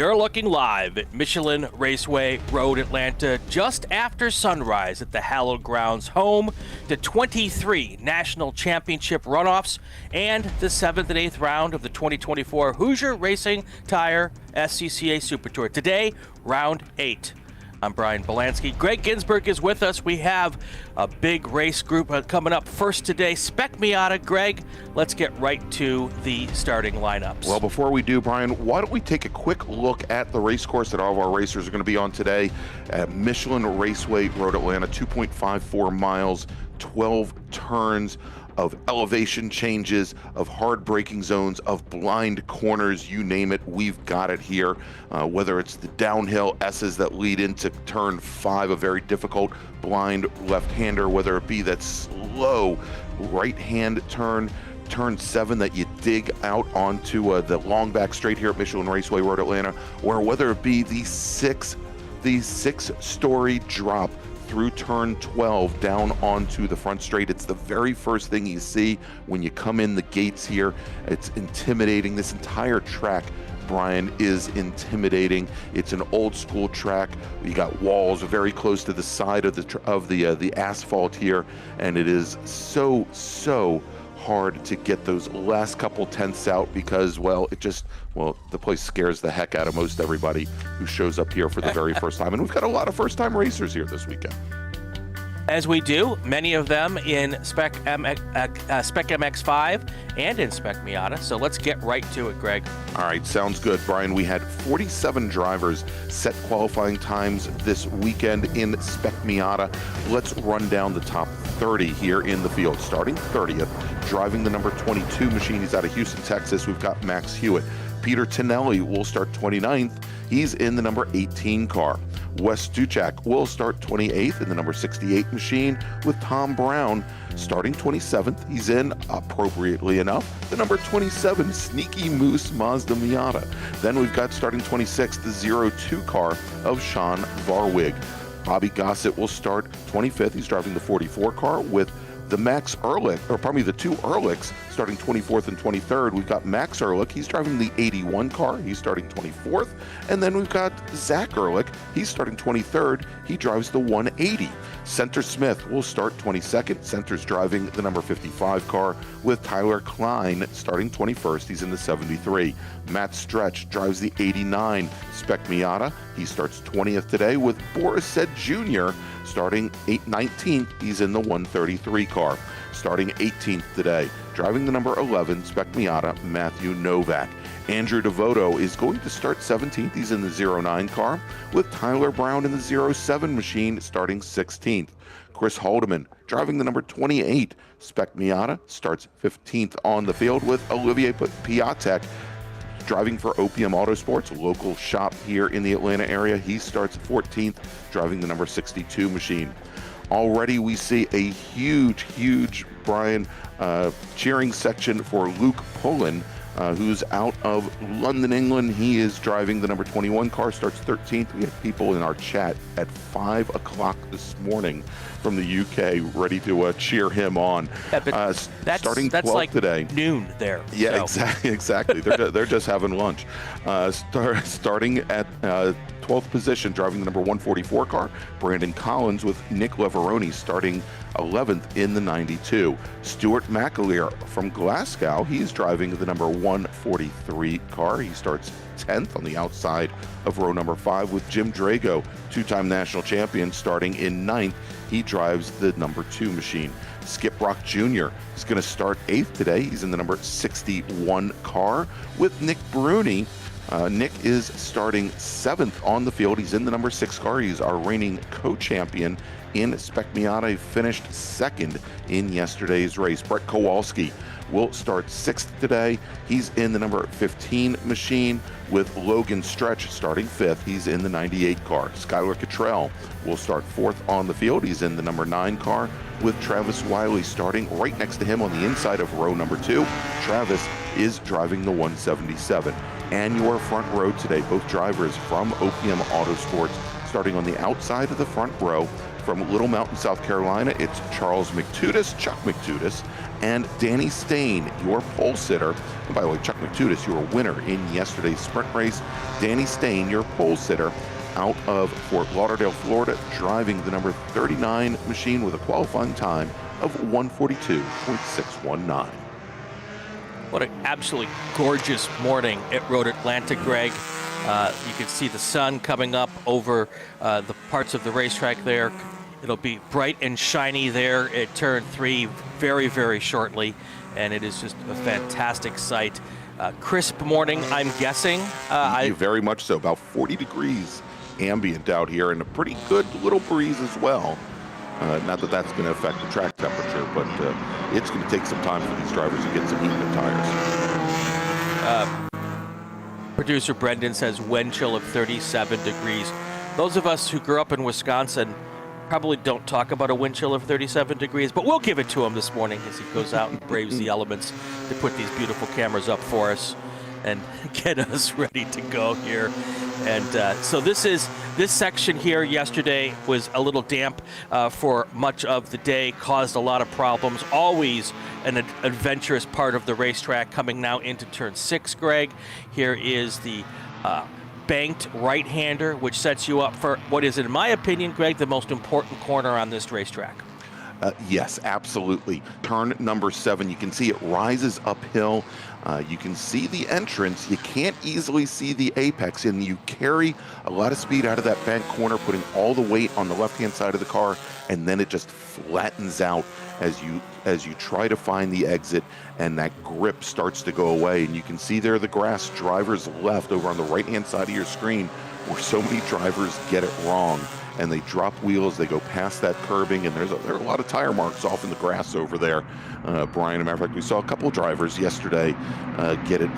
You're looking live at Michelin Raceway Road Atlanta just after sunrise at the hallowed grounds, home to 23 national championship runoffs and the 7th and 8th round of the 2024 Hoosier Racing Tire SCCA Super Tour. Today, round 8. I'm Brian Bielanski. Gregg Ginsberg is with us. We have a big race group coming up first today. Spec Miata. Greg, let's get right to the starting lineups. Well, before we do, Brian, why don't we take a quick look at the race course that all of our racers are going to be on today at Michelin Raceway Road Atlanta, 2.54 miles, 12 turns of elevation changes, of hard braking zones, of blind corners, you name it, we've got it here. Whether it's the downhill S's that lead into turn 5, a very difficult blind left-hander, whether it be that slow right-hand turn 7 that you dig out onto the long back straight here at Michelin Raceway Road Atlanta, or whether it be the six-story drop through turn 12 down onto the front straight. It's the very first thing you see when you come in the gates here. It's intimidating. This entire track, Brian, is intimidating. It's an old school track. You got walls very close to the side of the asphalt here, and it is so hard to get those last couple tenths out because, well, the place scares the heck out of most everybody who shows up here for the very first time. And we've got a lot of first-time racers here this weekend. As we do, many of them in Spec MX-5 and in Spec Miata. So let's get right to it, Greg. All right, sounds good, Brian. We had 47 drivers set qualifying times this weekend in Spec Miata. Let's run down the top 30 here in the field. Starting 30th, driving the number 22 machine. He's out of Houston, Texas. We've got Max Hewitt. Peter Tonelli will start 29th. He's in the number 18 car. Wes Duchak will start 28th in the number 68 machine, with Tom Brown starting 27th. He's in, appropriately enough, the number 27 Sneaky Moose Mazda Miata. Then we've got starting 26th, the 02 car of Sean Varwig. Bobby Gossett will start 25th. He's driving the 44 car with the the two Ehrlichs starting 24th and 23rd. We've got Max Ehrlich. He's driving the 81 car. He's starting 24th. And then we've got Zach Ehrlich. He's starting 23rd. He drives the 180. Center Smith will start 22nd. Center's driving the number 55 car with Tyler Klein starting 21st. He's in the 73. Matt Stretch drives the 89 Spec Miata. He starts 20th today with Boris Said Jr. starting 19th. He's in the 133 car. Starting 18th today, driving the number 11 Spec Miata, Matthew Novak. Andrew Devoto is going to start 17th. He's in the 09 car, with Tyler Brown in the 07 machine starting 16th. Chris Haldeman driving the number 28 Spec Miata, starts 15th on the field, with Olivier Piatek driving for OPM Autosports, a local shop here in the Atlanta area. He starts 14th, driving the number 62 machine. Already we see a huge, Brian, cheering section for Luke Pullen, who's out of London, England. He is driving the number 21 car, starts 13th. We have people in our chat at 5 o'clock this morning from the UK ready to cheer him on. Yeah, starting 12th like today. Noon there. Yeah, so. exactly. They're just having lunch. Starting at 12th position, driving the number 144 car, Brandon Collins, with Nick Leveroni starting 11th in the 92. Stuart McAleer from Glasgow, he's driving the number 143 car. He starts 10th on the outside of row number 5, with Jim Drago, two-time national champion, starting in 9th. He drives the number 2 machine. Skip Rock Jr. is going to start 8th today. He's in the number 61 car, with Nick Bruni. Nick is starting 7th on the field. He's in the number 6 car. He's our reigning co-champion in Spec Miata. He finished 2nd in yesterday's race. Brett Kowalski will start 6th today. He's in the number 15 machine, with Logan Stretch starting 5th. He's in the 98 car. Skylar Cottrell will start 4th on the field. He's in the number 9 car, with Travis Wiley starting right next to him on the inside of row number 2. Travis is driving the 177. And your front row today, both drivers from OPM Autosports, starting on the outside of the front row. from Little Mountain, South Carolina, it's Charles McTudis, Chuck McTudis, and Danny Stain, your pole sitter. And by the way, Chuck McTudis, your winner in yesterday's sprint race. Danny Stain, your pole sitter, out of Fort Lauderdale, Florida, driving the number 39 machine with a qualifying time of 1:42.619. What an absolutely gorgeous morning at Road Atlanta, Greg. You can see the sun coming up over the parts of the racetrack there. It'll be bright and shiny there at turn 3 very, very shortly, and it is just a fantastic sight. Crisp morning, I'm guessing. Very much so, about 40 degrees ambient out here, and a pretty good little breeze as well. Not that that's going to affect the track temperature, but it's going to take some time for these drivers to get some heat in the tires. Producer Brendan says wind chill of 37 degrees. Those of us who grew up in Wisconsin probably don't talk about a wind chill of 37 degrees, but we'll give it to him this morning as he goes out and braves the elements to put these beautiful cameras up for us and get us ready to go here. And so this section here yesterday was a little damp for much of the day, caused a lot of problems. Always an adventurous part of the racetrack coming now into turn 6, Greg. Here is the banked right-hander, which sets you up for what is, in my opinion, Greg, the most important corner on this racetrack. Yes, absolutely. Turn number 7, you can see it rises uphill. You can see the entrance. You can't easily see the apex, and you carry a lot of speed out of that bank corner, putting all the weight on the left-hand side of the car, and then it just flattens out as you try to find the exit, and that grip starts to go away. And you can see there the grass, drivers left over on the right-hand side of your screen, where so many drivers get it wrong. And they drop wheels, they go past that curbing, and there are a lot of tire marks off in the grass over there. Brian, as a matter of fact, we saw a couple of drivers yesterday get it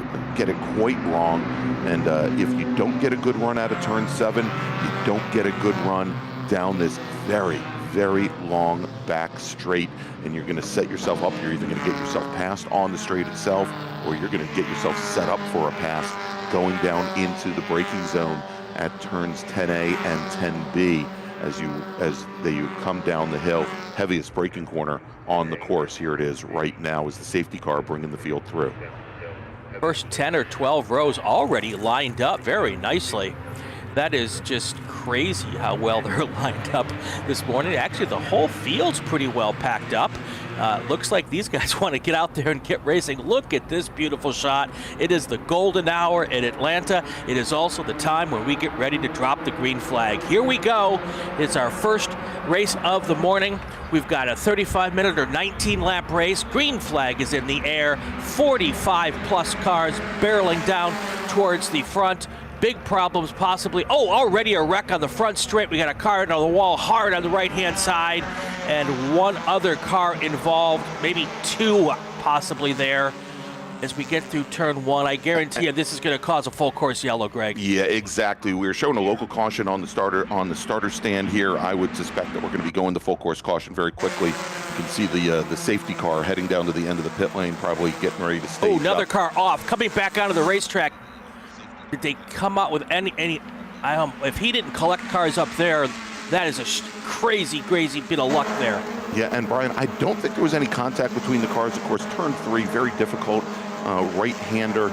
quite wrong. And if you don't get a good run out of turn 7, you don't get a good run down this very, very long back straight, and you're going to set yourself up. You're either going to get yourself passed on the straight itself, or you're going to get yourself set up for a pass going down into the braking zone at turns 10A and 10B as you come down the hill. Heaviest braking corner on the course. Here it is right now as the safety car bringing the field through. First 10 or 12 rows already lined up very nicely. That is just crazy how well they're lined up this morning. Actually, the whole field's pretty well packed up. Looks like these guys want to get out there and get racing. Look at this beautiful shot. It is the golden hour in Atlanta. It is also the time when we get ready to drop the green flag. Here we go. It's our first race of the morning. We've got a 35-minute or 19-lap race. Green flag is in the air. 45-plus cars barreling down towards the front. Big problems possibly. Oh, already a wreck on the front straight. We got a car into the wall hard on the right-hand side, and one other car involved, maybe 2 possibly there. As we get through turn 1, I guarantee you this is going to cause a full course yellow, Greg. Yeah, exactly. We're showing a local caution on the starter stand here. I would suspect that we're going to be going to full course caution very quickly. You can see the safety car heading down to the end of the pit lane, probably getting ready to stage Oh, another up. car off, coming back onto the racetrack. Did they come out with any if he didn't collect cars up there, that is a crazy bit of luck there. Yeah, and Brian, I don't think there was any contact between the cars. Of course, turn 3, very difficult. Right-hander,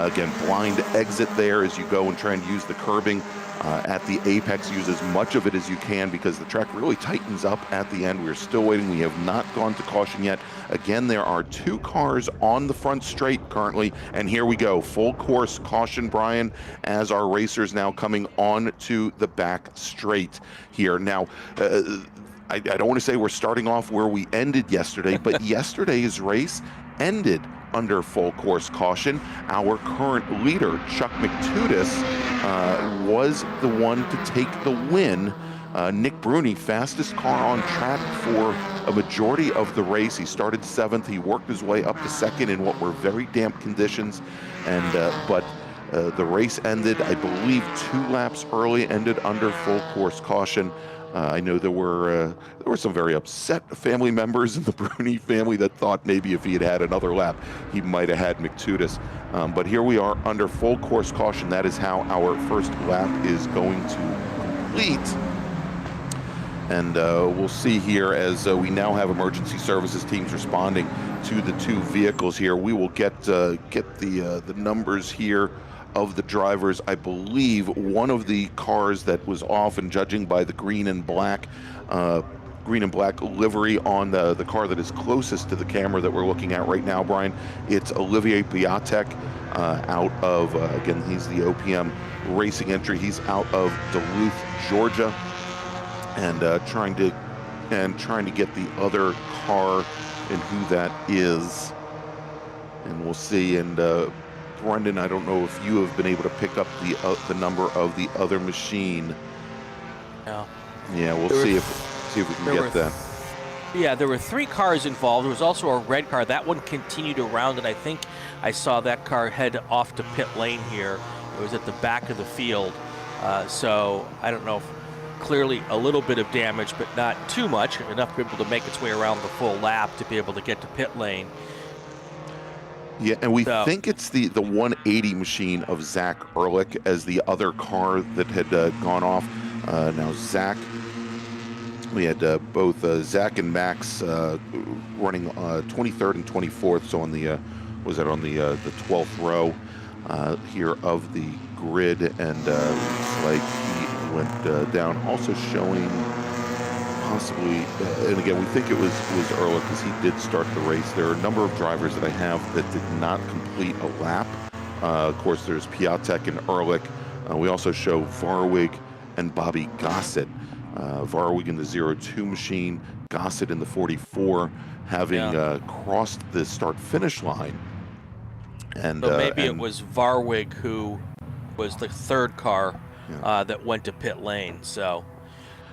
again, blind exit there as you go and try and use the curbing at the apex. Use as much of it as you can because the track really tightens up at the end. We're still waiting. We have not gone to caution yet. Again, there are 2 cars on the front straight currently, and here we go. Full course caution, Brian, as our racers now coming on to the back straight here. Now, I don't want to say we're starting off where we ended yesterday, but yesterday's race ended under full course caution. Our current leader, Chuck McTudis, was the one to take the win. Nick Bruni, fastest car on track for a majority of the race. He started 7th. He worked his way up to 2nd in what were very damp conditions, and but the race ended, I believe, 2 laps early, ended under full course caution. I know there were some very upset family members in the Bruni family that thought maybe if he had had another lap, he might have had McTudis. But here we are under full course caution. That is how our first lap is going to complete. And we'll see here as we now have emergency services teams responding to the two vehicles here. We will get the numbers here of the drivers. I believe one of the cars that was off, and judging by the green and black livery on the car that is closest to the camera that we're looking at right now, Brian, it's Olivier Biatek out of, again, he's the OPM Racing entry. He's out of Duluth, Georgia, and trying to get the other car and who that is, and we'll see. And Brendan, I don't know if you have been able to pick up the number of the other machine. No. Yeah, we'll see if we can get that. Yeah, there were 3 cars involved. There was also a red car. That one continued around, and I think I saw that car head off to pit lane here. It was at the back of the field. So I don't know if clearly a little bit of damage, but not too much, enough to be able to make its way around the full lap to be able to get to pit lane. Yeah, and we think it's the 180 machine of Zach Ehrlich as the other car that had gone off. Now Zach, we had both Zach and Max running 23rd and 24th, so on the was that on the 12th row here of the grid, and looks like he went down. Also showing possibly, and again, we think it was Ehrlich because he did start the race. There are a number of drivers that I have that did not complete a lap. Of course, there's Piatek and Ehrlich. We also show Varwig and Bobby Gossett. Varwig in the 02 machine, Gossett in the 44, having crossed the start-finish line. And so maybe it was Varwig who was the 3rd car that went to pit lane. So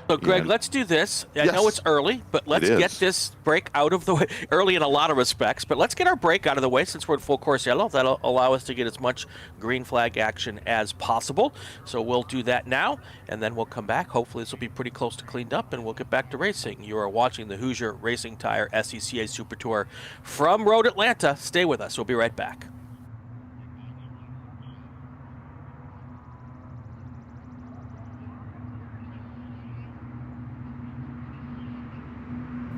Greg, let's do this. I know it's early, but let's get this break out of the way. Early in a lot of respects, but let's get our break out of the way since we're in full course yellow. That'll allow us to get as much green flag action as possible. So we'll do that now, and then we'll come back. Hopefully this will be pretty close to cleaned up, and we'll get back to racing. You are watching the Hoosier Racing Tire SCCA Super Tour from Road Atlanta. Stay with us. We'll be right back.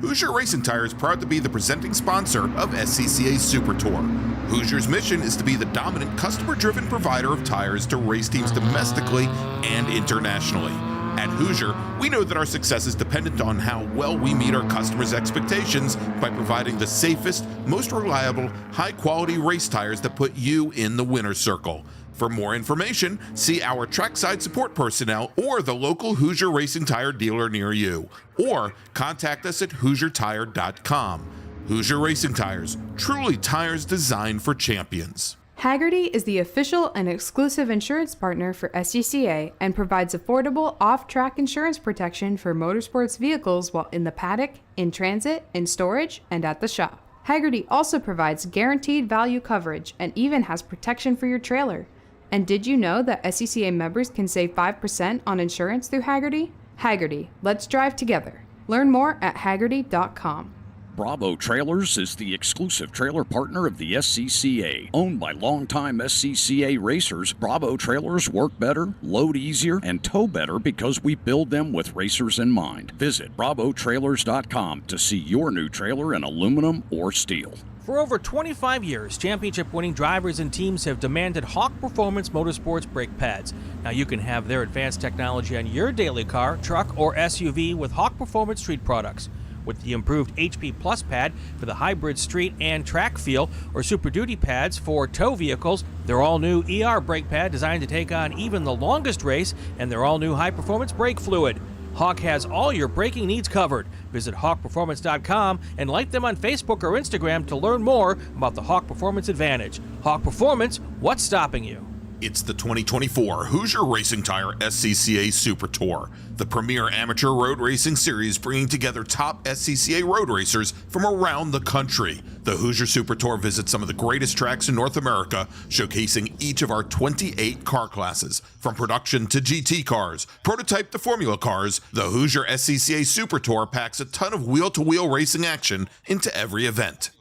Hoosier Racing Tire is proud to be the presenting sponsor of SCCA Super Tour. Hoosier's mission is to be the dominant customer-driven provider of tires to race teams domestically and internationally. At Hoosier, we know that our success is dependent on how well we meet our customers' expectations by providing the safest, most reliable, high-quality race tires that put you in the winner's circle. For more information, see our trackside support personnel or the local Hoosier Racing Tire dealer near you, or contact us at HoosierTire.com. Hoosier Racing Tires, truly tires designed for champions. Hagerty is the official and exclusive insurance partner for SCCA and provides affordable off-track insurance protection for motorsports vehicles while in the paddock, in transit, in storage, and at the shop. Hagerty also provides guaranteed value coverage and even has protection for your trailer. And did you know that SCCA members can save 5% on insurance through Hagerty? Hagerty, let's drive together. Learn more at Hagerty.com. Bravo Trailers is the exclusive trailer partner of the SCCA. Owned by longtime SCCA racers, Bravo Trailers work better, load easier, and tow better because we build them with racers in mind. Visit bravotrailers.com to see your new trailer in aluminum or steel. For over 25 years, championship-winning drivers and teams have demanded Hawk Performance Motorsports brake pads. Now you can have their advanced technology on your daily car, truck, or SUV with Hawk Performance Street products. With the improved HP Plus pad for the hybrid street and track feel, or Super Duty pads for tow vehicles, their all-new ER brake pad designed to take on even the longest race, and their all-new high-performance brake fluid. Hawk has all your braking needs covered. Visit hawkperformance.com and like them on Facebook or Instagram to learn more about the Hawk Performance Advantage. Hawk Performance, what's stopping you? It's the 2024 Hoosier Racing Tire SCCA Super Tour, the premier amateur road racing series bringing together top SCCA road racers from around the country. The Hoosier Super Tour visits some of the greatest tracks in North America, showcasing each of our 28 car classes. From production to GT cars, prototype to Formula cars, the Hoosier SCCA Super Tour packs a ton of wheel-to-wheel racing action into every event.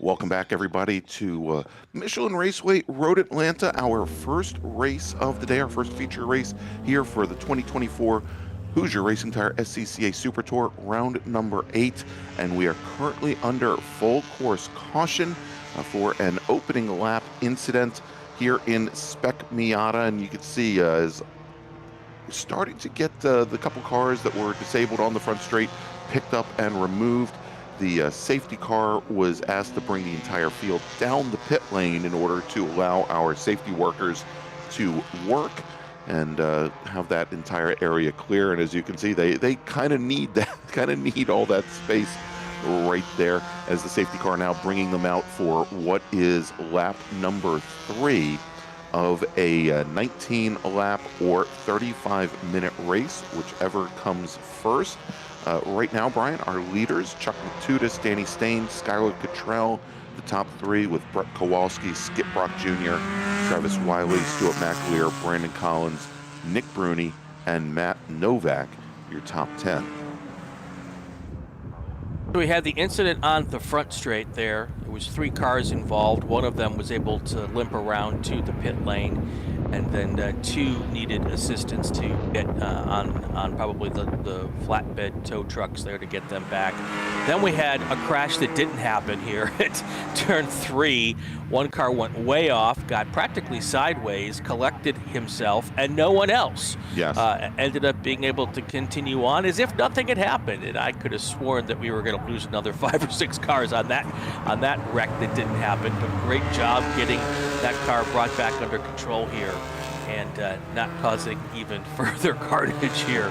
Welcome back, everybody, to Michelin Raceway Road Atlanta, our first race of the day, our first feature race here for the 2024 Hoosier Racing Tire SCCA Super Tour, round number 8. And we are currently under full course caution for an opening lap incident here in Spec Miata. And you can see is starting to get the couple cars that were disabled on the front straight picked up and removed. The safety car was asked to bring the entire field down the pit lane in order to allow our safety workers to work and have that entire area clear. And as you can see, they kind of need that, need all that space right there, as the safety car now bringing them out for what is lap number 3 of a 19 lap or 35-minute race, whichever comes first. Right now, Brian, our leaders, Chuck Matutis, Danny Stain, Skylar Cottrell, the top 3 with Brett Kowalski, Skip Brock Jr., Travis Wiley, Stuart McAleer, Brandon Collins, Nick Bruni, and Matt Novak, your top 10. So we had the incident on the front straight there. There was 3 cars involved. One of them was able to limp around to the pit lane, and then 2 needed assistance to get on probably the flatbed tow trucks there to get them back. Then we had a crash that didn't happen here at turn 3. One car went way off, got practically sideways, collected himself, and no one else. Yes. Ended up being able to continue on as if nothing had happened. And I could have sworn that we were going to lose another 5 or 6 cars on that wreck that didn't happen. But great job getting that car brought back under control here and not causing even further carnage here.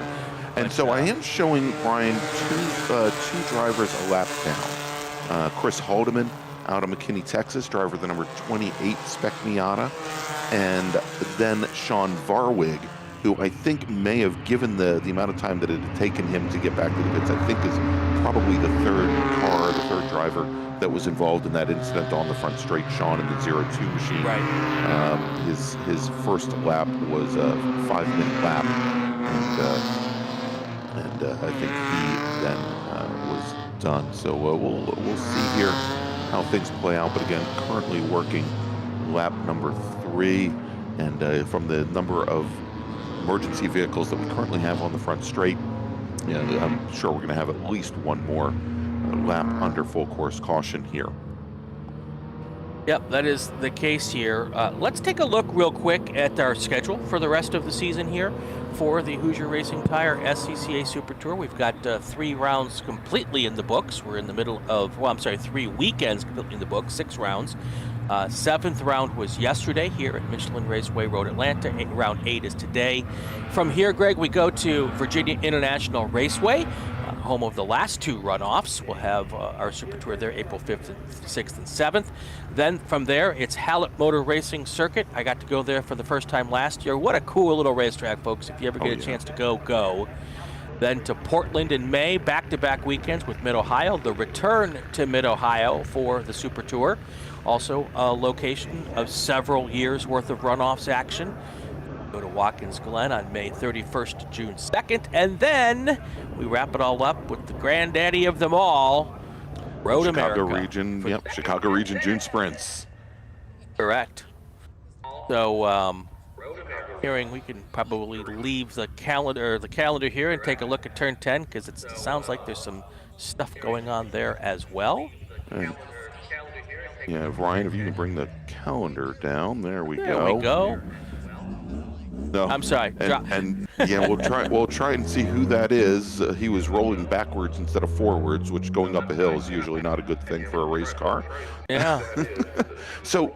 And but, so I am showing, Brian, two drivers a lap down. Chris Haldeman out of McKinney, Texas, driver the number 28 Spec Miata, and then Sean Varwig, who I think may have, given the amount of time that it had taken him to get back to the pits, I think is probably the third driver that was involved in that incident on the front straight, Sean in the 02 machine. Right. His first lap was a 5-minute lap, and I think he then was done. So we'll see here how things play out. But again, currently working lap number 3, and from the number of emergency vehicles that we currently have on the front straight, I'm sure we're going to have at least one more lap under full course caution here. Yep, that is the case here. Let's take a look real quick at our schedule for the rest of the season here for the Hoosier Racing Tire SCCA Super Tour. We've got 3 rounds completely in the books. We're in the middle of, 3 weekends completely in the books, 6 rounds. 7th round was yesterday here at Michelin Raceway Road Atlanta. Round 8 is today. From here, Greg, we go to Virginia International Raceway, home of the last 2 runoffs. We'll have our Super Tour there April 5th, and 6th, and 7th. Then from there, it's Hallett Motor Racing Circuit. I got to go there for the first time last year. What a cool little racetrack, folks. If you ever get a chance to go. Then to Portland in May, back-to-back weekends with Mid-Ohio. The return to Mid-Ohio for the Super Tour. Also a location of several years' worth of runoffs action. Go to Watkins Glen on May 31st to June 2nd. And then we wrap it all up with the granddaddy of them all, Road Chicago America. Region, Chicago Region June Sprints. Correct. So, hearing we can probably leave the calendar here and take a look at turn 10, because it sounds like there's some stuff going on there as well. And, yeah, Ryan, if you can bring the calendar down, there we go. There we go. No, I'm sorry. And yeah, we'll try and see who that is. He was rolling backwards instead of forwards, which going up a hill is usually not a good thing for a race car. Yeah. So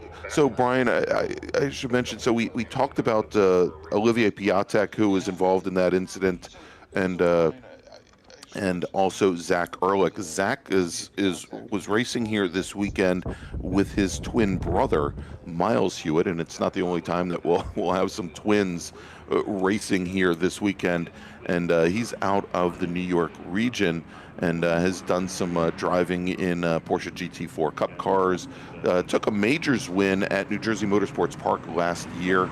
Brian, I should mention. So we talked about Olivier Piatek, who was involved in that incident, and also Zach Ehrlich. Zach was racing here this weekend with his twin brother, Miles Hewitt, and it's not the only time that we'll have some twins racing here this weekend. And he's out of the New York region and has done some driving in Porsche GT4 Cup cars. Took a majors win at New Jersey Motorsports Park last year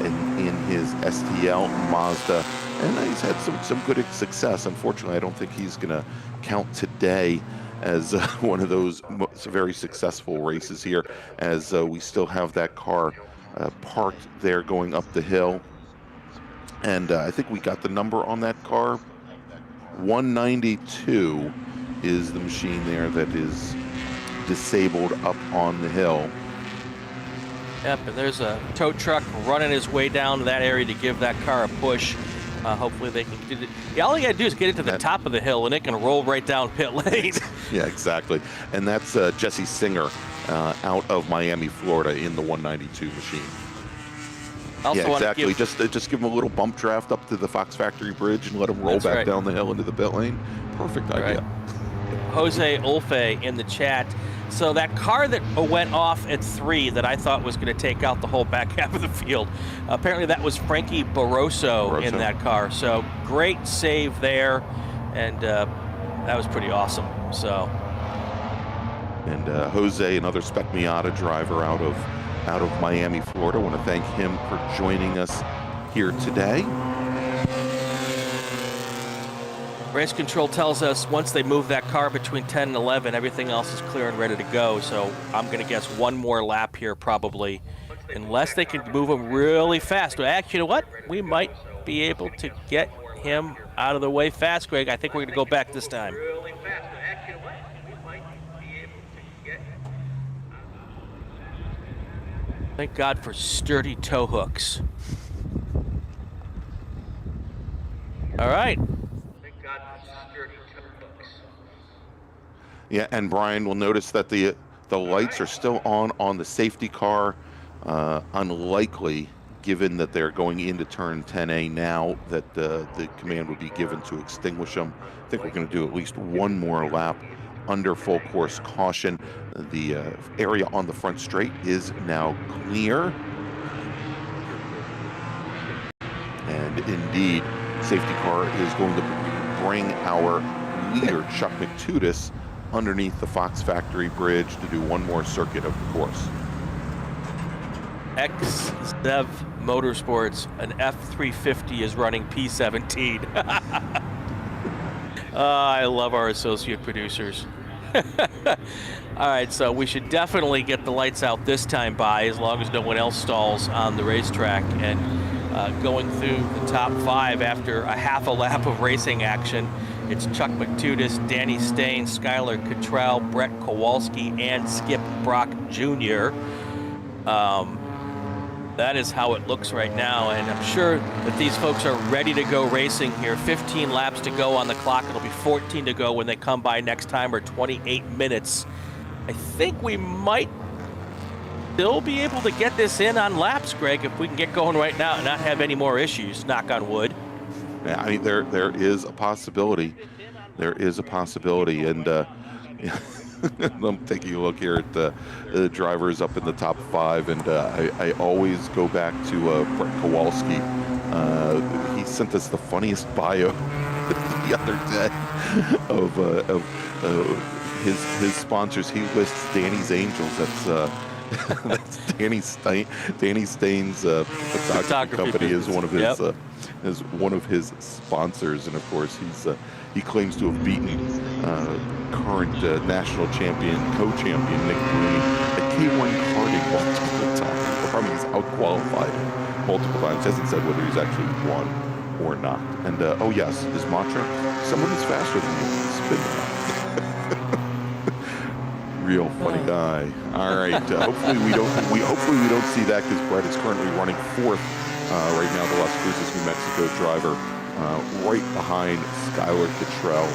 in his STL Mazda. And he's had some good success. Unfortunately, I don't think he's going to count today as one of those very successful races here, as we still have that car parked there going up the hill. And I think we got the number on that car. 192 is the machine there that is disabled up on the hill. Yep, and there's a tow truck running his way down to that area to give that car a push. Hopefully they can do it. Yeah, all you got to do is get it to the top of the hill, and it can roll right down pit lane. Yeah, exactly. And that's Jesse Singer out of Miami, Florida, in the 192 machine. Also yeah, exactly. Just give him a little bump draft up to the Fox Factory Bridge and let him roll back down the hill into the pit lane. Perfect idea. Jose Olfe in the chat. So that car that went off at 3 that I thought was going to take out the whole back half of the field, apparently that was Frankie Barroso in that car. So great save there, and that was pretty awesome. So. And Jose, another Spec Miata driver out of Miami, Florida. I want to thank him for joining us here today. Race control tells us once they move that car between 10 and 11, everything else is clear and ready to go. So I'm going to guess one more lap here probably, unless they can move him really fast. Well, actually, you know what? We might be able to get him out of the way fast, Greg. I think we're going to go back this time. Thank God for sturdy tow hooks. All right. Yeah, and Brian will notice that the lights are still on the safety car. Unlikely, given that they're going into turn 10A now, that the command would be given to extinguish them. I think we're going to do at least one more lap under full course caution. The area on the front straight is now clear. And indeed, safety car is going to bring our leader, Chuck McTudis, underneath the Fox Factory Bridge to do one more circuit of the course. X-Zev Motorsports, an F350 is running P17. I love our associate producers. All right, so we should definitely get the lights out this time by, as long as no one else stalls on the racetrack. And going through the top 5 after a half a lap of racing action, it's Chuck McTudis, Danny Stain, Skylar Cottrell, Brett Kowalski, and Skip Brock Jr. That is how it looks right now, and I'm sure that these folks are ready to go racing here. 15 laps to go on the clock. It'll be 14 to go when they come by next time, or 28 minutes. I think we might still be able to get this in on laps, Greg, if we can get going right now and not have any more issues, knock on wood. Yeah, I mean, there is a possibility. There is a possibility, and I'm taking a look here at the drivers up in the top 5, and I always go back to Brett Kowalski. He sent us the funniest bio the other day of his sponsors. He lists Danny's Angels. That's Danny Stain's photography company is one of his sponsors, and of course he claims to have beaten current national champion, co-champion Nick Bruni at K1 karting multiple times. The problem is he's out-qualified multiple times. Hasn't said whether he's actually won or not. And oh yes, his mantra: someone who's faster than you, spin them out. Real funny guy. All right. Hopefully we don't see that, because Brett is currently running 4th right now. The Las Cruces, New Mexico driver, right behind Skylar Cottrell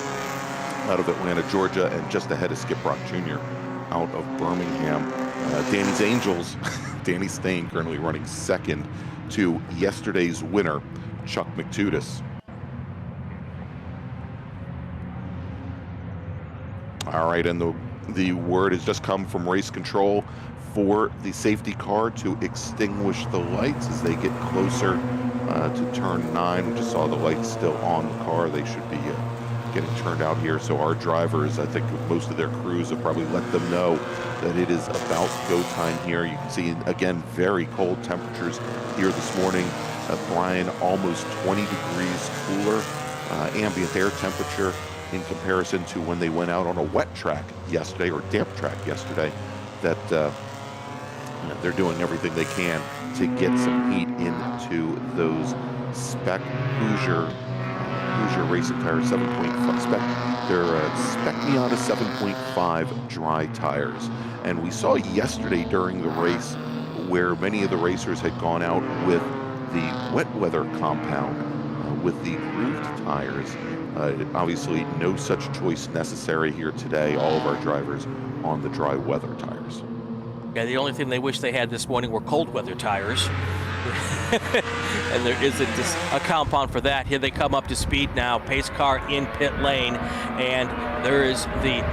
out of Atlanta, Georgia, and just ahead of Skip Brock Jr. out of Birmingham. Danny's Angels, Danny Stain, currently running 2nd to yesterday's winner, Chuck McTudis. All right, and the word has just come from race control for the safety car to extinguish the lights as they get closer to turn 9. We just saw the lights still on the car. They should be getting turned out here. So our drivers, I think most of their crews have probably let them know that it is about go time here. You can see, again, very cold temperatures here this morning. Brian, almost 20 degrees cooler. Ambient air temperature in comparison to when they went out on a wet track yesterday, or damp track yesterday, that they're doing everything they can to get some heat into those spec Hoosier racing tires, 7.5 spec. They're Spec Miata 7.5 dry tires. And we saw yesterday during the race where many of the racers had gone out with the wet weather compound with the grooved tires. Obviously, no such choice necessary here today. All of our drivers on the dry weather tires. Yeah, the only thing they wish they had this morning were cold weather tires. And there isn't a compound for that. Here they come up to speed now. Pace car in pit lane, and there is the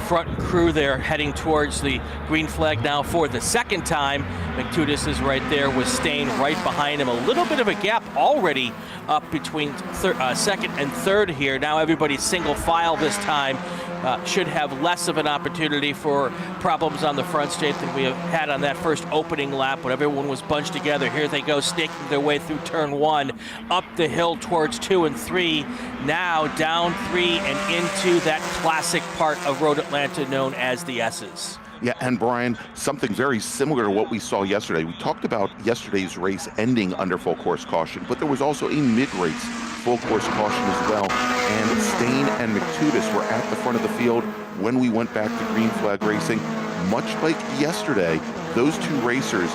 front crew there heading towards the green flag now for the second time. McTudis is right there with Stain right behind him. A little bit of a gap already up between second and third here. Now everybody's single file this time. Should have less of an opportunity for problems on the front straight than we have had on that first opening lap when everyone was bunched together. Here they go, snaking their way through turn 1, up the hill towards 2 and 3, now down 3 and into that classic part of Road Atlanta known as the S's. Yeah, and Brian, something very similar to what we saw yesterday. We talked about yesterday's race ending under full course caution, but there was also a mid-race full course caution as well. And Stain and McTudis were at the front of the field when we went back to green flag racing. Much like yesterday, those two racers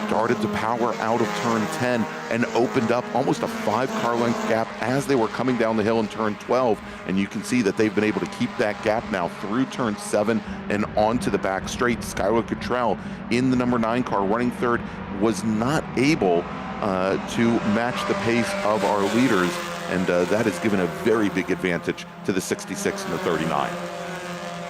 started to power out of turn 10 and opened up almost a 5-car length gap as they were coming down the hill in turn 12. And you can see that they've been able to keep that gap now through turn 7 and onto the back straight. Skylar Cottrell in the number 9 car running third was not able to match the pace of our leaders, and that has given a very big advantage to the 66 and the 39.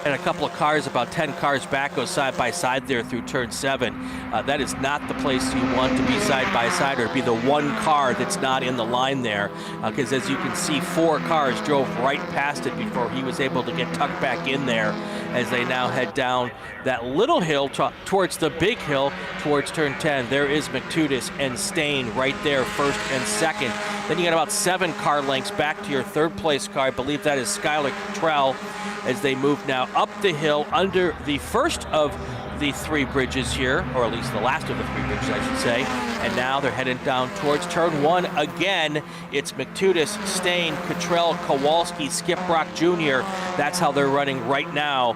And a couple of cars, about 10 cars back, go side by side there through turn 7. That is not the place you want to be side by side, or be the one car that's not in the line there, because as you can see, 4 cars drove right past it before he was able to get tucked back in there, as they now head down that little hill towards the big hill towards turn 10. There is McTudis and Stain right there, first and second. Then you got about 7 car lengths back to your third place car. I believe that is Skylar Cottrell, as they move now up the hill under the first of the 3 bridges here, or at least the last of the 3 bridges, I should say. And now they're heading down towards turn 1 again. It's McTudis, Stain, Cottrell, Kowalski, Skip Brock Jr. That's how they're running right now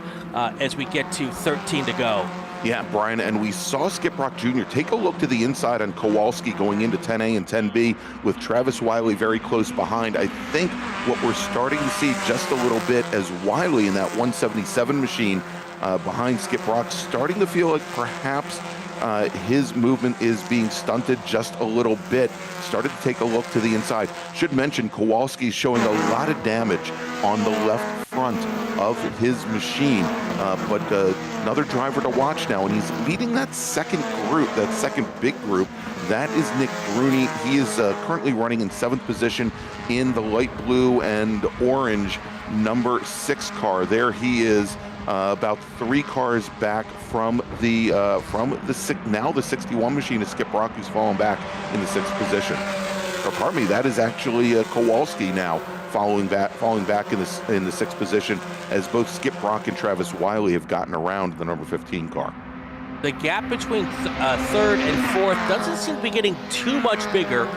as we get to 13 to go. Yeah, Brian, and we saw Skip Brock Jr. take a look to the inside on Kowalski going into 10A and 10B with Travis Wiley very close behind. I think what we're starting to see just a little bit as Wiley in that 177 machine behind Skip Brock starting to feel like perhaps his movement is being stunted just a little bit. Started to take a look to the inside. Should mention Kowalski showing a lot of damage on the left front of his machine, but another driver to watch now, and he's leading that second group, that second big group. That is Nick Bruni. He is currently running in 7th position in the light blue and orange number 6 car. There he is, about 3 cars back from the now the 61 machine is Skip Brock, who's fallen back in the 6th position. Or pardon me, that is actually Kowalski now falling back in the 6th position, as both Skip Brock and Travis Wiley have gotten around the number 15 car. The gap between third and fourth doesn't seem to be getting too much bigger.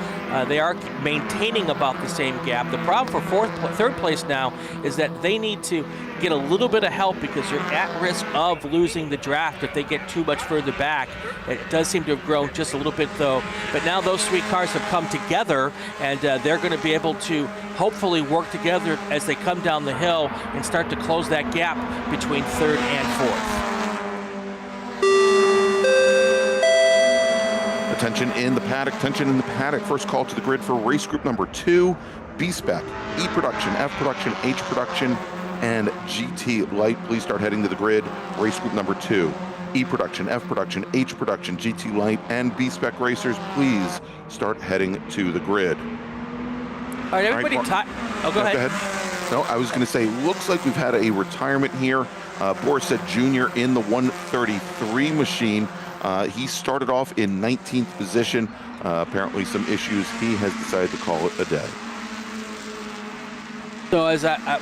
They are maintaining about the same gap. The problem for third place now is that they need to get a little bit of help, because you're at risk of losing the draft if they get too much further back. It does seem to have grown just a little bit, though. But now those 3 cars have come together, and they're going to be able to hopefully work together as they come down the hill and start to close that gap between third and fourth. Attention in the paddock, tension in the paddock. First call to the grid for race group number 2, B-Spec, E Production, F Production, H Production, and GT Light. Please start heading to the grid. Race group number 2, E Production, F Production, H Production, GT Light, and B-Spec racers, please start heading to the grid. All right, everybody, oh, go ahead. No, I was going to say, looks like we've had a retirement here. Borisset Jr. in the 133 machine. He started off in 19th position. Apparently some issues. He has decided to call it a day. So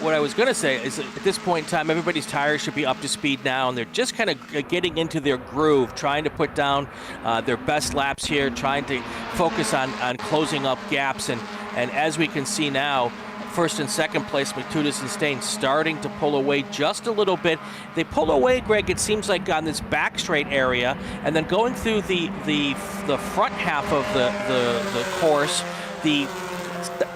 what I was going to say is at this point in time, everybody's tires should be up to speed now, and they're just kind of getting into their groove, trying to put down their best laps here, trying to focus on closing up gaps. And as we can see now, first and second place, Matudis and Stain starting to pull away just a little bit. They pull away, Greg, it seems like on this back straight area, and then going through the front half of the course, the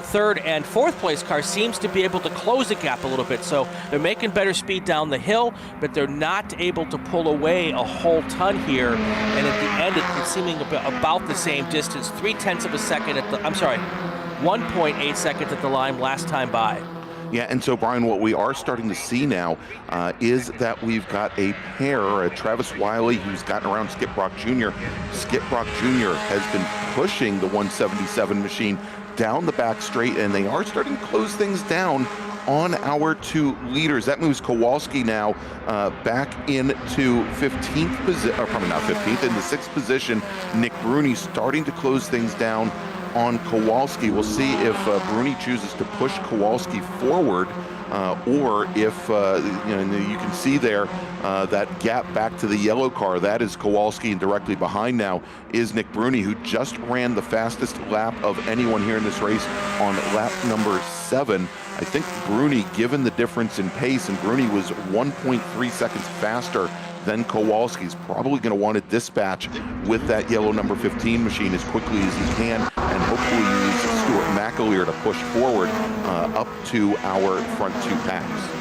third and fourth place car seems to be able to close the gap a little bit. So they're making better speed down the hill, but they're not able to pull away a whole ton here. And at the end, it's seeming about the same distance, 0.3 of a second 1.8 seconds at the line last time by. Yeah, and so, Brian, what we are starting to see now is that we've got a pair, Travis Wiley, who's gotten around Skip Brock Jr. Skip Brock Jr. has been pushing the 177 machine down the back straight, and they are starting to close things down on our two leaders. That moves Kowalski now back into 15th position, or probably not 15th, in the 6th position. Nick Bruni starting to close things down on Kowalski. We'll see if Bruni chooses to push Kowalski forward, or if you can see there that gap back to the yellow car. That is Kowalski, and directly behind now is Nick Bruni, who just ran the fastest lap of anyone here in this race on lap number 7. I think Bruni, given the difference in pace, and Bruni was 1.3 seconds faster than Kowalski's, probably going to want to dispatch with that yellow number 15 machine as quickly as he can, and hopefully use Stuart McAleer to push forward up to our front two packs.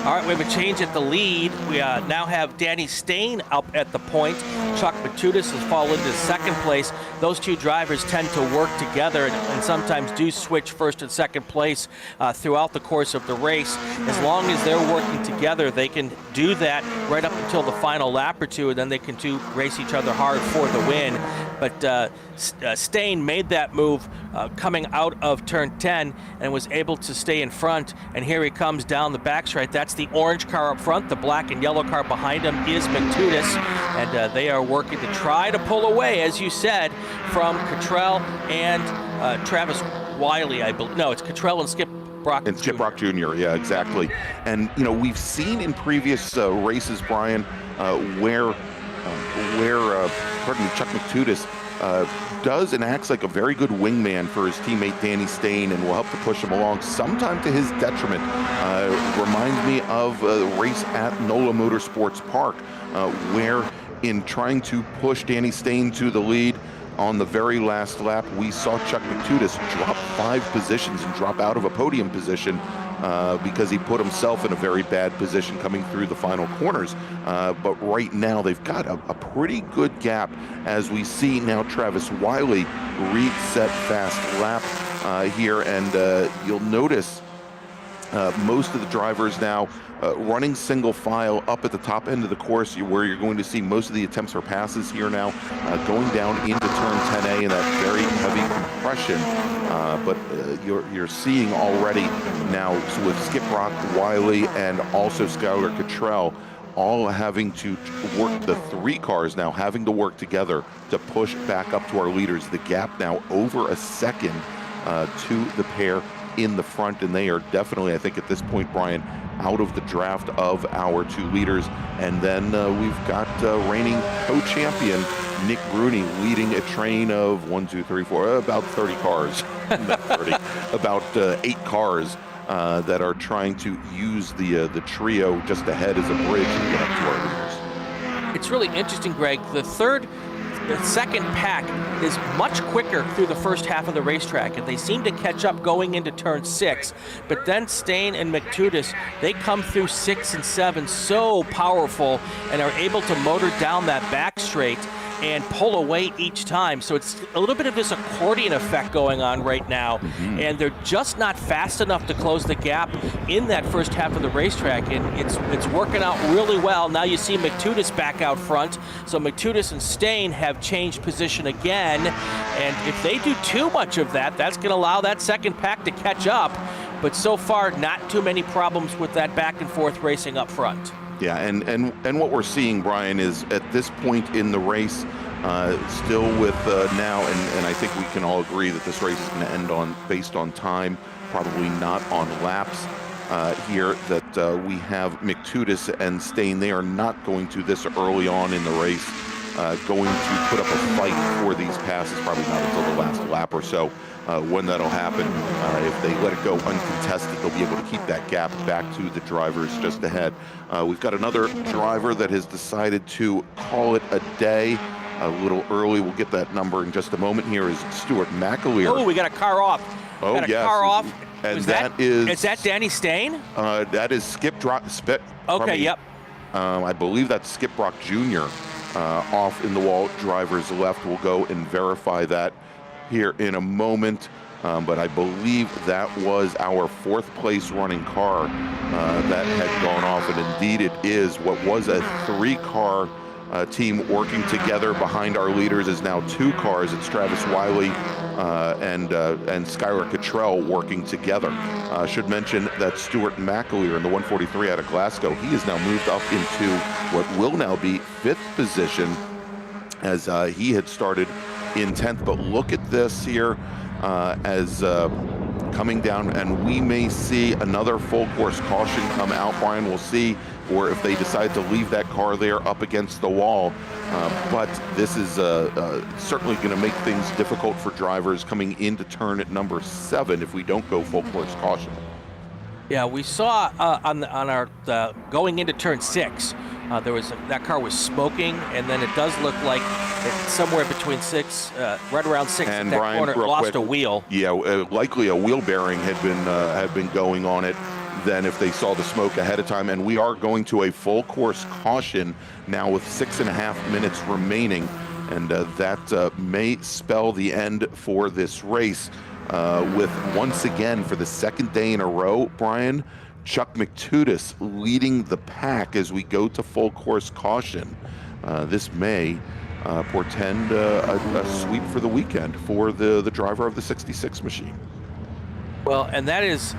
All right, we have a change at the lead. We now have Danny Stain up at the point. Chuck Matudis has fallen into second place. Those two drivers tend to work together and sometimes do switch first and second place throughout the course of the race. As long as they're working together, they can do that right up until the final lap or two, and then they can race each other hard for the win. But Stain made that move coming out of turn 10 and was able to stay in front. And here he comes down the back straight. That's the orange car up front. The black and yellow car behind him is Matudis. And they are working to try to pull away, as you said, from Cottrell and Travis Wiley, I believe. No, it's Cottrell and Skip Brock Jr. Skip Brock Jr., yeah, exactly. And, we've seen in previous races, Brian, where Chuck Matudis does and acts like a very good wingman for his teammate Danny Stain and will help to push him along, sometimes to his detriment. Reminds me of a race at NOLA Motorsports Park, where in trying to push Danny Stain to the lead on the very last lap, we saw Chuck Matudis drop 5 positions and drop out of a podium position because he put himself in a very bad position coming through the final corners. But right now they've got a pretty good gap as we see now Travis Wiley reset fast lap here, and you'll notice most of the drivers now running single file up at the top end of the course, where you're going to see most of the attempts for passes here now going down into turn 10A in that very heavy compression. But you're seeing already now with Skip Brock, Wiley, and also Skylar Cottrell all having to work, the 3 cars now having to work together to push back up to our leaders. The gap now over a second to the pair in the front, and they are definitely, I think at this point, Brian, out of the draft of our 2 leaders. And then we've got reigning co-champion Nick Bruni leading a train of 1, 2, 3, 4, about 30 cars, not 30, about 8 cars that are trying to use the trio just ahead as a bridge to get up to our leaders. It's really interesting, Greg. The second pack is much quicker through the first half of the racetrack, and they seem to catch up going into turn 6. But then Stain and Matudis, they come through 6 and 7 so powerful and are able to motor down that back straight and pull away each time. So it's a little bit of this accordion effect going on right now. And they're just not fast enough to close the gap in that first half of the racetrack. And it's working out really well. Now you see Matudis back out front. So Matudis and Stain have changed position again. And if they do too much of that, that's going to allow that second pack to catch up. But so far, not too many problems with that back and forth racing up front. Yeah, and what we're seeing, Brian, is at this point in the race, still with now, and I think we can all agree that this race is going to end based on time, probably not on laps. Here that we have McTutis and Stain. They are not going to, this early on in the race, going to put up a fight for these passes, probably not until the last lap or so. When that'll happen, if they let it go uncontested, they'll be able to keep that gap back to the drivers just ahead. We've got another driver that has decided to call it a day a little early. We'll get that number in just a moment. Here is Stuart McAleer. Oh, we got a car off. Oh, got a yes. car off. And is that Danny Stain? That is Skip Brock. Okay, yep. I believe that's Skip Brock Jr. Off in the wall. Drivers left. We'll go and verify that here in a moment. But I believe that was our 4th place running car that had gone off. And indeed it is. What was a 3-car team working together behind our leaders is now 2 cars. It's Travis Wiley and Skylar Cottrell working together. Should mention that Stuart McAleer in the 143 out of Glasgow, he has now moved up into what will now be 5th position, as he had started in 10th. But look at this here as coming down, and we may see another full course caution come out. Brian, we'll see, or if they decide to leave that car there up against the wall. But this is certainly going to make things difficult for drivers coming into turn at number 7 if we don't go full course caution. Yeah, we saw on our going into turn 6, that car was smoking, and then it does look like it's somewhere between 6, right around 6 and at that Brian, corner, it lost quick, a wheel. Yeah, likely a wheel bearing had been going on it than if they saw the smoke ahead of time. And we are going to a full course caution now with 6.5 minutes remaining, and that may spell the end for this race. With once again for the 2nd day in a row, Brian, Chuck McTutis leading the pack as we go to full course caution. This may portend a sweep for the weekend for the driver of the 66 machine. Well, and that is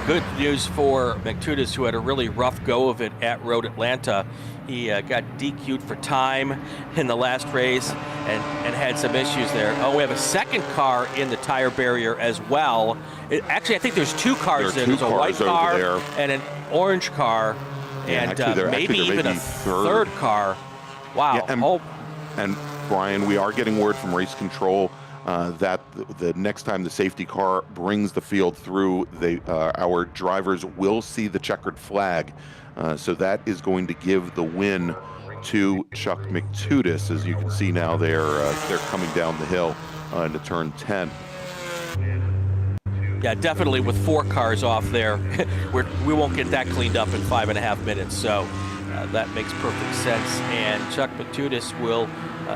good news for McTutis, who had a really rough go of it at Road Atlanta. He got DQ'd for time in the last race and had some issues there. Oh, we have a 2nd car in the tire barrier as well. Actually, I think there's 2 cars there. There's a white car and an orange car, and maybe even a third car. Wow. Yeah, and Brian, we are getting word from race control that the next time the safety car brings the field through, our drivers will see the checkered flag. So that is going to give the win to Chuck McTutis. As you can see now, they're coming down the hill into turn 10. Yeah, definitely with 4 cars off there, we won't get that cleaned up in 5.5 minutes. So that makes perfect sense. And Chuck McTutis will,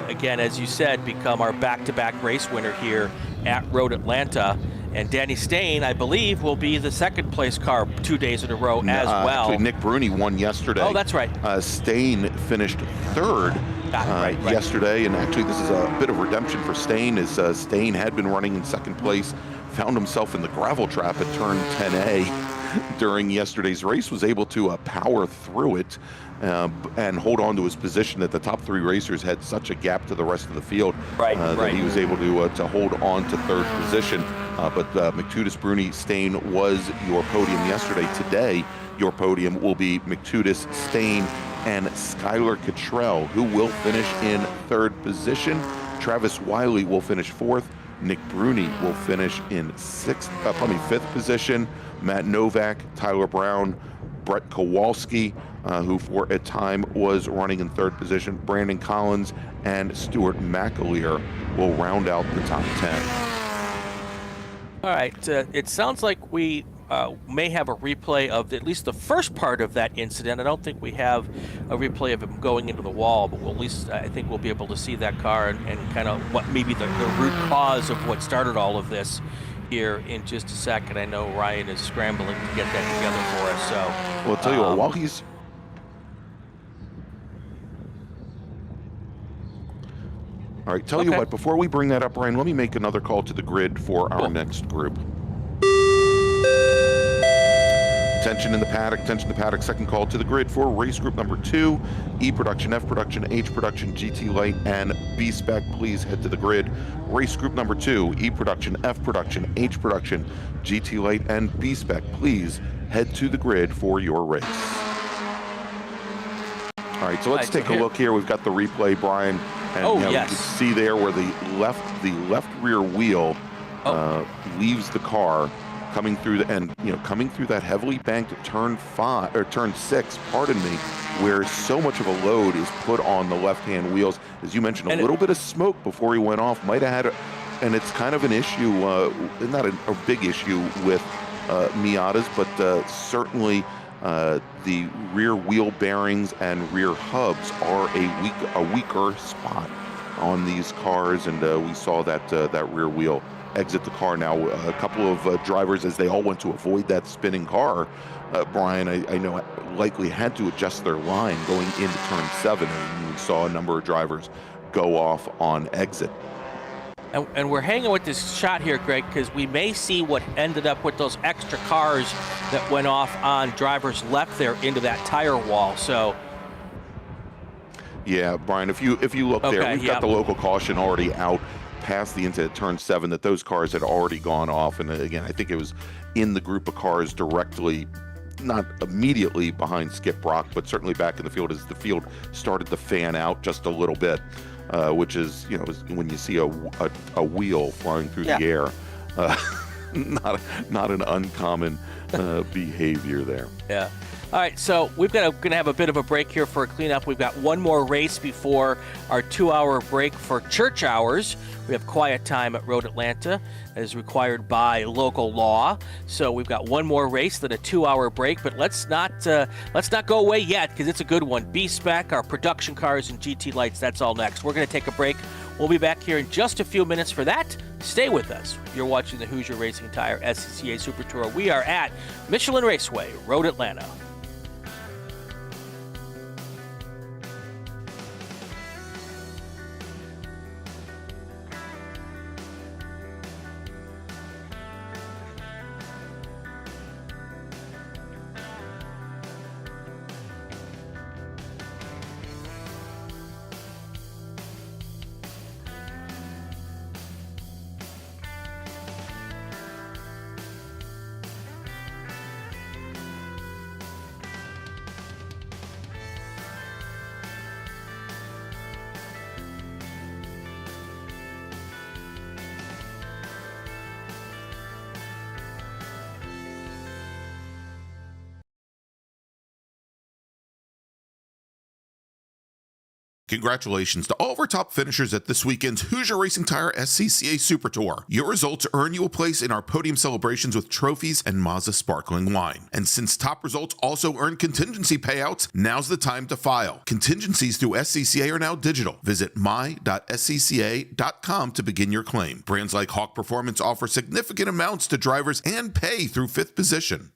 again, as you said, become our back-to-back race winner here at Road Atlanta. And Danny Stain, I believe, will be the 2nd place car 2 days in a row as well. Actually, Nick Bruni won yesterday. Oh, that's right. Stain finished 3rd right. Yesterday, and actually this is a bit of redemption for Stain, as Stain had been running in 2nd place, found himself in the gravel trap at turn 10A during yesterday's race, was able to power through it and hold on to his position. That the top 3 racers had such a gap to the rest of the field that he was able to hold on to 3rd position. But McTutis, Bruni, Stain was your podium yesterday. Today, your podium will be McTutis, Stain, and Skylar Cottrell, who will finish in 3rd position. Travis Wiley will finish 4th. Nick Bruni will finish in 5th position. Matt Novak, Tyler Brown, Brett Kowalski, who for a time was running in 3rd position, Brandon Collins, and Stuart McAleer will round out the top 10. All right, it sounds like we may have a replay of at least the first part of that incident. I don't think we have a replay of him going into the wall, but at least I think we'll be able to see that car and kind of what maybe the root cause of what started all of this here in just a second. I know Ryan is scrambling to get that together for us. So, well, I'll tell you what, while he's... All right, tell you what, before we bring that up, Ryan, let me make another call to the grid for our next group. Attention in the paddock, attention in the paddock, second call to the grid for race group number 2, E Production, F Production, H Production, GT Light, and B-Spec. Please head to the grid. Race group number 2, E Production, F Production, H Production, GT Light, and B-Spec. Please head to the grid for your race. All right, so let's take a look here. We've got the replay, Brian. And, you can see there where the left rear wheel leaves the car, coming through coming through that heavily banked turn 6, pardon me, where so much of a load is put on the left-hand wheels. As you mentioned, a little bit of smoke before he went off. Might have had and it's kind of an issue, not a big issue with Miatas, but certainly the rear wheel bearings and rear hubs are a weaker spot on these cars, and we saw that that rear wheel exit the car. Now a couple of drivers, as they all went to avoid that spinning car, Brian, I know likely had to adjust their line going into turn 7, and we saw a number of drivers go off on exit. And we're hanging with this shot here, Greg, because we may see what ended up with those extra cars that went off on drivers left there into that tire wall. So yeah, Brian, if you look there, we've got the local caution already out past the into turn 7 that those cars had already gone off. And again, I think it was in the group of cars directly, not immediately behind Skip Brock, but certainly back in the field as the field started to fan out just a little bit, which is, when you see a wheel flying through the air, not an uncommon behavior there. Yeah. All right, so we're going to have a bit of a break here for a cleanup. We've got one more race before our 2-hour break for church hours. We have quiet time at Road Atlanta as required by local law. So we've got one more race, then a 2-hour break. But let's not go away yet, because it's a good one. B-Spec, our production cars, and GT Lights. That's all next. We're going to take a break. We'll be back here in just a few minutes for that. Stay with us. You're watching the Hoosier Racing Tire SCCA Super Tour. We are at Michelin Raceway Road Atlanta. Congratulations to all of our top finishers at this weekend's Hoosier Racing Tire SCCA Super Tour. Your results earn you a place in our podium celebrations with trophies and Mazda sparkling wine. And since top results also earn contingency payouts, now's the time to file. Contingencies through SCCA are now digital. Visit my.scca.com to begin your claim. Brands like Hawk Performance offer significant amounts to drivers and pay through 5th position.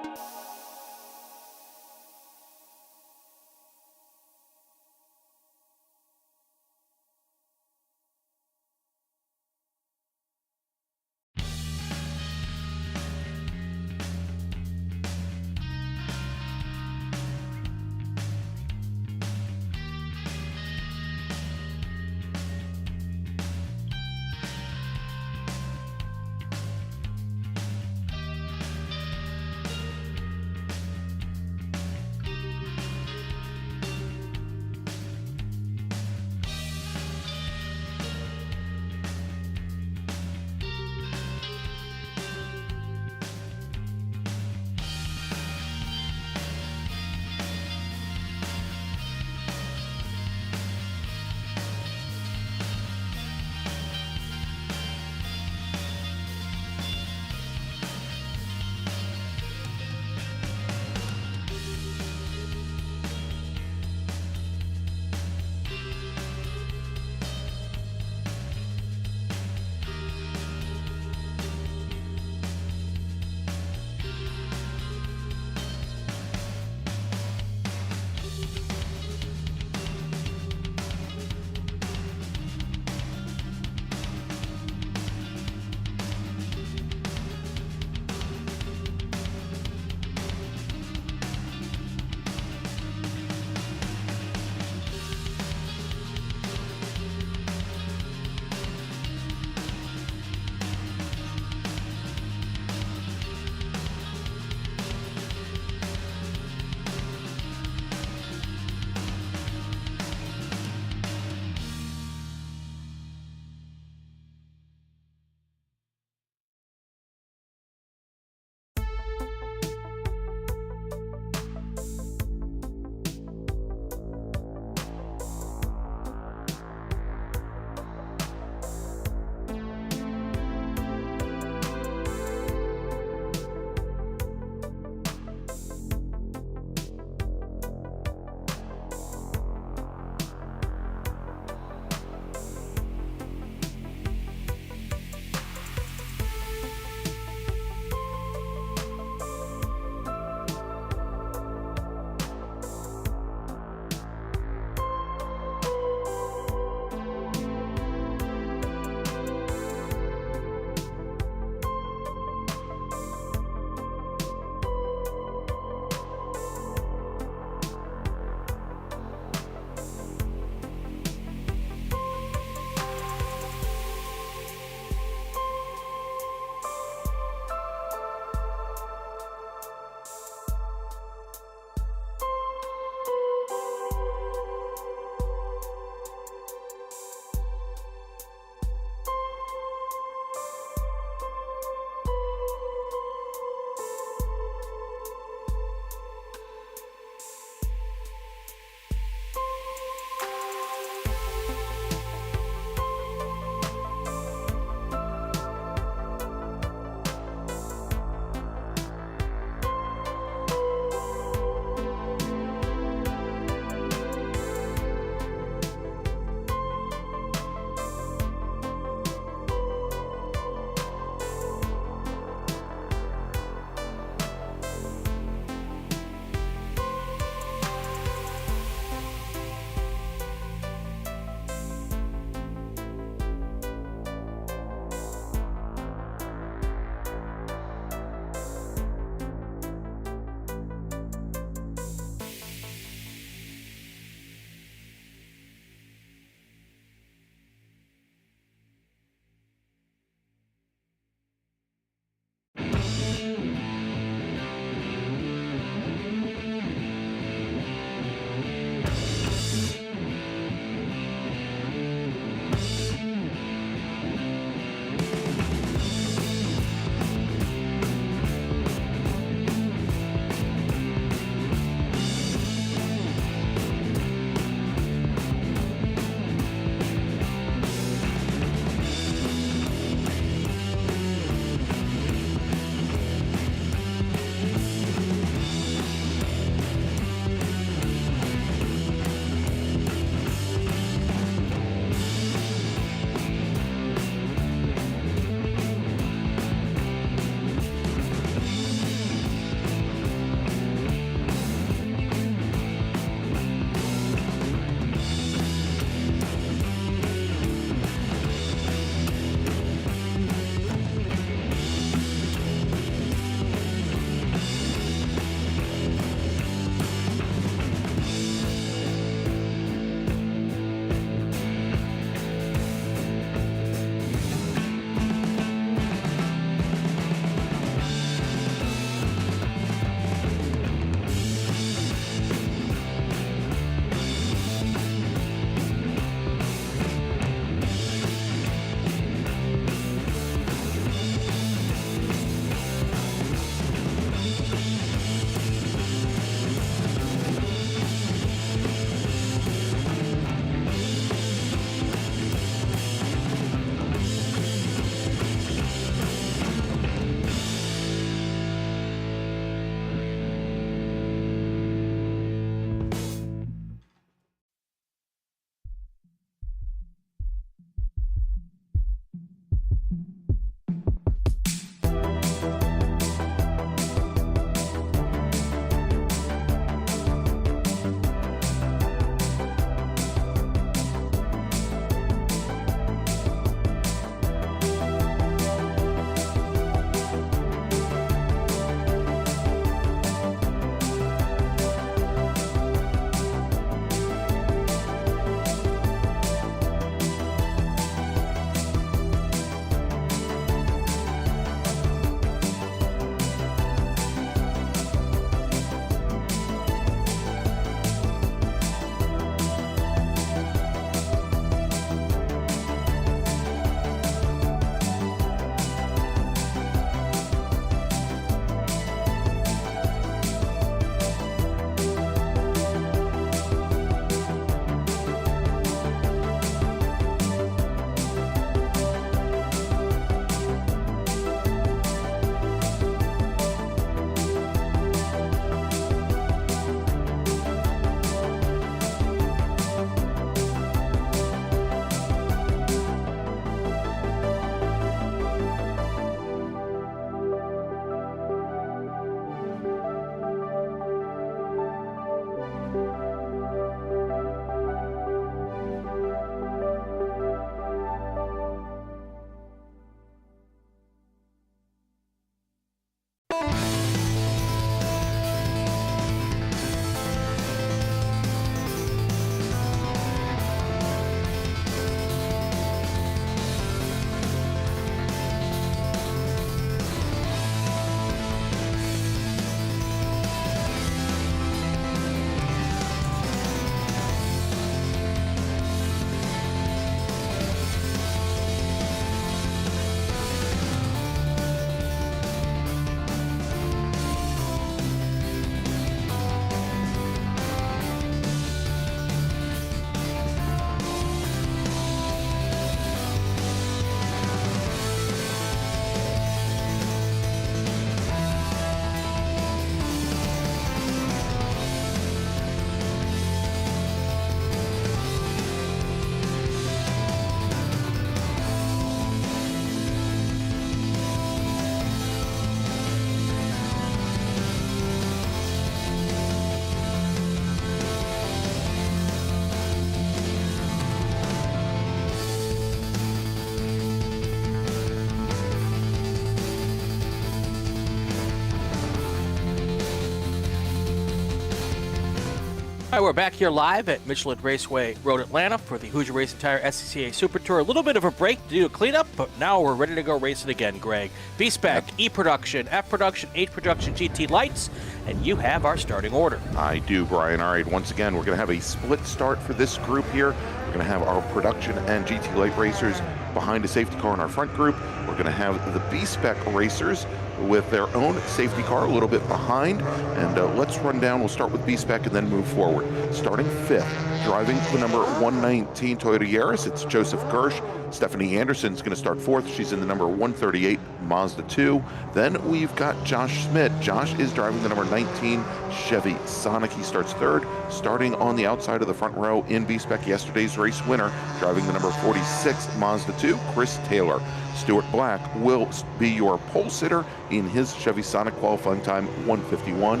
All right, we're back here live at Michelin Raceway Road Atlanta for the Hoosier Racing Tire SCCA Super Tour. A little bit of a break to do a cleanup, but now we're ready to go racing again, Greg. B-Spec, E-Production, F-Production, H-Production, GT Lights, and you have our starting order. I do, Brian. All right, once again, we're going to have a split start for this group here. We're going to have our production and GT Light racers behind a safety car in our front group. We're going to have the B-Spec racers with their own safety car a little bit behind. And let's run down. We'll start with B-Spec and then move forward. Starting fifth, driving the number 119 Toyota Yaris, it's Joseph Gersh. Stephanie Anderson's going to start fourth. She's in the number 138 Mazda 2. Then we've got Josh Schmidt. Josh is driving the number 19 Chevy Sonic. He starts third. Starting on the outside of the front row in B-Spec, yesterday's race winner, driving the number 46 Mazda 2, Chris Taylor. Stuart Black will be your pole sitter in his Chevy Sonic, qualifying time 1:51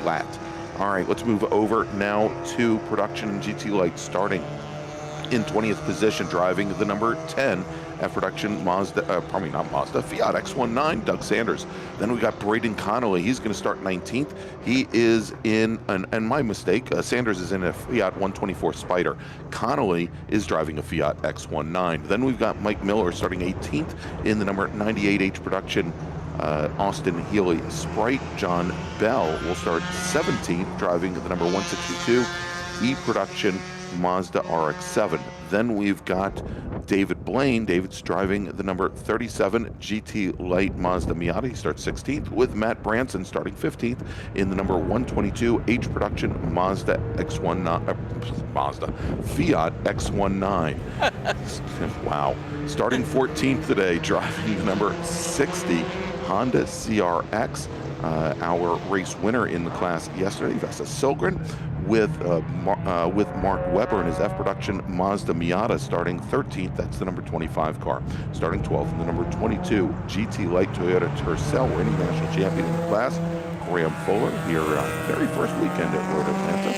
flat. All right, let's move over now to production and GT Light. Starting in 20th position, driving the number 10 F-Production Fiat X19, Doug Sanders. Then we got Braden Connolly. He's going to start 19th. He is in, and my mistake, Sanders is in a Fiat 124 Spider. Connolly is driving a Fiat X19. Then we've got Mike Miller starting 18th in the number 98 H-Production Austin Healey Sprite. John Bell will start 17th, driving the number 162 E-Production Mazda RX-7. Then we've got David Blaine. David's driving the number 37 GT Light Mazda Miata. He starts 16th, with Matt Branson starting 15th in the number 122 H Production Mazda X19, Fiat X19. Wow. Starting 14th today, driving the number 60 Honda CRX. Our race winner in the class yesterday, Vesa Silgren, with Mark Webber in his F-Production Mazda Miata, starting 13th. That's the number 25 car. Starting 12th in the number 22 GT Light Toyota Tercel, reigning national champion in the class, Graham Fuller, here very first weekend at Road Atlanta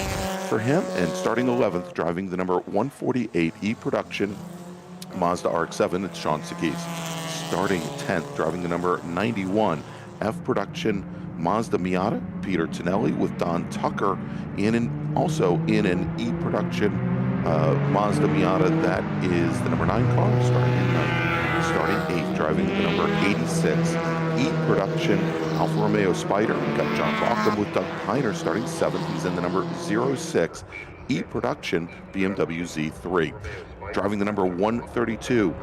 for him. And starting 11th, driving the number 148 E-Production Mazda RX-7, it's Sean Sakis. Starting 10th, driving the number 91 F-Production Mazda Miata, Peter Tonelli, with Don Tucker also in an E-Production Mazda Miata. That is the number 9 car, starting in 9th. Starting 8th, driving the number 86 E-Production Alfa Romeo Spider. We've got John Baugham with Doug Piner starting 7th. He's in the number 06 E-Production BMW Z3. Driving the number 132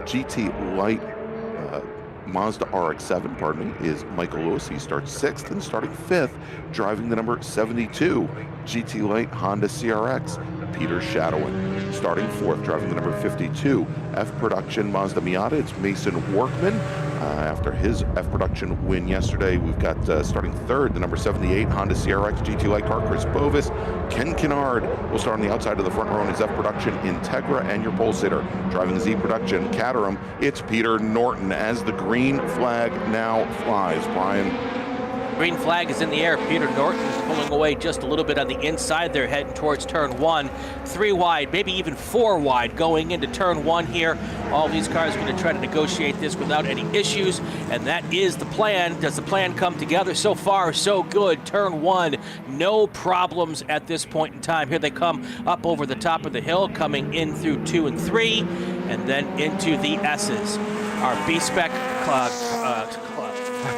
GT Light Mazda RX-7, is Michael Lewis. He starts 6th, and starting 5th, driving the number 72 GT Light Honda CRX, Peter Shadowin. Starting 4th, driving the number 52 F-Production Mazda Miata, it's Mason Workman. After his F-Production win yesterday, we've got starting 3rd, the number 78 Honda CRX GT Light car, Chris Bovis. Ken Kennard will start on the outside of the front row in his F-Production Integra, and your pole sitter, driving the Z-Production Caterham, it's Peter Norton, as the green flag now flies. Brian? Green flag is in the air. Peter Norton is pulling away just a little bit on the inside. They're heading towards turn 1. 3 wide, maybe even 4 wide going into turn 1 here. All these cars are going to try to negotiate this without any issues, and that is the plan. Does the plan come together? So far, so good. Turn 1, no problems at this point in time. Here they come up over the top of the hill, coming in through 2 and 3, and then into the S's. Our B-Spec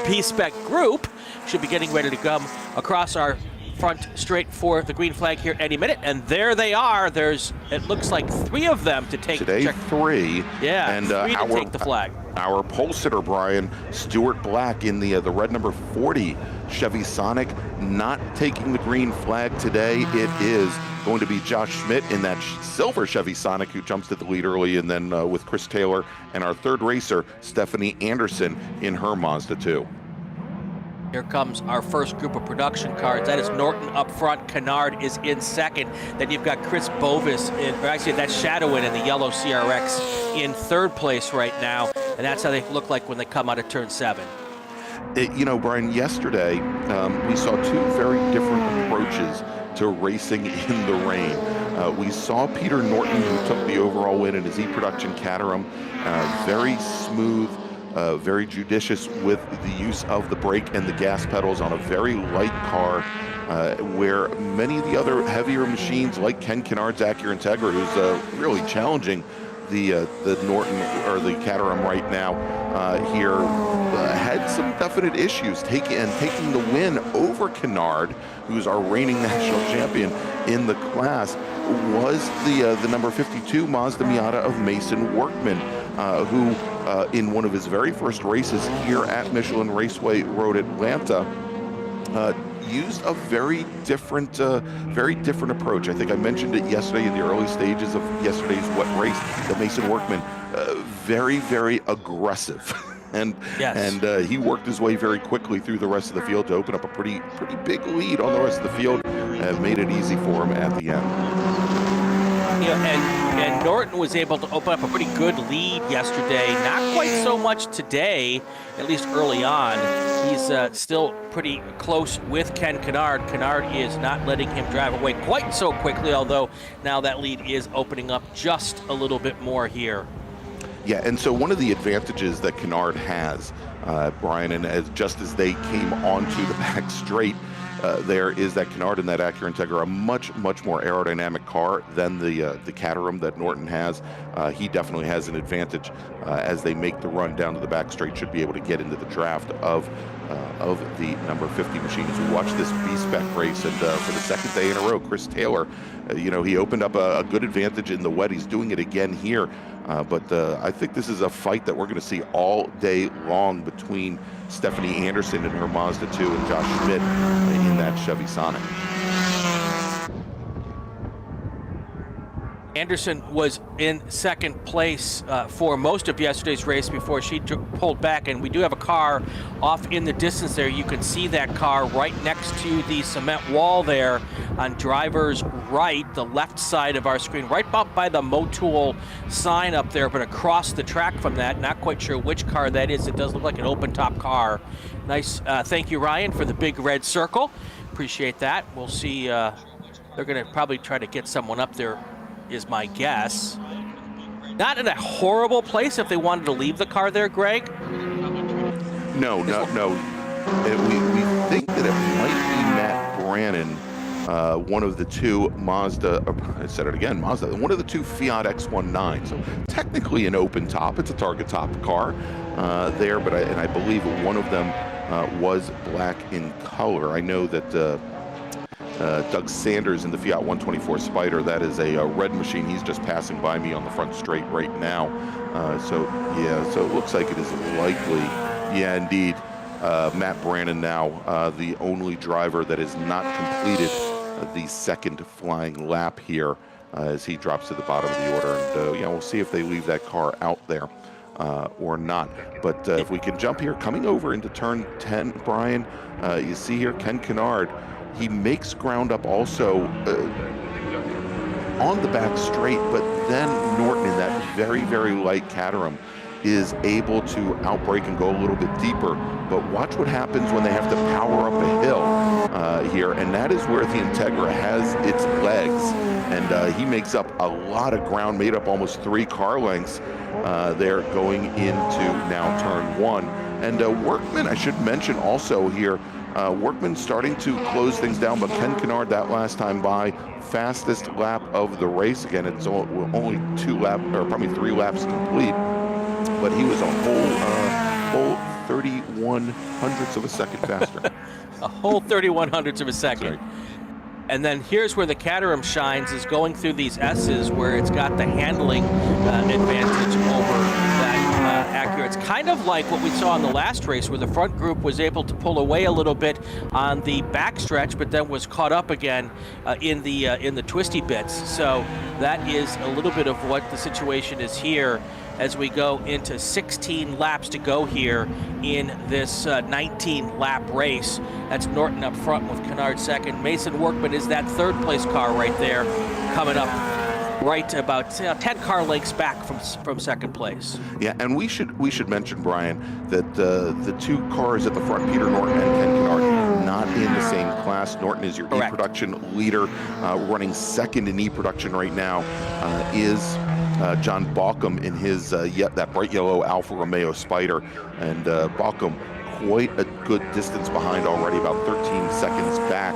B-Spec group should be getting ready to come across our front straight for the green flag here any minute, and there they are. It looks like 3 of them to take today. 3, yeah, and 3 to take the flag. Our pole sitter, Brian, Stuart Black in the red number 40 Chevy Sonic, not taking the green flag today. It is going to be Josh Schmidt in that silver Chevy Sonic, who jumps to the lead early, and then with Chris Taylor and our 3rd racer, Stephanie Anderson, in her Mazda 2. Here comes our first group of production cars. That is Norton up front. Kennard is in 2nd. Then you've got Chris Bovis, that's Shadowin in the yellow CRX in 3rd place right now. And that's how they look like when they come out of turn 7. Brian, yesterday we saw 2 very different approaches to racing in the rain. We saw Peter Norton, who took the overall win in his E-Production Caterham, very smooth very judicious with the use of the brake and the gas pedals on a very light car, where many of the other heavier machines like Ken Kennard's Acura Integra, who's really challenging the Norton or the Caterham right now here, had some definite issues taking the win over Kennard, who's our reigning national champion in the class, was the number 52 Mazda Miata of Mason Workman, who in one of his very first races here at Michelin Raceway Road Atlanta used a very different approach. I think I mentioned it yesterday in the early stages of yesterday's wet race that Mason Workman, very, very aggressive. And he worked his way very quickly through the rest of the field to open up a pretty big lead on the rest of the field, and made it easy for him at the end. And Norton was able to open up a pretty good lead yesterday. Not quite so much today, at least early on. He's still pretty close with Ken Kennard. Kennard is not letting him drive away quite so quickly, although now that lead is opening up just a little bit more here. Yeah, and so one of the advantages that Kennard has, Brian, and just as they came onto the back straight, there is that Kennard and that Acura Integra are a much more aerodynamic car than the Caterham that Norton has. He definitely has an advantage as they make the run down to the back straight. Should be able to get into the draft of the number 50 machine. As we watch this B-Spec race, and for the second day in a row, Chris Taylor, he opened up a good advantage in the wet. He's doing it again here. But I think this is a fight that we're going to see all day long between Stephanie Anderson and her Mazda 2 and Josh Schmidt in that Chevy Sonic. Anderson was in second place for most of yesterday's race before she pulled back, and we do have a car off in the distance there. You can see that car right next to the cement wall there on driver's right, the left side of our screen, right about by the Motul sign up there, but across the track from that. Not quite sure which car that is. It does look like an open top car. Nice. Thank you, Ryan, for the big red circle. Appreciate that. We'll see. They're going to probably try to get someone up there, is my guess. Not in a horrible place if they wanted to leave the car there, Greg. No. We think that it might be Matt Brannon, one of the two Mazda, I said it again, Mazda, one of the two Fiat X19. So technically an open top. It's a target top car there, but I believe one of them was black in color. I know that Doug Sanders in the Fiat 124 Spider, that is a red machine. He's just passing by me on the front straight right now. So it looks like it is likely, yeah, indeed, Matt Brannon now, the only driver that has not completed the second flying lap here as he drops to the bottom of the order. And we'll see if they leave that car out there or not. But if we can jump here, coming over into turn 10, Brian, you see here Ken Kennard. He makes ground up also on the back straight, but then Norton in that very light Caterham is able to outbrake and go a little bit deeper. But watch what happens when they have to power up a hill here, and that is where the Integra has its legs. And he makes up a lot of ground, made up almost 3 car lengths there going into now turn 1. And Workman, I should mention also here, Workman starting to close things down, but Ken Kennard that last time by, fastest lap of the race. Again, it's only 2 laps, or probably 3 laps complete, but he was a whole 31 hundredths of a second faster. A whole 31 hundredths of a second. Sorry. And then here's where the Caterham shines, is going through these S's where it's got the handling advantage over that Acura. It's kind of like what we saw in the last race where the front group was able to pull away a little bit on the backstretch, but then was caught up again in the twisty bits. So that is a little bit of what the situation is here as we go into 16 laps to go here in this 19-lap race. That's Norton up front with Kennard second. Mason Workman is that third place car right there, coming up right about 10 car lengths back from second place. Yeah, and we should mention, Brian, that the 2 cars at the front, Peter Norton and Ken Kennard, not in the same class. Norton is your Correct. E-production leader, running second in E-production right now, is John Balkum in his that bright yellow Alfa Romeo Spider, and Balkum quite a good distance behind already, about 13 seconds back.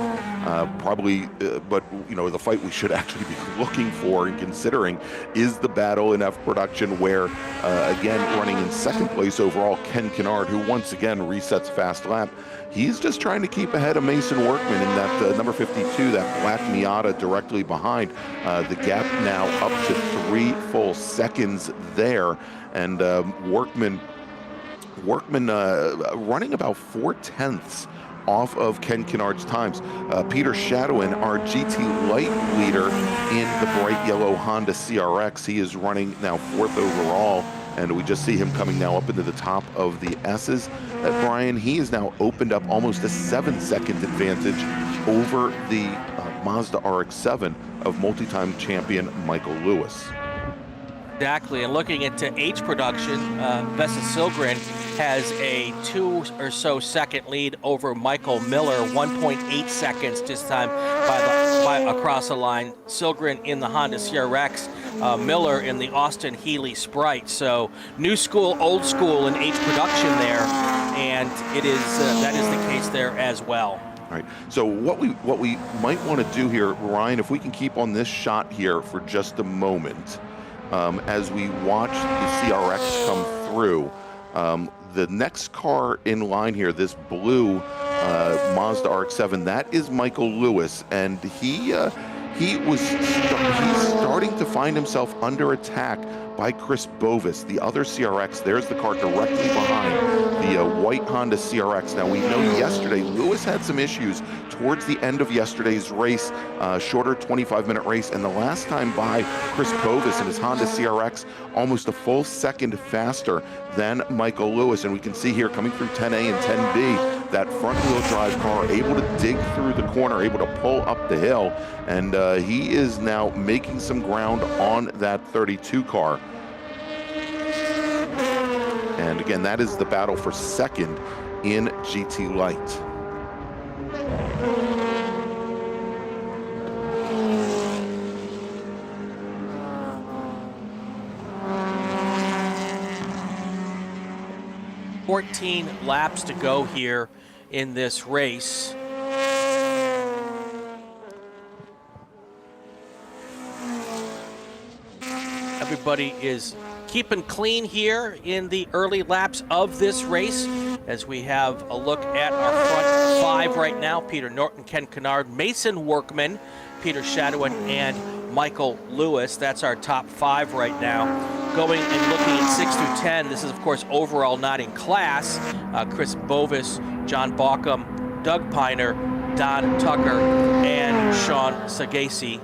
Probably, but you know, the fight we should actually be looking for and considering is the battle in F production, where again, running in second place overall, Ken Kennard, who once again resets fast lap. He's just trying to keep ahead of Mason Workman in that number 52, that black Miata directly behind. The gap now up to 3 full seconds there, and Workman running about 4/10 off of Ken Kennard's times. Peter Shadowin, our GT Light leader in the bright yellow Honda CRX, he is running now 4th overall, and we just see him coming now up into the top of the S's. Brian, he has now opened up almost a 7-second advantage over the Mazda RX-7 of multi-time champion Michael Lewis. Exactly, and looking into H production, Vesa Silgren has a 2 or so second lead over Michael Miller, 1.8 seconds this time by across the line. Silgren in the Honda CRX, Miller in the Austin Healey Sprite. So new school, old school in H production there, and it is that is the case there as well. All right, so what we might want to do here, Ryan, if we can keep on this shot here for just a moment. As we watch the CRX come through, the next car in line here, this blue Mazda RX-7, that is Michael Lewis, and he's starting to find himself under attack by Chris Bovis, the other CRX. There's the car directly behind the white Honda CRX. Now, we know yesterday Lewis had some issues towards the end of yesterday's race, shorter 25-minute race, and the last time by, Chris Bovis in his Honda CRX almost a full second faster than Michael Lewis. And we can see here coming through 10A and 10B, that front-wheel drive car able to dig through the corner, able to pull up the hill, and he is now making some ground on that 32 car. And again, that is the battle for second in GT Light. $14 laps to go here in this race. Everybody is keeping clean here in the early laps of this race as we have a look at our front 5 right now. Peter Norton, Ken Kennard, Mason Workman, Peter Shadowin, and Michael Lewis. That's our top 5 right now. Going and looking at 6 through 10, this is of course overall not in class. Chris Bovis, John Balkum, Doug Piner, Don Tucker, and Sean Sagasi.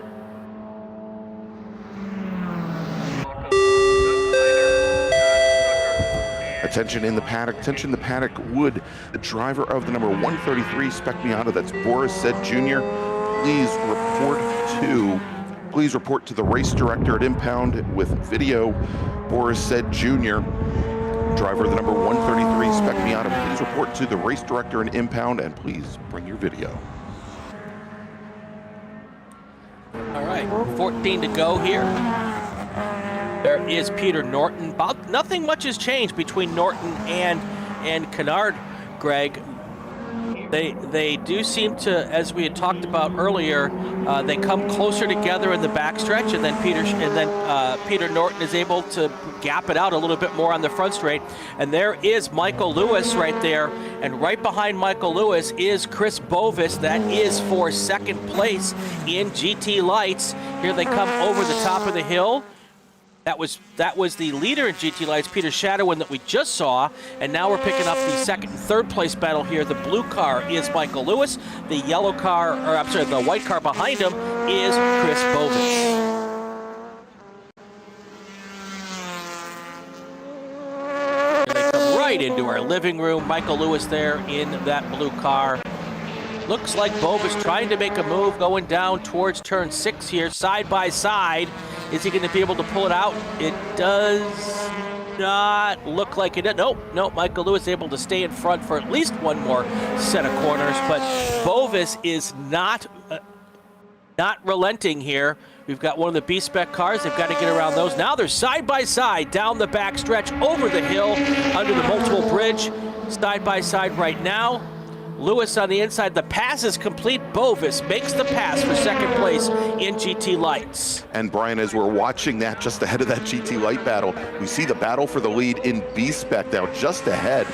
Attention in the paddock, attention in the paddock. Would the driver of the number 133 Spec Miata, that's Boris Said Jr., please report to the race director at impound with video. Boris Said Jr., driver of the number 133 Spec Miata, please report to the race director at impound, and please bring your video. All right, 14 to go here. There is Peter Norton. About nothing much has changed between Norton and Kennard, Greg. They do seem to, as we had talked about earlier, they come closer together in the backstretch, and then Peter Norton is able to gap it out a little bit more on the front straight. And there is Michael Lewis right there, and right behind Michael Lewis is Chris Bovis. That is for second place in GT Lights. Here they come over the top of the hill. That was the leader in GT Lights, Peter Shadowin, that we just saw, and now we're picking up the second and third place battle here. The blue car is Michael Lewis. The yellow car, or I'm sorry, the white car behind him is Chris Bovis. Here they come right into our living room. Michael Lewis there in that blue car. Looks like Bovis trying to make a move going down towards turn 6 here, side by side. Is he going to be able to pull it out? It does not look like it. Nope, Michael Lewis able to stay in front for at least one more set of corners, but Bovis is not not relenting here. We've got one of the B-Spec cars. They've got to get around those. Now they're side by side down the back stretch, over the hill, under the multiple bridge, side by side right now. Lewis on the inside. The pass is complete. Bovis makes the pass for second place in GT Lights. And Brian, as we're watching that just ahead of that GT Light battle, we see the battle for the lead in B-Spec now just ahead,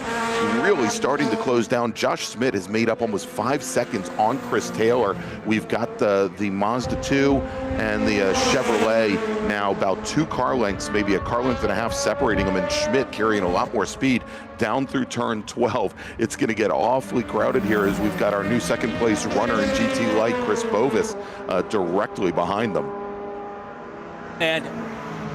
really starting to close down. Josh Schmidt has made up almost 5 seconds on Chris Taylor. We've got the Mazda 2 and the Chevrolet now about 2 car lengths, maybe a car length and a half separating them, and Schmidt carrying a lot more speed down through turn 12. It's going to get awfully crowded here as we've got our new second place runner in GT Light, Chris Bovis, directly behind them. And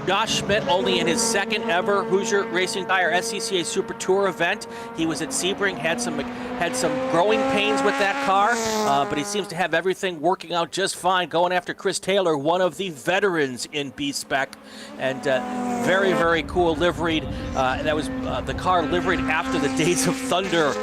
Josh Schmidt only in his second ever Hoosier Racing Tire SCCA Super Tour event. He was at Sebring, had some growing pains with that car, but he seems to have everything working out just fine, going after Chris Taylor, one of the veterans in B-Spec, and very, very cool liveried. That was the car liveried after the Days of Thunder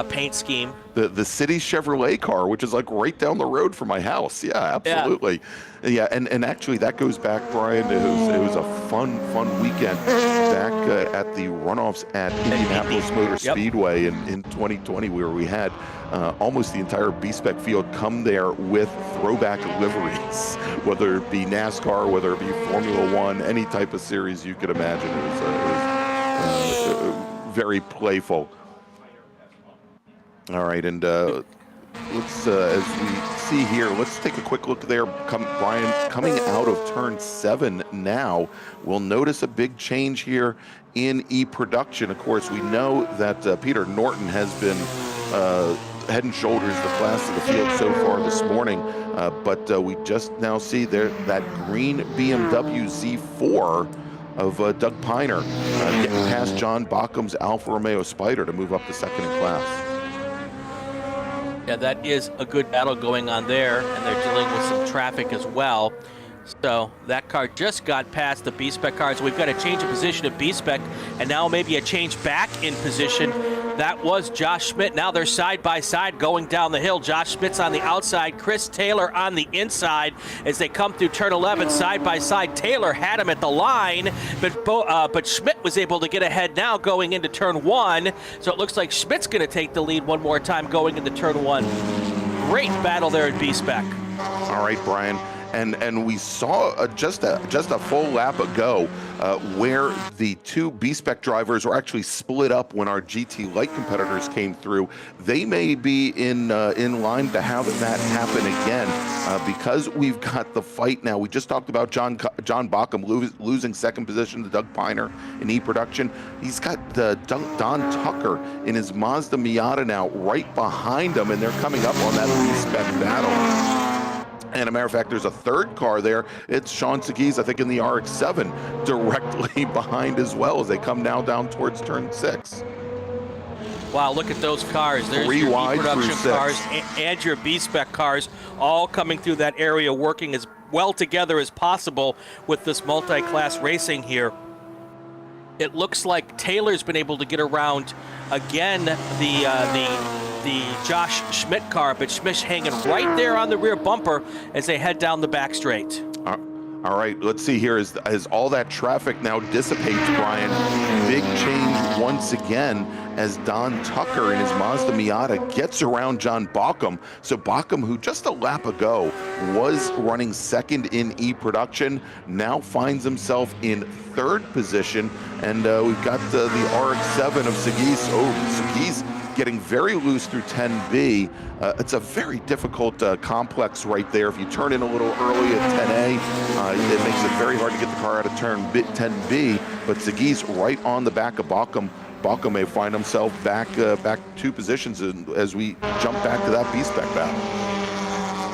paint scheme. The City Chevrolet car, which is like right down the road from my house. Yeah, absolutely. Yeah, and actually that goes back, Brian. It was a fun weekend back at the runoffs at Indianapolis Motor Speedway in 2020, where we had almost the entire B-Spec field come there with throwback liveries, whether it be NASCAR, whether it be Formula One, any type of series you could imagine. It was very playful. All right, and let's, as we see here, let's take a quick look there. Brian, coming out of turn 7 now, we'll notice a big change here in E-Production. Of course, we know that Peter Norton has been head and shoulders the class of the field so far this morning, but we just now see there that green BMW Z4 of Doug Piner getting past John Bocham's Alfa Romeo Spider to move up to second in class. Yeah, that is a good battle going on there, and they're dealing with some traffic as well. So that car just got past the B-Spec cars. We've got a change of position of B-Spec, and now maybe a change back in position. That was Josh Schmidt. Now they're side by side going down the hill. Josh Schmidt's on the outside, Chris Taylor on the inside as they come through turn 11 side by side. Taylor had him at the line, but Schmidt was able to get ahead now going into turn 1. So it looks like Schmidt's going to take the lead one more time going into turn 1. Great battle there at B-Spec. All right, Brian. And we saw just a full lap ago where the 2 B-Spec drivers were actually split up when our GT Light competitors came through. They may be in line to have that happen again because we've got the fight now. We just talked about John Bochum losing second position to Doug Piner in E-Production. He's got Don Tucker in his Mazda Miata now right behind him, and they're coming up on that B-Spec battle. And a matter of fact, there's a third car there. It's Sean Seguis, I think, in the RX-7 directly behind as well as they come now down towards turn 6. Wow, look at those cars. There's 3 your wide E-Production through 6. cars and your B-Spec cars all coming through that area, working as well together as possible with this multi-class racing here. It looks like Taylor's been able to get around again the Josh Schmidt car, but Schmidt's hanging right there on the rear bumper as they head down the back straight. All right, let's see here as all that traffic now dissipates, Brian. Big change once again as Don Tucker in his Mazda Miata gets around John Bochum. So Bochum, who just a lap ago was running second in E-Production, now finds himself in third position. And we've got the RX-7 of Seguis. Oh, Seguis getting very loose through 10B. It's a very difficult complex right there. If you turn in a little early at 10A, it makes it very hard to get the car out of turn 10B, but Seguis right on the back of Bochum. Bochum may find himself back 2 positions as we jump back to that B-Spec battle.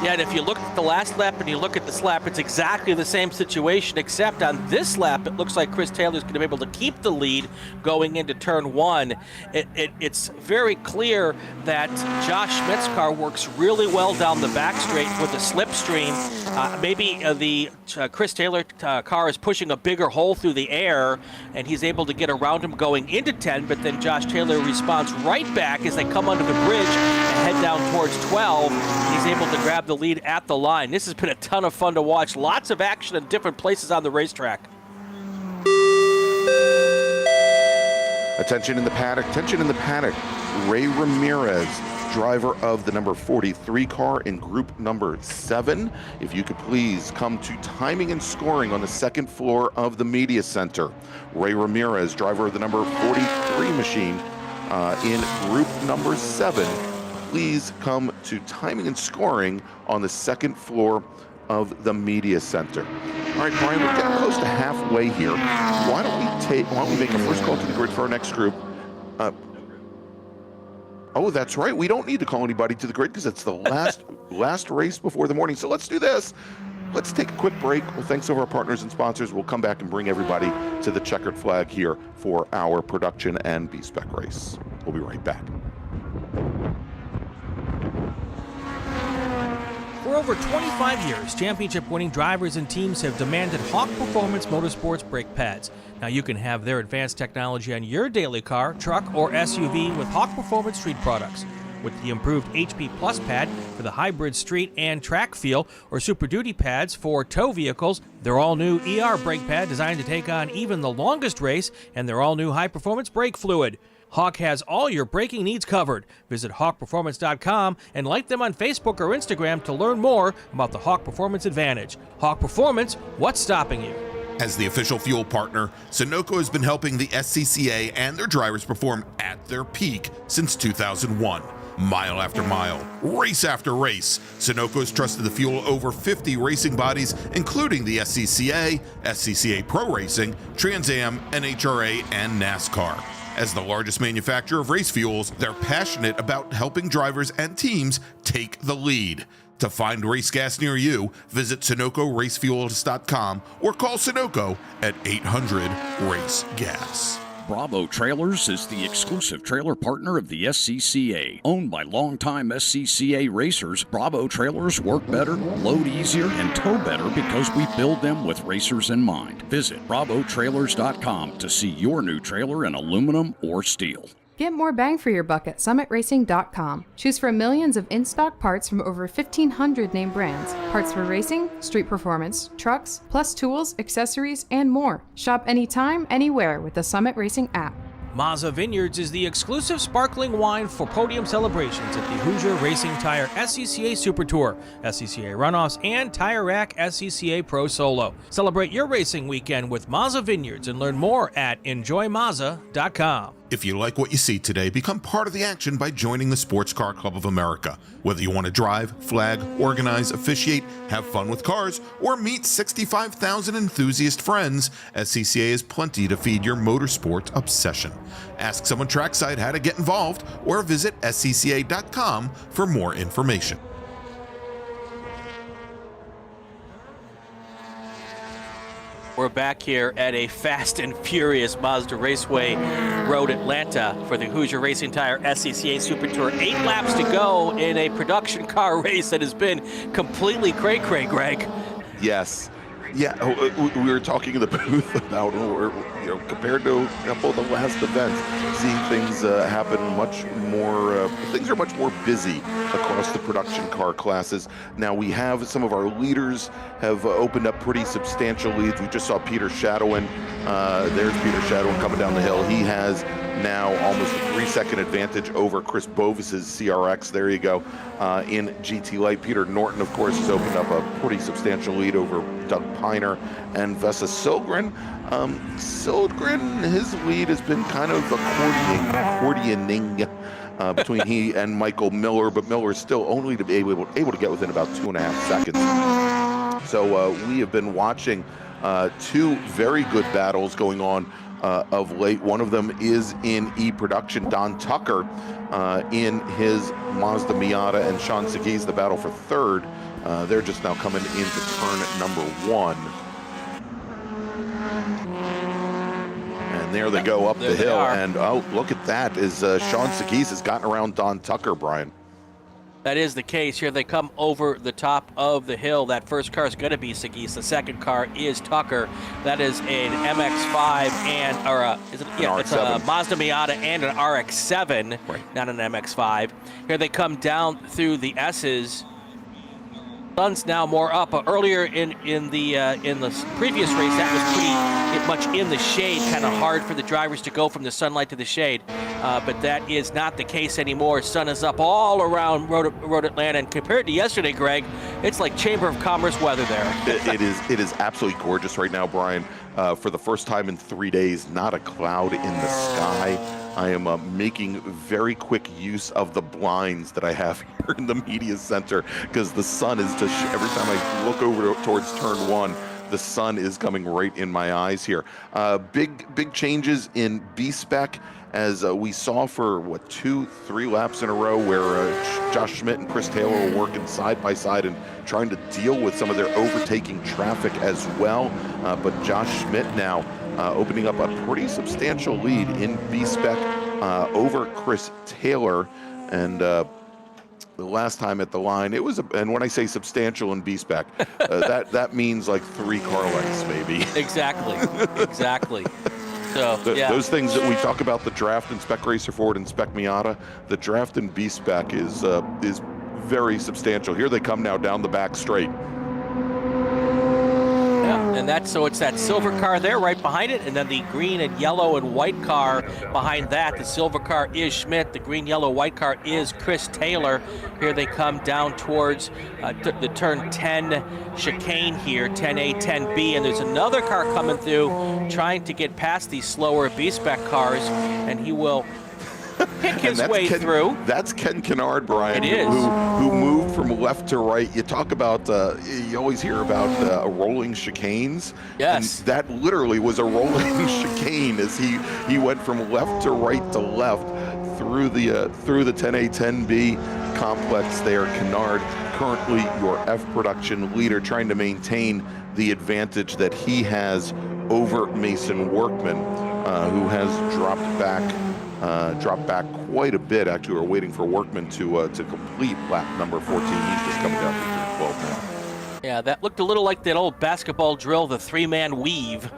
Yeah, and if you look at the last lap and you look at this lap, it's exactly the same situation, except on this lap, it looks like Chris Taylor's going to be able to keep the lead going into turn 1. It's very clear that Josh Schmidt's car works really well down the back straight with a slipstream, Maybe the Chris Taylor car is pushing a bigger hole through the air, and he's able to get around him going into 10, but then Josh Taylor responds right back as they come under the bridge and head down towards 12. He's able to grab the lead at the line. This has been a ton of fun to watch. Lots of action in different places on the racetrack. Attention in the paddock, attention in the paddock. Ray Ramirez, driver of the number 43 car in group number 7. If you could please come to timing and scoring on the second floor of the media center. Ray Ramirez, driver of the number 43 machine in group number 7. Please come to timing and scoring on the second floor of the media center. All right, Brian, we're getting close to halfway here. Why don't we make a first call to the grid for our next group? Oh, that's right. We don't need to call anybody to the grid because it's the last race before the morning. So let's do this. Let's take a quick break. Well, thanks to our partners and sponsors. We'll come back and bring everybody to the checkered flag here for our production and B-Spec race. We'll be right back. For over 25 years, championship-winning drivers and teams have demanded Hawk Performance Motorsports brake pads. Now you can have their advanced technology on your daily car, truck, or SUV with Hawk Performance Street products. With the improved HP Plus pad for the hybrid street and track feel, or Super Duty pads for tow vehicles, their all-new ER brake pad designed to take on even the longest race, and their all-new high-performance brake fluid. Hawk has all your braking needs covered. Visit hawkperformance.com and like them on Facebook or Instagram to learn more about the Hawk Performance Advantage. Hawk Performance, what's stopping you? As the official fuel partner, Sunoco has been helping the SCCA and their drivers perform at their peak since 2001. Mile after mile, race after race, Sunoco has trusted the fuel over 50 racing bodies, including the SCCA, SCCA Pro Racing, Trans Am, NHRA, and NASCAR. As the largest manufacturer of race fuels, they're passionate about helping drivers and teams take the lead. To find race gas near you, visit SunocoRacefuels.com or call Sunoco at 800-RACE-GAS. Bravo Trailers is the exclusive trailer partner of the SCCA. Owned by longtime SCCA racers, Bravo Trailers work better, load easier, and tow better because we build them with racers in mind. Visit BravoTrailers.com to see your new trailer in aluminum or steel. Get more bang for your buck at SummitRacing.com. Choose from millions of in-stock parts from over 1,500 name brands. Parts for racing, street performance, trucks, plus tools, accessories, and more. Shop anytime, anywhere with the Summit Racing app. Mazza Vineyards is the exclusive sparkling wine for podium celebrations at the Hoosier Racing Tire SCCA Super Tour, SCCA Runoffs, and Tire Rack SCCA Pro Solo. Celebrate your racing weekend with Mazza Vineyards and learn more at enjoymazza.com. If you like what you see today, become part of the action by joining the Sports Car Club of America. Whether you want to drive, flag, organize, officiate, have fun with cars, or meet 65,000 enthusiast friends, SCCA has plenty to feed your motorsports obsession. Ask someone trackside how to get involved or visit scca.com for more information. We're back here at a fast and furious Mazda Raceway Road Atlanta for the Hoosier Racing Tire SCCA Super Tour. 8 laps to go in a production car race that has been completely cray-cray, Greg. Yes. Yeah, we were talking in the booth about, compared to both the last events, seeing things happen much more, things are much more busy across the production car classes. Now we have some of our leaders have opened up pretty substantial leads. We just saw Peter Shadowin. There's Peter Shadowin coming down the hill. He has now almost a 3-second advantage over Chris Bovis's CRX. There you go. In GT Light, Peter Norton, of course, has opened up a pretty substantial lead over Doug Piner and Vesa Sylgren. Sylgren, his lead has been kind of accordioning between he and Michael Miller, but Miller is still only to be able to get within about 2.5 seconds. So we have been watching 2 very good battles going on of late. One of them is in E-Production. Don Tucker in his Mazda Miata and Sean Segui's the battle for 3rd. They're just now coming into turn number 1. And there they go up the hill. And oh, look at that, as Sean Seguis has gotten around Don Tucker, Brian. That is the case. Here they come over the top of the hill. That first car is going to be Sagis. The second car is Tucker. That is an MX-5 it's a Mazda Miata and an RX-7, right. Not an MX-5. Here they come down through the S's. Sun's now more up. Earlier in the previous race, that was pretty much in the shade, kind of hard for the drivers to go from the sunlight to the shade. But that is not the case anymore. Sun is up all around Road Atlanta, and compared to yesterday, Greg, it's like Chamber of Commerce weather there. It is absolutely gorgeous right now, Brian. For the first time in 3 days, not a cloud in the sky. I am making very quick use of the blinds that I have here in the media center, because the sun is just, every time I look over towards turn 1, the sun is coming right in my eyes here. Big changes in B-Spec, as we saw for, 2-3 laps in a row, where Josh Schmidt and Chris Taylor were working side by side and trying to deal with some of their overtaking traffic as well. But Josh Schmidt now opening up a pretty substantial lead in B-Spec over Chris Taylor. And the last time at the line, it was, and when I say substantial in B-Spec, that means like 3 car lengths maybe. Exactly. So, Those things that we talk about, the draft in Spec Racer Ford and Spec Miata, the draft in B-Spec is very substantial. Here they come now down the back straight. And it's that silver car there right behind it, and then the green and yellow and white car behind that. The silver car is Schmidt, the green, yellow, white car is Chris Taylor. Here they come down towards the turn 10 chicane here, 10A, 10B, and there's another car coming through trying to get past these slower B-Spec cars, and he will pick his way through. That's Ken Kennard, Brian, it is. Who moved from left to right. You talk about, you always hear about rolling chicanes. Yes. And that literally was a rolling chicane as he went from left to right to left through the 10A, 10B complex there. Kennard, currently your F production leader, trying to maintain the advantage that he has over Mason Workman, who has dropped back quite a bit. Actually, we're waiting for Workman to complete lap number 14. He's just coming down to 12 now. Yeah, that looked a little like that old basketball drill, the 3-man weave,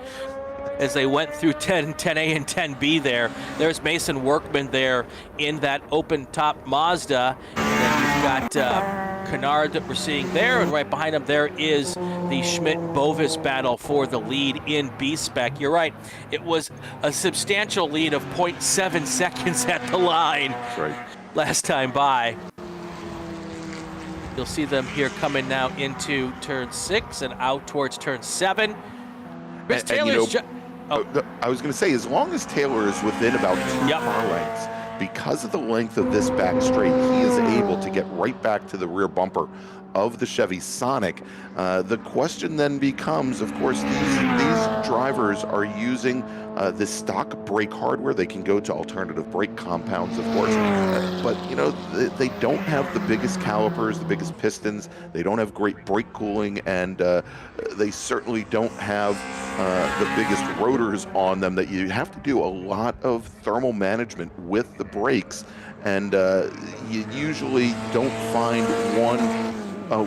as they went through 10A and 10B there. There's Mason Workman there in that open top Mazda. And then you've got Kennard that we're seeing there, and right behind him there is the Schmidt-Bovis battle for the lead in B-Spec. You're right, it was a substantial lead of 0.7 seconds at the line. That's right. Last time by. You'll see them here coming now into turn 6 and out towards turn 7. Chris Taylor's I was going to say, as long as Taylor is within about 2 car lengths, because of the length of this back straight, he is able to get right back to the rear bumper of the Chevy Sonic. The question then becomes, of course, these drivers are using this stock brake hardware. They can go to alternative brake compounds, of course, but they don't have the biggest calipers, the biggest pistons. They don't have great brake cooling, and they certainly don't have the biggest rotors on them. That you have to do a lot of thermal management with the brakes, and you usually don't find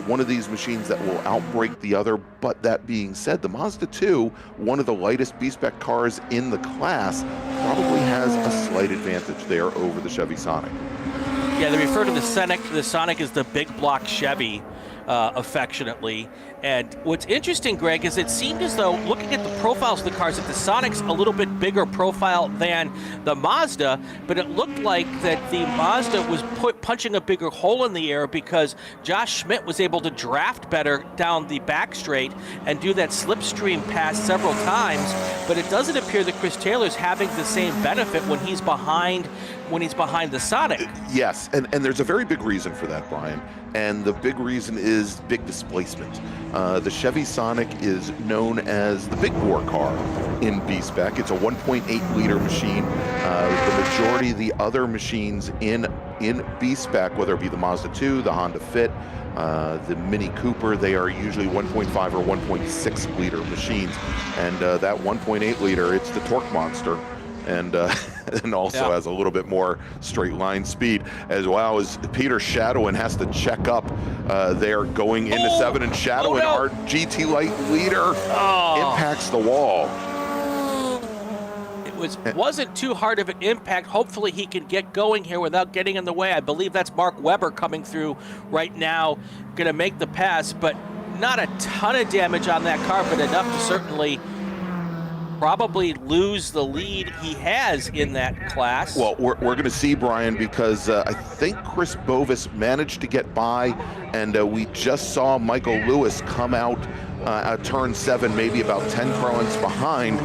one of these machines that will outbrake the other. But that being said, the Mazda 2, one of the lightest B-Spec cars in the class, probably has a slight advantage there over the Chevy Sonic. Yeah, they refer to the Sonic as the big block Chevy, affectionately. And what's interesting, Greg, is it seemed as though, looking at the profiles of the cars, that the Sonic's a little bit bigger profile than the Mazda, but it looked like that the Mazda was punching a bigger hole in the air because Josh Schmidt was able to draft better down the back straight and do that slipstream pass several times, but it doesn't appear that Chris Taylor's having the same benefit when he's behind the Sonic. Yes, and there's a very big reason for that, Brian. And the big reason is big displacement. The Chevy Sonic is known as the big bore car in B-Spec. It's a 1.8 liter machine. The majority of the other machines in B-Spec, whether it be the Mazda 2, the Honda Fit, the Mini Cooper, they are usually 1.5 or 1.6 liter machines. And that 1.8 liter, it's the torque monster. and and also has a little bit more straight line speed, as well as Peter Shadowin has to check up there going into 7, and Shadowin, our GT Light leader, impacts the wall. Wasn't too hard of an impact. Hopefully he can get going here without getting in the way. I believe that's Mark Webber coming through right now, going to make the pass, but not a ton of damage on that car, but enough to certainly probably lose the lead he has in that class. Well, we're going to see, Brian, because I think Chris Bovis managed to get by, and we just saw Michael Lewis come out at turn 7, maybe about 10 car lengths behind.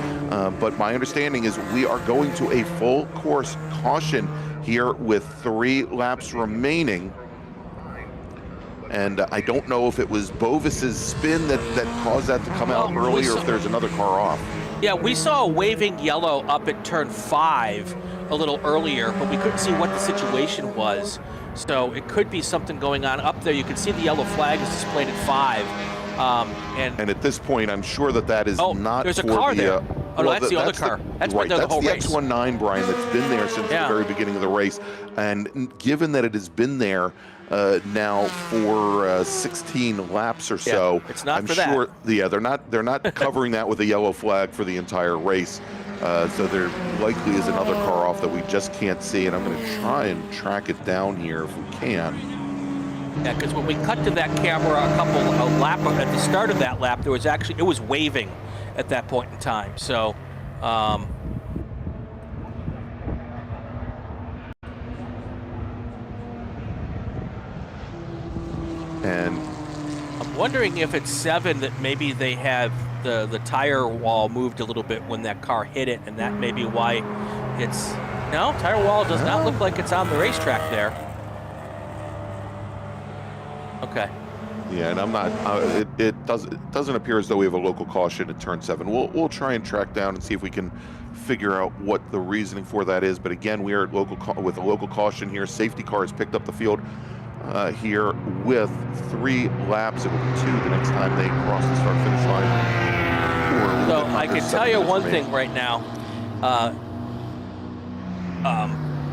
But my understanding is we are going to a full course caution here with 3 laps remaining. And I don't know if it was Bovis's spin that caused that to come out early, or if there's another car off. Yeah, we saw a waving yellow up at turn 5 a little earlier, but we couldn't see what the situation was. So it could be something going on up there. You can see the yellow flag is displayed at 5. And at this point, I'm sure that is not there's for a car the, there. No, that's the other car. That's right, the that's whole the race. X19, Brian, that's been there since the very beginning of the race. And given that it has been there now for 16 laps or so, it's not I'm for sure. that. Yeah, they're not covering that with a yellow flag for the entire race. So there likely is another car off that we just can't see, and I'm going to try and track it down here if we can. Yeah, because when we cut to that camera a lap at the start of that lap, it was waving at that point in time. So, and I'm wondering if it's 7 that maybe they have the tire wall moved a little bit when that car hit it, and that may be why it's tire wall does not look like it's on the racetrack there. Okay. Yeah, and I'm not. It doesn't appear as though we have a local caution at turn 7. We'll try and track down and see if we can figure out what the reasoning for that is. But again, we are at with a local caution here. Safety cars picked up the field here with 3 laps. It will be 2 the next time they cross the start-finish line. So I can tell you one thing right now.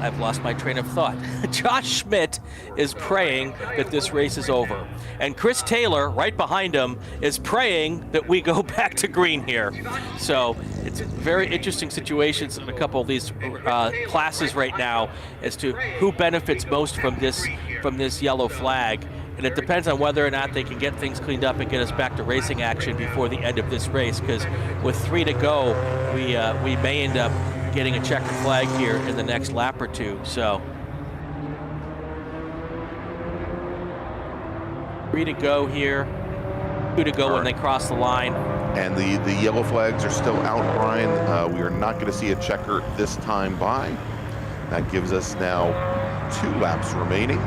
I've lost my train of thought. Josh Schmidt is praying that this race is over. And Chris Taylor, right behind him, is praying that we go back to green here. So it's very interesting situations in a couple of these classes right now as to who benefits most from this yellow flag. And it depends on whether or not they can get things cleaned up and get us back to racing action before the end of this race, because with 3 to go, we may end up getting a checkered flag here in the next lap or 2. So 3 to go here, 2 to go when they cross the line. And the yellow flags are still out, Brian. We are not going to see a checker this time by. That gives us now 2 laps remaining.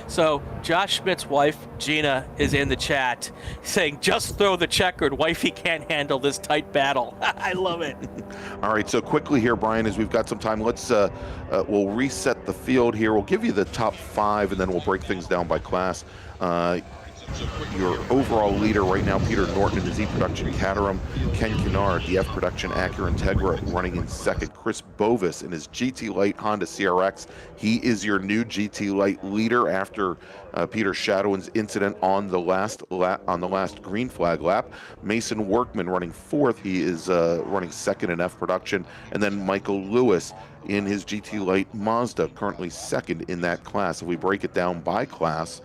So Josh Schmidt's wife, Gina, is in the chat saying, just throw the checkered. Wifey can't handle this tight battle. I love it. All right, so quickly here, Brian, as we've got some time, let's we'll reset the field here. We'll give you the top 5, and then we'll break things down by class. Your overall leader right now, Peter Norton in his E-Production Caterham, Ken Kennard, the F-Production Acura Integra, running in second. Chris Bovis in his GT Light Honda CRX. He is your new GT Light leader after Peter Shadowin's incident on the last green flag lap. Mason Workman running 4th. He is running 2nd in F-Production. And then Michael Lewis in his GT Light Mazda, currently 2nd in that class. If we break it down by class,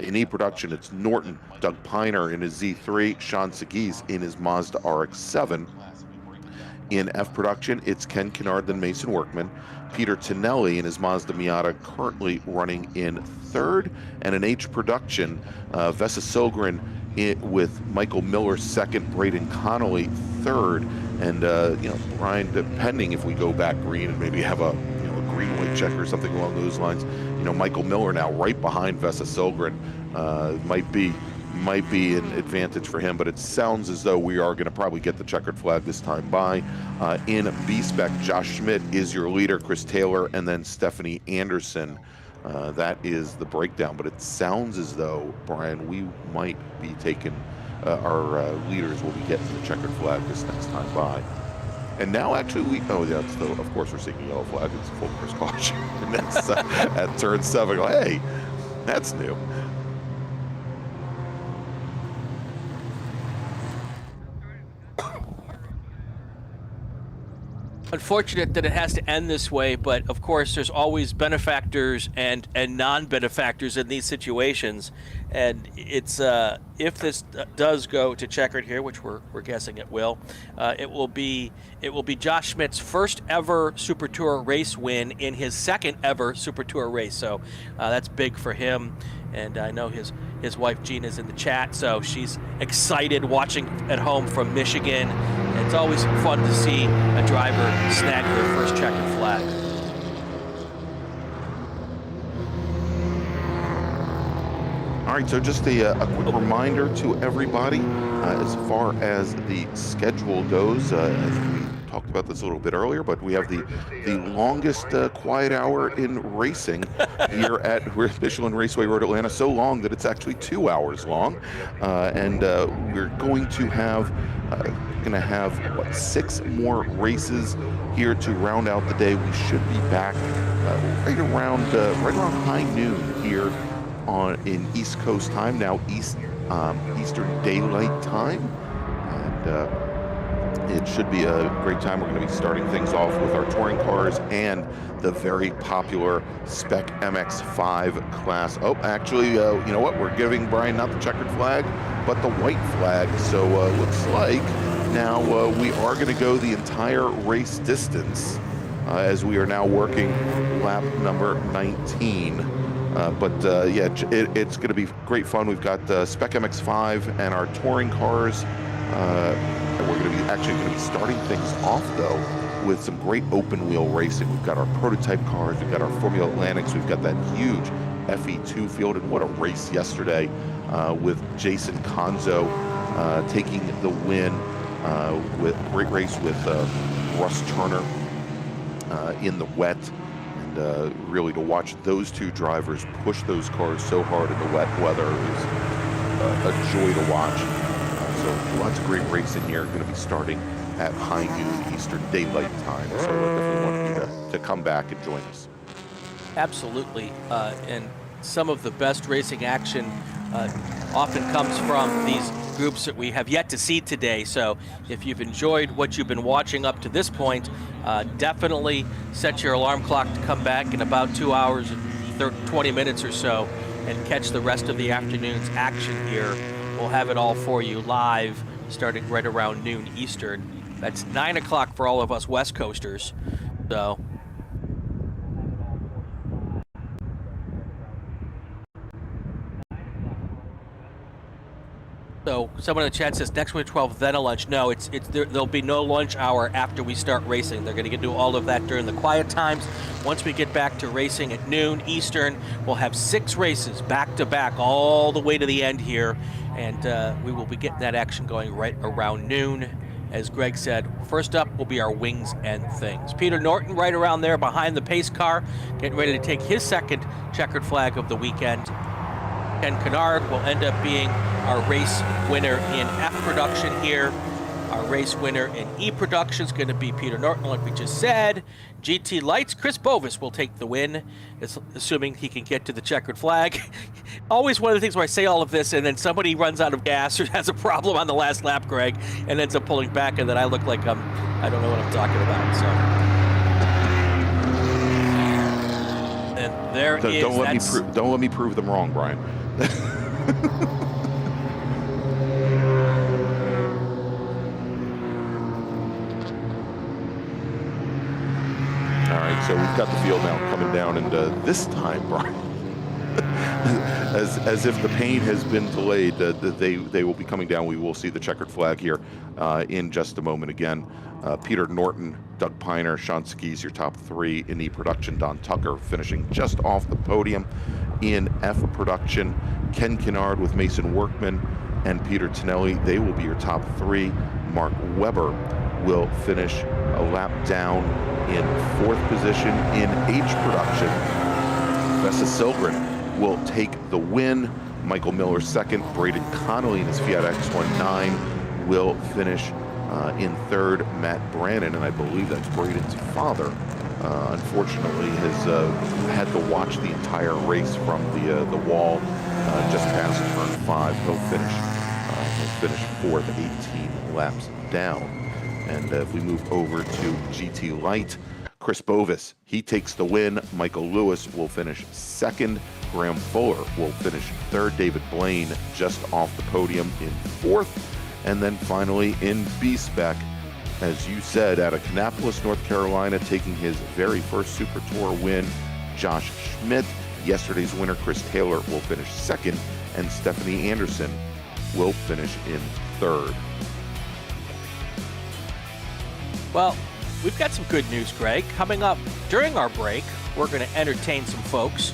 in E-Production, it's Norton, Doug Piner in his Z3, Sean Seguis in his Mazda RX-7. In F-Production, it's Ken Kennard, then Mason Workman. Peter Tonelli in his Mazda Miata, currently running in 3rd. And in H-Production, Vesa Sogren with Michael Miller 2nd, Braden Connolly 3rd. And, Brian, depending if we go back green and maybe have a green-white check or something along those lines, Michael Miller now right behind Vesa Sogren might be an advantage for him, but it sounds as though we are going to probably get the checkered flag this time by. In B-Spec, Josh Schmidt is your leader, Chris Taylor, and then Stephanie Anderson. That is the breakdown, but it sounds as though, Brian, we might be taking our leaders will be getting the checkered flag this next time by. And now actually of course we're seeing a yellow flag. It's full course caution. And that's at turn 7. Hey, that's new. Unfortunate that it has to end this way, but of course there's always benefactors and non-benefactors in these situations, and it's if this does go to checkered here, which we're guessing it will be Josh Schmidt's first ever Super Tour race win in his second ever Super Tour race, so that's big for him. And I know his wife Gina's in the chat, so she's excited watching at home from Michigan. And it's always fun to see a driver snag their first checkered flag. All right, so just a quick reminder to everybody as far as the schedule goes. I think we talked about this a little bit earlier, but we have the longest quiet hour in racing here at Michelin Raceway Road Atlanta. So long that it's actually 2 hours long, and we're going to have 6 more races here to round out the day. We should be back right around high noon here in East Coast time, now Eastern Daylight Time, and it should be a great time. We're going to be starting things off with our touring cars and the very popular Spec MX-5 class. Oh, actually, you know what? We're giving Brian not the checkered flag, but the white flag. So looks like now we are going to go the entire race distance as we are now working lap number 19. Yeah, it's going to be great fun. We've got the Spec MX-5 and our touring cars. And we're going to be starting things off though with some great open wheel racing. We've got our prototype cars, we've got our Formula Atlantics, we've got that huge FE2 field, and what a race yesterday with Jason Conzo taking the win with great race with Russ Turner in the wet. And really to watch those two drivers push those cars so hard in the wet weather is a joy to watch. So lots of great racing here. Going to be starting at high noon Eastern Daylight Time. So I definitely want you to come back and join us. Absolutely, and some of the best racing action often comes from these groups that we have yet to see today. So if you've enjoyed what you've been watching up to this point, definitely set your alarm clock to come back in about 2 hours and 20 minutes or so and catch the rest of the afternoon's action here. We'll have it all for you live starting right around noon Eastern. That's 9 o'clock for all of us West Coasters. So someone in the chat says next week 12, then a lunch. No, there'll be no lunch hour after we start racing. They're going to do all of that during the quiet times. Once we get back to racing at noon Eastern, we'll have 6 races back to back all the way to the end here, and we will be getting that action going right around noon. As Greg said, first up will be our wings and things. Peter Norton right around there behind the pace car, getting ready to take his second checkered flag of the weekend. Ken Kennard will end up being our race winner in F production here. Our race winner in E production is going to be Peter Norton, like we just said. GT Lights, Chris Bovis will take the win, assuming he can get to the checkered flag. Always one of the things where I say all of this and then somebody runs out of gas or has a problem on the last lap, Greg, and ends up pulling back, and then I look like I don't know what I'm talking about. So, and there so is. Don't let me prove them wrong, Brian. All right, so we've got the field now coming down, and this time, Brian, as if the pain has been delayed, they will be coming down. We will see the checkered flag here in just a moment again. Peter Norton, Doug Piner, Sean Skis, your top 3 in E production. Don Tucker finishing just off the podium in F production. Ken Kennard with Mason Workman and Peter Tonelli, they will be your top 3. Mark Webber will finish a lap down in 4th position in H production. Vesa Silgren will take the win. Michael Miller 2nd. Braden Connolly in his Fiat X19 will finish In third, Matt Brannon, and I believe that's Braden's father. Unfortunately, has had to watch the entire race from the wall just past turn 5. He'll finish fourth, 18 laps down. And if we move over to GT Light, Chris Bovis, he takes the win. Michael Lewis will finish second. Graham Fuller will finish third. David Blaine just off the podium in fourth. And then finally in B-Spec, as you said, out of Kannapolis, North Carolina, taking his very first Super Tour win, Josh Schmidt. Yesterday's winner, Chris Taylor, will finish second, and Stephanie Anderson will finish in third. Well, we've got some good news, Greg. Coming up during our break, we're going to entertain some folks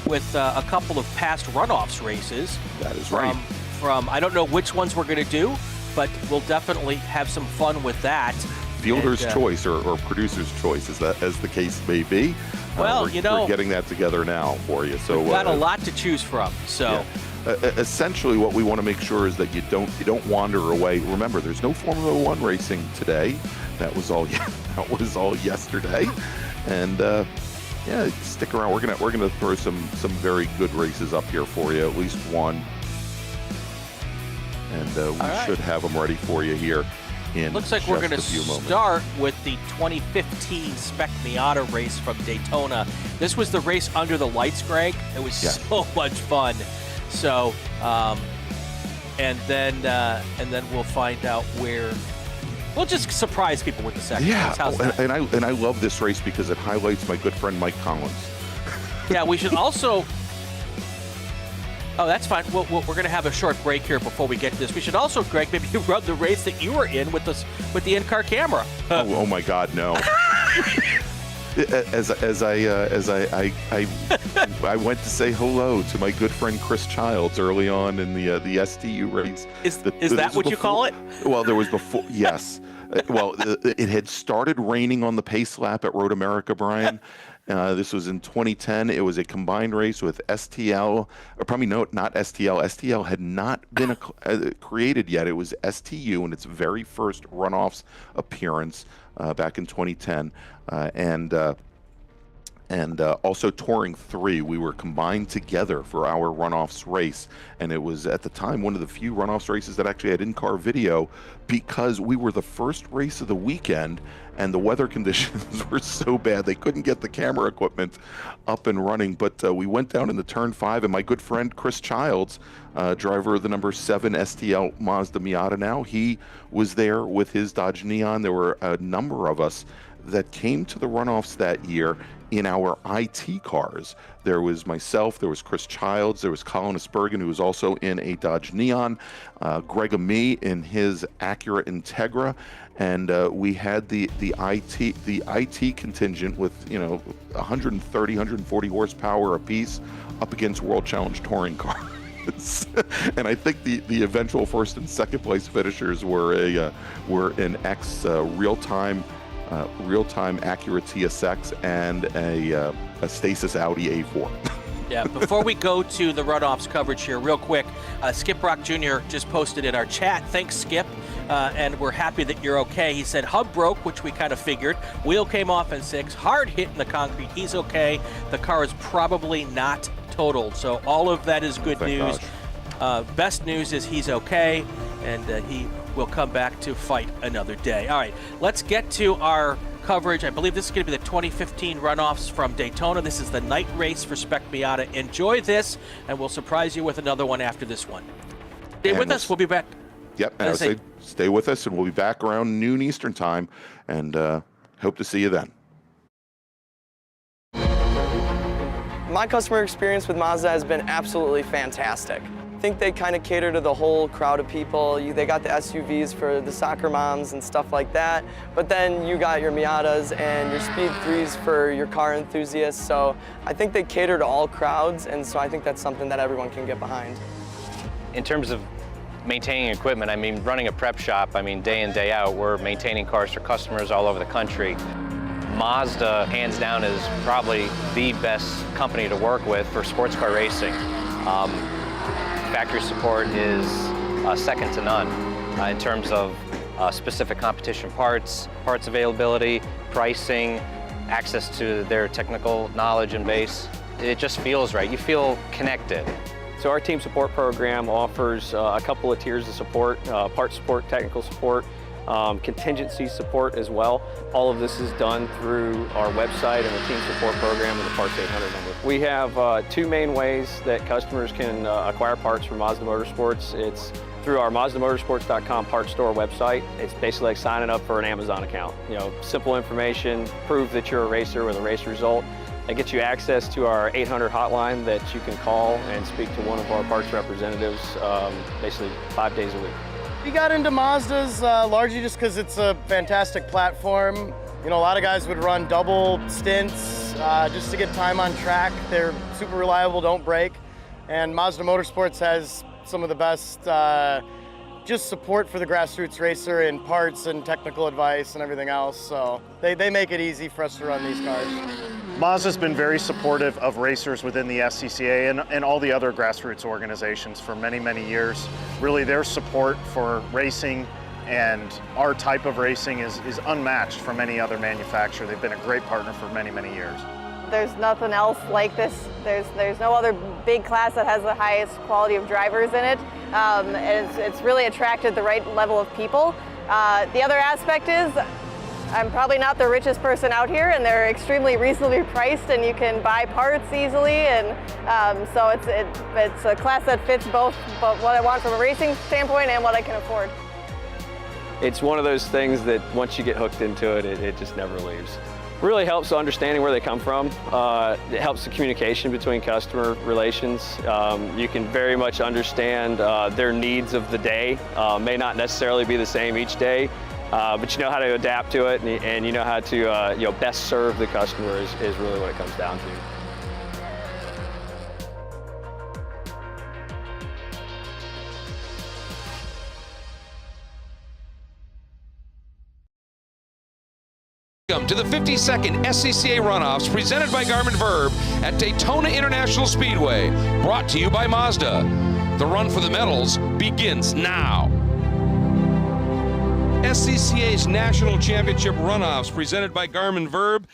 with a couple of past runoffs races. That is right. From I don't know which ones we're going to do, but we'll definitely have some fun with that. Fielder's choice or producer's choice, as the case may be. Well, we're getting that together now for you. So we've got a lot to choose from. So essentially, what we want to make sure is that you don't wander away. Remember, there's no Formula One racing today. That was all yesterday, and stick around. We're gonna throw some very good races up here for you, at least one. And we should have them ready for you here in looks like we're going to start with the 2015 Spec Miata race from Daytona. This was the race under the lights, Greg. It was so much fun. So, and then we'll find out where. We'll just surprise people with the second race. How's that? And I love this race because it highlights my good friend Mike Collins. Yeah, we should also. Oh, that's fine. We're going to have a short break here before we get to this. We should also, Greg, maybe run the race that you were in with the in-car camera. Oh my God, no! As I went to say hello to my good friend Chris Childs early on in the STU race. Is that what you call it? Well, there was before. Yes. Well, it had started raining on the pace lap at Road America, Brian. This was in 2010. It was a combined race with STL, or probably not STL. STL had not been created yet. It was STU in its very first runoffs appearance back in 2010, and also Touring 3. We were combined together for our runoffs race, and it was at the time one of the few runoffs races that actually had in-car video because we were the first race of the weekend and the weather conditions were so bad they couldn't get the camera equipment up and running. But we went down into turn 5, and my good friend Chris Childs, driver of the number 7 STL Mazda Miata now, he was there with his Dodge Neon. There were a number of us that came to the runoffs that year in our IT cars. There was myself, there was Chris Childs, there was Colin Aspergen, who was also in a Dodge Neon, Greg and me in his Acura Integra, and we had the IT contingent with 130, 140 horsepower apiece up against World Challenge touring cars. And I think the eventual first and second place finishers were an ex real-time Acura TSX and a Stasis Audi A4. Yeah, before we go to the runoffs coverage here, real quick, Skip Rock Jr. just posted in our chat. Thanks, Skip, and we're happy that you're okay. He said hub broke, which we kind of figured. Wheel came off in 6. Hard hit in the concrete. He's okay. The car is probably not totaled. So all of that is good news. Best news is he's okay, and he will come back to fight another day. All right, let's get to our coverage. I believe this is going to be the 2015 runoffs from Daytona. This is the night race for Spec Miata. Enjoy this, and we'll surprise you with another one after this one. Stay with us. We'll be back. Yep, and I say stay with us, and we'll be back around noon Eastern time, and hope to see you then. My customer experience with Mazda has been absolutely fantastic. I think they kind of cater to the whole crowd of people. They got the SUVs for the soccer moms and stuff like that, but then you got your Miatas and your Speed 3s for your car enthusiasts. So I think they cater to all crowds, and so I think that's something that everyone can get behind. In terms of maintaining equipment, I mean, running a prep shop, I mean, day in, day out, we're maintaining cars for customers all over the country. Mazda, hands down, is probably the best company to work with for sports car racing. Factory support is second to none in terms of specific competition parts, parts availability, pricing, access to their technical knowledge and base. It just feels right. You feel connected. So our team support program offers a couple of tiers of support, part support, technical support, contingency support as well. All of this is done through our website and the team support program and the Parts 800 number. We have two main ways that customers can acquire parts from Mazda Motorsports. It's through our MazdaMotorsports.com parts store website. It's basically like signing up for an Amazon account. You know, simple information, prove that you're a racer with a race result. It gets you access to our 800 hotline that you can call and speak to one of our parts representatives basically 5 days a week. We got into Mazdas largely just because it's a fantastic platform. You know, a lot of guys would run double stints just to get time on track. They're super reliable, don't break. And Mazda Motorsports has some of the best just support for the grassroots racer in parts and technical advice and everything else. So they make it easy for us to run these cars. Mazda's been very supportive of racers within the SCCA and all the other grassroots organizations for many, many years. Really, their support for racing and our type of racing is unmatched from any other manufacturer. They've been a great partner for many, many years. There's nothing else like this. There's no other big class that has the highest quality of drivers in it. It's really attracted the right level of people. The other aspect is I'm probably not the richest person out here, and they're extremely reasonably priced, and you can buy parts easily, and so it's a class that fits both what I want from a racing standpoint and what I can afford. It's one of those things that once you get hooked into it, it just never leaves. Really helps understanding where they come from. It helps the communication between customer relations. You can very much understand their needs of the day. May not necessarily be the same each day, but you know how to adapt to it, and you know how to best serve the customer is really what it comes down to. Welcome to the 52nd SCCA Runoffs presented by Garmin Verb at Daytona International Speedway, brought to you by Mazda. The run for the medals begins now. SCCA's National Championship Runoffs presented by Garmin Verb.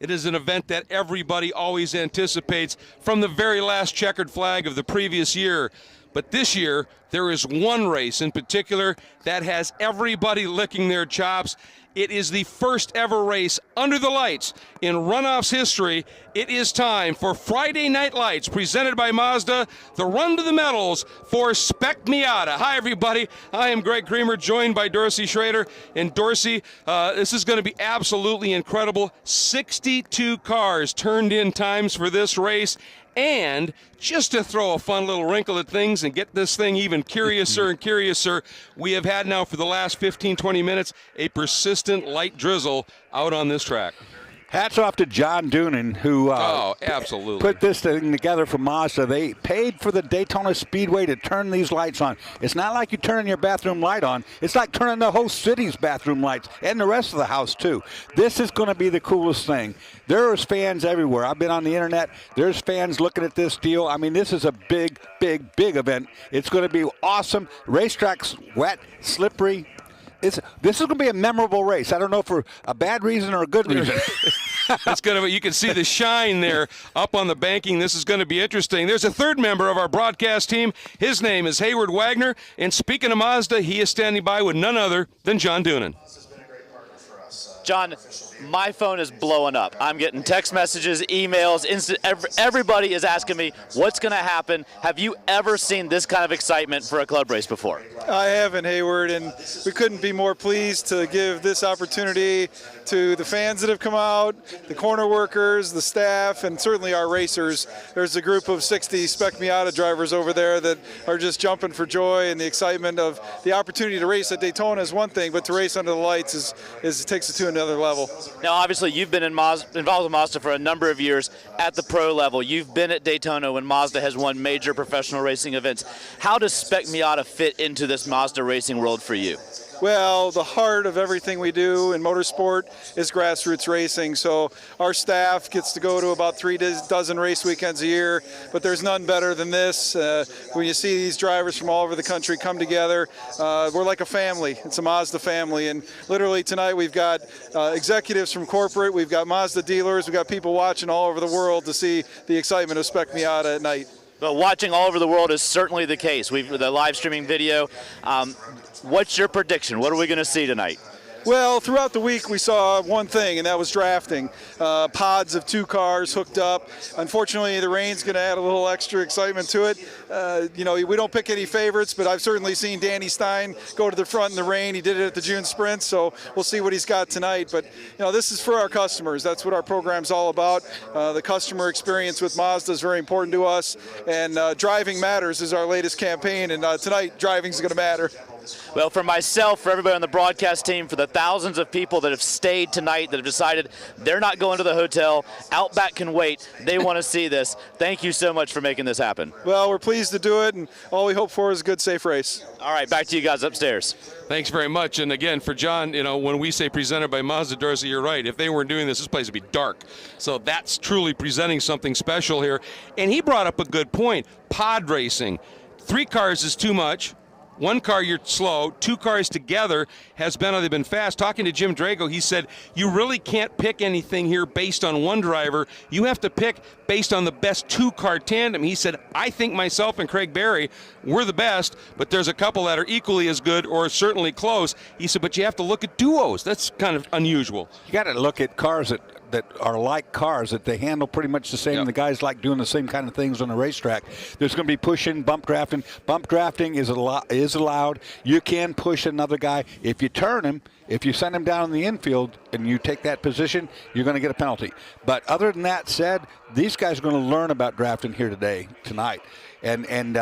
It is an event that everybody always anticipates from the very last checkered flag of the previous year. But this year, there is one race in particular that has everybody licking their chops. It is the first ever race under the lights in Runoffs history. It is time for Friday Night Lights, presented by Mazda, the run to the medals for Spec Miata. Hi, everybody. I am Greg Creamer, joined by Dorsey Schrader. And Dorsey, this is going to be absolutely incredible. 62 cars turned in times for this race. And just to throw a fun little wrinkle at things and get this thing even curiouser and curiouser, we have had now for the last 15-20 minutes a persistent light drizzle out on this track. Hats off to John Doonan, who absolutely put this thing together for Mazda. They paid for the Daytona Speedway to turn these lights on. It's not like you turn your bathroom light on. It's like turning the whole city's bathroom lights and the rest of the house, too. This is going to be the coolest thing. There's fans everywhere. I've been on the internet. There's fans looking at this deal. I mean, this is a big, big, big event. It's going to be awesome. Racetrack's wet, slippery. This is going to be a memorable race. I don't know for a bad reason or a good reason. It's going to. You can see the shine there up on the banking. This is going to be interesting. There's a third member of our broadcast team. His name is Hayward Wagner. And speaking of Mazda, he is standing by with none other than John Doonan. John, my phone is blowing up. I'm getting text messages, emails, everybody is asking me what's going to happen. Have you ever seen this kind of excitement for a club race before? I haven't, Hayward, and we couldn't be more pleased to give this opportunity to the fans that have come out, the corner workers, the staff, and certainly our racers. There's a group of 60 Spec Miata drivers over there that are just jumping for joy, and the excitement of the opportunity to race at Daytona is one thing, but to race under the lights takes it to another level. Now, obviously, you've been involved with Mazda for a number of years at the pro level. You've been at Daytona when Mazda has won major professional racing events. How does Spec Miata fit into this Mazda racing world for you? Well, the heart of everything we do in motorsport is grassroots racing. So our staff gets to go to about 3 dozen race weekends a year, but there's none better than this. When you see these drivers from all over the country come together, we're like a family. It's a Mazda family. And literally tonight we've got executives from corporate, we've got Mazda dealers, we've got people watching all over the world to see the excitement of Spec Miata at night. But watching all over the world is certainly the case. The live streaming video. What's your prediction? What are we going to see tonight? Well, throughout the week we saw one thing, and that was drafting. Pods of 2 cars hooked up. Unfortunately, the rain's going to add a little extra excitement to it. We don't pick any favorites, but I've certainly seen Danny Stein go to the front in the rain. He did it at the June Sprint, so we'll see what he's got tonight. But, this is for our customers. That's what our program's all about. The customer experience with Mazda is very important to us, and Driving Matters is our latest campaign, and tonight, driving's going to matter. Well, for myself, for everybody on the broadcast team, for the thousands of people that have stayed tonight, that have decided they're not going to the hotel, Outback can wait, they want to see this. Thank you so much for making this happen. Well, we're pleased to do it, and all we hope for is a good, safe race. All right, back to you guys upstairs. Thanks very much. And again, for John, when we say presented by Mazda, Darcy, you're right. If they weren't doing this place would be dark. So that's truly presenting something special here. And he brought up a good point. Pod racing. 3 cars is too much. 1 car, you're slow. 2 cars together they've been fast. Talking to Jim Drago, he said, you really can't pick anything here based on one driver. You have to pick based on the best 2-car tandem. He said, I think myself and Craig Berry, we're the best, but there's a couple that are equally as good or certainly close. He said, but you have to look at duos. That's kind of unusual. You got to look at cars that are like cars, that they handle pretty much the same. Yep. The guys like doing the same kind of things on the racetrack. There's going to be pushing, bump drafting. Bump drafting is allowed. You can push another guy. If you turn him, if you send him down in the infield and you take that position, you're going to get a penalty. But other than that said, these guys are going to learn about drafting here tonight. And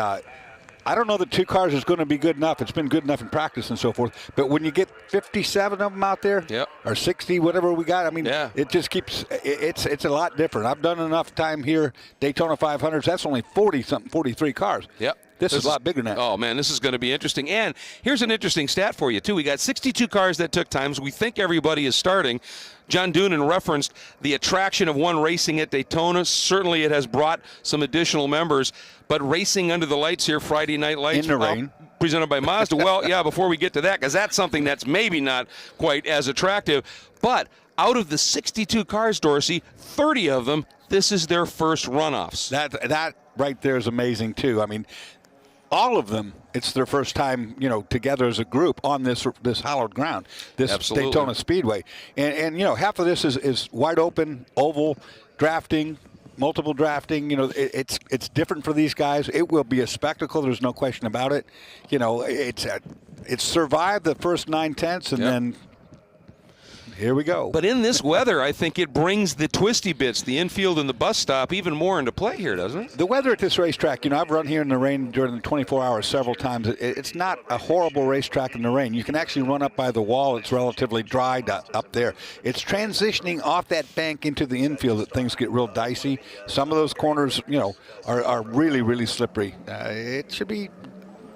I don't know that 2 cars is going to be good enough. It's been good enough in practice and so forth. But when you get 57 of them out there, yep, or 60, whatever we got, it just keeps, it's a lot different. I've done enough time here, Daytona 500s. That's only 40-something, 43 cars. Yep. This is a lot bigger than that. Oh, man, this is going to be interesting. And here's an interesting stat for you, too. We got 62 cars that took times. We think everybody is starting. John Doonan referenced the attraction of one racing at Daytona. Certainly it has brought some additional members. But racing under the lights here, Friday Night Lights. In the rain. Presented by Mazda. Well, yeah, before we get to that, because that's something that's maybe not quite as attractive. But out of the 62 cars, Dorsey, 30 of them, this is their first runoffs. That right there is amazing, too. All of them, it's their first time, together as a group on this hallowed ground, this Absolutely. Daytona Speedway. And half of this is wide open, oval, drafting, multiple drafting. It's different for these guys. It will be a spectacle. There's no question about it. It's survived the first 9/10, and then here we go. But in this weather, I think it brings the twisty bits, the infield and the bus stop, even more into play here, doesn't it? The weather at this racetrack, I've run here in the rain during the 24 hours several times. It's not a horrible racetrack in the rain. You can actually run up by the wall. It's relatively dry up there. It's transitioning off that bank into the infield that things get real dicey. Some of those corners, are really, really slippery. It should be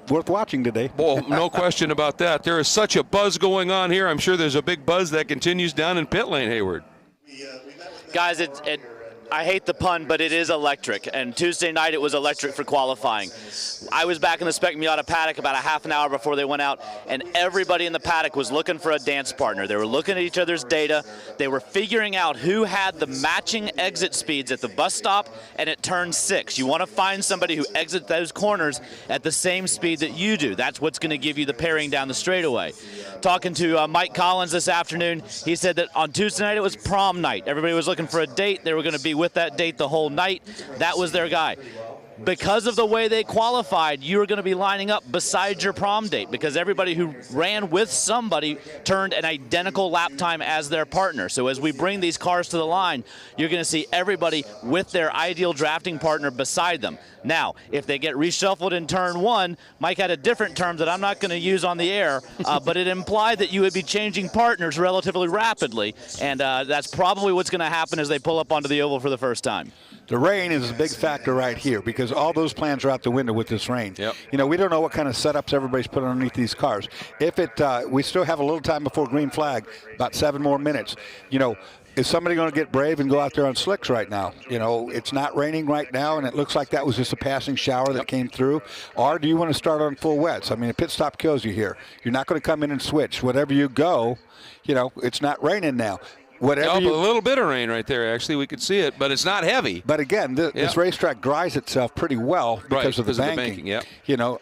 worth watching today. Well, no question about that. There is such a buzz going on here. I'm sure there's a big buzz that continues down in pit lane, Hayward. Guys, I hate the pun, but it is electric. And Tuesday night it was electric for qualifying. I was back in the Spec Miata paddock about a half an hour before they went out, and everybody in the paddock was looking for a dance partner. They were looking at each other's data. They were figuring out who had the matching exit speeds at the bus stop and at turn 6. You want to find somebody who exits those corners at the same speed that you do. That's what's going to give you the pairing down the straightaway. Talking to Mike Collins this afternoon, he said that on Tuesday night it was prom night. Everybody was looking for a date. They were going to be with that date the whole night. That was their guy. Because of the way they qualified, you're going to be lining up beside your prom date, because everybody who ran with somebody turned an identical lap time as their partner. So as we bring these cars to the line, you're going to see everybody with their ideal drafting partner beside them. Now, if they get reshuffled in turn 1, Mike had a different term that I'm not going to use on the air, but it implied that you would be changing partners relatively rapidly, and that's probably what's going to happen as they pull up onto the oval for the first time. The rain is a big factor right here because all those plans are out the window with this rain. Yep. You know, we don't know what kind of setups everybody's put underneath these cars. If we still have a little time before green flag, about 7 more minutes. You know, is somebody going to get brave and go out there on slicks right now? You know, it's not raining right now, and it looks like that was just a passing shower that came through. Or do you want to start on full wets? I mean, a pit stop kills you here. You're not going to come in and switch. Whatever you go, you know, it's not raining now. A little bit of rain right there, actually. We could see it, but it's not heavy. But again, this racetrack dries itself pretty well because of the banking. You know,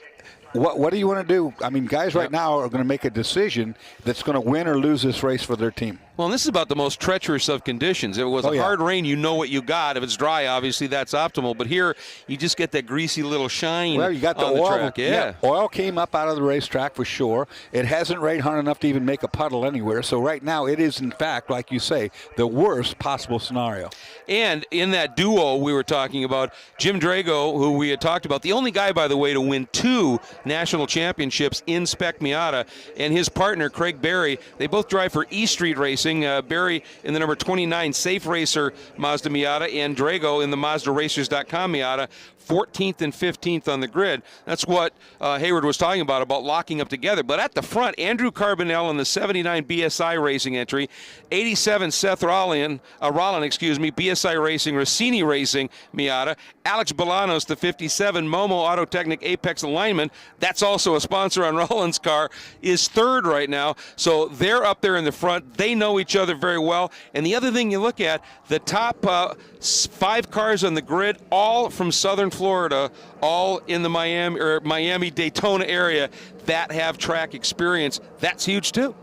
what do you want to do? I mean, guys right now are going to make a decision that's going to win or lose this race for their team. Well, and this is about the most treacherous of conditions. If it was a hard rain, you know what you got. If it's dry, obviously that's optimal. But here, you just get that greasy little shine. Well, you got the on oil. The track. Yeah, oil came up out of the racetrack for sure. It hasn't rained hard enough to even make a puddle anywhere. So right now, it is in fact, like you say, the worst possible scenario. And in that duo we were talking about, Jim Drago, who we had talked about, the only guy, by the way, to win 2 national championships in Spec Miata, and his partner, Craig Berry, they both drive for E Street Racing. Berry in the number 29 Safe Racer Mazda Miata, and Drago in the MazdaRacers.com Miata, 14th and 15th on the grid. That's what Hayward was talking about locking up together. But at the front, Andrew Carbonell in the 79 BSI Racing entry, 87 Seth Rollin, BSI Racing, Rossini Racing Miata, Alex Bolanos, the 57 Momo Autotechnic Apex Alignment, that's also a sponsor on Rollin's car, is 3rd right now. So they're up there in the front. They know each other very well. And the other thing you look at, the top 5 cars on the grid, all from Southern Florida, all in the Miami Daytona area that have track experience. That's huge too.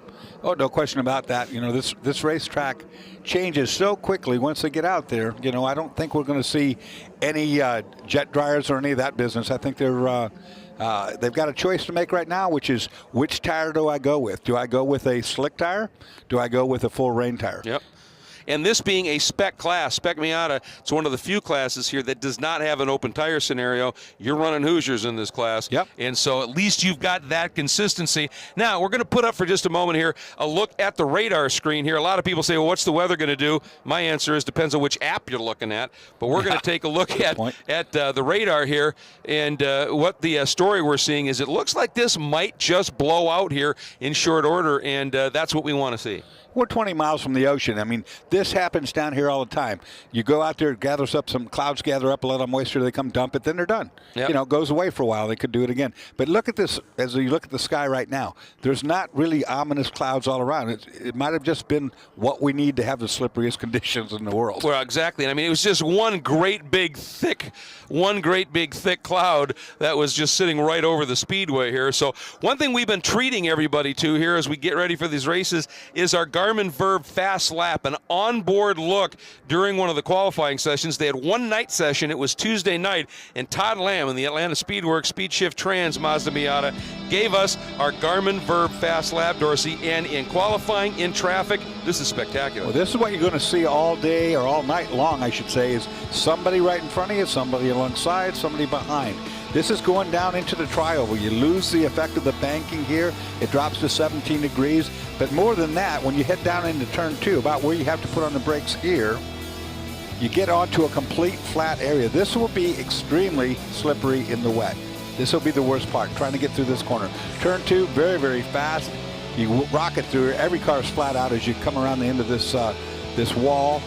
Oh, no question about that. You know, this racetrack changes so quickly once they get out there. You know, I don't think we're going to see any jet dryers or any of that business. I think they've got a choice to make right now, which is which tire do I go with? Do I go with a slick tire? Do I go with a full rain tire? Yep. And this being a spec class, Spec Miata, it's one of the few classes here that does not have an open tire scenario. You're running Hoosiers in this class. Yep. And so at least you've got that consistency. Now, we're going to put up for just a moment here a look at the radar screen here. A lot of people say, well, what's the weather going to do? My answer is depends on which app you're looking at. But we're going to take a look at the radar here. And what the story we're seeing is it looks like this might just blow out here in short order. And that's what we want to see. We're 20 miles from the ocean. I mean, this happens down here all the time. You go out there, it gathers up, some clouds gather up a lot of moisture, they come dump it, then they're done. Yep. You know, it goes away for a while. They could do it again. But look at this, as you look at the sky right now, there's not really ominous clouds all around. It might have just been what we need to have the slipperiest conditions in the world. Well, exactly. I mean, it was just one great big thick cloud that was just sitting right over the speedway here. So one thing we've been treating everybody to here as we get ready for these races is our Garmin Verb Fast Lap, an onboard look during one of the qualifying sessions. They had one night session. It was Tuesday night, and Todd Lamb in the Atlanta Speedworks Speed Shift Trans Mazda Miata gave us our Garmin Verb Fast Lap, Dorsey, and in qualifying, in traffic, this is spectacular. Well, this is what you're going to see all day, or all night long, I should say, is somebody right in front of you, somebody alongside, somebody behind. This is going down into the trioval. You lose the effect of the banking here. It drops to 17 degrees. But more than that, when you head down into turn 2, about where you have to put on the brakes here, you get onto a complete flat area. This will be extremely slippery in the wet. This will be the worst part, trying to get through this corner. Turn 2, very, very fast. You rocket through. Every car is flat out as you come around the end of this wall.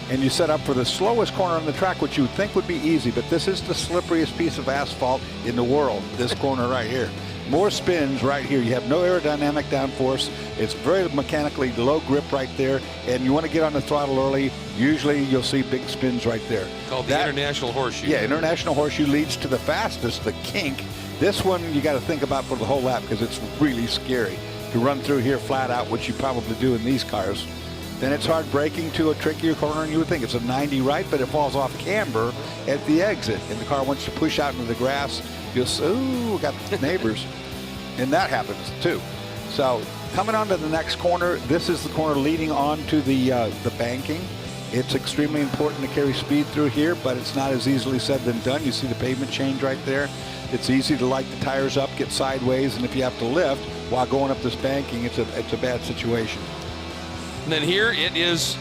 And you set up for the slowest corner on the track, which you would think would be easy, but this is the slipperiest piece of asphalt in the world, this corner right here. More spins right here. You have no aerodynamic downforce. It's very mechanically low grip right there, and you want to get on the throttle early. Usually you'll see big spins right there. Called the International Horseshoe. Yeah, International Horseshoe leads to the fastest, the kink. This one you got to think about for the whole lap because it's really scary to run through here flat out, which you probably do in these cars. Then it's hard braking to a trickier corner, and you would think it's a 90 right, but it falls off camber at the exit, and the car wants to push out into the grass. You'll say, ooh, got neighbors. And that happens, too. So coming on to the next corner, this is the corner leading on to the banking. It's extremely important to carry speed through here, but it's not as easily said than done. You see the pavement change right there. It's easy to light the tires up, get sideways, and if you have to lift while going up this banking, it's a bad situation. And then here it is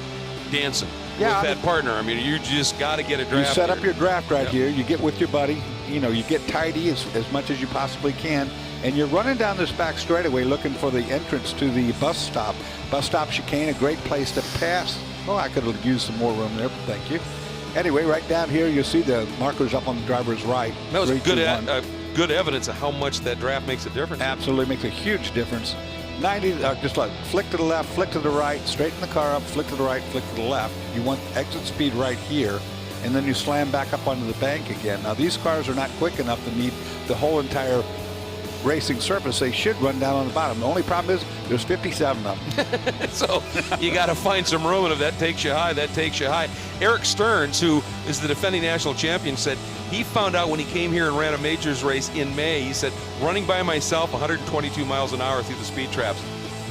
dancing. that partner. I mean, you just got to get a draft. You set up here. your draft right here. You get with your buddy. You know, you get tidy as much as you possibly can. And you're running down this back straightaway looking for the entrance to the bus stop. Bus stop chicane, a great place to pass. Oh, I could have used some more room there, but thank you. Anyway, right down here, you'll see the markers up on the driver's right. That was good evidence of how much that draft makes a difference. Absolutely makes a huge difference. 90, just like flick to the left, flick to the right, straighten the car up, flick to the right, flick to the left. You want exit speed right here, and then you slam back up onto the bank again. Now, these cars are not quick enough to need the whole entire racing surface. They should run down on the bottom. The only problem is there's 57 of them. So you got to find some room, and if that takes you high, that takes you high. Eric Stearns, who is the defending national champion, said he found out when he came here and ran a majors race in May, he said, running by myself 122 miles an hour through the speed traps.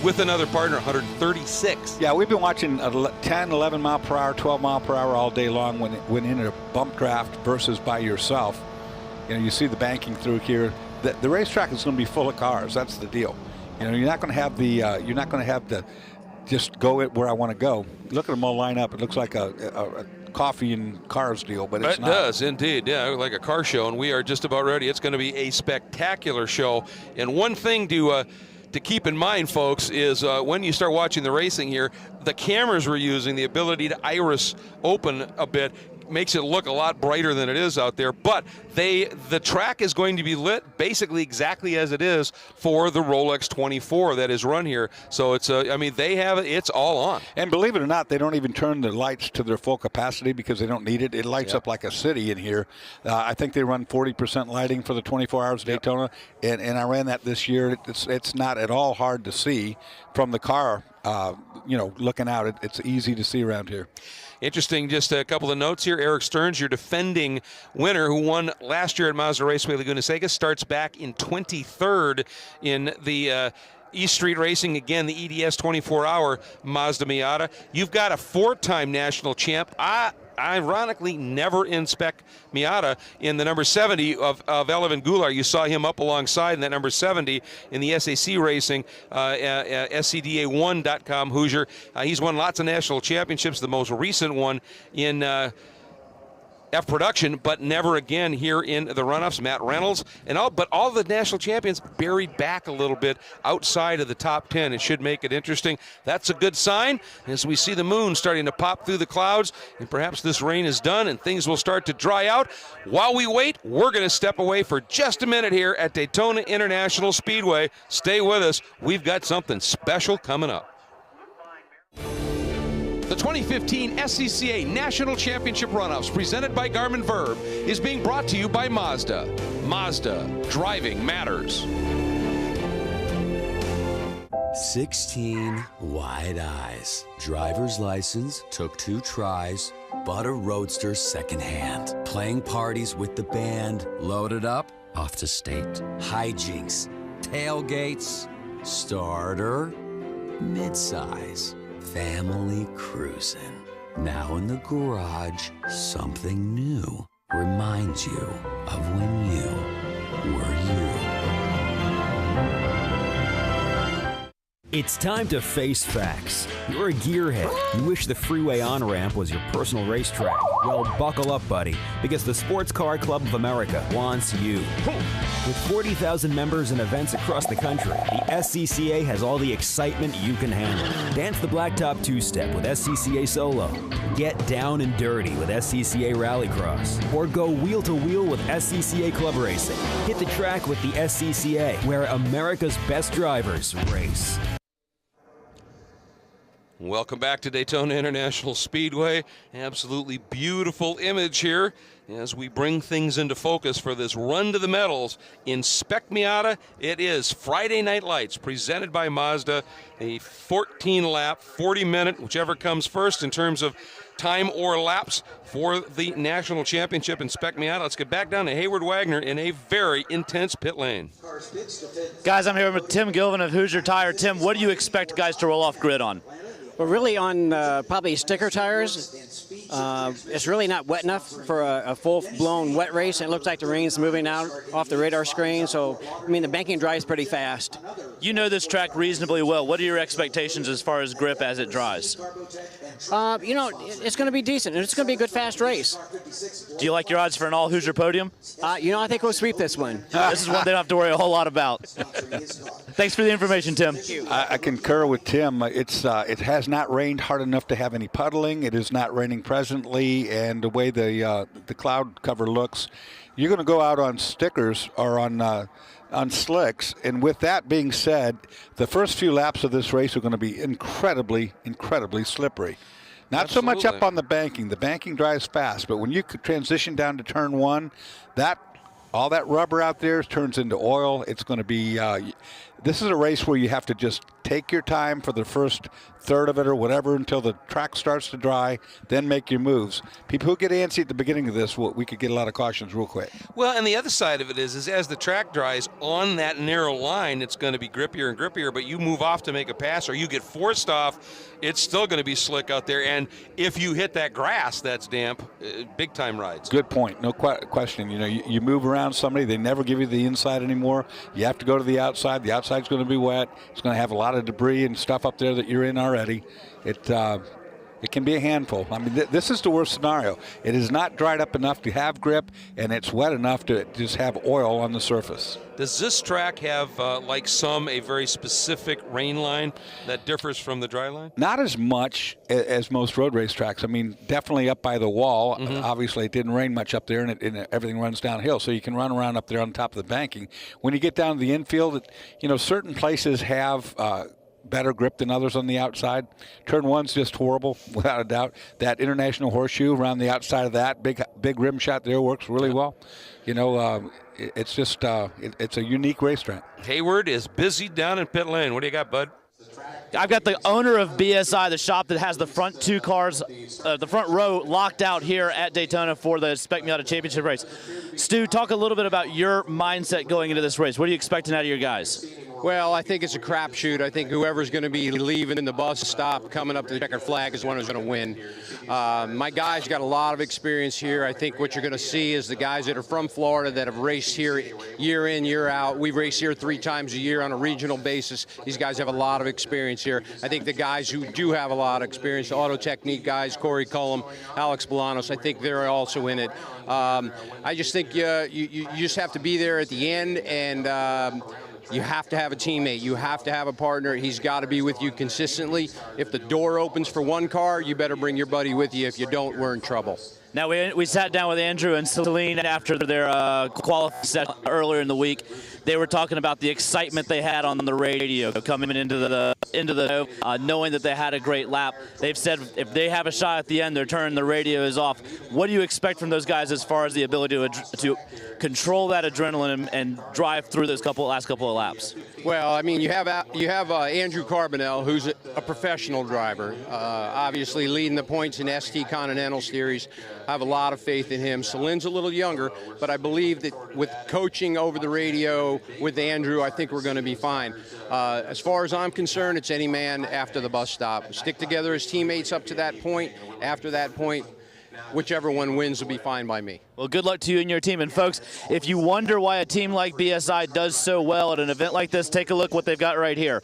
With another partner, 136. Yeah, we've been watching 10, 11 mile per hour, 12 mile per hour all day long when in a bump draft versus by yourself. You know, you see the banking through here. The racetrack is going to be full of cars. That's the deal. You know, you're not going to have the just go it where I want to go. Look at them all line up. It looks like a coffee and cars deal, but it's not. It does indeed, yeah, like a car show, and we are just about ready. It's going to be a spectacular show. And one thing to keep in mind, folks, is when you start watching the racing here, the cameras we're using, the ability to iris open a bit, makes it look a lot brighter than it is out there. But the track is going to be lit basically exactly as it is for the Rolex 24 that is run here. So it's I mean, they have it, it's all on. And believe it or not, they don't even turn the lights to their full capacity because they don't need it. It lights up like a city in here. I think they run 40% lighting for the 24 hours of Daytona, and I ran that this year. It's not at all hard to see from the car. You know, looking out, it's easy to see around here. Interesting, just a couple of notes here. Eric Stearns, your defending winner, who won last year at Mazda Raceway Laguna Seca, starts back in 23rd in the East Street Racing, again, the EDS 24-hour Mazda Miata. You've got a four-time national champ. Ironically, never in Spec Miata in the number 70 of Elevin Goulart. You saw him up alongside in that number 70 in the SAC Racing, SCDA1.com Hoosier. He's won lots of national championships, the most recent one in F production, but never again here in the runoffs. Matt Reynolds but all the national champions buried back a little bit outside of the top 10. It should make it interesting. That's a good sign as we see the moon starting to pop through the clouds, and perhaps this rain is done and things will start to dry out. While we wait, we're going to step away for just a minute here at Daytona International Speedway. Stay with us. We've got something special coming up. The 2015 SCCA National Championship Runoffs, presented by Garmin Verb, is being brought to you by Mazda. Mazda, driving matters. 16 wide eyes. Driver's license, took 2 tries, bought a Roadster secondhand. Playing parties with the band, loaded up, off to state. Hijinks, tailgates, starter, midsize. Family cruising. Now in the garage, something new reminds you of when you were you. It's time to face facts. You're a gearhead. You wish the freeway on-ramp was your personal racetrack. Well, buckle up, buddy, because the Sports Car Club of America wants you. With 40,000 members and events across the country, the SCCA has all the excitement you can handle. Dance the blacktop two-step with SCCA Solo. Get down and dirty with SCCA Rallycross. Or go wheel-to-wheel with SCCA Club Racing. Hit the track with the SCCA, where America's best drivers race. Welcome back to Daytona International Speedway. Absolutely beautiful image here as we bring things into focus for this run to the medals in Spec Miata. It is Friday Night Lights presented by Mazda, a 14-lap, 40-minute, whichever comes first in terms of time or laps for the national championship in Spec Miata. Let's get back down to Hayward Wagner in a very intense pit lane. Guys, I'm here with Tim Gilvin of Hoosier Tire. Tim, what do you expect guys to roll off grid on? We're really on probably sticker tires, It's really not wet enough for a full-blown wet race. It looks like the rain's moving out off the radar screen. So, I mean, the banking dries pretty fast. You know this track reasonably well. What are your expectations as far as grip as it dries? You know, it's going to be decent. It's going to be a good, fast race. Do you like your odds for an all-Hoosier podium? You know, I think we'll sweep this one. This is one they don't have to worry a whole lot about. Thanks for the information, Tim. I concur with Tim. It has not rained hard enough to have any puddling. It is not raining presently, and the way the cloud cover looks, you're going to go out on stickers or on slicks. And with that being said, the first few laps of this race are going to be incredibly, incredibly slippery. Not so much up on the banking. The banking dries fast, but when you transition down to turn one, all that rubber out there turns into oil. It's going to be this is a race where you have to just take your time for the first third of it or whatever until the track starts to dry, then make your moves. People who get antsy at the beginning of this, we could get a lot of cautions real quick. Well, and the other side of it is as the track dries on that narrow line, it's going to be grippier and grippier, but you move off to make a pass or you get forced off, it's still going to be slick out there. And if you hit that grass that's damp, big time rides. Good point. No question. You know, you move around somebody, they never give you the inside anymore. You have to go to the outside. The outside's going to be wet. It's going to have a lot of debris and stuff up there that you're in already. It can be a handful. I mean, this is the worst scenario. It is not dried up enough to have grip, and it's wet enough to just have oil on the surface. Does this track have, like some, a very specific rain line that differs from the dry line? Not as much as most road race tracks. I mean, definitely up by the wall. Obviously, it didn't rain much up there, and everything runs downhill, so you can run around up there on top of the banking. When you get down to the infield, you know, certain places have better grip than others on the outside. Turn one's just horrible, without a doubt. That international horseshoe around the outside of that, big rim shot there works really well. You know, it's just it's a unique racetrack. Hayward is busy down in pit lane. What do you got, bud? I've got the owner of BSI, the shop that has the front two cars, the front row locked out here at Daytona for the Spec Miata Championship race. Stu, talk a little bit about your mindset going into this race. What are you expecting out of your guys? Well, I think it's a crapshoot. I think whoever's going to be leaving the bus stop coming up to the checkered flag is one who's going to win. My guys got a lot of experience here. I think what you're going to see is the guys that are from Florida that have raced here year in, year out. We race here 3 times a year on a regional basis. These guys have a lot of experience here. I think the guys who do have a lot of experience, the Auto Technique guys, Corey Cullum, Alex Bolanos, I think they're also in it. I just think you just have to be there at the end, and you have to have a teammate. You have to have a partner. He's got to be with you consistently. If the door opens for one car, you better bring your buddy with you. If you don't, we're in trouble. Now, we sat down with Andrew and Celine after their qualifying session earlier in the week. They were talking about the excitement they had on the radio coming into the knowing that they had a great lap. They've said if they have a shot at the end, they're turning the radios off. What do you expect from those guys as far as the ability to control that adrenaline and drive through those last couple of laps? Well, I mean, you have Andrew Carbonell, who's a professional driver, obviously leading the points in ST Continental Series. I have a lot of faith in him. Celine's a little younger, but I believe that with coaching over the radio with Andrew, I think we're going to be fine. As far as I'm concerned, it's any man after the bus stop. Stick together as teammates up to that point. After that point, whichever one wins will be fine by me. Well, good luck to you and your team. And folks, if you wonder why a team like BSI does so well at an event like this, take a look what they've got right here.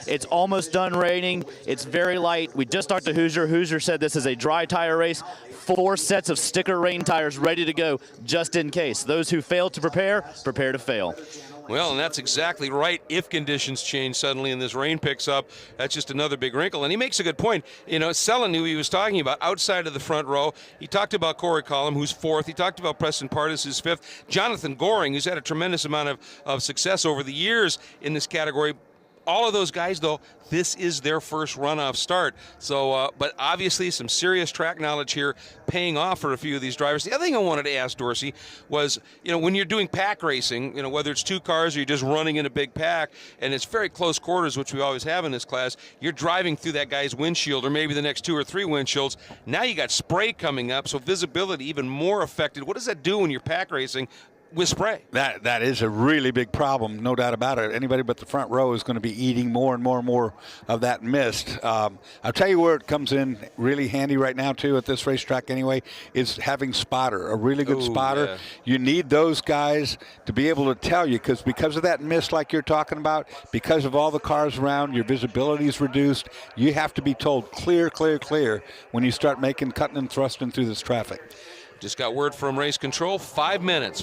It's almost done raining. It's very light. We just talked to Hoosier. Hoosier said this is a dry tire race. 4 sets of sticker rain tires ready to go just in case. Those who fail to prepare to fail. Well, and that's exactly right. If conditions change suddenly and this rain picks up, that's just another big wrinkle. And he makes a good point. You know, Sellen, who he was talking about outside of the front row, he talked about Corey Cullum, who's 4th. He talked about Preston Pardis, who's 5th. Jonathan Goring, who's had a tremendous amount of success over the years in this category. All of those guys, though, this is their first runoff start. So, but obviously some serious track knowledge here paying off for a few of these drivers. The other thing I wanted to ask Dorsey was, you know, when you're doing pack racing, you know, whether it's 2 cars or you're just running in a big pack, and it's very close quarters, which we always have in this class, you're driving through that guy's windshield or maybe the next 2 or 3 windshields. Now you got spray coming up, so visibility even more affected. What does that do when you're pack racing? with spray. That is a really big problem, no doubt about it. Anybody but the front row is going to be eating more and more and more of that mist. I'll tell you where it comes in really handy right now, too, at this racetrack anyway, is having spotter, a really good spotter. Yeah. You need those guys to be able to tell you, because of that mist like you're talking about, because of all the cars around, your visibility is reduced. You have to be told clear, clear, clear when you start cutting and thrusting through this traffic. Just got word from race control, 5 minutes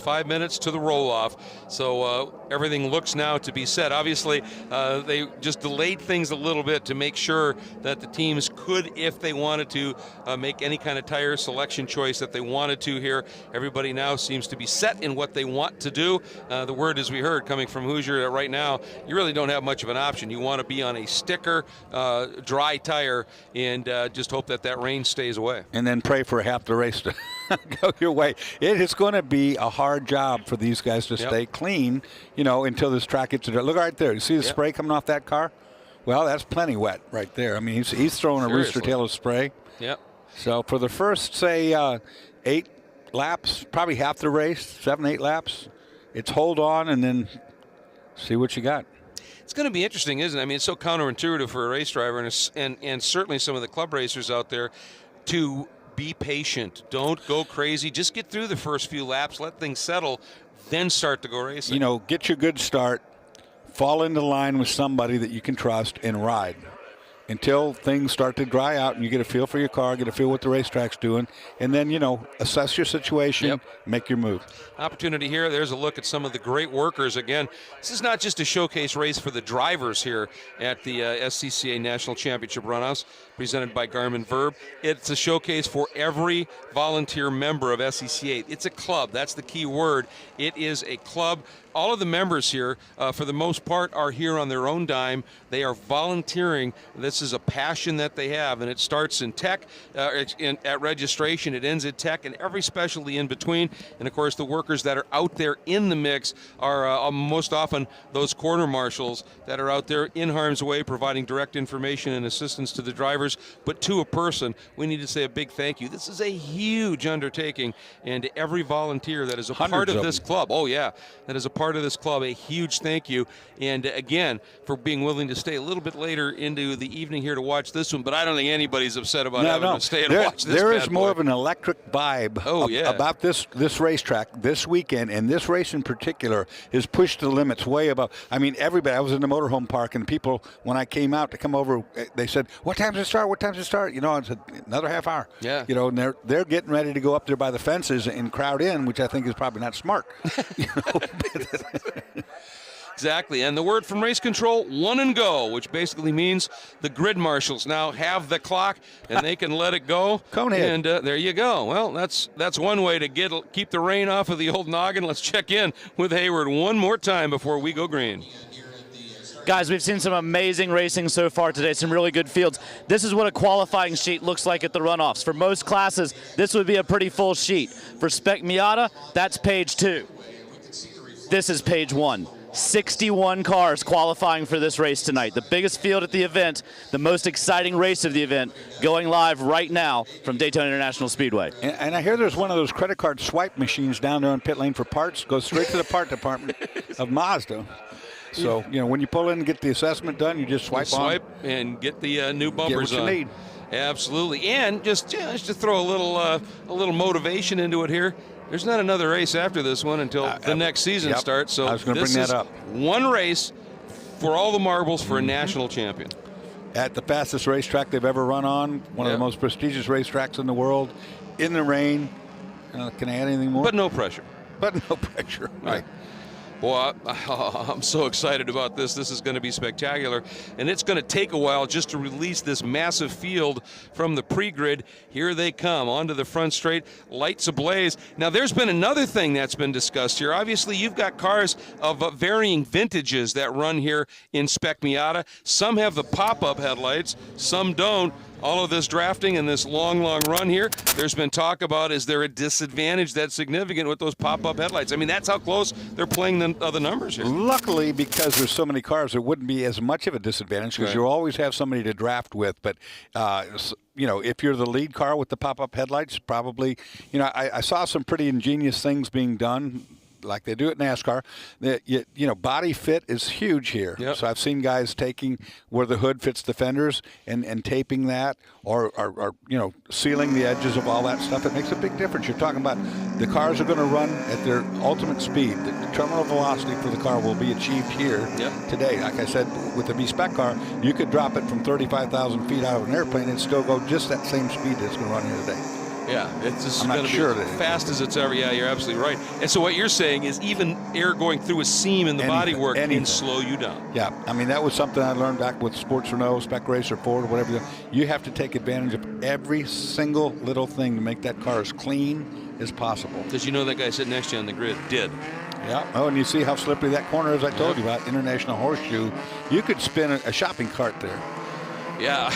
to the roll-off. So everything looks now to be set. Obviously, they just delayed things a little bit to make sure that the teams could, if they wanted to, make any kind of tire selection choice that they wanted to here. Everybody now seems to be set in what they want to do. The word, as we heard, coming from Hoosier, that right now, you really don't have much of an option. You want to be on a sticker, dry tire, and just hope that rain stays away. And then pray for half the race to go your way. It is going to be a hard job for these guys to stay clean, until this track gets to. Look right there. You see the spray coming off that car? Well, that's plenty wet right there. I mean, he's throwing a rooster tail of spray. Yep. So for the first, say, 8 laps, probably half the race, 7, 8 laps, it's hold on and then see what you got. It's going to be interesting, isn't it? I mean, it's so counterintuitive for a race driver and certainly some of the club racers out there to be patient. Don't go crazy. Just get through the first few laps, let things settle, then start to go racing. Get your good start, fall into line with somebody that you can trust, and ride until things start to dry out and you get a feel for your car, get a feel what the racetrack's doing, and then, assess your situation, make your move. Opportunity here. There's a look at some of the great workers. Again, this is not just a showcase race for the drivers here at the SCCA National Championship Runhouse, presented by Garmin Verb. It's a showcase for every volunteer member of SCCA. It's a club. That's the key word. It is a club. All of the members here, for the most part, are here on their own dime. They are volunteering. This is a passion that they have, and it starts in tech, at registration. It ends at tech, and every specialty in between. And, of course, the workers that are out there in the mix are most often those corner marshals that are out there in harm's way, providing direct information and assistance to the drivers. But to a person, we need to say a big thank you. This is a huge undertaking, and to every volunteer that is a part of this club. Oh, yeah, that is a part of this club, a huge thank you. And again, for being willing to stay a little bit later into the evening here to watch this one. But I don't think anybody's upset about having to stay and watch this. There is more of an electric vibe about this racetrack this weekend, and this race in particular is pushed to the limits way above. I mean, everybody. I was in the motorhome park, and people, when I came out to come over, they said, "What time does it start? What time does it start?" I said, "Another half hour." Yeah. And they're getting ready to go up there by the fences and crowd in, which I think is probably not smart. Exactly, and the word from race control, 1 and go, which basically means the grid marshals now have the clock and they can let it go. Conehead. And there you go. Well, that's one way to keep the rain off of the old noggin. Let's check in with Hayward one more time before we go green. Guys, we've seen some amazing racing so far today, some really good fields. This is what a qualifying sheet looks like at the runoffs. For most classes, this would be a pretty full sheet. For Spec Miata, that's page 2. This is page 1. 61 cars qualifying for this race tonight. The biggest field at the event, the most exciting race of the event, going live right now from Daytona International Speedway. And I hear there's one of those credit card swipe machines down there on pit lane for parts. Goes straight to the part department of Mazda. So, when you pull in and get the assessment done, you just swipe and get the new bumpers get what you need. Absolutely. And just to throw a little motivation into it here, there's not another race after this one until the next season starts. So I was going to bring that up. One race for all the marbles for a national champion. At the fastest racetrack they've ever run on, one of the most prestigious racetracks in the world, in the rain. Can I add anything more? But no pressure. Right. Boy, I'm so excited about this. This is going to be spectacular. And it's going to take a while just to release this massive field from the pre-grid. Here they come onto the front straight, lights ablaze. Now, there's been another thing that's been discussed here. Obviously, you've got cars of varying vintages that run here in Spec Miata. Some have the pop-up headlights, some don't. All of this drafting and this long run here, there's been talk about, is there a disadvantage that's significant with those pop-up headlights? I mean, that's how close they're playing the numbers here. Luckily, because there's so many cars, there wouldn't be as much of a disadvantage because you'll always have somebody to draft with. But, if you're the lead car with the pop-up headlights, probably, I saw some pretty ingenious things being done like they do at NASCAR. Body fit is huge here. Yep. So I've seen guys taking where the hood fits the fenders and taping that, or sealing the edges of all that stuff. It makes a big difference. You're talking about the cars are going to run at their ultimate speed. The terminal velocity for the car will be achieved here today. Like I said, with the B-Spec car, you could drop it from 35,000 feet out of an airplane and still go just that same speed that it's going to run here today. Yeah, it's just I'm going not to sure be that as fast as it's ever. Yeah, you're absolutely right. And so what you're saying is even air going through a seam in the bodywork can slow you down. Yeah, I mean, that was something I learned back with Sports Renault, Spec Racer, Ford, or whatever. You have to take advantage of every single little thing to make that car as clean as possible. Because you know that guy sitting next to you on the grid did. Yeah. Oh, and you see how slippery that corner is. I told you about International Horseshoe. You could spin a shopping cart there. Yeah.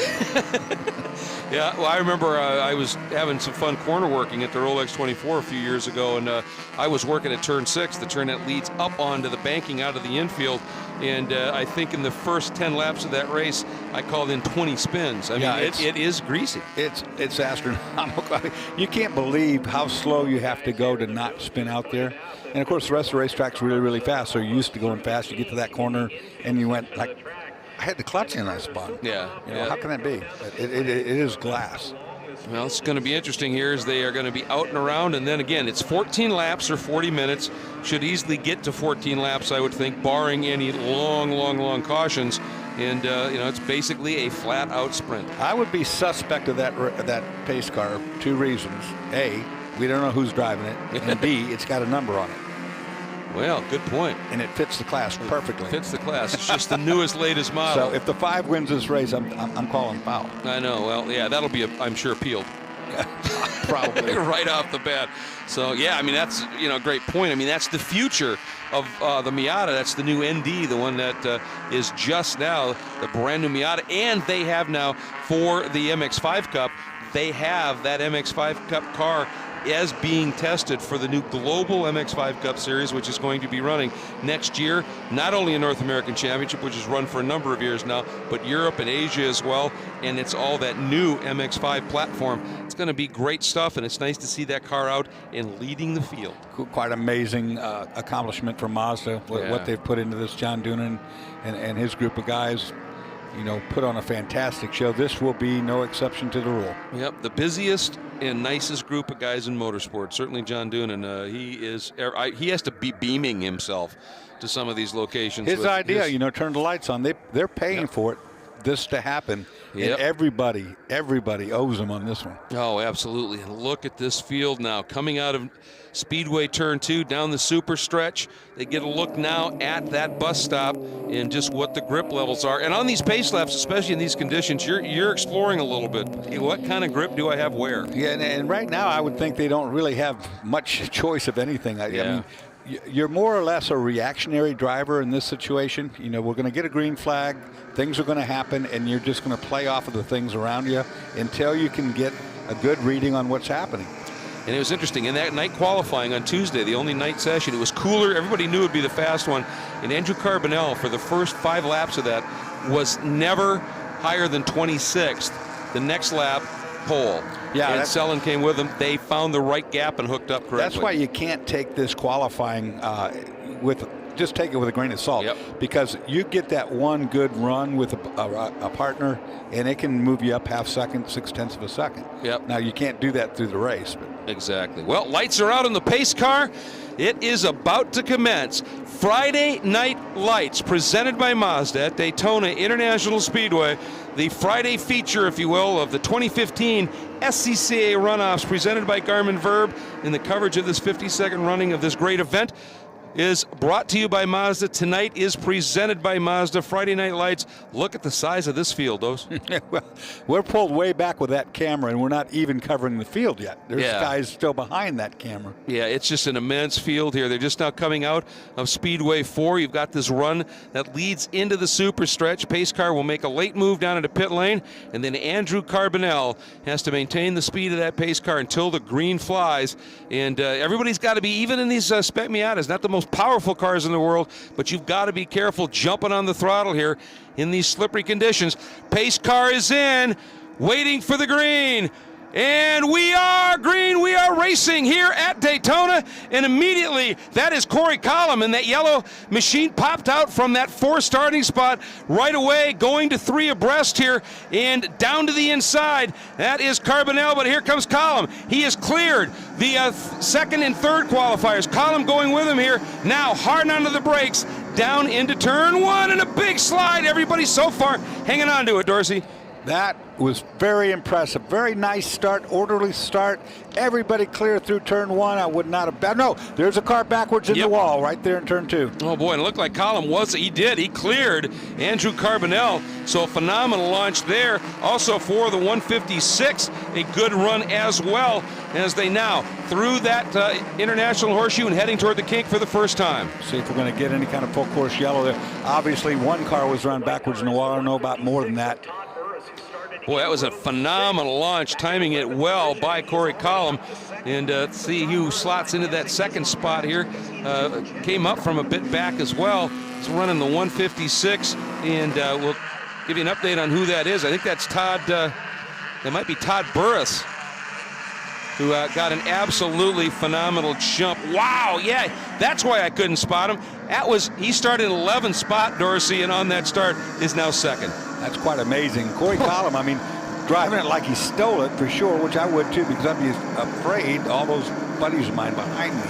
Yeah, well, I remember I was having some fun corner working at the Rolex 24 a few years ago, and I was working at turn 6, the turn that leads up onto the banking out of the infield, and I think in the first 10 laps of that race, I called in 20 spins. I mean, it is greasy. It's astronomical. You can't believe how slow you have to go to not spin out there. And, of course, the rest of the racetrack's really, really fast, so you're used to going fast. You get to that corner, and you went like – I had the clutch in, I spun. Yeah. How can that be? It is glass. Well, it's going to be interesting here as they are going to be out and around. And then again, it's 14 laps or 40 minutes. Should easily get to 14 laps, I would think, barring any long cautions. And, it's basically a flat-out sprint. I would be suspect of that pace car for 2 reasons. A, we don't know who's driving it. And B, it's got a number on it. Well, good point. And it fits the class perfectly. It fits the class. It's just the newest, latest model. So if the 5 wins this race, I'm calling foul. I know. Well, yeah, that'll be, I'm sure, appealed. Probably. Right off the bat. So, yeah, I mean, that's, a great point. I mean, that's the future of the Miata. That's the new ND, the one that is just now the brand new Miata. And they have now, for the MX-5 Cup, they have that MX-5 Cup car as being tested for the new global MX-5 Cup Series, which is going to be running next year. Not only a North American Championship, which is run for a number of years now, but Europe and Asia as well. And it's all that new MX-5 platform. It's going to be great stuff, and it's nice to see that car out and leading the field. Quite amazing accomplishment for Mazda, what they've put into this. John Doonan and his group of guys, put on a fantastic show. This will be no exception to the rule. Yep, the busiest and nicest group of guys in motorsport. Certainly John Doonan. He has to be beaming himself to some of these locations. His idea, turn the lights on. They're paying for it, this to happen. Yep. And everybody owes them on this one. Oh, absolutely. And look at this field now. Coming out of Speedway Turn 2 down the super stretch. They get a look now at that bus stop and just what the grip levels are. And on these pace laps, especially in these conditions, you're exploring a little bit. What kind of grip do I have where? Yeah, and right now I would think they don't really have much choice of anything. I mean, you're more or less a reactionary driver in this situation. We're going to get a green flag. Things are going to happen, and you're just going to play off of the things around you until you can get a good reading on what's happening. And it was interesting. In that night qualifying on Tuesday, the only night session, it was cooler. Everybody knew it would be the fast one. And Andrew Carbonell, for the first 5 laps of that, was never higher than 26th. The next lap, pole. Yeah, and Sellen came with him. They found the right gap and hooked up correctly. That's why you can't take this qualifying just take it with a grain of salt. Yep. Because you get that one good run with a partner, and it can move you up half second, 0.6 of a second. Yep. Now, you can't do that through the race. But. Exactly. Well, lights are out on the pace car. It is about to commence. Friday Night Lights, presented by Mazda at Daytona International Speedway. The Friday feature, if you will, of the 2015 SCCA runoffs, presented by Garmin Verb, in the coverage of this 52nd running of this great event, is brought to you by Mazda. Tonight is presented by Mazda. Friday Night Lights. Look at the size of this field, Os. Well, we're pulled way back with that camera, and we're not even covering the field yet. There's guys still behind that camera. Yeah, it's just an immense field here. They're just now coming out of Speedway 4. You've got this run that leads into the super stretch. Pace car will make a late move down into pit lane, and then Andrew Carbonell has to maintain the speed of that pace car until the green flies. And everybody's got to be, even in these Spec Miatas, not the most powerful cars in the world, but you've got to be careful jumping on the throttle here in these slippery conditions. Pace car is in, waiting for the green. And we are green. We are racing. racing here at Daytona, and immediately that is Corey Collum, and that yellow machine popped out from that 4 starting spot right away, going to 3 abreast here and down to the inside. That is Carbonell, but here comes Collum. He is cleared the second and third qualifiers. Collum going with him here. Now hard onto the brakes, down into turn 1, and a big slide. Everybody so far hanging on to it, Dorsey. That was very impressive. Very nice start, orderly start. Everybody clear through turn 1. I would not have. No, there's a car backwards in the wall right there in turn 2. Oh boy, and it looked like Collum he cleared Andrew Carbonell. So a phenomenal launch there. Also for the 156, a good run as well, as they now through that international horseshoe and heading toward the kink for the first time. See if we're going to get any kind of full course yellow there. Obviously, one car was run backwards in the wall. I don't know about more than that. Boy, that was a phenomenal launch, timing it well by Corey Collum. And let's see who slots into that second spot here. Came up from a bit back as well. It's running the 156, and we'll give you an update on who that is. I think that's Todd, that might be Todd Burris, who got an absolutely phenomenal jump. Wow, yeah, that's why I couldn't spot him. He started in 11th spot, Dorsey, and on that start is now second. That's quite amazing. Corey Collum, I mean, driving it like he stole it for sure, which I would too, because I'd be afraid all those buddies of mine behind me.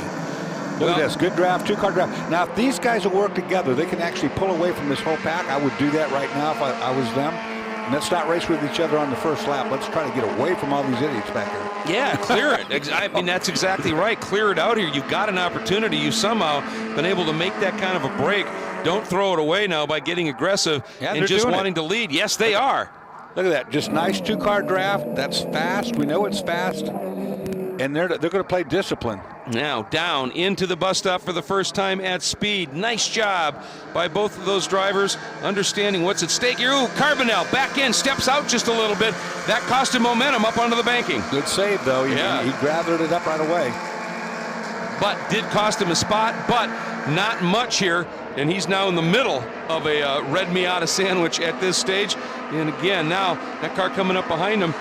Look at this, good draft, 2-car draft. Now, if these guys will work together, they can actually pull away from this whole pack. I would do that right now if I was them. And let's not race with each other on the first lap. Let's try to get away from all these idiots back there. Yeah, clear it. I mean, that's exactly right. Clear it out here. You've got an opportunity. You've somehow been able to make that kind of a break. Don't throw it away now by getting aggressive and just wanting to lead. Yes, they are. Look at that. Just nice 2-car draft. That's fast. We know it's fast. And they're going to play discipline. Now down into the bus stop for the first time at speed. Nice job by both of those drivers, understanding what's at stake here. Ooh, Carbonell back in, steps out just a little bit. That cost him momentum up onto the banking. Good save, though. He gathered it up right away. But did cost him a spot, but not much here. And he's now in the middle of a red Miata sandwich at this stage. And again, now that car coming up behind him.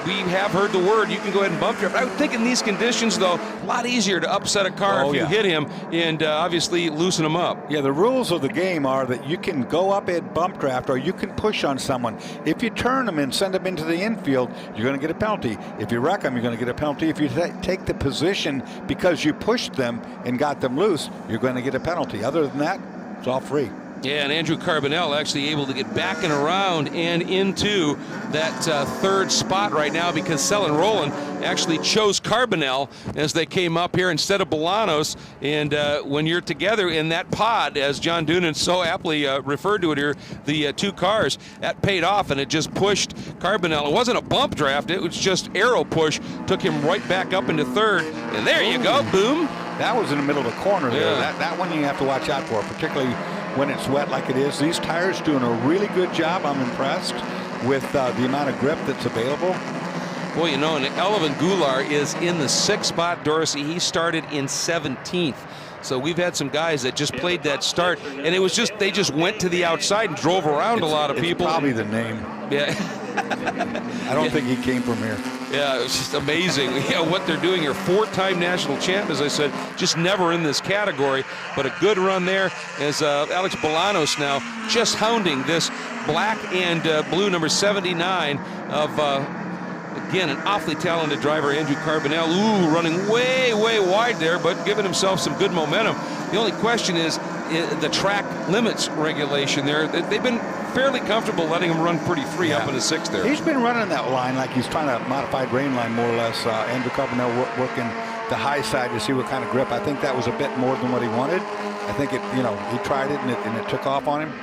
We have heard the word. You can go ahead and bump drift. I would think in these conditions, though, a lot easier to upset a car if you hit him and obviously loosen him up. Yeah, the rules of the game are that you can go up and bump draft or you can push on someone. If you turn them and send them into the infield, you're going to get a penalty. If you wreck them, you're going to get a penalty. If you take the position because you pushed them and got them loose, you're going to get a penalty. Other than that, it's all free. Yeah, and Andrew Carbonell actually able to get back and around and into that third spot right now, because Sellen Roland actually chose Carbonell as they came up here instead of Bolanos. And when you're together in that pod, as John Doonan so aptly referred to it here, the 2 cars, that paid off, and it just pushed Carbonell. It wasn't a bump draft, it was just arrow push, took him right back up into third. And there you go, boom. That was in the middle of the corner there. That one you have to watch out for, particularly when it's wet like it is. These tires doing a really good job. I'm impressed with the amount of grip that's available. Well, you know, and Elvin Goulart is in the 6th spot, Dorsey. He started in 17th. So we've had some guys that just played that start, and it was just, they just went to the outside and drove around a lot of people. Probably the name. Yeah. I don't think he came from here. Yeah, it's just amazing what they're doing here. 4-time national champ, as I said, just never in this category, but a good run there as Alex Bolanos now just hounding this black and blue number 79 of, again, an awfully talented driver, Andrew Carbonell. Ooh, running way, way wide there, but giving himself some good momentum. The only question is the track limits regulation there. They've been fairly comfortable letting him run pretty free up in the 6th there. He's been running that line like he's trying to modified rain line, more or less. Andrew Carbonell working the high side to see what kind of grip. I think that was a bit more than what he wanted. I think it, he tried it and it took off on him.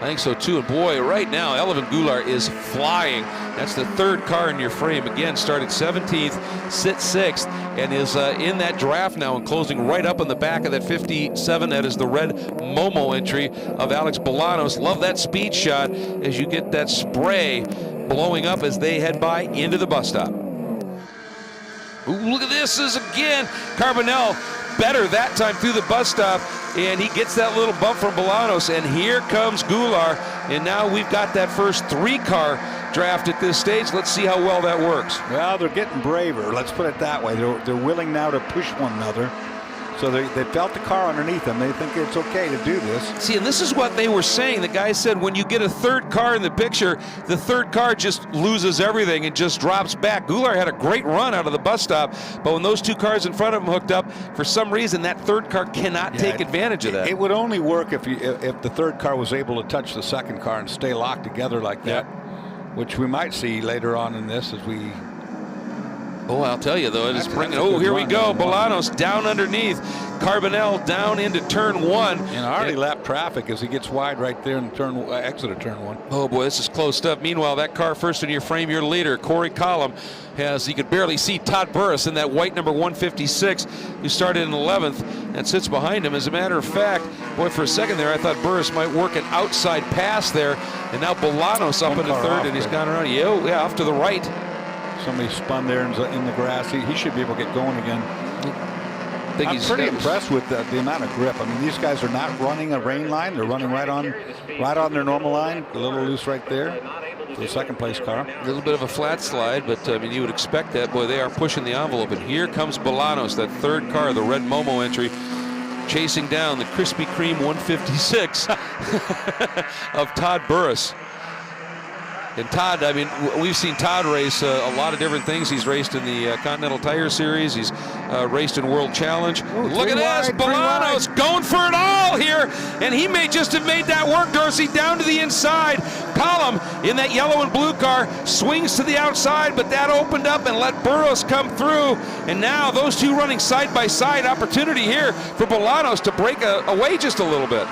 I think so too, and boy, right now Elvin Goulart is flying. That's the 3rd car in your frame. Again, started 17th, sits 6th, and is in that draft now and closing right up on the back of that 57. That is the red Momo entry of Alex Bolanos. Love that speed shot as you get that spray blowing up as they head by into the bus stop. Ooh, look at this, is again Carbonell better that time through the bus stop, and he gets that little bump from Bolanos, and here comes Goulart, and now we've got that first 3-car draft at this stage. Let's see how well that works. Well, they're getting braver. Let's put it that way. They're willing now to push one another. So they felt the car underneath them. They think it's okay to do this. See, and this is what they were saying. The guy said when you get a third car in the picture, the third car just loses everything and just drops back. Goulart had a great run out of the bus stop, but when those two cars in front of him hooked up, for some reason that third car cannot take advantage of that. It would only work if the third car was able to touch the second car and stay locked together like that, which we might see later on in this as we... Oh, I'll tell you, though, it is bringing... Oh, here we go. Bolanos down underneath. Carbonell down into turn one. And already lapped traffic as he gets wide right there in exit of turn one. Oh, boy, this is close stuff. Meanwhile, that car first in your frame, your leader, Corey Collum, has, you could barely see Todd Burris in that white number 156, who started in 11th and sits behind him. As a matter of fact, boy, for a second there, I thought Burris might work an outside pass there. And now Bolanos up into third, and he's gone around. Yeah, off to the right. Somebody spun there in the grass. He should be able to get going again. I'm pretty impressed with the amount of grip. I mean, these guys are not running a rain line. They're running right on their normal line. A little loose right there for the second place car. A little bit of a flat slide, but I mean, you would expect that. Boy, they are pushing the envelope. And here comes Bolanos, that third car, the red Momo entry, chasing down the Krispy Kreme 156 of Todd Burris. And Todd, I mean, we've seen Todd race a lot of different things. He's raced in the Continental Tire Series. He's raced in World Challenge. Ooh, look at this, Bolanos going for it all here. And he may just have made that work, Dorsey, down to the inside. Collum in that yellow and blue car swings to the outside, but that opened up and let Burris come through. And now those two running side by side, opportunity here for Bolanos to break away just a little bit.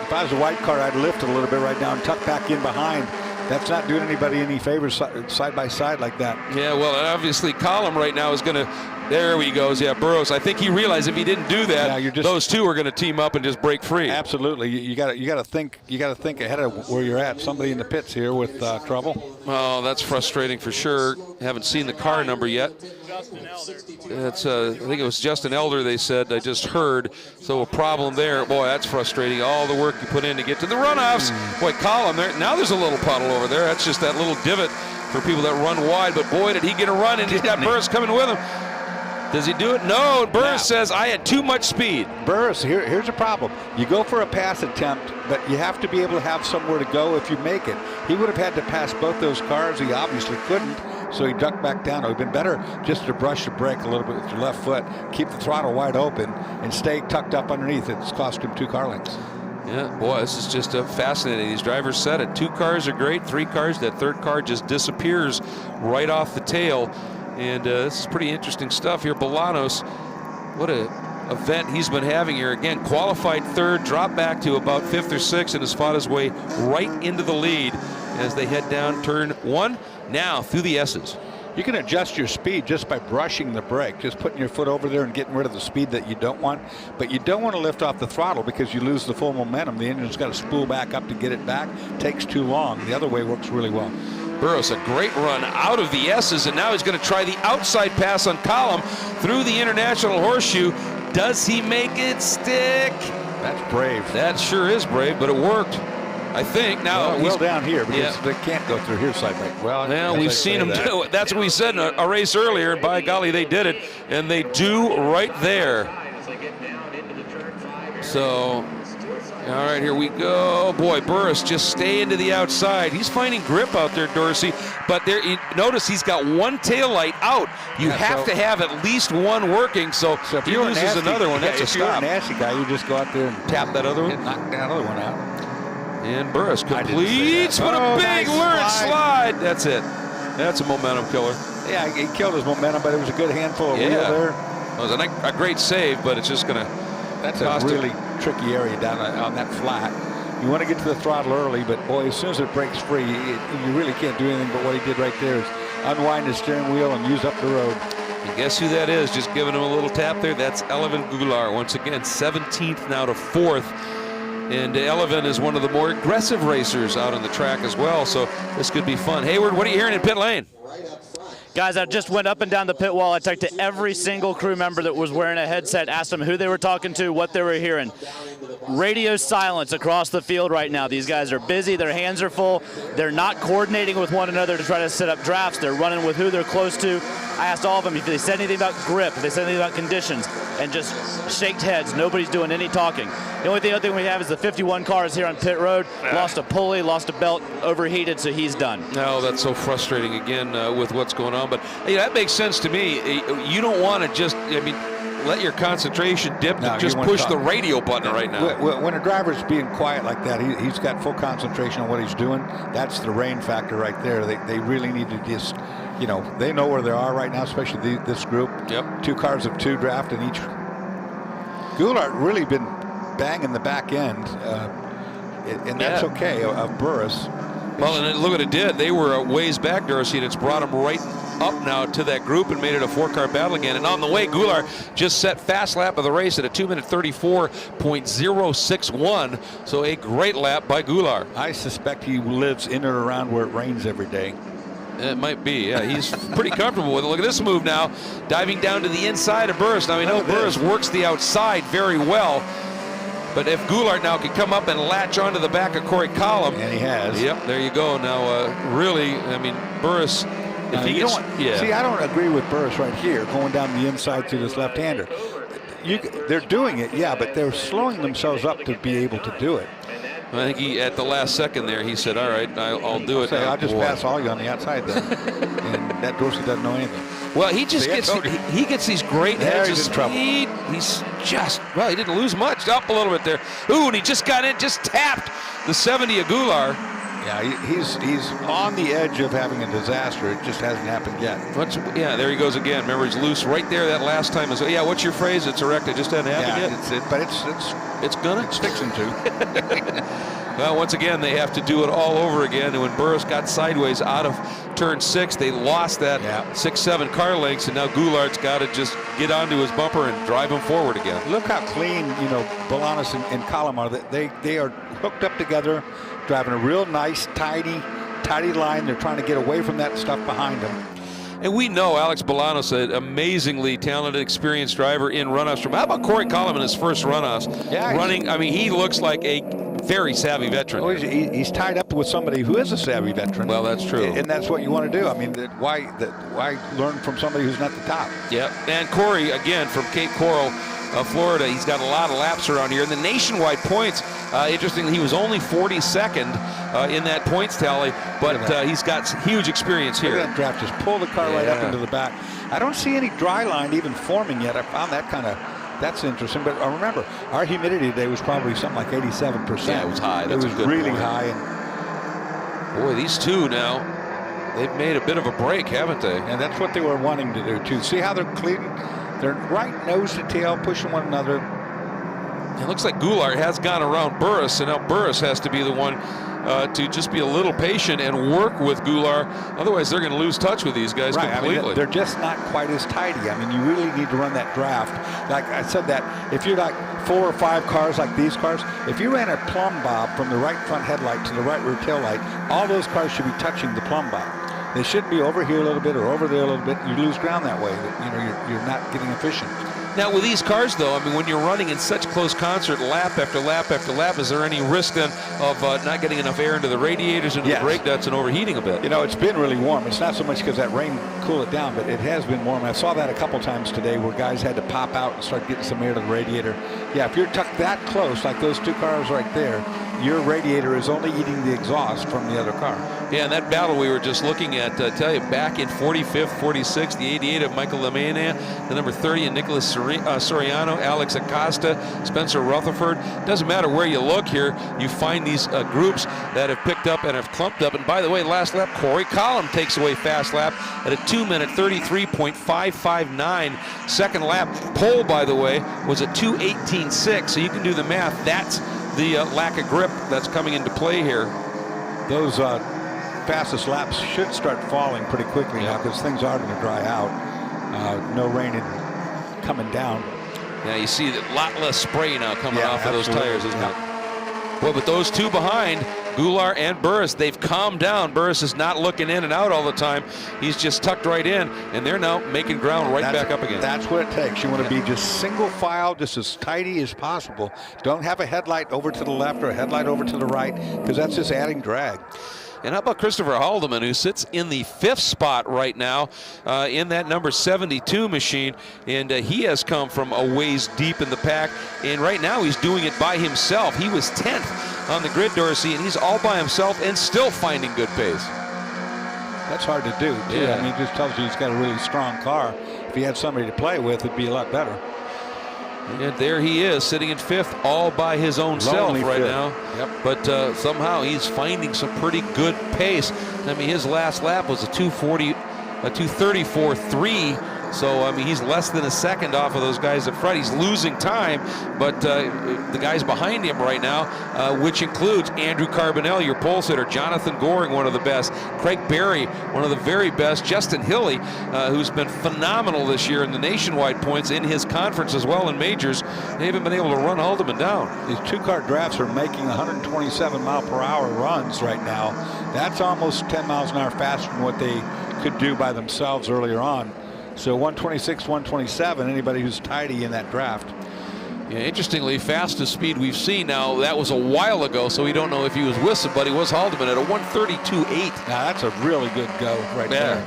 If I was a white car, I'd lift it a little bit right now and tuck back in behind. That's not doing anybody any favors side by side like that. Yeah, well, and obviously Collum right now is going to, there he goes. Yeah, Burris. I think he realized if he didn't do that, those two are going to team up and just break free. Absolutely. You got to think ahead of where you're at. Somebody in the pits here with trouble. Oh, that's frustrating for sure. Haven't seen the car number yet. It's I think it was Justin Elder, they said. I just heard. So a problem there. Boy, that's frustrating. All the work you put in to get to the runoffs. Boy, Collum there. Now there's a little puddle over there. That's just that little divot for people that run wide. But boy, did he get a run, and he's got Burris coming with him. Does he do it? No. Burris says, I had too much speed. Burris, here's a problem. You go for a pass attempt, but you have to be able to have somewhere to go if you make it. He would have had to pass both those cars. He obviously couldn't, so he ducked back down. It would have been better just to brush the brake a little bit with your left foot, keep the throttle wide open, and stay tucked up underneath. It's cost him 2 car lengths. Yeah, boy, this is just fascinating. These drivers said it. 2 cars are great. 3 cars, that third car just disappears right off the tail. And this is pretty interesting stuff here. Bolanos, what a event he's been having here. Again, qualified third, dropped back to about 5th or 6th, and has fought his way right into the lead as they head down turn 1. Now through the S's. You can adjust your speed just by brushing the brake, just putting your foot over there and getting rid of the speed that you don't want. But you don't want to lift off the throttle because you lose the full momentum. The engine's got to spool back up to get it back. Takes too long. The other way works really well. Burris, a great run out of the S's, and now he's going to try the outside pass on Collum through the International Horseshoe. Does he make it stick? That's brave. That sure is brave, but it worked, I think. Now well down here because they can't go through here side by. Well, we've seen them do it. That's what we said in a race earlier, and by golly, they did it, and they do right there. So, all right, here we go. Boy, Burris just staying to the outside. He's finding grip out there, Dorsey. But there, notice he's got one tail light out. You have to have at least one working. So if he loses another one, that's a stop. If you're a nasty guy, you just go out there and tap that other one, knock that other one out. And Burris completes with a big lurid slide. That's it. That's a momentum killer. Yeah, he killed his momentum, but it was a good handful of wheel there. It was a great save, but it's just going to. That's a really tricky area down on that flat. You want to get to the throttle early, but boy, as soon as it breaks free, you really can't do anything. But what he did right there is unwind his steering wheel and use up the road. And guess who that is? Just giving him a little tap there. That's Elevin Goulart. Once again, 17th now to 4th. And Elevin is one of the more aggressive racers out on the track as well. So this could be fun. Hayward, what are you hearing in pit lane? Guys, I just went up and down the pit wall. I talked to every single crew member that was wearing a headset, asked them who they were talking to, what they were hearing. Radio silence across the field right now. These guys are busy. Their hands are full. They're not coordinating with one another to try to set up drafts. They're running with who they're close to. I asked all of them if they said anything about grip, if they said anything about conditions, and just shaked heads. Nobody's doing any talking. The only other thing we have is the 51 cars here on pit road. Lost a pulley, lost a belt, overheated, so he's done. No, that's so frustrating again with what's going on. But that makes sense to me. You don't want to just, let your concentration dip and just push the radio button right now. When a driver's being quiet like that, he's got full concentration on what he's doing. That's the rain factor right there. They really need to just, they know where they are right now, especially this group. Yep. 2 cars of 2 draft in each. Goulart really been banging the back end, and that's okay, of Burris. Well, and look what it did. They were a ways back, Darcy, and it's brought them right up now to that group and made it a 4-car battle again. And on the way, Goulart just set fast lap of the race at a 2-minute 34.061. So a great lap by Goulart. I suspect he lives in or around where it rains every day. It might be, yeah. He's pretty comfortable with it. Look at this move now, diving down to the inside of Burris. Now we know Burris works the outside very well. But if Goulart now can come up and latch onto the back of Corey Collum. And he has. Yep, there you go. Now, really, Burris, if he gets, See, I don't agree with Burris right here, going down the inside to this left-hander. They're doing it, yeah, but they're slowing themselves up to be able to do it. I think at the last second there, he said, all right, I'll do it. I'll just pass all you on the outside then. And that Dorsey doesn't know anything. Well, he just gets these great heads of speed. He's just, he didn't lose much. Up a little bit there. Ooh, and he just got in, just tapped the 70 of Goulart. Yeah, he's on the edge of having a disaster. It just hasn't happened yet. There he goes again. Remember, he's loose right there that last time. What's your phrase? It's erect. It just hasn't happened yet. But it's fixing to. Well, once again, they have to do it all over again. And when Burris got sideways out of turn 6, they lost that 6-7 car lengths, and now Goulart's got to just get onto his bumper and drive him forward again. Look how clean, Bielanski and Collum are. They are hooked up together, driving a real nice, tidy line. They're trying to get away from that stuff behind them. And we know Alex Bielanski, an amazingly talented, experienced driver in runoffs. How about Corey Collum in his first runoffs? Yeah, running. He looks like a very savvy veteran. Oh, he's tied up with somebody who is a savvy veteran. Well, that's true. And that's what you want to do. Why learn from somebody who's not the top? Yeah. And Corey, again, from Cape Coral, Florida, he's got a lot of laps around here. And the nationwide points, interestingly, he was only 42nd in that points tally, but he's got huge experience here. Look at that draft, just pull the car right up into the back. I don't see any dry line even forming yet. I found that that's interesting. But remember, our humidity today was probably something like 87%. Yeah, it was high. It was really high. And boy, these two now, they've made a bit of a break, haven't they? And that's what they were wanting to do, too. See how they're clean? They're right nose to tail, pushing one another. It looks like Goulart has gone around Burris, and now Burris has to be the one to just be a little patient and work with Goulart. Otherwise, they're going to lose touch with these guys completely. They're just not quite as tidy. You really need to run that draft. Like I said, that if you're like 4 or 5 cars like these cars, if you ran a plumb bob from the right front headlight to the right rear tail light, all those cars should be touching the plumb bob. They shouldn't be over here a little bit or over there a little bit. You lose ground that way. You're not getting efficient. Now, with these cars, though, when you're running in such close concert, lap after lap after lap, is there any risk then of not getting enough air into the radiators, into the brake nuts, and overheating a bit? It's been really warm. It's not so much because that rain cooled it down, but it has been warm. I saw that a couple times today where guys had to pop out and start getting some air to the radiator. Yeah, if you're tucked that close, like those 2 cars right there, your radiator is only eating the exhaust from the other car. Yeah, and that battle we were just looking at, tell you, back in 45th, 46th, the 88 of Michael Lemania, the number 30 of Nicholas Soriano, Alex Acosta, Spencer Rutherford. Doesn't matter where you look here, you find these groups that have picked up and have clumped up. And by the way, last lap, Corey Collum takes away fast lap at a 2-minute 33.559. Second lap, pole, by the way, was a 2:18.6. So you can do the math. That's the lack of grip that's coming into play here. Those fastest laps should start falling pretty quickly now because things are going to dry out. No rain coming down. Yeah, you see a lot less spray now coming off of those tires, isn't it? Well, but those two behind, Goulart and Burris, they've calmed down. Burris is not looking in and out all the time. He's just tucked right in, and they're now making ground back up again. That's what it takes. You want to be just single file, just as tidy as possible. Don't have a headlight over to the left or a headlight over to the right, because that's just adding drag. And how about Christopher Haldeman, who sits in the 5th spot right now in that number 72 machine, and he has come from a ways deep in the pack, and right now he's doing it by himself. He was 10th on the grid, Dorsey, and he's all by himself and still finding good pace. That's hard to do, too. Yeah. I mean, it just tells you he's got a really strong car. If he had somebody to play with, it'd be a lot better. And there he is, sitting in 5th all by his own self right now. Yep. But somehow he's finding some pretty good pace. I mean, his last lap was a 2:34.3. So, I mean, he's less than a second off of those guys up front. He's losing time, but the guys behind him right now, which includes Andrew Carbonell, your pole sitter, Jonathan Goring, one of the best, Craig Berry, one of the very best, Justin Hilley, who's been phenomenal this year in the nationwide points in his conference as well in majors. They haven't been able to run Haldeman down. These 2-car drafts are making 127-mile-per-hour runs right now. That's almost 10 miles an hour faster than what they could do by themselves earlier on. So 126, 127, anybody who's tidy in that draft. Yeah, interestingly, fastest speed we've seen now, that was a while ago, so we don't know if he was with somebody, was Haldeman at a 132.8. Now that's a really good go right there.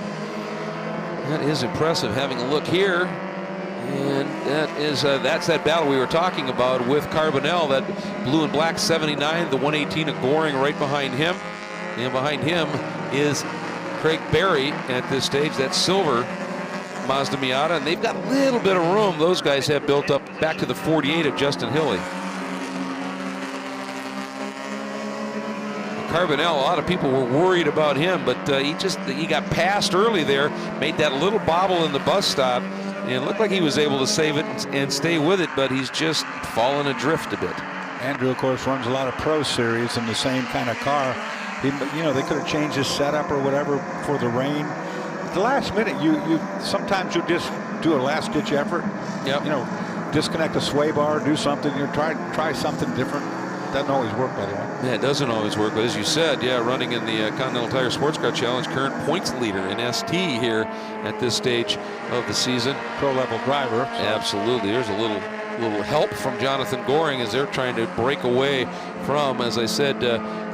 That is impressive. Having a look here, and that's that battle we were talking about with Carbonell, that blue and black 79, the 118 of Goring right behind him. And behind him is Craig Berry at this stage, that silver Mazda Miata, and they've got a little bit of room. Those guys have built up back to the 48 of Justin Hilley. Carbonell, a lot of people were worried about him, but he got passed early there, made that little bobble in the bus stop, and it looked like he was able to save it and stay with it, but he's just fallen adrift a bit. Andrew, of course, runs a lot of Pro Series in the same kind of car. They could have changed his setup or whatever for the rain. At the last minute, sometimes you just do a last-ditch effort. Yep. Disconnect a sway bar, do something. Try something different. Doesn't always work, by the way. Yeah, it doesn't always work, but as you said, running in the Continental Tire Sports Car Challenge, current points leader in ST here at this stage of the season. Pro-level driver. So. Absolutely. There's a little help from Jonathan Goring as they're trying to break away from, as I said,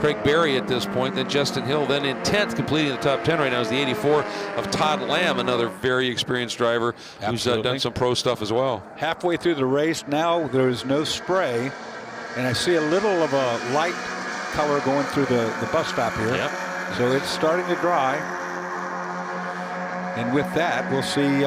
Craig Berry at this point, then Justin Hill, then in 10th, completing the top 10 right now is the 84 of Todd Lamb, another very experienced driver who's done some pro stuff as well. Halfway through the race now, there is no spray, and I see a little of a light color going through the bus stop here. Yep. So it's starting to dry, and with that, we'll see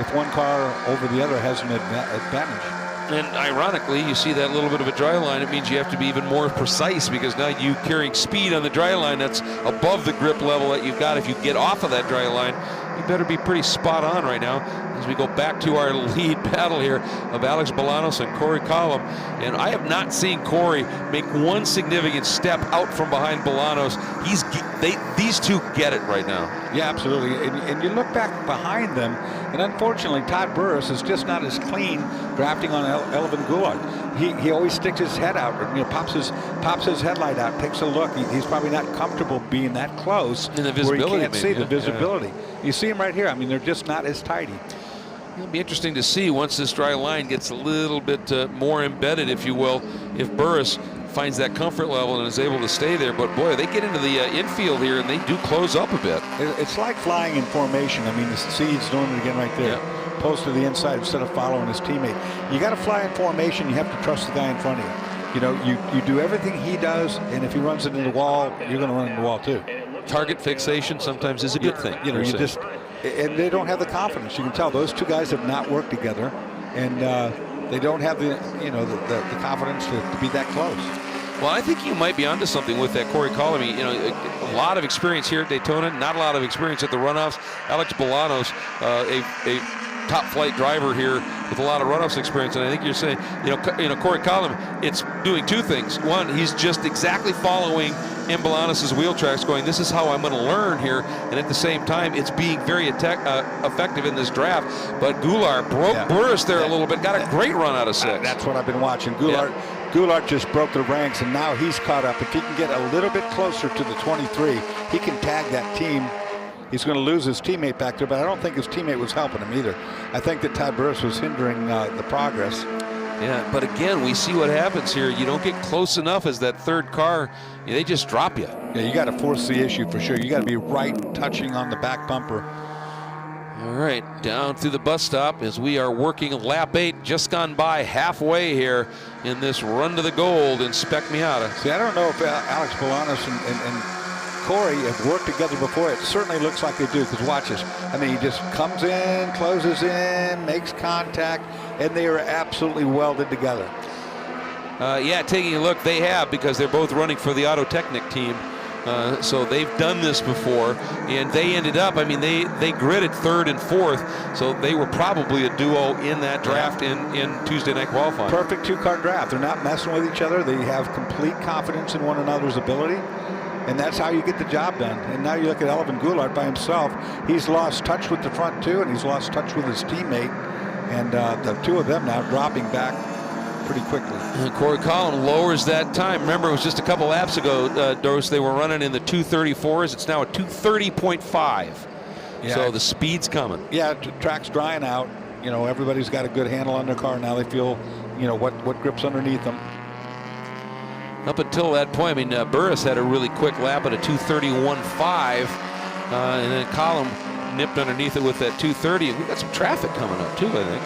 if one car over the other has an advantage. And ironically, you see that little bit of a dry line. It means you have to be even more precise, because now you're carrying speed on the dry line that's above the grip level that you've got. If you get off of that dry line, you better be pretty spot on right now as we go back to our lead battle here of Alex Bolanos and Corey Collum. And I have not seen Corey make one significant step out from behind Bolanos. These two get it right now. Yeah, absolutely. And you look back behind them, and unfortunately, Todd Burris is just not as clean drafting on Elvin Goulart. He always sticks his head out, pops his headlight out, takes a look. He's probably not comfortable being that close and the visibility, where he can't see the visibility. You see him right here. I mean, they're just not as tidy. It'll be interesting to see once this dry line gets a little bit more embedded, if you will, if Burris finds that comfort level and is able to stay there. But boy, they get into the infield here and they do close up a bit. It's like flying in formation. I mean, see, he's doing it again right there. Yeah. Pulls to the inside instead of following his teammate. You got to fly in formation. You have to trust the guy in front of you. You do everything he does, and if he runs into the wall, you're going to run into the wall too. Target fixation sometimes is a good thing. And they don't have the confidence. You can tell those two guys have not worked together, and they don't have the confidence to be that close. Well, I think you might be onto something with that Corey Collum. A lot of experience here at Daytona, not a lot of experience at the runoffs. Alex Bolanos, a top flight driver here with a lot of runoffs experience, and I think you're saying, Corey Collum, it's doing two things. One, he's just exactly following in Bolanos' wheel tracks, going, this is how I'm going to learn here, and at the same time, it's being very effective in this draft. But Goulart broke Burris there a little bit, got a great run out of 6. That's what I've been watching. Goulart Goulart just broke the ranks, and now he's caught up. If he can get a little bit closer to the 23, he can tag that team. He's going to lose his teammate back there, but I don't think his teammate was helping him either. I think that Todd Burris was hindering the progress. Yeah, but again, we see what happens here. You don't get close enough as that third car, they just drop you. Yeah, you got to force the issue for sure. You got to be right touching on the back bumper. All right, down through the bus stop as we are working lap 8, just gone by halfway here in this run to the gold in Spec Miata. See, I don't know if Alex Bielanski and Corey have worked together before. It certainly looks like they do, because watch this. I mean, he just comes in, closes in, makes contact, and they are absolutely welded together. Yeah, taking a look, they have, because they're both running for the Auto Technic team. So they've done this before, and they ended up, I mean, they gridded 3rd and 4th, so they were probably a duo in that draft in Tuesday night qualifying. Perfect 2-car draft. They're not messing with each other. They have complete confidence in one another's ability, and that's how you get the job done. And now you look at Elvin Goulart by himself. He's lost touch with the front 2, and he's lost touch with his teammate, and the 2 of them now dropping back pretty quickly. And Corey Collin lowers that time. Remember, it was just a couple laps ago, Doris, they were running in the 2:34s. It's now a 2:30.5. Yeah. So the speed's coming. Yeah, track's drying out. You know, everybody's got a good handle on their car now. They feel, you know, what grips underneath them. Up until that point, I mean, Burris had a really quick lap at a 2:31.5, and then Collin nipped underneath it with that 2:30. And we got some traffic coming up too, I think.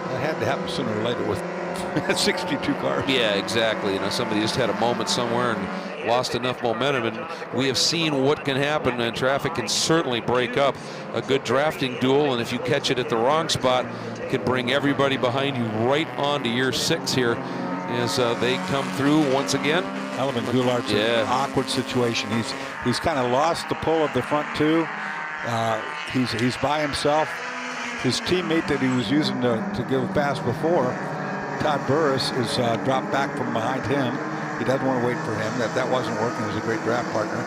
That had to happen sooner or later with 62 cars. Yeah, exactly. You know, somebody just had a moment somewhere and lost enough momentum, and we have seen what can happen, and traffic can certainly break up a good drafting duel, and if you catch it at the wrong spot, it can bring everybody behind you right onto year 6 here as they come through once again. Elvin Goulart's an awkward situation. He's kind of lost the pull of the front 2. He's by himself. His teammate that he was using to go fast before, Todd Burris, is dropped back from behind him. He doesn't want to wait for him. That wasn't working. He was a great draft partner.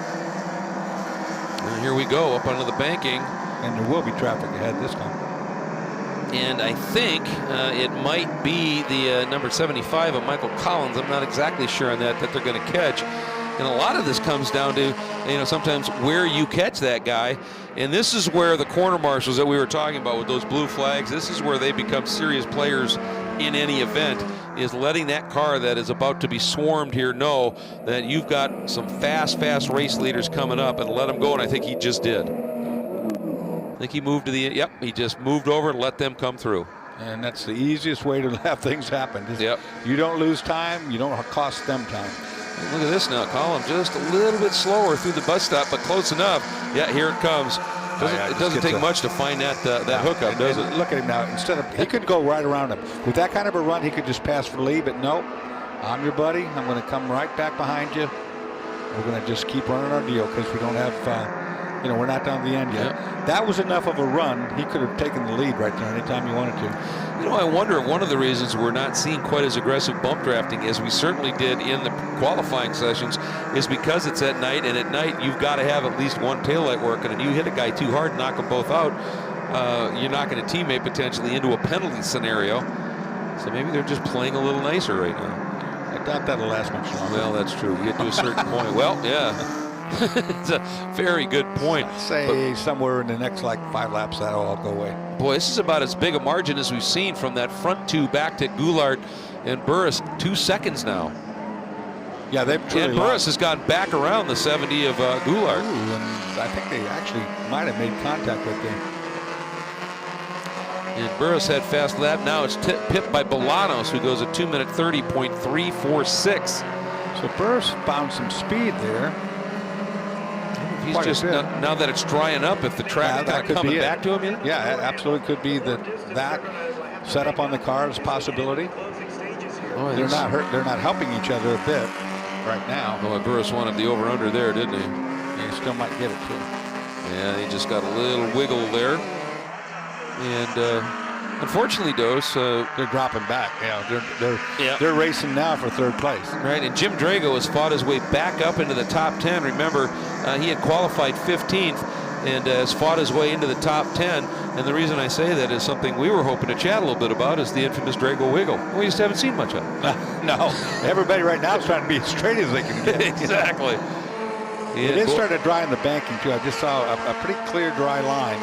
And here we go up onto the banking. And there will be traffic ahead this time. And I think it might be the number 75 of Michael Collins. I'm not exactly sure on that they're going to catch. And a lot of this comes down to, you know, sometimes where you catch that guy. And this is where the corner marshals that we were talking about with those blue flags, this is where they become serious players in any event, is letting that car that is about to be swarmed here know that you've got some fast race leaders coming up, and let them go, and I think he just did. I think he moved to the, he just moved over and let them come through. And that's the easiest way to have things happen. You don't lose time, you don't cost them time. Look at this now, Colin, just a little bit slower through the bus stop, but close enough. Yeah, here it comes. It doesn't take much to find that hookup, does it? Look at him now. Instead of, he could go right around him. With that kind of a run, he could just pass for the lead, but no. I'm your buddy. I'm going to come right back behind you. We're going to just keep running our deal because we don't have, you know, we're not down to the end yet. Yep. That was enough of a run. He could have taken the lead right there anytime he wanted to. You know, I wonder if one of the reasons we're not seeing quite as aggressive bump drafting as we certainly did in the qualifying sessions is because it's at night, and at night you've got to have at least one taillight working, and you hit a guy too hard and knock them both out, you're knocking a teammate potentially into a penalty scenario. So maybe they're just playing a little nicer right now. I doubt that'll last much longer. Well, that's true. You get to a certain point. Well, yeah. It's a very good point. Say somewhere in the next like 5 laps that'll all go away. Boy, this is about as big a margin as we've seen from that front 2 back to Goulart and Burris. 2 seconds now. Yeah, they've truly and Burris has gone back around the 70 of Goulart. And I think they actually might have made contact with him. And Burris had fast lap. Now it's pipped by Bolanos, who goes a 2-minute 30.346. So Burris found some speed there. He's just now that it's drying up, if the track kind of coming back to him, yeah, it absolutely could be that setup on the car is a possibility. Oh, they're not hurt. They're not helping each other a bit right now. Well, Burris wanted the over/under there, didn't he? Yeah, he still might get it too. Yeah, he just got a little wiggle there, and unfortunately, Dose, they're dropping back. They're racing now for 3rd place. Right, and Jim Drago has fought his way back up into the top 10. Remember, he had qualified 15th, and has fought his way into the top 10. And the reason I say that is something we were hoping to chat a little bit about is the infamous Drago Wiggle. We just haven't seen much of it. No, everybody right now is trying to be as straight as they can get. Exactly. It is starting to dry in the banking too. I just saw a pretty clear dry line.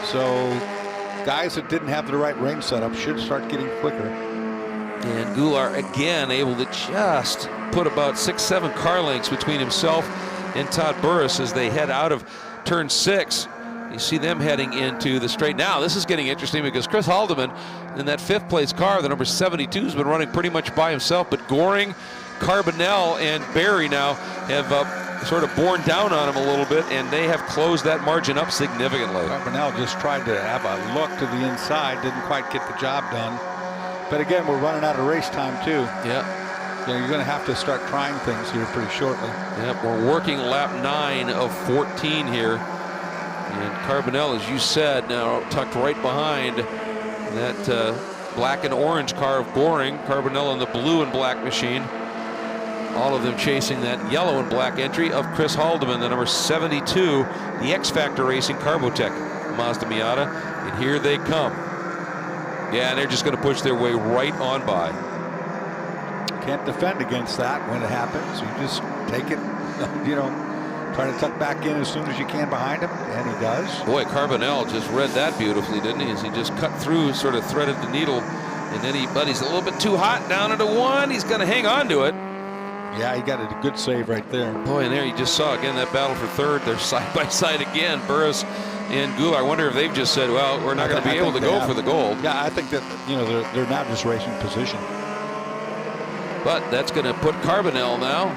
So guys that didn't have the right range setup should start getting quicker. And Goulart again able to just put about 6-7 car lengths between himself and Todd Burris as they head out of turn 6. You see them heading into the straight. Now this is getting interesting because Chris Haldeman in that 5th place car, the number 72, has been running pretty much by himself, but Goring, Carbonell, and Barry now have sort of borne down on him a little bit, and they have closed that margin up significantly. Carbonell just tried to have a look to the inside, didn't quite get the job done. But again, we're running out of race time too. Yeah. You know, you're going to have to start trying things here pretty shortly. Yep, we're working lap 9 of 14 here. And Carbonell, as you said, now tucked right behind that black and orange car of Goring. Carbonell in the blue and black machine. All of them chasing that yellow and black entry of Chris Haldeman, the number 72, the X Factor Racing Carbotech Mazda Miata. And here they come. Yeah, and they're just going to push their way right on by. Can't defend against that when it happens. You just take it, you know, try to tuck back in as soon as you can behind him, and he does. Boy, Carbonell just read that beautifully, didn't he? As he just cut through, sort of threaded the needle, and then he's a little bit too hot down into 1. He's going to hang on to it. Yeah, he got a good save right there. Boy, and there you just saw again that battle for 3rd. They're side by side again, Burris and Goulart. I wonder if they've just said, well, we're not going to be able to go for the gold. Yeah, I think that, you know, they're now just racing position. But that's going to put Carbonell now,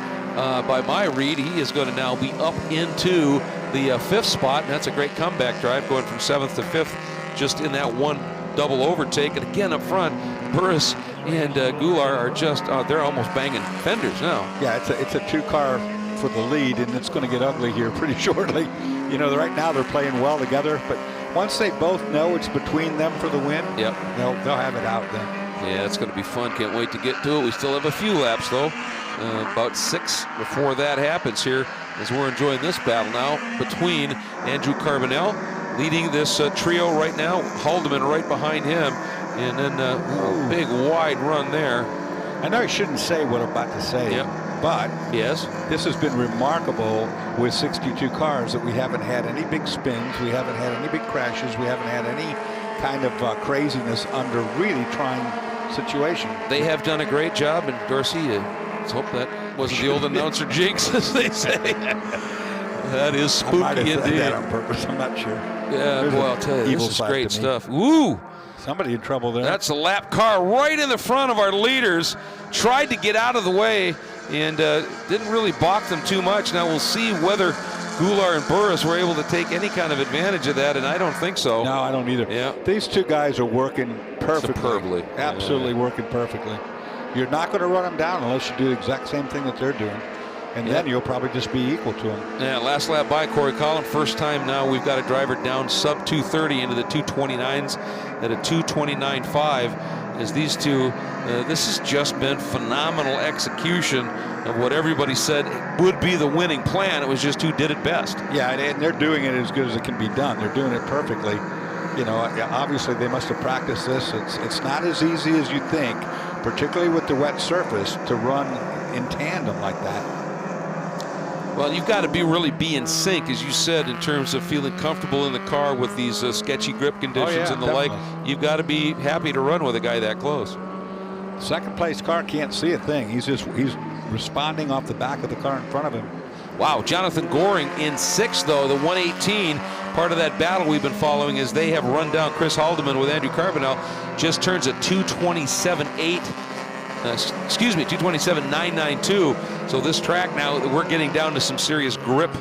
by my read, he is going to now be up into the 5th spot. And that's a great comeback drive, going from 7th to 5th, just in that one double overtake. And again up front, Burris and Goulart are just, they're almost banging fenders now. Yeah, it's a 2-car for the lead, and it's going to get ugly here pretty shortly. You know, right now they're playing well together, but once they both know it's between them for the win, yep, they'll have it out then. Yeah, it's going to be fun. Can't wait to get to it. We still have a few laps, though. About 6 before that happens here, as we're enjoying this battle now between Andrew Carbonell, leading this trio right now. Haldeman right behind him, and then a big wide run there. I know I shouldn't say what I'm about to say, yep, but yes, this has been remarkable with 62 cars that we haven't had any big spins, we haven't had any big crashes, we haven't had any kind of craziness under really trying situation. They have done a great job, and Dorsey, let's hope that wasn't the old announcer jinx, as they say. That is spooky I might have indeed. said that on purpose, I'm not sure. Yeah, well, I'll tell you, this is great stuff. Woo! Somebody in trouble there. That's a lap car right in the front of our leaders. Tried to get out of the way and didn't really balk them too much. Now we'll see whether Goulart and Burris were able to take any kind of advantage of that, and I don't think so. No, I don't either. Yeah. These two guys are working perfectly. Superbly. Absolutely working perfectly. You're not going to run them down unless you do the exact same thing that they're doing. And then you'll probably just be equal to them. Yeah, last lap by Corey Collin. First time now we've got a driver down sub 230 into the 229s at a 229.5. As these two, this has just been phenomenal execution of what everybody said would be the winning plan. It was just who did it best. Yeah, and they're doing it as good as it can be done. They're doing it perfectly. You know, obviously they must have practiced this. It's not as easy as you think, particularly with the wet surface, to run in tandem like that. Well, you've got to really be in sync, as you said, in terms of feeling comfortable in the car with these sketchy grip conditions and the definitely. like. You've got to be happy to run with a guy that close. Second place car can't see a thing. He's responding off the back of the car in front of him. Wow, Jonathan Goring in 6th, though, the 118. Part of that battle we've been following as they have run down Chris Haldeman with Andrew Carbonell. Just turns a 227.8. Excuse me, 227.992. So this track now, we're getting down to some serious grip.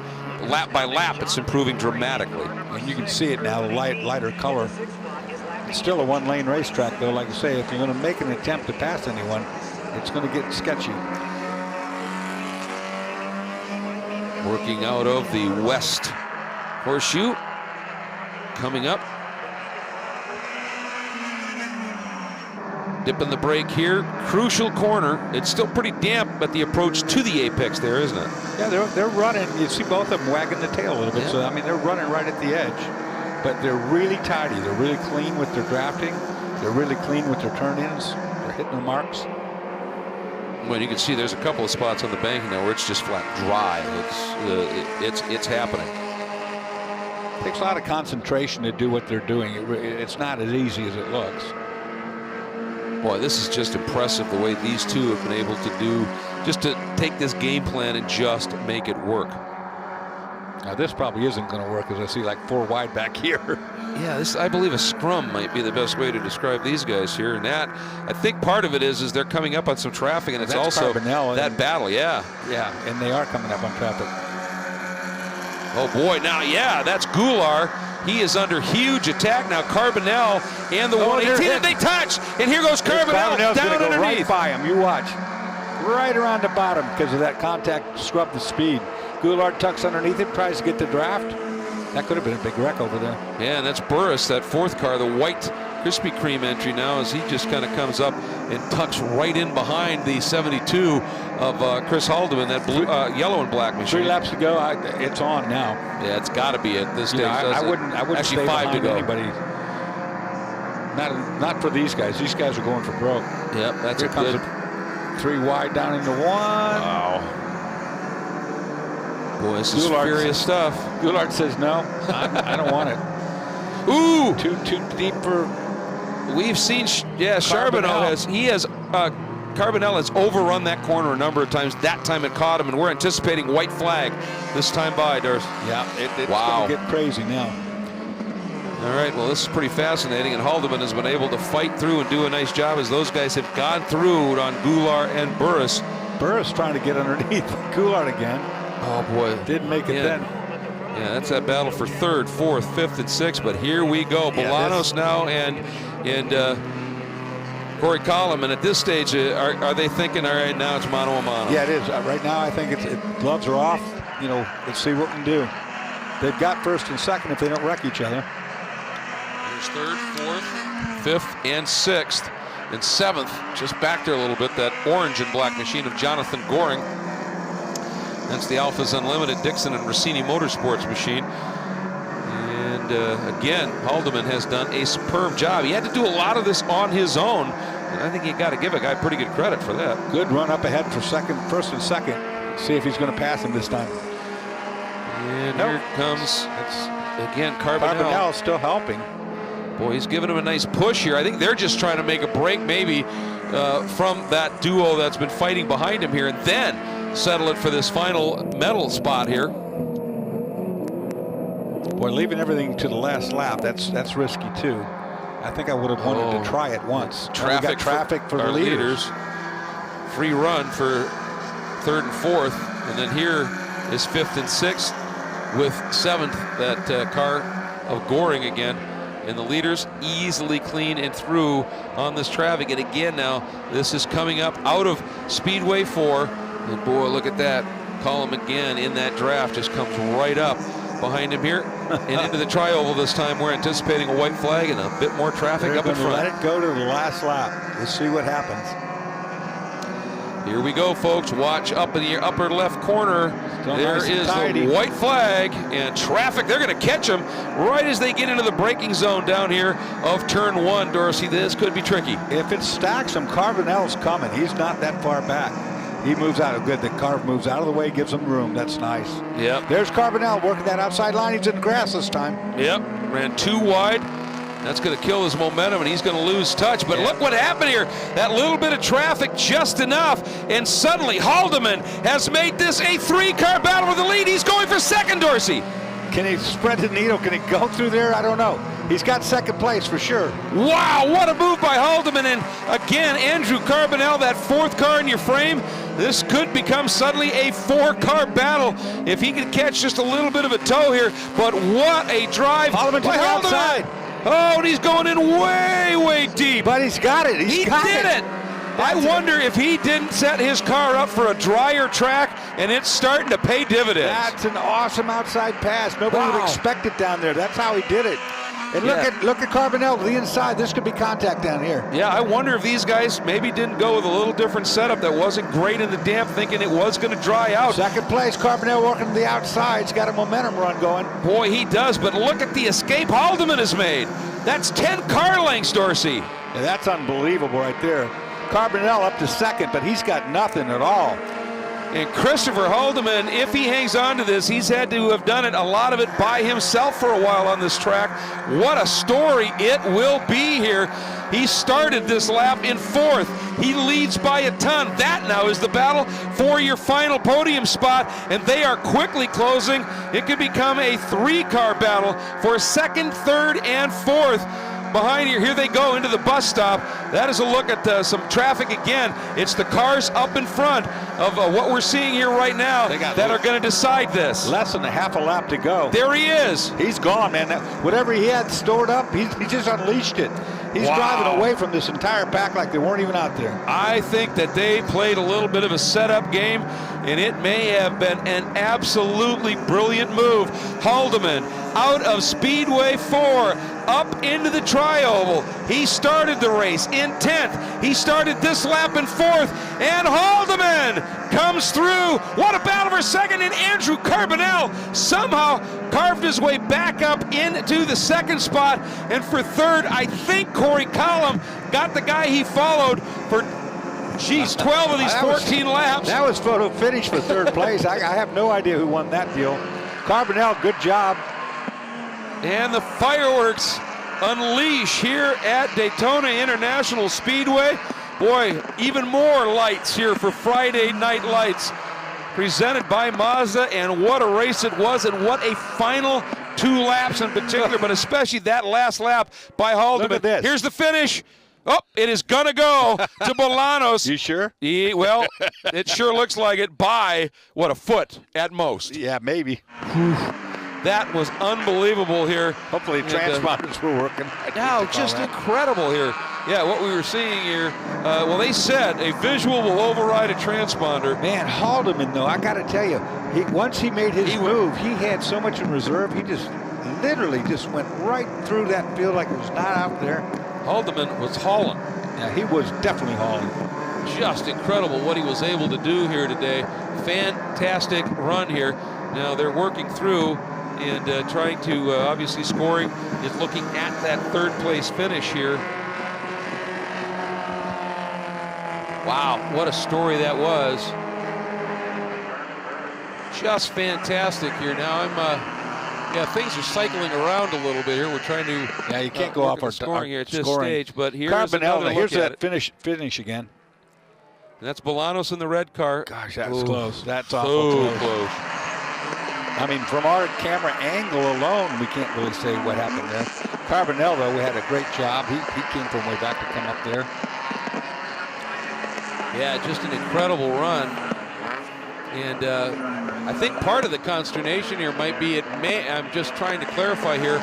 Lap by lap, it's improving dramatically. And you can see it now, the lighter color. It's still a one-lane racetrack, though. Like I say, if you're going to make an attempt to pass anyone, it's going to get sketchy. Working out of the West Horseshoe. Coming up. Dipping the brake here. Crucial corner. It's still pretty damp at the approach to the apex there, isn't it? Yeah, they're running. You see both of them wagging the tail a little bit. Yeah. So, I mean, they're running right at the edge. But they're really tidy. They're really clean with their drafting. They're really clean with their turn-ins. They're hitting their marks. Well, you can see there's a couple of spots on the bank now where it's just flat dry. It's happening. It takes a lot of concentration to do what they're doing. It's not as easy as it looks. Boy, this is just impressive the way these two have been able to do, just to take this game plan and just make it work. Now this probably isn't going to work, as I see like 4 wide back here. Yeah, this, I believe a scrum might be the best way to describe these guys here. And that, I think part of it is they're coming up on some traffic, and it's That's also Carbonell, that battle, yeah. Yeah, and they are coming up on traffic. Oh boy, now, yeah, that's Goulart. He is under huge attack now. Carbonell and the 118, and they touch. And here goes Carbonell down go underneath. Right by him, you watch. Right around the bottom because of that contact, scrub the speed. Goulart tucks underneath him, tries to get the draft. That could have been a big wreck over there. Yeah, and that's Burris, that 4th car, the white Krispy Kreme entry now, as he just kind of comes up and tucks right in behind the 72 of Chris Haldeman, that blue, yellow and black machine. 3 laps to go. It's on now. Yeah, it's got to be at this stage. I wouldn't Actually, stay 5 to behind go. anybody. Not for these guys. These guys are going for broke. Yep, that's Here a comes good. 3 wide down into 1. Wow. Boy, this is furious stuff. Goulart says no. I don't want it. Ooh! Too deep for. We've seen, Charbonneau Carbonell has overrun that corner a number of times. That time it caught him, and we're anticipating white flag this time by, Darth. Yeah, it's wow. going to get crazy now. All right, well, this is pretty fascinating, and Haldeman has been able to fight through and do a nice job as those guys have gone through on Goulart and Burris. Burris trying to get underneath Goulart again. Oh, boy. Didn't make it then. Yeah, that's that battle for 3rd, 4th, 5th, and 6th, but here we go. Bolanos now and Corey Collum, and at this stage, are they thinking, all right, now it's mano a mano? Yeah, it is. Right now, I think gloves are off. You know, let's see what we can do. They've got 1st and 2nd if they don't wreck each other. There's 3rd, 4th, 5th, and 6th. And 7th, just back there a little bit, that orange and black machine of Jonathan Goring. That's the Alphas Unlimited Dixon and Rossini Motorsports machine. And again, Haldeman has done a superb job. He had to do a lot of this on his own, and I think you got to give a guy pretty good credit for that. Good run up ahead for 1st and 2nd. See if he's going to pass him this time. And here comes, again, Carbonell. Carbonell still helping. Boy, he's giving him a nice push here. I think they're just trying to make a break maybe from that duo that's been fighting behind him here, and then settle it for this final medal spot here. Boy, leaving everything to the last lap, that's risky too. I think I would have wanted to try it once. Traffic for the leaders. Free run for 3rd and 4th, and then here is 5th and 6th with 7th, that car of Goring again. And the leaders easily clean and through on this traffic. And again now, this is coming up out of Speedway 4. And boy, look at that. Collum again in that draft just comes right up behind him here and into the tri-oval this time. We're anticipating a white flag and a bit more traffic up in front. Let it go to the last lap. We'll see what happens. Here we go, folks. Watch up in the upper left corner. There is a white flag and traffic. They're going to catch them right as they get into the braking zone down here of turn 1, Dorsey. This could be tricky. If it stacks him, Carbonell's coming. He's not that far back. He moves out. Good. The car moves out of the way, gives him room. That's nice. Yep. There's Carbonell working that outside line. He's in the grass this time. Yep. Ran 2 wide. That's going to kill his momentum, and he's going to lose touch. But look what happened here. That little bit of traffic, just enough, and suddenly Haldeman has made this a 3-car battle with the lead. He's going for 2nd, Dorsey. Can he spread the needle? Can he go through there? I don't know. He's got 2nd place for sure. Wow, what a move by Haldeman. And again, Andrew Carbonell, that 4th car in your frame. This could become suddenly a 4-car battle if he can catch just a little bit of a toe here. But what a drive Haldeman to the outside. Oh, and he's going in way, way deep. But he's got it. He did it. I wonder if he didn't set his car up for a drier track, and it's starting to pay dividends. That's an awesome outside pass. Nobody would expect it down there. That's how he did it. And look at Carbonell to the inside. This could be contact down here. Yeah, I wonder if these guys maybe didn't go with a little different setup that wasn't great in the damp, thinking it was going to dry out. Second place, Carbonell working to the outside. He's got a momentum run going. Boy, he does, but look at the escape Haldeman has made. That's 10 car lengths, Dorsey. Yeah, that's unbelievable right there. Carbonell up to second, but he's got nothing at all. And Christopher Haldeman, if he hangs on to this, he's had to have done it, a lot of it by himself for a while on this track. What a story it will be here. He started this lap in 4th. He leads by a ton. That now is the battle for your final podium spot, and they are quickly closing. It could become a 3-car battle for 2nd, 3rd, and 4th. Behind here, here they go into the bus stop. That is a look at some traffic again. It's the cars up in front of what we're seeing here right now that are going to decide this. Less than a half a lap to go. There he is. He's gone, man. Whatever he had stored up, he just unleashed it. He's driving away from this entire pack like they weren't even out there. I think that they played a little bit of a setup game, and it may have been an absolutely brilliant move. Haldeman out of Speedway 4, up into the tri-oval. He started the race in 10th. He started this lap in 4th, and Haldeman comes through. What a battle for 2nd, and Andrew Carbonell somehow carved his way back up into the 2nd spot, and for 3rd, I think Corey Collum got the guy he followed for 12 of these 14 laps. That was photo finish for 3rd place. I have no idea who won that deal. Carbonell, good job. And the fireworks unleash here at Daytona International Speedway. Boy, even more lights here for Friday Night Lights, presented by Mazda, and what a race it was, and what a final 2 laps in particular, but especially that last lap by Haldeman. Look at this. Here's the finish. Oh, it is gonna go to Bolanos. You sure? Well, it sure looks like it, by, what, a foot at most. Yeah, maybe. That was unbelievable here. Hopefully transponders were working. Now, just incredible here. Yeah, what we were seeing here, well, they said a visual will override a transponder. Man, Haldeman, though, I got to tell you, once he made his move, he had so much in reserve, he just literally just went right through that field like it was not out there. Haldeman was hauling. Yeah, he was definitely hauling. Just incredible what he was able to do here today. Fantastic run here. Now, they're working through and trying to, obviously scoring is looking at that 3rd place finish here. Wow, what a story that was. Just fantastic here. Now yeah, things are cycling around a little bit here. We're trying to you can't go off our scoring here at this scoring. stage, but here's Carbonell, here's that finish. finish again. And that's Bolanos in the red car. Gosh, that was close. That's awful close. I mean, from our camera angle alone, we can't really say what happened there. Carbonell, though, we had a great job. He came from way back to come up there. Yeah, just an incredible run. And I think part of the consternation here might be, I'm just trying to clarify here,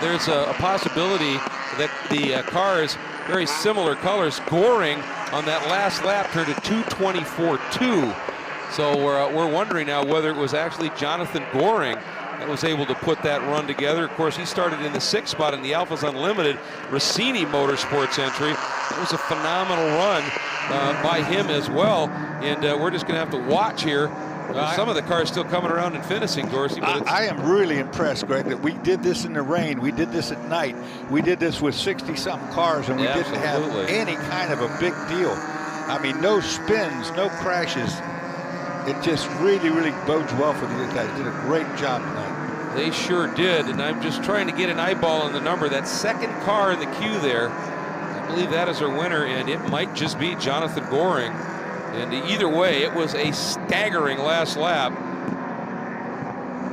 there's a possibility that the cars, very similar colors, Goring on that last lap turned to 2:24.2. So we're wondering now whether it was actually Jonathan Goring that was able to put that run together. Of course, he started in the 6th spot in the Alphas Unlimited Rossini Motorsports entry. It was a phenomenal run by him as well. And we're just going to have to watch here. Some of the cars still coming around and finishing, Dorsey. But I am really impressed, Greg, that we did this in the rain. We did this at night. We did this with 60-something cars, and we didn't have any kind of a big deal. I mean, no spins, no crashes. It just really, really bodes well for these guys. Did a great job tonight. They sure did, and I'm just trying to get an eyeball on the number. That 2nd car in the queue there, I believe that is our winner, and it might just be Jonathan Goring. And either way, it was a staggering last lap.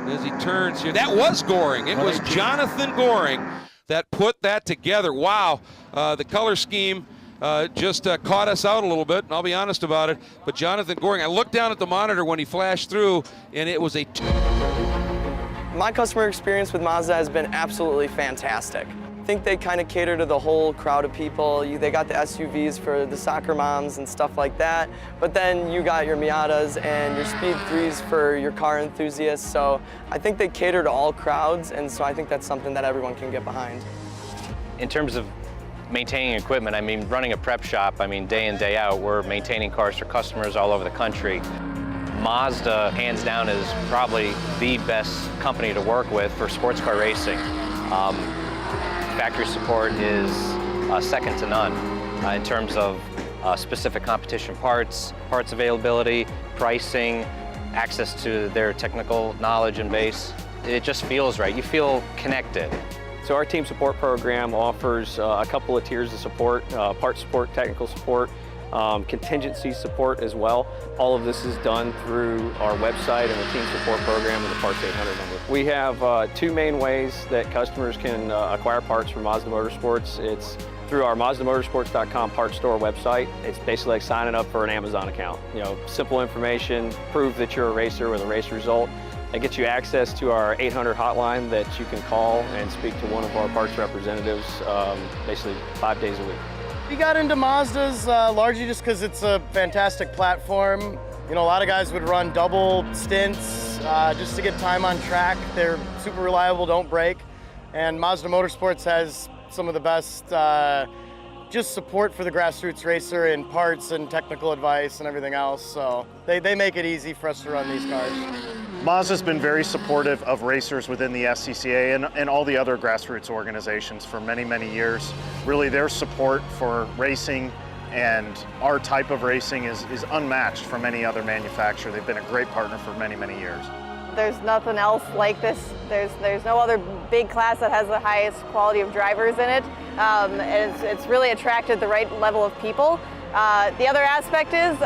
As he turns here, that was Goring. It was Jonathan Goring that put that together. Wow, the color scheme just caught us out a little bit, and I'll be honest about it. But Jonathan Goring, I looked down at the monitor when he flashed through, and it was a... My customer experience with Mazda has been absolutely fantastic. I think they kind of cater to the whole crowd of people. They got the SUVs for the soccer moms and stuff like that, but then you got your Miatas and your Speed 3s for your car enthusiasts. So I think they cater to all crowds, and so I think that's something that everyone can get behind. In terms of maintaining equipment, I mean, running a prep shop, I mean, day in, day out, we're maintaining cars for customers all over the country. Mazda, hands down, is probably the best company to work with for sports car racing. Factory support is second to none in terms of specific competition parts availability, pricing, access to their technical knowledge and base. It just feels right. You feel connected. So our team support program offers a couple of tiers of support, part support, technical support, contingency support as well. All of this is done through our website and the team support program and the Parts 800 number. We have two main ways that customers can acquire parts from Mazda Motorsports. It's through our MazdaMotorsports.com parts store website. It's basically like signing up for an Amazon account. You know, simple information, prove that you're a racer with a race result. It gets you access to our 800 hotline that you can call and speak to one of our parts representatives basically 5 days a week. We got into Mazdas largely just because it's a fantastic platform. You know, a lot of guys would run double stints just to get time on track. They're super reliable, don't break. And Mazda Motorsports has some of the best just support for the grassroots racer in parts and technical advice and everything else. So they make it easy for us to run these cars. Mazda's been very supportive of racers within the SCCA and all the other grassroots organizations for many, many years. Really, their support for racing and our type of racing is unmatched from any other manufacturer. They've been a great partner for many, many years. There's nothing else like this. There's no other big class that has the highest quality of drivers in it. And it's really attracted the right level of people. The other aspect is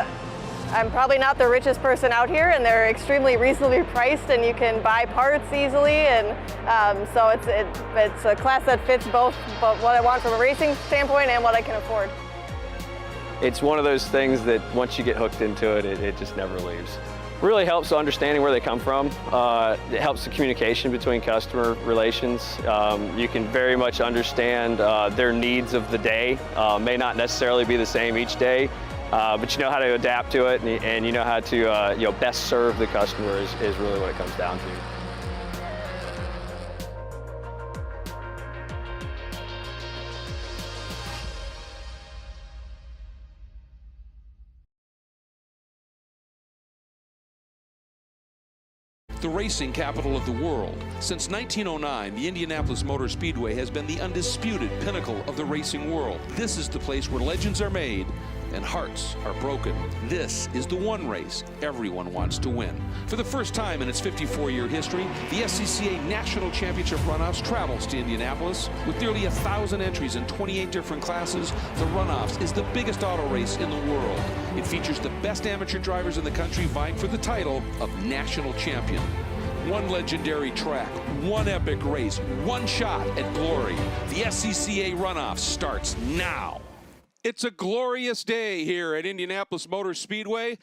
I'm probably not the richest person out here, and they're extremely reasonably priced, and you can buy parts easily. And so it's a class that fits both what I want from a racing standpoint and what I can afford. It's one of those things that once you get hooked into it, it just never leaves. Really helps understanding where they come from. It helps the communication between customer relations. You can very much understand their needs of the day. May not necessarily be the same each day, but you know how to adapt to it, and you know how to best serve the customer is really what it comes down to. The racing capital of the world. Since 1909, the Indianapolis Motor Speedway has been the undisputed pinnacle of the racing world. This is the place where legends are made and hearts are broken. This is the one race everyone wants to win. For the first time in its 54-year history, the SCCA National Championship Runoffs travels to Indianapolis. With nearly 1,000 entries in 28 different classes, the Runoffs is the biggest auto race in the world. It features the best amateur drivers in the country vying for the title of National Champion. One legendary track, one epic race, one shot at glory. The SCCA Runoffs starts now. It's a glorious day here at Indianapolis Motor Speedway.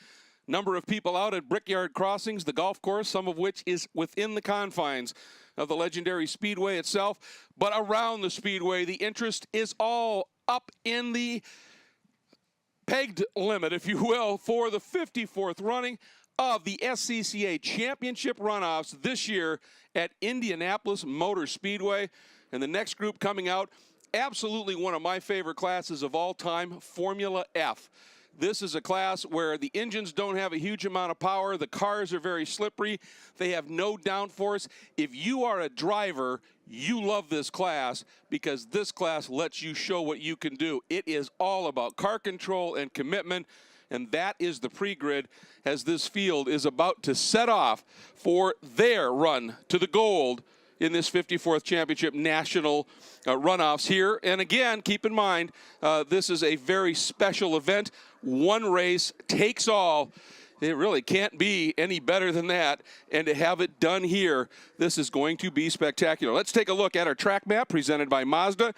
Number of people out at Brickyard Crossings, the golf course, some of which is within the confines of the legendary speedway itself. But around the speedway, the interest is all up in the pegged limit, if you will, for the 54th running of the SCCA Championship Runoffs this year at Indianapolis Motor Speedway. And the next group coming out, absolutely one of my favorite classes of all time, Formula F. This is a class where the engines don't have a huge amount of power. The cars are very slippery. They have no downforce. If you are a driver, you love this class because this class lets you show what you can do. It is all about car control and commitment, and that is the pre-grid as this field is about to set off for their run to the gold in this 54th Championship National Runoffs here. And again, keep in mind, this is a very special event. One race takes all. It really can't be any better than that. And to have it done here, this is going to be spectacular. Let's take a look at our track map presented by Mazda.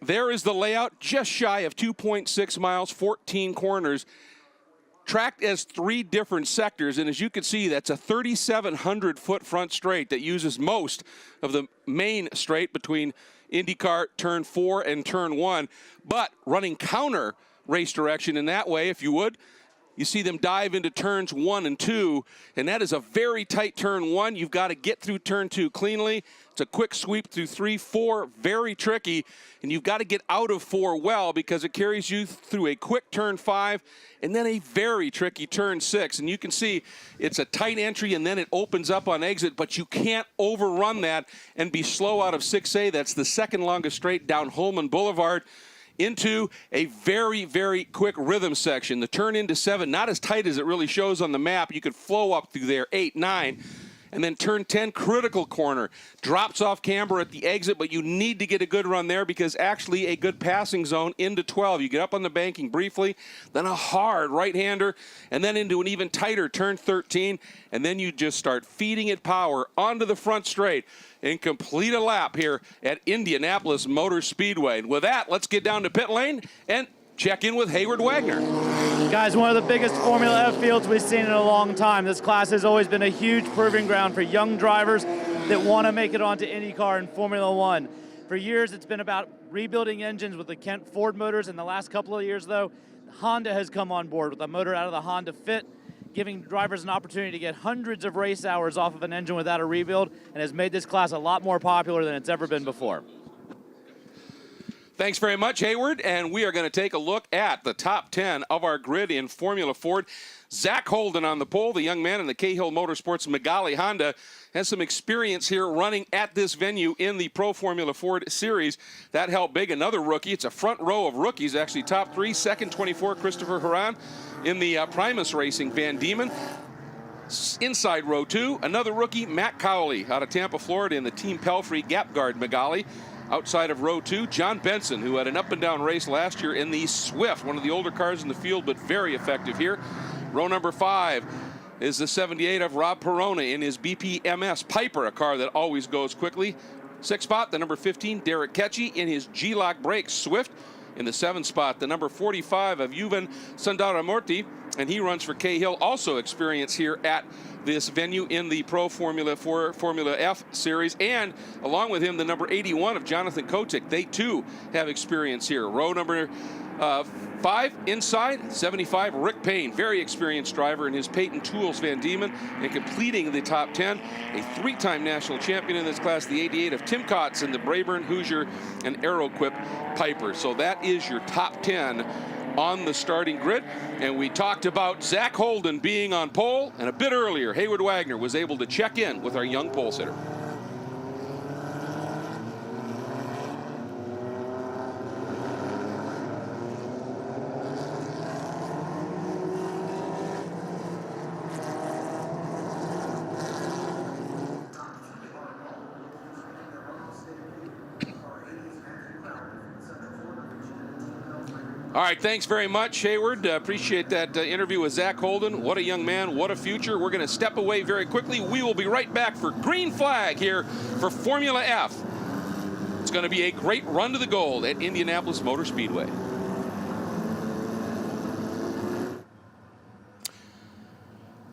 There is the layout, just shy of 2.6 miles, 14 corners. Tracked as 3 different sectors, and as you can see, that's a 3,700-foot front straight that uses most of the main straight between IndyCar Turn 4 and Turn 1, but running counter race direction in that way, if you would, You see them dive into turns 1 and 2, and that is a very tight turn 1. You've got to get through turn 2 cleanly. It's a quick sweep through 3, 4, very tricky, and you've got to get out of 4 well because it carries you through a quick turn 5 and then a very tricky turn 6. And you can see it's a tight entry and then it opens up on exit, but you can't overrun that and be slow out of 6A. That's the second longest straight down Holman Boulevard into a very, very quick rhythm section. The turn into 7, not as tight as it really shows on the map. You could flow up through there, 8, 9. And then turn 10, critical corner. Drops off camber at the exit, but you need to get a good run there because actually a good passing zone into 12. You get up on the banking briefly, then a hard right-hander, and then into an even tighter turn 13, and then you just start feeding it power onto the front straight and complete a lap here at Indianapolis Motor Speedway. And with that, let's get down to pit lane and check in with Hayward Wagner. Guys, one of the biggest Formula F fields we've seen in a long time. This class has always been a huge proving ground for young drivers that want to make it onto IndyCar and Formula One. For years, it's been about rebuilding engines with the Kent Ford motors. In the last couple of years, though, Honda has come on board with a motor out of the Honda Fit, giving drivers an opportunity to get hundreds of race hours off of an engine without a rebuild, and has made this class a lot more popular than it's ever been before. Thanks very much, Hayward, and we are going to take a look at the top 10 of our grid in Formula Ford. Zach Holden on the pole, the young man in the Cahill Motorsports Magali Honda, has some experience here running at this venue in the Pro Formula Ford Series. That helped big. Another rookie. It's a front row of rookies, actually top 3. Second, 24, Christopher Haran in the Primus Racing Van Diemen. Inside row 2, another rookie, Matt Cowley out of Tampa, Florida in the Team Pelfrey Gap Guard Magali. Outside of row 2, John Benson, who had an up-and-down race last year in the Swift, one of the older cars in the field, but very effective here. Row number 5 is the 78 of Rob Perona in his BPMS Piper, a car that always goes quickly. 6th spot, the number 15, Derek Ketchy in his G-Lock Brakes Swift. In the 7th spot, the number 45 of Yuvan Sundaramurti, and he runs for Cahill, also experience here at this venue in the Pro Formula F Series, and along with him, the number 81 of Jonathan Kotick. They too have experience here. Row number 5 inside, 75, Rick Payne, very experienced driver in his Peyton Tools Van Diemen, and completing the top 10, a 3-time national champion in this class, the 88 of Tim Kotz in the Brayburn Hoosier and Aeroquip Piper. So that is your top 10 on the starting grid. And we talked about Zach Holden being on pole, and a bit earlier, Hayward Wagner was able to check in with our young pole sitter. All right, thanks very much, Hayward. Appreciate that interview with Zach Holden. What a young man, what a future. We're going to step away very quickly. We will be right back for green flag here for Formula F. It's going to be a great run to the gold at Indianapolis Motor Speedway.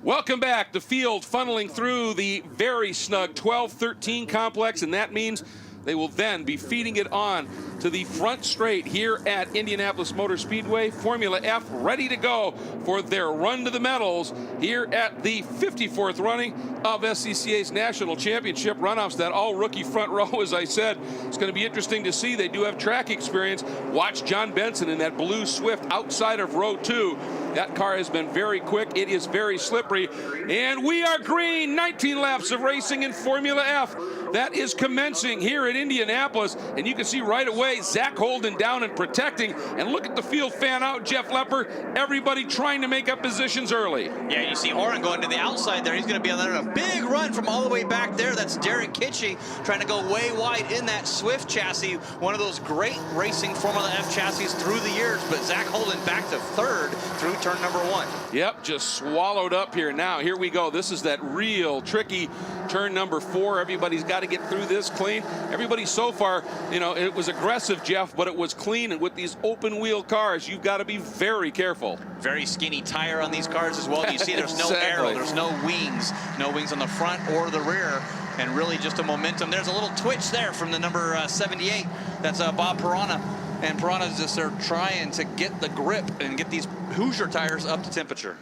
Welcome back. The field funneling through the very snug 12-13 complex, and that means they will then be feeding it on to the front straight here at Indianapolis Motor Speedway. Formula F ready to go for their run to the medals here at the 54th running of SCCA's National Championship runoffs. That all-rookie front row, as I said, it's going to be interesting to see. They do have track experience. Watch John Benson in that blue Swift outside of row 2. That car has been very quick. It is very slippery. And we are green. 19 laps of racing in Formula F. That is commencing here at Indianapolis. And you can see right away Zach Holden down and protecting. And look at the field fan out, Jeff Lepper. Everybody trying to make up positions early. Yeah, you see Oren going to the outside there. He's going to be on a big run from all the way back there. That's Derek Kitching trying to go way wide in that Swift chassis. One of those great racing Formula F chassis through the years. But Zach Holden back to 3rd through turn number 1. Yep, just swallowed up here. Now, here we go. This is that real tricky turn number 4. Everybody's got to get through this clean. Everybody so far, you know, it was aggressive, Jeff, but it was clean. And with these open wheel cars, you've got to be very careful. Very skinny tire on these cars as well. You see there's no arrow, there's no wings on the front or the rear. And really just a momentum. There's a little twitch there from the number 78. That's Bob Perona. and Piranha's just there trying to get the grip and get these Hoosier tires up to temperature.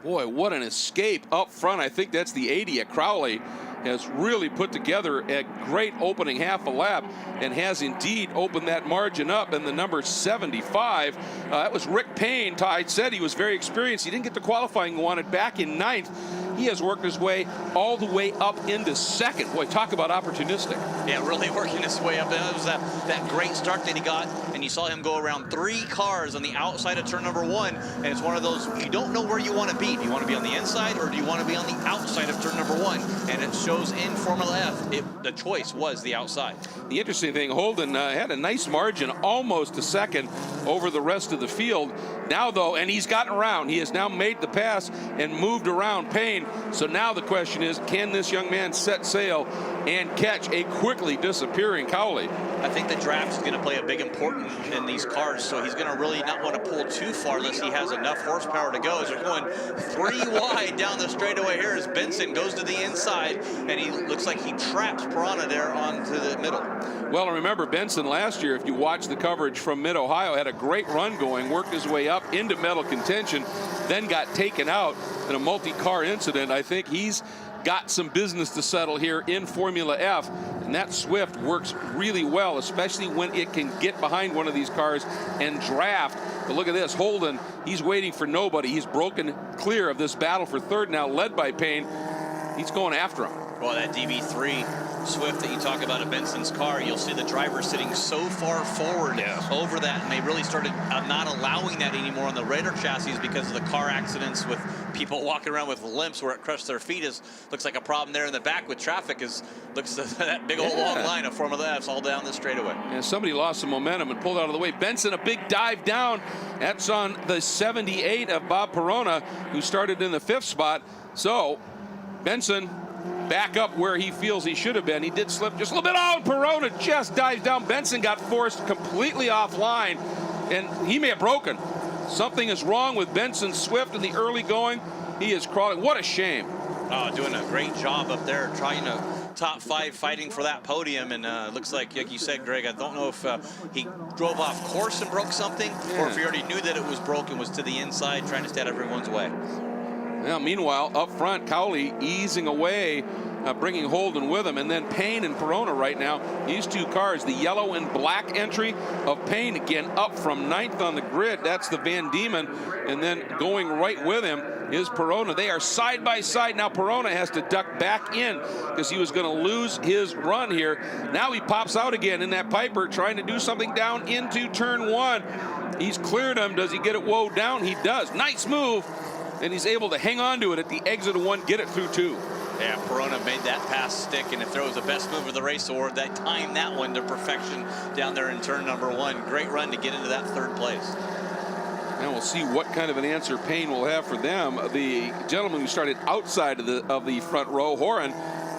Boy, what an escape up front. I think that's the 80 at Crowley. Has really put together a great opening half a lap and has indeed opened that margin up. And the number 75, that was Rick Payne. I said he was very experienced. He didn't get the qualifying he wanted back in 9th. He has worked his way all the way up into 2nd. Boy, talk about opportunistic. Yeah, really working his way up. That was that great start that he got, and you saw him go around 3 cars on the outside of turn number 1, and it's one of those, you don't know where you want to be. Do you want to be on the inside, or do you want to be on the outside of turn number 1? And it shows in Formula F, the choice was the outside. The interesting thing, Holden had a nice margin, almost a 2nd over the rest of the field. Now, though, and he's gotten around. He has now made the pass and moved around Payne. So now the question is, can this young man set sail and catch a quickly disappearing Cowley? I think the draft is going to play a big importance in these cars, so he's going to really not want to pull too far unless he has enough horsepower to go. As they're going 3 wide down the straightaway here as Benson goes to the inside, and he looks like he traps Piranha there onto the middle. Well, remember Benson last year, if you watch the coverage from Mid-Ohio, had a great run going, worked his way up into medal contention, then got taken out in a multi-car incident. I think he's got some business to settle here in Formula F, and that Swift works really well, especially when it can get behind one of these cars and draft. But look at this, Holden, he's waiting for nobody. He's broken clear of this battle for 3rd now, led by Payne. He's going after him. Well, that DB3 Swift that you talk about in Benson's car, you'll see the driver sitting so far forward over that, and they really started not allowing that anymore on the radar chassis because of the car accidents with people walking around with limps where it crushed their feet. Looks like a problem there in the back with traffic. Looks that big old long line of Formula F's all down the straightaway. And somebody lost some momentum and pulled out of the way. Benson, a big dive down. That's on the 78 of Bob Perona, who started in the 5th spot. So Benson back up where he feels he should have been. He did slip just a little bit. Oh, Perona just dives down. Benson got forced completely offline, and he may have broken. Something is wrong with Benson Swift in the early going. He is crawling. What a shame. Doing a great job up there, trying to top 5 fighting for that podium, and looks like you said, Greg, I don't know if he drove off course and broke something, or if he already knew that it was broken, was to the inside, trying to stay out of everyone's way. Now, meanwhile, up front, Cowley easing away, bringing Holden with him, and then Payne and Perona right now. These 2 cars, the yellow and black entry of Payne, again up from 9th on the grid. That's the Van Diemen, and then going right with him is Perona. They are side by side. Now Perona has to duck back in because he was going to lose his run here. Now he pops out again in that Piper, trying to do something down into turn 1. He's cleared him. Does he get it woe down? He does. Nice move. And he's able to hang on to it at the exit of 1, get it through 2. Yeah, Perona made that pass stick, and if there was the best move of the race award, that timed that one to perfection down there in turn number 1. Great run to get into that 3rd place. And we'll see what kind of an answer Payne will have for them. The gentleman who started outside of the front row, Horan,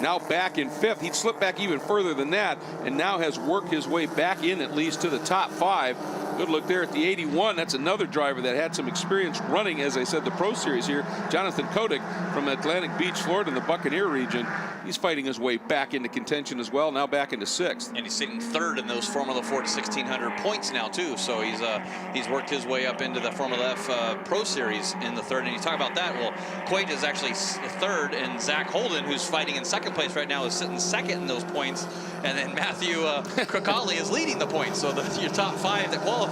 now back in 5th. He'd slipped back even further than that, and now has worked his way back in at least to the top 5. Good look there at the 81. That's another driver that had some experience running, as I said, the Pro Series here. Jonathan Kotick from Atlantic Beach, Florida, in the Buccaneer region. He's fighting his way back into contention as well, now back into 6th. And he's sitting 3rd in those Formula Ford 1600 points now, too. So he's worked his way up into the Formula F Pro Series in the 3rd. And you talk about that, well, Coit is actually 3rd, and Zach Holden, who's fighting in 2nd place right now, is sitting 2nd in those points. And then Matthew Krikali is leading the points. So your top 5 that qualified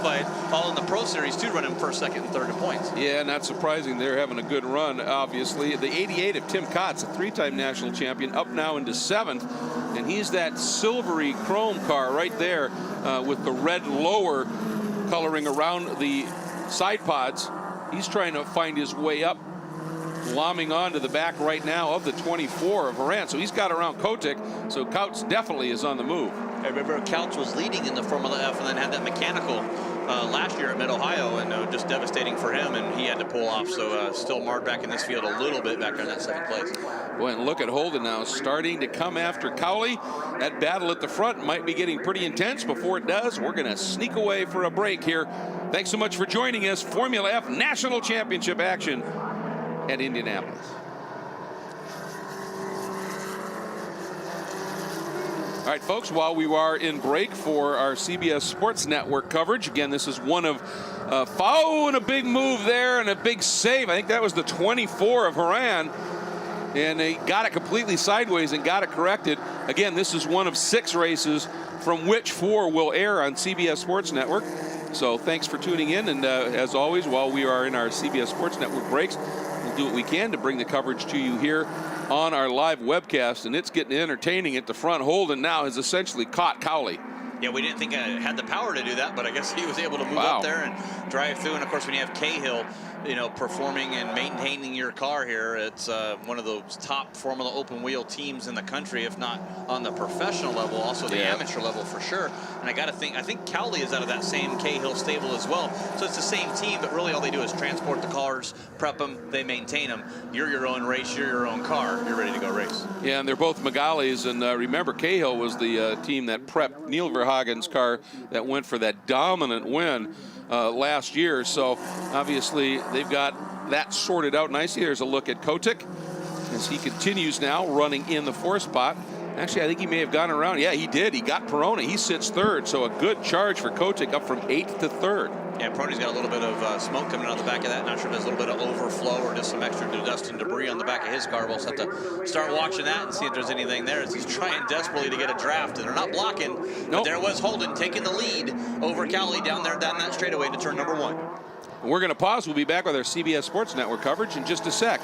all in the Pro Series, too, running 1st, 2nd, and 3rd in points. Yeah, not surprising. They're having a good run, obviously. The 88 of Tim Kotz, a 3-time national champion, up now into 7th. And he's that silvery chrome car right there with the red lower coloring around the side pods. He's trying to find his way up, lomming onto the back right now of the 24 of Horan. So he's got around Kotick. So Couch definitely is on the move. I remember Couch was leading in the Formula F and then had that mechanical last year at Mid-Ohio, and just devastating for him, and he had to pull off. So still marred back in this field a little bit back in that 7th place. Boy, and look at Holden now starting to come after Cowley. That battle at the front might be getting pretty intense. Before it does, we're going to sneak away for a break here. Thanks so much for joining us. Formula F National Championship action at Indianapolis. All right, folks, while we are in break for our CBS Sports Network coverage, again, this is one of and a big move there and a big save. I think that was the 24 of Horan. And they got it completely sideways and got it corrected. Again, this is one of 6 races from which 4 will air on CBS Sports Network. So thanks for tuning in. And as always, while we are in our CBS Sports Network breaks, we'll do what we can to bring the coverage to you here on our live webcast. And it's getting entertaining at the front. Holden now has essentially caught Cowley. Yeah, we didn't think I had the power to do that, but I guess he was able to move up there and drive through. And of course, when you have Cahill, performing and maintaining your car here, it's one of those top Formula open wheel teams in the country, if not on the professional level, also the amateur level for sure. And I think Cowley is out of that same Cahill stable as well. So it's the same team, but really all they do is transport the cars, prep them, they maintain them. You're your own race, you're your own car, you're ready to go race. Yeah, and they're both Megali's. And remember, Cahill was the team that prepped Neil Verhagen's car that went for that dominant win last year. So obviously they've got that sorted out nicely. There's a look at Kotick as he continues now running in the 4th spot. Actually, I think he may have gone around. Yeah, he did. He got Perona. He sits 3rd. So a good charge for Kotick, up from 8th to 3rd. Yeah, Peroni's got a little bit of smoke coming out of the back of that. Not sure if there's a little bit of overflow or just some extra dust and debris on the back of his car. We'll just have to start watching that and see if there's anything there, as he's trying desperately to get a draft. And they're not blocking. But there was Holden taking the lead over Cowley down that straightaway to turn number 1. We're going to pause. We'll be back with our CBS Sports Network coverage in just a sec.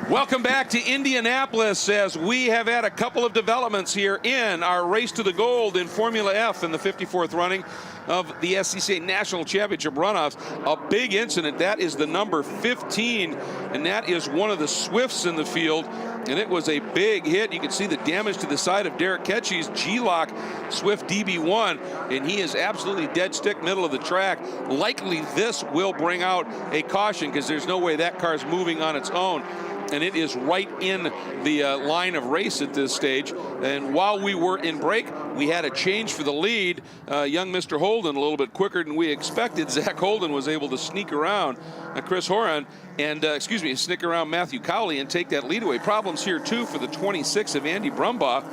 Welcome back to Indianapolis, as we have had a couple of developments here in our race to the gold in Formula F in the 54th running of the SCCA National Championship runoffs. A big incident. That is the number 15, and that is one of the Swifts in the field, and it was a big hit. You can see the damage to the side of Derek Ketchy's G-Lock Swift DB1, and he is absolutely dead stick middle of the track. Likely this will bring out a caution, because there's no way that car's moving on its own. And it is right in the line of race at this stage. And while we were in break, we had a change for the lead. Young Mr. Holden, a little bit quicker than we expected. Zach Holden was able to sneak around Chris Horan and, sneak around Matthew Cowley and take that lead away. Problems here, too, for the 26 of Andy Brumbaugh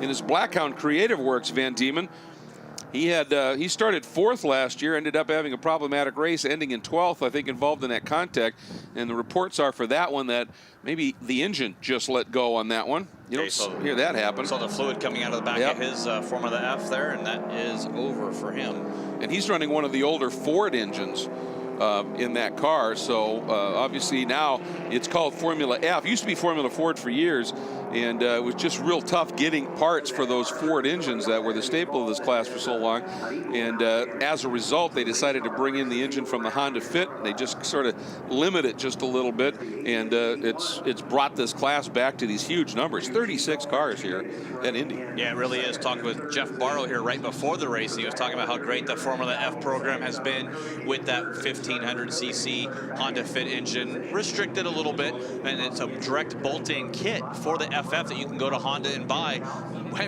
in his Blackhound Creative Works Van Diemen. He started 4th last year, ended up having a problematic race, ending in 12th, I think, involved in that contact. And the reports are for that one that maybe the engine just let go on that one. You don't hear that happen. Saw the fluid coming out of the back of his Formula F there, and that is over for him. And he's running one of the older Ford engines in that car. So obviously now it's called Formula F. It used to be Formula Ford for years, and it was just real tough getting parts for those Ford engines that were the staple of this class for so long. And as a result, they decided to bring in the engine from the Honda Fit. They just sort of limit it just a little bit, and it's brought this class back to these huge numbers. 36 cars here at Indy. Yeah, it really is. Talking with Jeff Barrow here right before the race, he was talking about how great the Formula F program has been with that 1500cc Honda Fit engine, restricted a little bit, and it's a direct bolt-in kit for the FF that you can go to Honda and buy.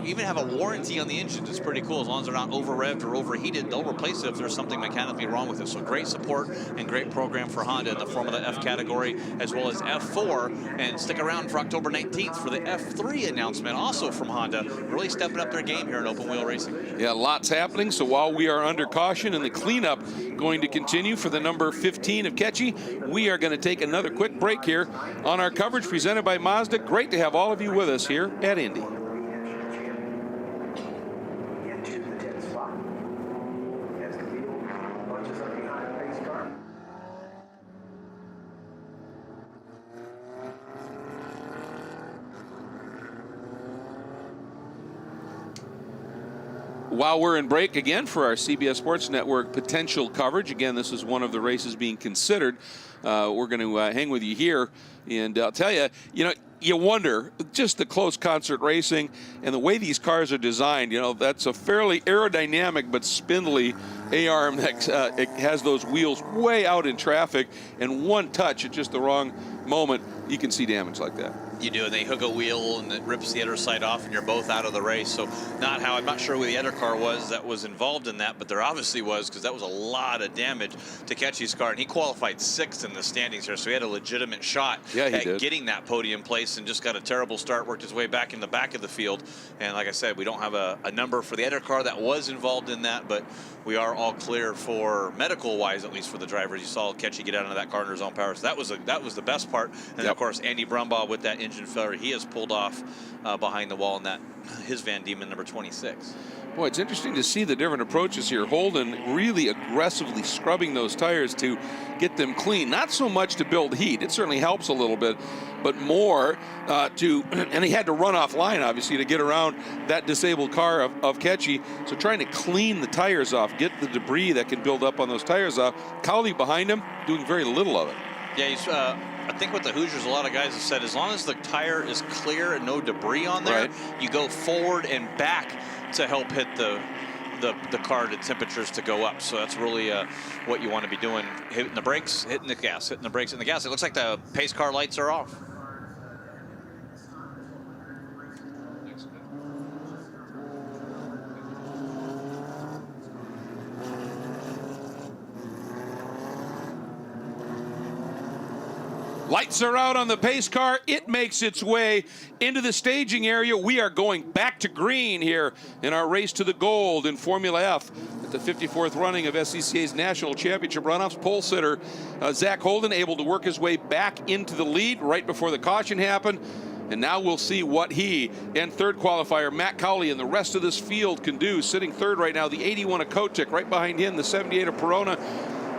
Even have a warranty on the engines. It's pretty cool. As long as they're not over-revved or overheated, they'll replace it if there's something mechanically wrong with it. So great support and great program for Honda in the Formula F category, as well as F4. And stick around for October 19th for the F3 announcement, also from Honda. Really stepping up their game here in open wheel racing. Yeah, lots happening. So while we are under caution and the cleanup going to continue for the number 15 of Ketchy, we are going to take another quick break here on our coverage presented by Mazda. Great to have all of you with us here at Indy. While we're in break again for our CBS Sports Network potential coverage, again, this is one of the races being considered we're going to hang with you here. And I'll tell you, you wonder, just the close concert racing and the way these cars are designed, that's a fairly aerodynamic but spindly A-arm that it has those wheels way out in traffic, and one touch at just the wrong moment, you can see damage like that. You do, and they hook a wheel and it rips the other side off and you're both out of the race. So I'm not sure who the other car was that was involved in that, but there obviously was, because that was a lot of damage to Ketchy's car, and he qualified 6th in the standings here, so he had a legitimate shot at getting that podium place, and just got a terrible start, worked his way back in the back of the field. And like I said, we don't have a number for the other car that was involved in that, but we are all clear for medical-wise, at least for the drivers. You saw Ketchy get out of that car under his own power, so that was the best part. And of course, Andy Brumbaugh with that engine failure, he has pulled off behind the wall in that his Van Diemen number 26. Boy, it's interesting to see the different approaches here. Holden really aggressively scrubbing those tires to get them clean. Not so much to build heat. It certainly helps a little bit, but more and he had to run offline, obviously, to get around that disabled car of Ketchy. So trying to clean the tires off, get the debris that can build up on those tires off. Cowley behind him doing very little of it. Yeah, he's, I think with the Hoosiers, a lot of guys have said, as long as the tire is clear and no debris on there, you go forward and back to help hit the car to temperatures to go up. So that's really what you want to be doing, hitting the brakes, hitting the gas, hitting the brakes, hitting the gas. It looks like the pace car lights are off. Lights are out on the pace car. It makes its way into the staging area. We are going back to green here in our race to the gold in Formula F at the 54th running of SCCA's National Championship runoffs. Pole sitter Zach Holden able to work his way back into the lead right before the caution happened. And now we'll see what he and third qualifier Matt Cowley and the rest of this field can do. Sitting third right now, the 81 of Kotick. Right behind him, the 78 of Perona.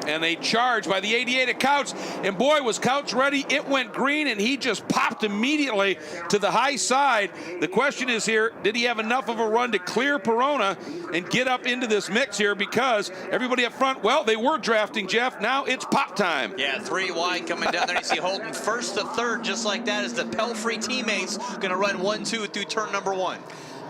And a charge by the 88 of Couch. And boy, was Couch ready. It went green, and he just popped immediately to the high side. The question is here, did he have enough of a run to clear Perona and get up into this mix here? Because everybody up front, well, they were drafting, Jeff. Now it's pop time. Yeah, 3 wide coming down there. You see Holden first to third, just like that, as the Pelfrey teammates going to run 1-2 through turn number 1.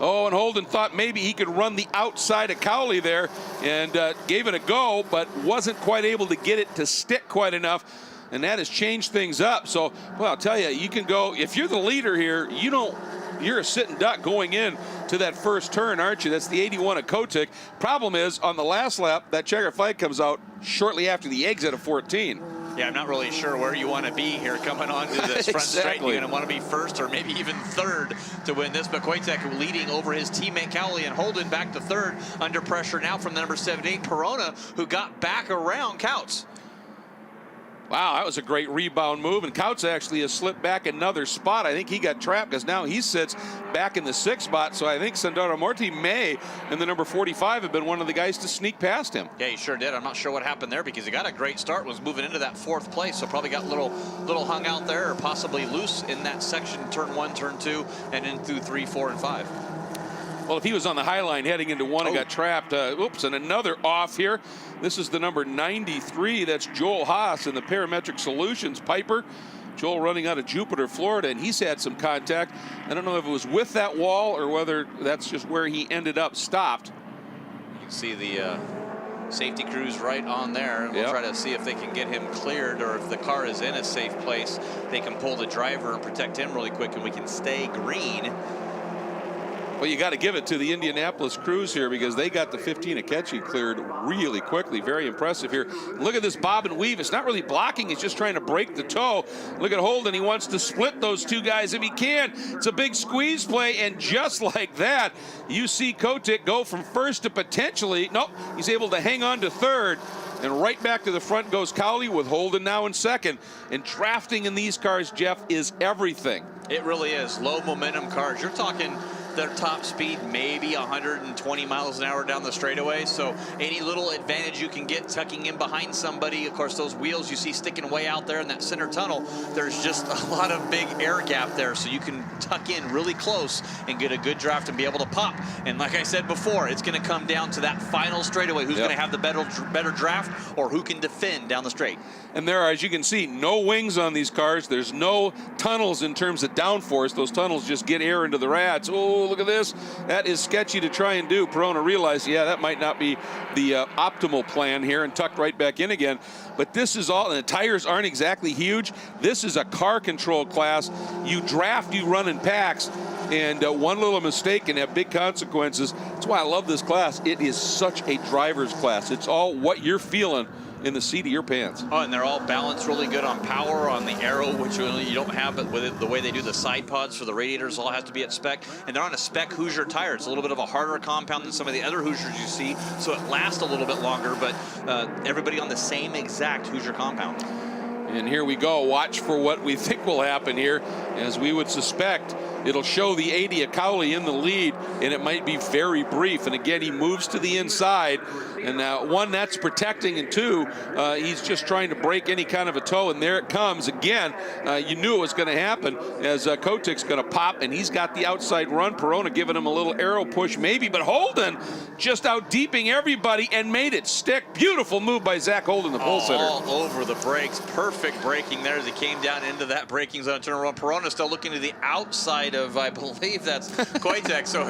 Oh, and Holden thought maybe he could run the outside of Cowley there and gave it a go, but wasn't quite able to get it to stick quite enough. And that has changed things up. So, well, I'll tell you, you can go, if you're the leader here, you're a sitting duck going in to that first turn, aren't you? That's the 81 of Kotick. Problem is, on the last lap, that checkered flag comes out shortly after the exit of 14. Yeah, I'm not really sure where you want to be here coming on to this front straight. You're going to want to be first or maybe even third to win this. But Kotick leading over his teammate Cowley, and Holden back to third under pressure now from the number 78, Perona, who got back around Couch. Wow, that was a great rebound move, and Couch actually has slipped back another spot. I think he got trapped because now he sits back in the 6th spot, so I think Sandoro Morty may, in the number 45, have been one of the guys to sneak past him. Yeah, he sure did. I'm not sure what happened there because he got a great start, was moving into that 4th place, so probably got a little hung out there or possibly loose in that section, turn 1, turn 2, and in through 3, 4, and 5. Well, if he was on the high line heading into 1 and got trapped, oops, and another off here. This is the number 93. That's Joel Haas in the Parametric Solutions Piper. Joel running out of Jupiter, Florida, and he's had some contact. I don't know if it was with that wall or whether that's just where he ended up stopped. You can see the safety crews right on there. We'll try to see if they can get him cleared, or if the car is in a safe place, they can pull the driver and protect him really quick, and we can stay green. Well, you got to give it to the Indianapolis crews here because they got the 15 of Ketchy cleared really quickly. Very impressive here. Look at this bob and weave. It's not really blocking. He's just trying to break the toe. Look at Holden. He wants to split those two guys if he can. It's a big squeeze play, and just like that, you see Kotick go from first to potentially, nope, he's able to hang on to third. And right back to the front goes Cowley with Holden now in second. And drafting in these cars, Jeff, is everything. It really is. Low momentum cars. You're talking their top speed maybe 120 miles an hour down the straightaway. So any little advantage you can get tucking in behind somebody, of course, those wheels you see sticking way out there in that center tunnel, there's just a lot of big air gap there. So you can tuck in really close and get a good draft and be able to pop. And like I said before, it's going to come down to that final straightaway. Who's going to have the better draft, or who can defend down the straight. And there are, as you can see, no wings on these cars. There's no tunnels in terms of downforce. Those tunnels just get air into the rats. Oh, look at this. That is sketchy to try and do. Perona realized, yeah, that might not be the optimal plan here, and tucked right back in again. But this is all, and the tires aren't exactly huge. This is a car control class. You draft, you run in packs, and one little mistake can have big consequences. That's why I love this class. It is such a driver's class. It's all what you're feeling in the seat of your pants. Oh, and they're all balanced really good on power, on the aero, which you don't have, but with it, the way they do the side pods for the radiators all has to be at spec. And they're on a spec Hoosier tire. It's a little bit of a harder compound than some of the other Hoosiers you see, so it lasts a little bit longer, but everybody on the same exact Hoosier compound. And here we go. Watch for what we think will happen here. As we would suspect, it'll show the 80 of Cowley in the lead, and it might be very brief. And again, he moves to the inside, and one, that's protecting, and two, he's just trying to break any kind of a toe, and there it comes again. You knew it was going to happen, as Kotick's going to pop, and he's got the outside run. Perona giving him a little arrow push maybe, but Holden just out deeping everybody and made it stick. Beautiful move by Zach Holden, the pole sitter. All over the brakes. Perfect braking there as he came down into that braking zone. Turn around. Perona still looking to the outside of, I believe that's Koitek, so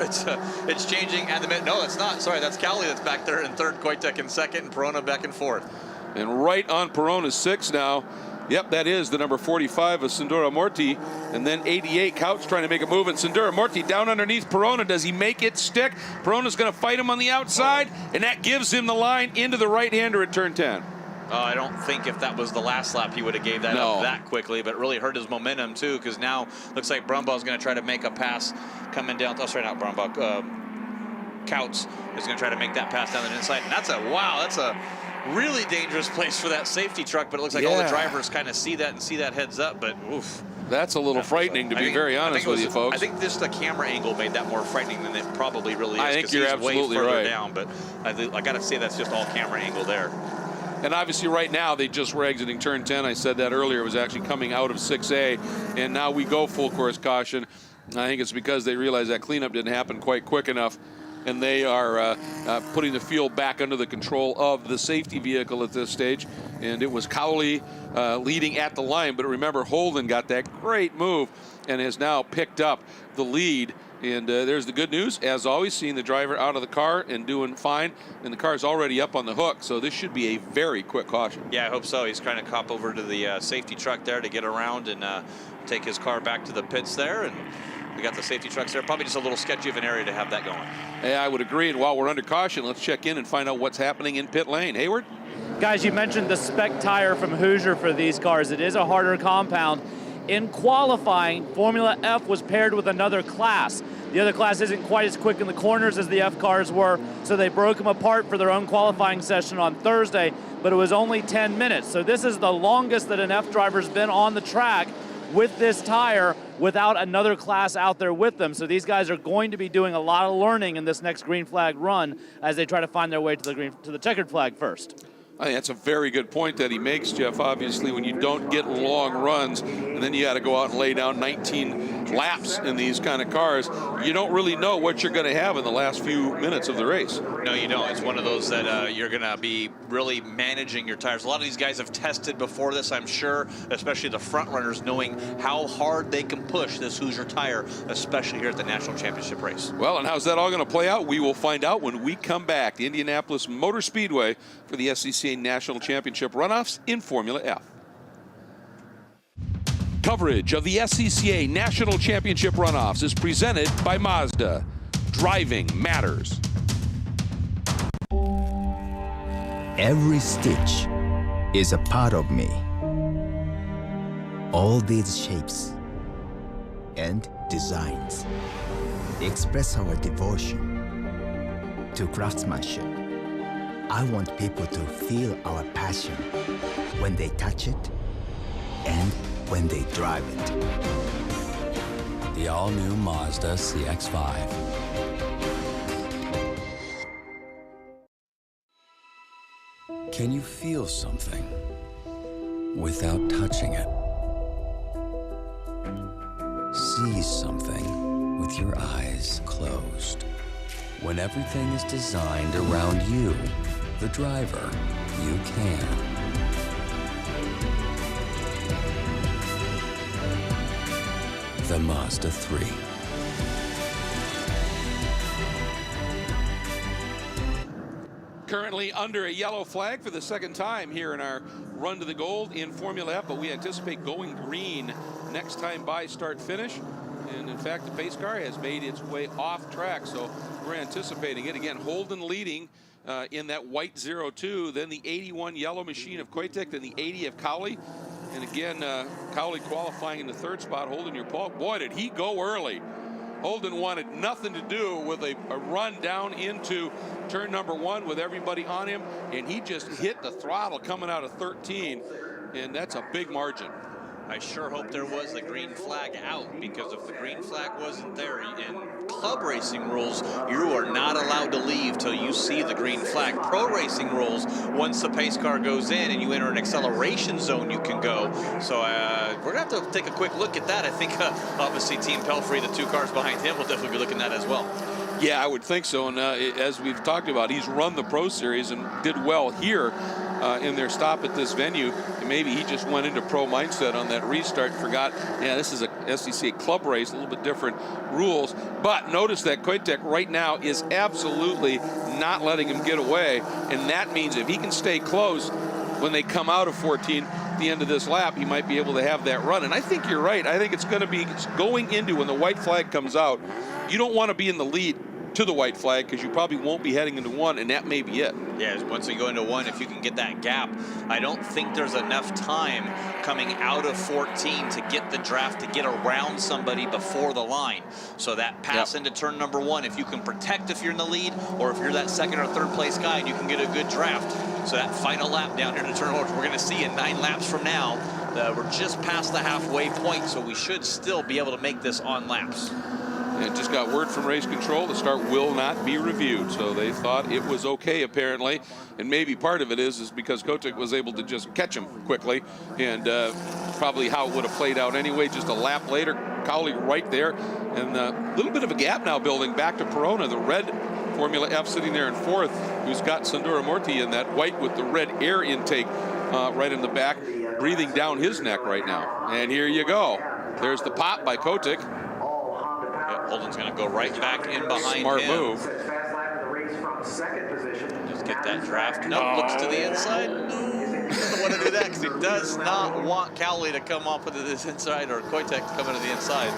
it's changing at the minute. No, it's not. Sorry, that's Cowley that's back there in third, Koitek in second, and Perona back and forth. And right on Perona's 6 now. Yep, that is the number 45 of Sindora Morti. And then 88, Couch trying to make a move. And Sindora Morti down underneath Perona. Does he make it stick? Perona's going to fight him on the outside, and that gives him the line into the right-hander at turn 10. I don't think if that was the last lap he would have gave that up that quickly, but it really hurt his momentum too, because now looks like Brumbaugh's going to try to make a pass coming down. Oh, sorry, not Brumbaugh. Kautz is going to try to make that pass down the inside, and that's a really dangerous place for that safety truck, but it looks like all the drivers kind of see that heads up, but oof. That's a little frightening, to be very honest with you, folks. I think just the camera angle made that more frightening than it probably really is. I think you're absolutely way further right. down, but I got to say that's just all camera angle there. And obviously right now they just were exiting turn 10. I said that earlier. It was actually coming out of 6A, and now we go full course caution. I think it's because they realized that cleanup didn't happen quite quick enough, and they are putting the field back under the control of the safety vehicle at this stage. And it was Cowley leading at the line, but remember, Holden got that great move and has now picked up the lead. And there's the good news, as always, seeing the driver out of the car and doing fine, and the car's already up on the hook, so this should be a very quick caution. Yeah, I hope so. He's trying to cop over to the safety truck there to get around and take his car back to the pits there, and we got the safety trucks there. Probably just a little sketchy of an area to have that going. Yeah, I would agree, and while we're under caution, let's check in and find out what's happening in pit lane. Hayward? Guys, you mentioned the spec tire from Hoosier for these cars. It is a harder compound. In qualifying, Formula F was paired with another class. The other class isn't quite as quick in the corners as the F cars were, so they broke them apart for their own qualifying session on Thursday, but it was only 10 minutes. So this is the longest that an F driver's been on the track with this tire without another class out there with them. So these guys are going to be doing a lot of learning in this next green flag run as they try to find their way to the checkered flag first. I think that's a very good point that he makes, Jeff. Obviously, when you don't get long runs and then you got to go out and lay down 19 laps in these kind of cars, you don't really know what you're going to have in the last few minutes of the race. No, you don't. It's one of those that you're going to be really managing your tires. A lot of these guys have tested before this, I'm sure, especially the front runners, knowing how hard they can push this Hoosier tire, especially here at the National Championship race. Well, and how's that all going to play out? We will find out when we come back to Indianapolis Motor Speedway for the SCCA National Championship runoffs in Formula F. Coverage of the SCCA National Championship runoffs is presented by Mazda. Driving matters. Every stitch is a part of me. All these shapes and designs express our devotion to craftsmanship. I want people to feel our passion when they touch it and when they drive it. the all-new Mazda CX-5. Can you feel something without touching it? See something with your eyes closed. When everything is designed around you, the driver, you can. The Mazda 3. Currently under a yellow flag for the second time here in our run to the gold in Formula F, but we anticipate going green next time by start finish. And in fact, the pace car has made its way off track, so we're anticipating it. Again, Holden leading in that white 02, then the 81 yellow machine of Koitek, then the 80 of Cowley. And again, Cowley qualifying in the third spot, Holden your pole. Boy, did he go early. Holden wanted nothing to do with a run down into turn number 1 with everybody on him, and he just hit the throttle coming out of 13, and that's a big margin. I sure hope there was the green flag out, because if the green flag wasn't there, in club racing rules, you are not allowed to leave till you see the green flag. Pro racing rules, once the pace car goes in and you enter an acceleration zone, you can go. So we're going to have to take a quick look at that. I think obviously Team Pelfrey, the 2 cars behind him, will definitely be looking at that as well. Yeah, I would think so. And as we've talked about, he's run the Pro Series and did well here in their stop at this venue. And maybe he just went into pro mindset on that restart, forgot, yeah, this is a SCCA club race, a little bit different rules. But notice that Koitek right now is absolutely not letting him get away. And that means if he can stay close when they come out of 14, at the end of this lap, he might be able to have that run. And I think you're right. I think it's going to be going into when the white flag comes out. You don't want to be in the lead to the white flag, because you probably won't be heading into 1, and that may be it. Yeah, once we go into 1, if you can get that gap, I don't think there's enough time coming out of 14 to get the draft, to get around somebody before the line. So that pass into turn number 1, if you can protect if you're in the lead, or if you're that second or third place guy and you can get a good draft. So that final lap down here to turn 1, we're going to see in 9 laps from now. We're just past the halfway point, so we should still be able to make this on laps. And just got word from race control, the start will not be reviewed. So they thought it was okay, apparently. And maybe part of it is because Kotick was able to just catch him quickly. And probably how it would have played out anyway, just a lap later. Cowley right there. And a little bit of a gap now building back to Perona, the red Formula F sitting there in 4th, who's got Sundaramurti in that white with the red air intake right in the back, breathing down his neck right now. And here you go. There's the pop by Kotick. Holden's going to go right back in behind Smart him. move. Just get that draft. No, looks to the inside. No, doesn't want to do that because he does not want Cowley to come up into this inside, or Koitek to come into the inside.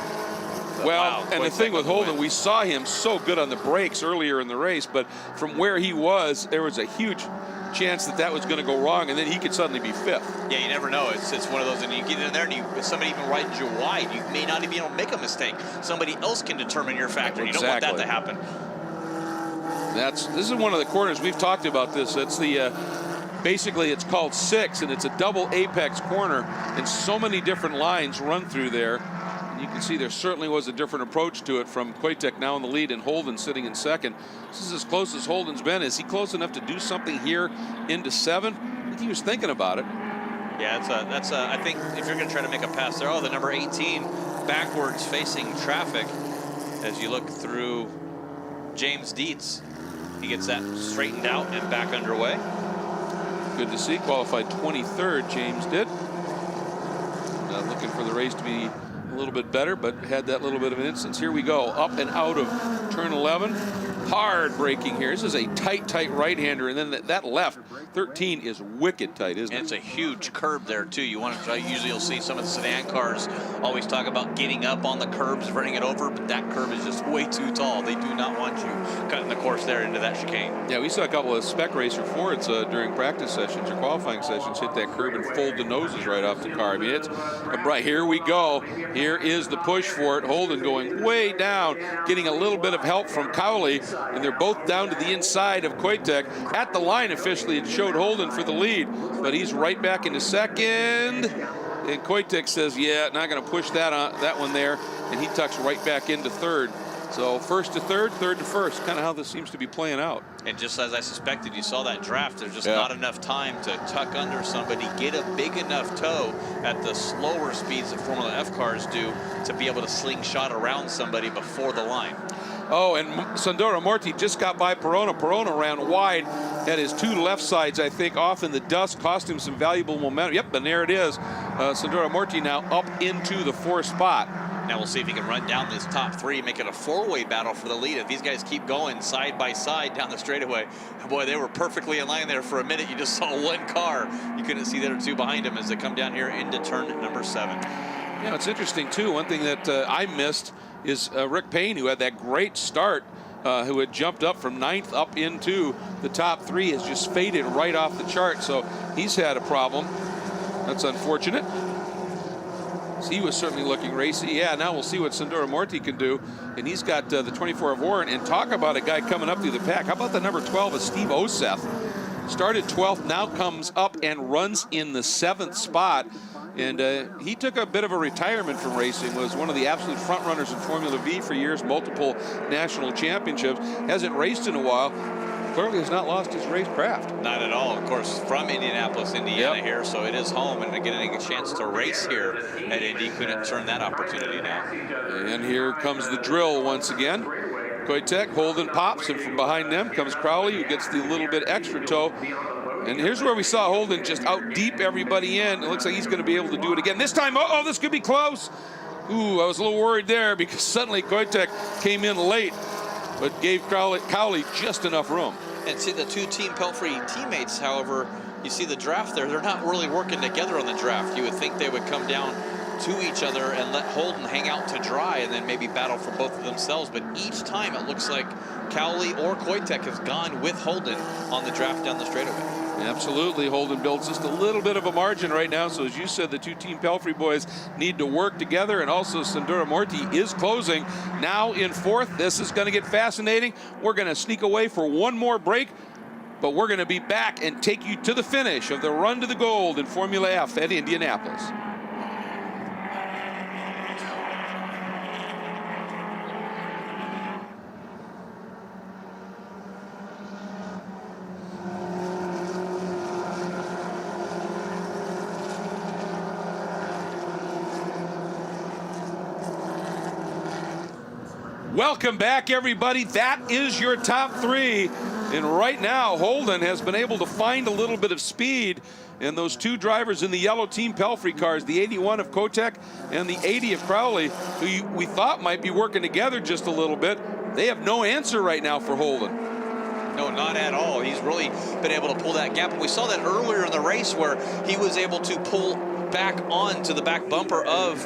But well, wow, and the thing with Holden, we saw him so good on the brakes earlier in the race, but from where he was, there was a huge chance that was going to go wrong, and then he could suddenly be 5th. Yeah, you never know. It's one of those, and you get in there, and if somebody even rides you wide, you may not even be able to make a mistake. Somebody else can determine your factor. You don't want that to happen. This is one of the corners we've talked about. This. It's the basically it's called 6, and it's a double apex corner, and so many different lines run through there. You can see there certainly was a different approach to it from Koitek now in the lead and Holden sitting in 2nd. This is as close as Holden's been. Is he close enough to do something here into 7? I think he was thinking about it. Yeah, I think if you're going to try to make a pass there, the number 18 backwards facing traffic as you look through James Dietz. He gets that straightened out and back underway. Good to see. Qualified 23rd, James did. Looking for the race to be a little bit better, but had that little bit of an instance. Here we go, up and out of turn 11. Hard braking here. This is a tight right-hander, and then that left 13 is wicked tight, isn't it? And it's a huge curb there too. You want to try. Usually you'll see some of the sedan cars always talk about getting up on the curbs, running it over, but that curb is just way too tall. They do not want you cutting the course there into that chicane. Yeah, we saw a couple of spec racer Fords during practice sessions or qualifying sessions hit that curb and fold the noses right off the car. I mean, it's right. Here we go. Here is the push for it. Holden going way down, getting a little bit of help from Cowley, and they're both down to the inside of Koitek. At the line officially, it showed Holden for the lead, but he's right back into 2nd. And Koitek says, yeah, not going to push that one there, and he tucks right back into third. So first to third, third to first, kind of how this seems to be playing out. And just as I suspected, you saw that draft. There's just not enough time to tuck under somebody, get a big enough toe at the slower speeds that Formula F cars do to be able to slingshot around somebody before the line. Oh, and Sandoro Morti just got by Perona. Perona ran wide, had his two left sides, I think, off in the dust, cost him some valuable momentum. Yep, and there it is. Sandoro Morti now up into the 4th spot. Now we'll see if he can run down this top 3, make it a 4-way battle for the lead. If these guys keep going side by side down the straightaway, boy, they were perfectly in line there for a minute. You just saw one car. You couldn't see the other two behind him as they come down here into turn number 7. Yeah, it's interesting, too. One thing that I missed is Rick Payne, who had that great start, who had jumped up from 9th up into the top 3, has just faded right off the chart. So he's had a problem. That's unfortunate. So he was certainly looking racy. Yeah, now we'll see what Sandoro Morti can do. And he's got the 24 of Warren. And talk about a guy coming up through the pack. How about the number 12 of Steve Oseth? Started 12th, now comes up and runs in the 7th spot. And he took a bit of a retirement from racing, was one of the absolute front runners in Formula V for years, multiple national championships, hasn't raced in a while, clearly has not lost his racecraft. Not at all, of course, from Indianapolis, Indiana here, so it is home, and getting a chance to race here at Indy couldn't turn that opportunity now. And here comes the drill once again. Koitek, Holden pops, and from behind them comes Crowley, who gets the little bit extra toe. And here's where we saw Holden just out deep everybody in. It looks like he's going to be able to do it again. This time, oh, this could be close. Ooh, I was a little worried there because suddenly Koitek came in late, but gave Crowley just enough room. And see the two Team Pelfrey teammates, however, you see the draft there, they're not really working together on the draft. You would think they would come down to each other and let Holden hang out to dry and then maybe battle for both of themselves. But each time it looks like Cowley or Koitek has gone with Holden on the draft down the straightaway. Absolutely. Holden builds just a little bit of a margin right now. So as you said, the two Team Pelfrey boys need to work together, and also Sandoro Morti is closing now in 4th. This is going to get fascinating. We're going to sneak away for one more break, but we're going to be back and take you to the finish of the run to the gold in Formula F at Indianapolis. Welcome back, everybody. That is your top 3. And right now, Holden has been able to find a little bit of speed. And those two drivers in the yellow Team Pelfrey cars, the 81 of Koitek and the 80 of Crowley, who we thought might be working together just a little bit, they have no answer right now for Holden. No, not at all. He's really been able to pull that gap. We saw that earlier in the race where he was able to pull back onto the back bumper of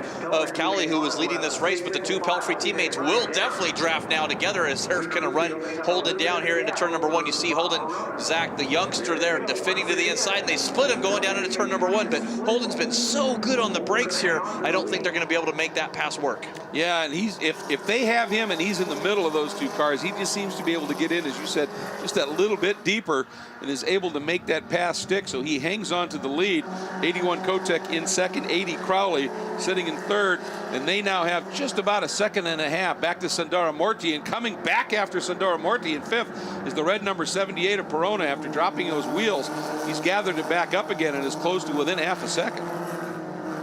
Cowley, who was leading this race, but the two Pelfrey teammates will definitely draft now together as they're going to run Holden down here into turn number 1. You see Holden, Zach, the youngster there, defending to the inside, and they split him going down into turn number 1, but Holden's been so good on the brakes here, I don't think they're going to be able to make that pass work. Yeah, and if they have him and he's in the middle of those two cars, he just seems to be able to get in, as you said, just that little bit deeper and is able to make that pass stick, so he hangs on to the lead. 81 Koitek in 2nd, 80 Crowley sitting in 3rd, and they now have just about a 1.5 seconds back to Sandoro Morti, and coming back after Sandoro Morti in 5th is the red number 78 of Perona. After dropping those wheels, he's gathered it back up again and is close to within half a second.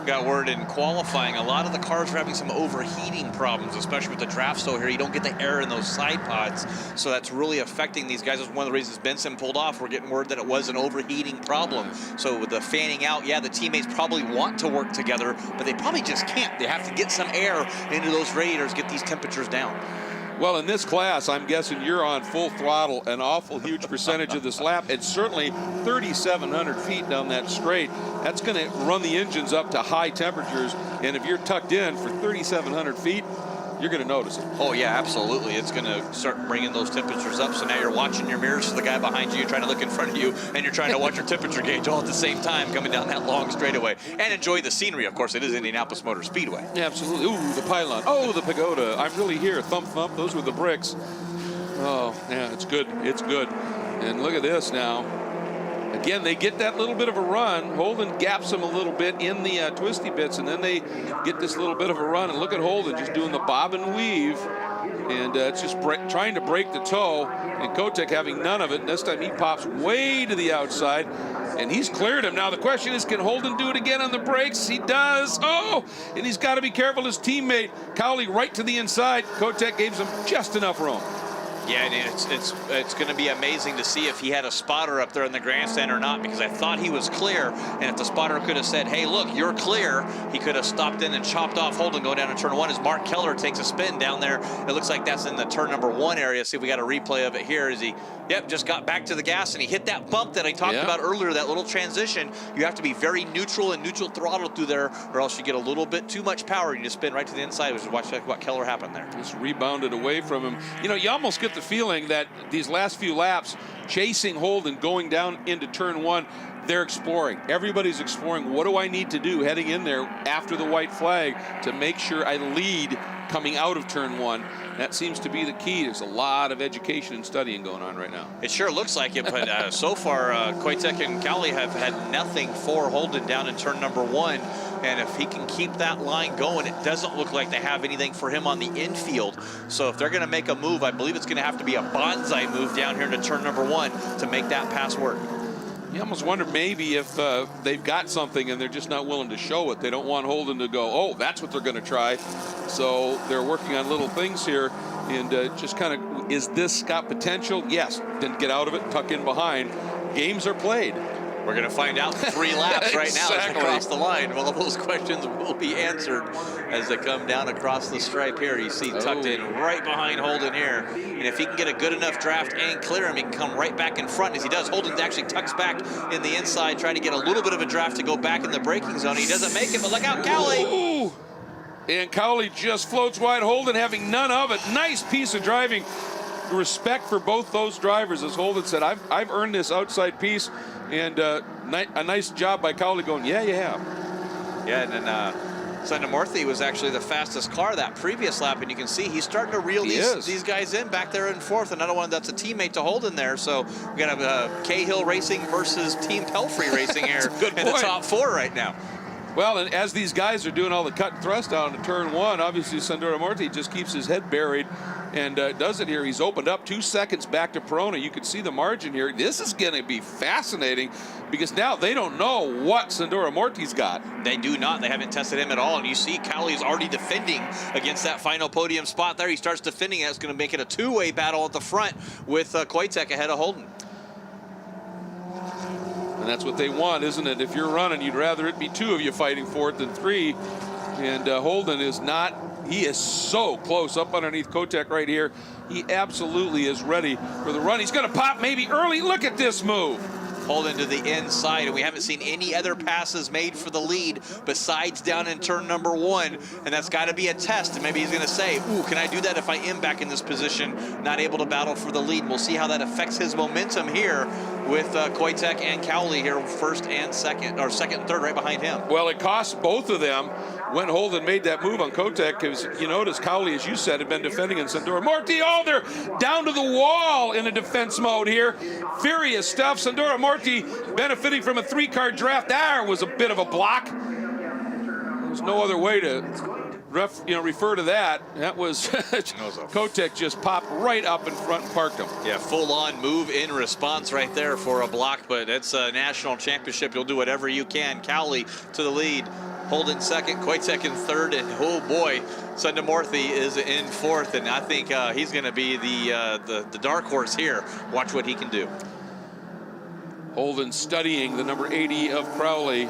Got word in qualifying, a lot of the cars are having some overheating problems, especially with the draft so here. You don't get the air in those side pods, so that's really affecting these guys. That's one of the reasons Benson pulled off. We're getting word that it was an overheating problem. So with the fanning out, yeah, the teammates probably want to work together, but they probably just can't. They have to get some air into those radiators, get these temperatures down. Well, in this class, I'm guessing you're on full throttle an awful huge percentage of this lap. It's certainly 3,700 feet down that straight. That's going to run the engines up to high temperatures. And if you're tucked in for 3,700 feet, you're going to notice it. Oh, yeah, absolutely. It's going to start bringing those temperatures up. So now you're watching your mirrors for the guy behind you. You're trying to look in front of you, and you're trying to watch your temperature gauge all at the same time coming down that long straightaway. And enjoy the scenery, of course. It is Indianapolis Motor Speedway. Yeah, absolutely. Ooh, the pylon. Oh, the pagoda. I'm really here. Thump, thump. Those were the bricks. Oh, yeah, it's good. It's good. And look at this now. I again, they get that little bit of a run. Holden gaps them a little bit in the twisty bits, and then they get this little bit of a run. And look at Holden just doing the bob and weave. And it's just trying to break the toe, and Kotek having none of it. And this time he pops way to the outside, and he's cleared him. Now the question is, can Holden do it again on the brakes? He does. Oh, and he's got to be careful. His teammate, Cowley, right to the inside. Kotek gave him just enough room. Yeah, and it's going to be amazing to see if he had a spotter up there in the grandstand or not, because I thought he was clear, and if the spotter could have said, hey, look, you're clear, he could have stopped in and chopped off Holden going down to turn 1 as Mark Keller takes a spin down there. It looks like that's in the turn number 1 area. See if we got a replay of it here as he, just got back to the gas, and he hit that bump that I talked about earlier, that little transition. You have to be very neutral and neutral throttle through there, or else you get a little bit too much power and you just spin right to the inside, which is what Keller happened there. Just rebounded away from him. You know, you almost get the feeling that these last few laps, chasing Holden, going down into turn 1, they're exploring. Everybody's exploring, what do I need to do heading in there after the white flag to make sure I lead coming out of turn 1. That seems to be the key. There's a lot of education and studying going on right now. It sure looks like it, but so far, Kotek and Cowley have had nothing for Holden down in turn number 1. And if he can keep that line going, it doesn't look like they have anything for him on the infield. So if they're going to make a move, I believe it's going to have to be a bonsai move down here into turn number 1 to make that pass work. You almost wonder maybe if they've got something and they're just not willing to show it. They don't want Holden to go, oh, that's what they're going to try. So they're working on little things here. And just kind of, is this got potential? Yes. Then get out of it, tuck in behind. Games are played. We're going to find out 3 laps right now as they cross the line. All those questions will be answered as they come down across the stripe here. You see tucked in right behind Holden here. And if he can get a good enough draft and clear him, he can come right back in front. As he does, Holden actually tucks back in the inside, trying to get a little bit of a draft to go back in the braking zone. He doesn't make it, but look out, Cowley. Ooh. And Cowley just floats wide. Holden having none of it. Nice piece of driving. Respect for both those drivers. As Holden said, I've earned this outside piece. And a nice job by Cowley going, yeah, you have. Yeah, and then Sundamorthy was actually the fastest car that previous lap, and you can see he's starting to reel these guys in back there in 4th. Another one that's a teammate to Holden there. So we got Cahill Racing versus Team Pelfrey Racing here in the top 4 right now. Well, and as these guys are doing all the cut and thrust down to turn 1, obviously Sundamorthy just keeps his head buried and does it here. He's opened up 2 seconds back to Perona. You can see the margin here. This is going to be fascinating because now they don't know what Sundamorthy's got. They do not. They haven't tested him at all. And you see Cowley's already defending against that final podium spot there. He starts defending. That's going to make it a 2-way battle at the front with Kotek ahead of Holden. And that's what they want, isn't it? If you're running, you'd rather it be 2 of you fighting for it than 3. And Holden is not. He is so close up underneath Kotek right here. He absolutely is ready for the run. He's going to pop maybe early. Look at this move. Holden to the inside, and we haven't seen any other passes made for the lead besides down in turn number 1, and that's got to be a test. And maybe he's going to say, ooh, can I do that if I am back in this position, not able to battle for the lead? We'll see how that affects his momentum here with Kotek and Cowley here, 1st and 2nd, or 2nd and 3rd right behind him. Well, it cost both of them when Holden made that move on Kotek, because you notice Cowley, as you said, had been defending in Sundamorthy. Oh, they're down to the wall in a defense mode here. Furious stuff. Sundamorthy benefiting from a 3-car draft. There was a bit of a block. There's no other way to refer to that. That was Kotek just popped right up in front and parked him. Yeah, full-on move in response right there for a block, but it's a national championship. You'll do whatever you can. Cowley to the lead. Holden 2nd, Kotek in 3rd, and oh boy, Sundamorthy is in 4th, and I think he's going to be the dark horse here. Watch what he can do. Holden studying the number 80 of Crowley.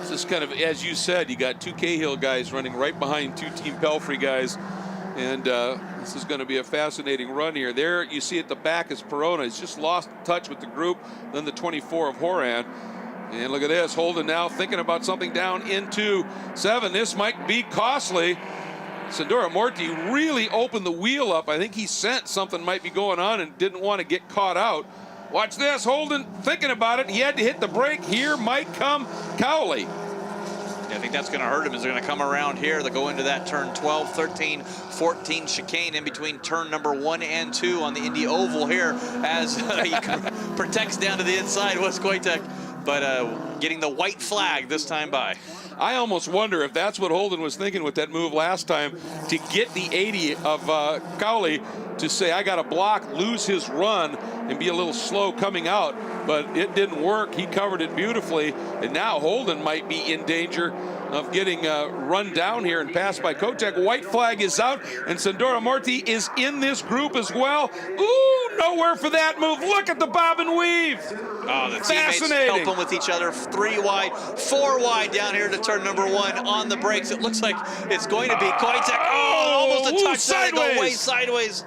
This is kind of, as you said, you got 2 Cahill guys running right behind 2 Team Pelfrey guys, and this is going to be a fascinating run here. There you see at the back is Perona. He's just lost touch with the group, then the 24 of Horan. And look at this, Holden now thinking about something down into 7. This might be costly. Sundamorthy really opened the wheel up. I think he sensed something might be going on and didn't want to get caught out. Watch this, Holden thinking about it. He had to hit the brake. Here might come Cowley. I think that's going to hurt him. Is they're going to come around here. They'll go into that turn 12, 13, 14 chicane in between turn number 1 and 2 on the Indy Oval here as he protects down to the inside. Wes Koitek, but getting the white flag this time by. I almost wonder if that's what Holden was thinking with that move last time, to get the 80 of Cowley to say, I got to block, lose his run, and be a little slow coming out. But it didn't work. He covered it beautifully. And now Holden might be in danger of getting run down here and passed by Kotek. White flag is out, and Sandora Morty is in this group as well. Ooh, nowhere for that move. Look at the bob and weave. Oh, the teammates helping with each other. 3 wide, 4 wide down here to turn number 1 on the brakes. It looks like it's going to be Koitek. Oh, almost a touch sideways. Go way sideways.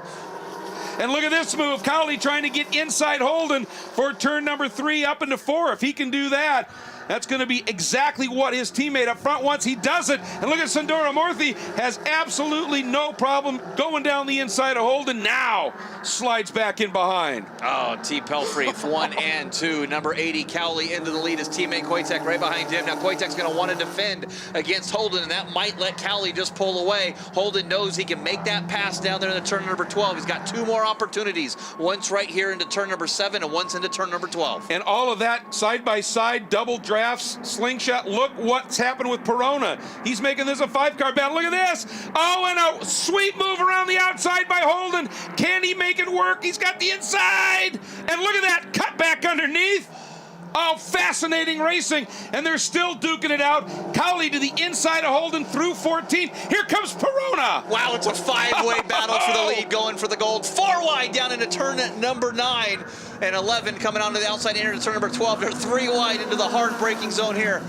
And look at this move. Cowley trying to get inside Holden for turn number 3 up into 4. If he can do that, that's going to be exactly what his teammate up front wants. He does it. And look at Sandora Morthy, has absolutely no problem going down the inside of Holden. Now slides back in behind. Oh, T. Pelfrey, 1 and 2. Number 80, Cowley into the lead. His teammate Koitek right behind him. Now Koitek's going to want to defend against Holden, and that might let Cowley just pull away. Holden knows he can make that pass down there in the turn number 12. He's got 2 more opportunities. Once right here into turn number 7 and once into turn number 12. And all of that side by side, double drafts, slingshot. Look what's happened with Perona. He's making this a 5-car battle. Look at this. Oh, and a sweet move around the outside by Holden. Can he make it work? He's got the inside. And look at that cut back underneath. Oh, fascinating racing. And they're still duking it out. Cowley to the inside of Holden through 14. Here comes Perona. Wow, it's a 5-way battle for the lead, going for the gold. 4 wide down into turn number 9. And 11 coming onto the outside into turn number 12. They're 3 wide into the hard braking zone here.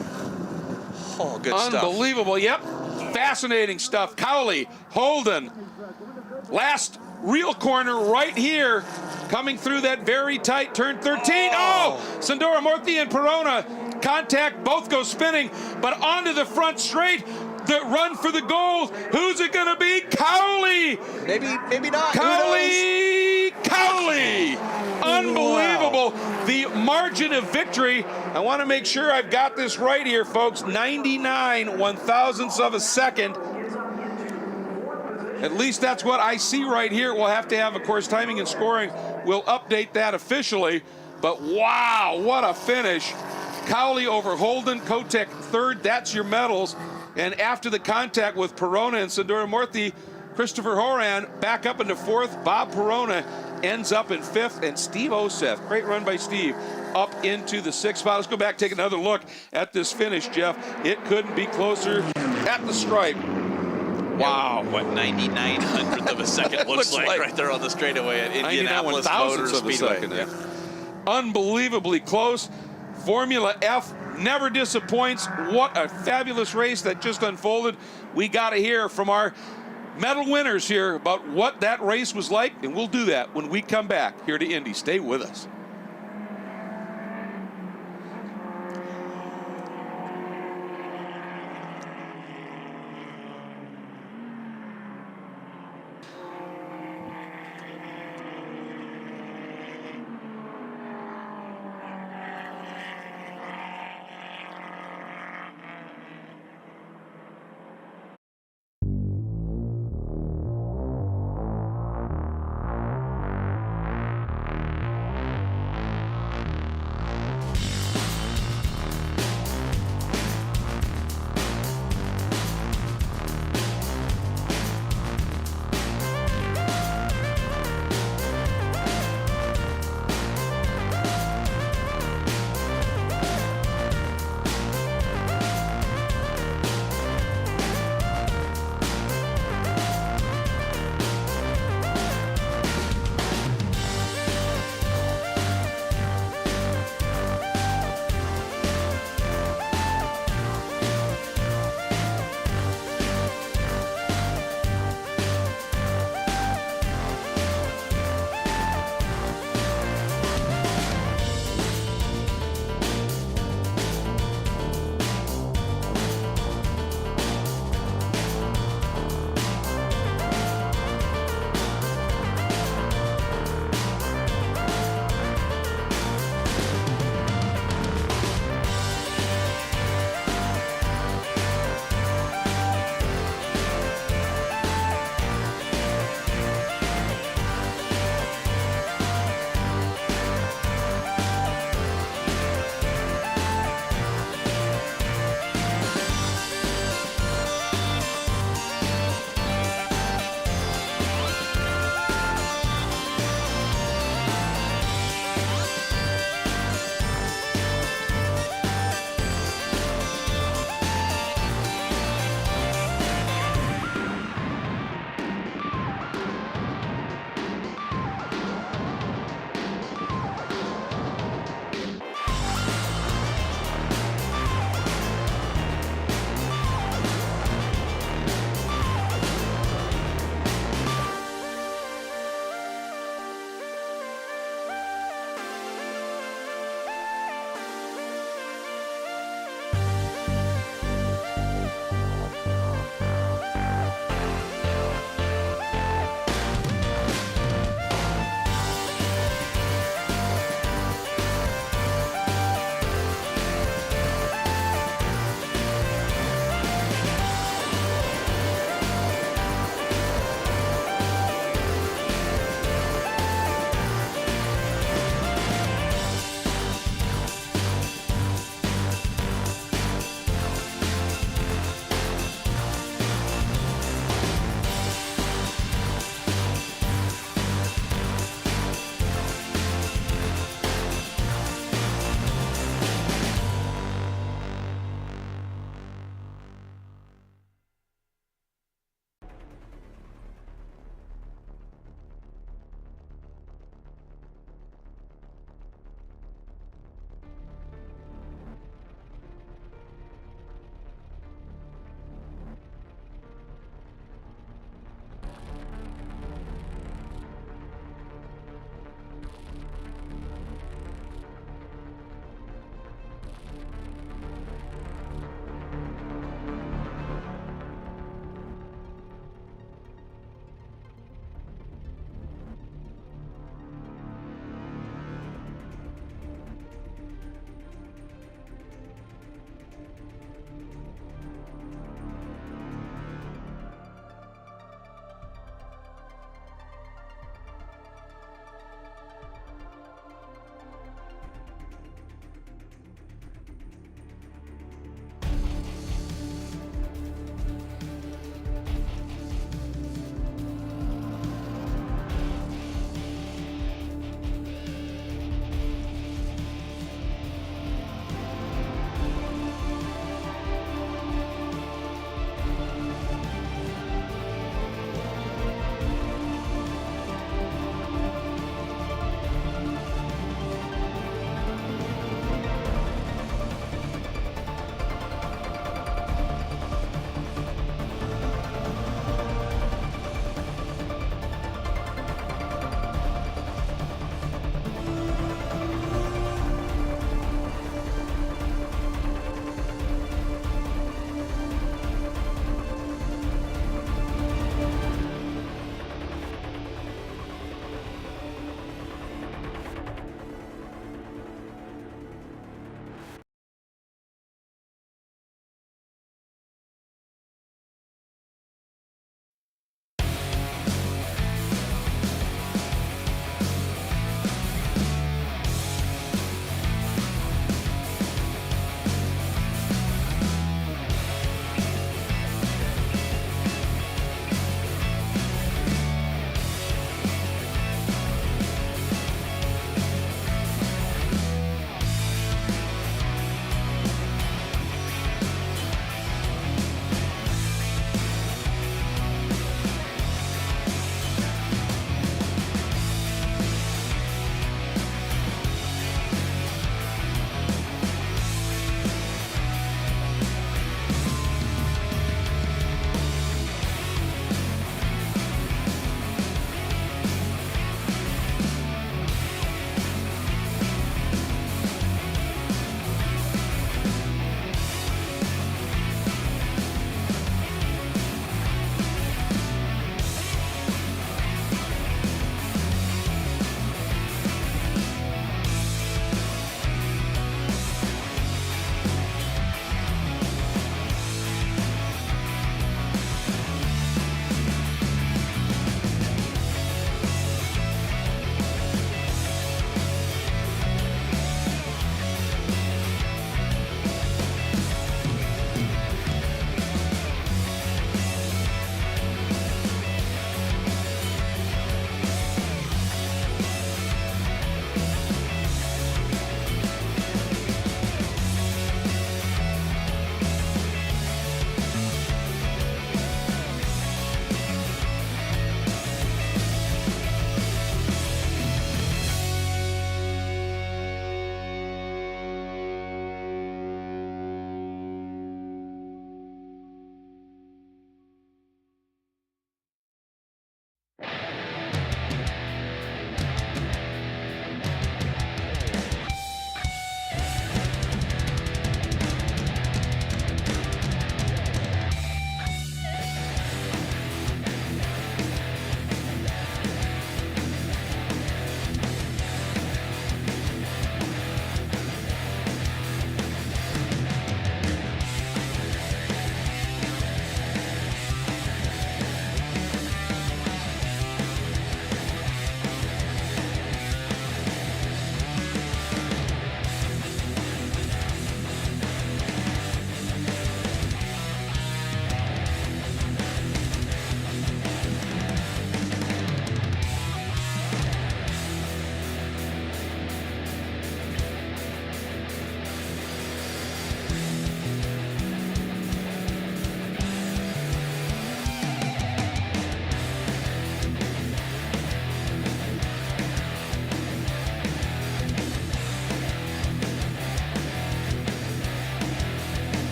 Oh, good stuff. Unbelievable. Yep. Fascinating stuff. Cowley, Holden. Last real corner right here. Coming through that very tight turn 13. Oh! Sandora Morthy and Perona contact, both go spinning, but onto the front straight. The run for the gold. Who's it going to be? Cowley! Maybe not. Cowley! Cowley! Unbelievable. Wow. The margin of victory. I want to make sure I've got this right here, folks. 99 one-thousandths of a second. At least that's what I see right here. We'll have to have, of course, timing and scoring. We'll update that officially. But wow, what a finish. Cowley over Holden, Kotek third. That's your medals. And after the contact with Perona and Sandora Morthy, Christopher Horan back up into 4th. Bob Perona ends up in 5th. And Steve Oseth, great run by Steve, up into the 6th spot. Let's go back, take another look at this finish, Jeff. It couldn't be closer at the stripe. Wow. What 99/100th of a second looks like right there on the straightaway at Indianapolis Motor Speedway. Yeah. Unbelievably close. Formula F never disappoints. What a fabulous race that just unfolded. We got to hear from our medal winners here about what that race was like, and we'll do that when we come back here to Indy. Stay with us.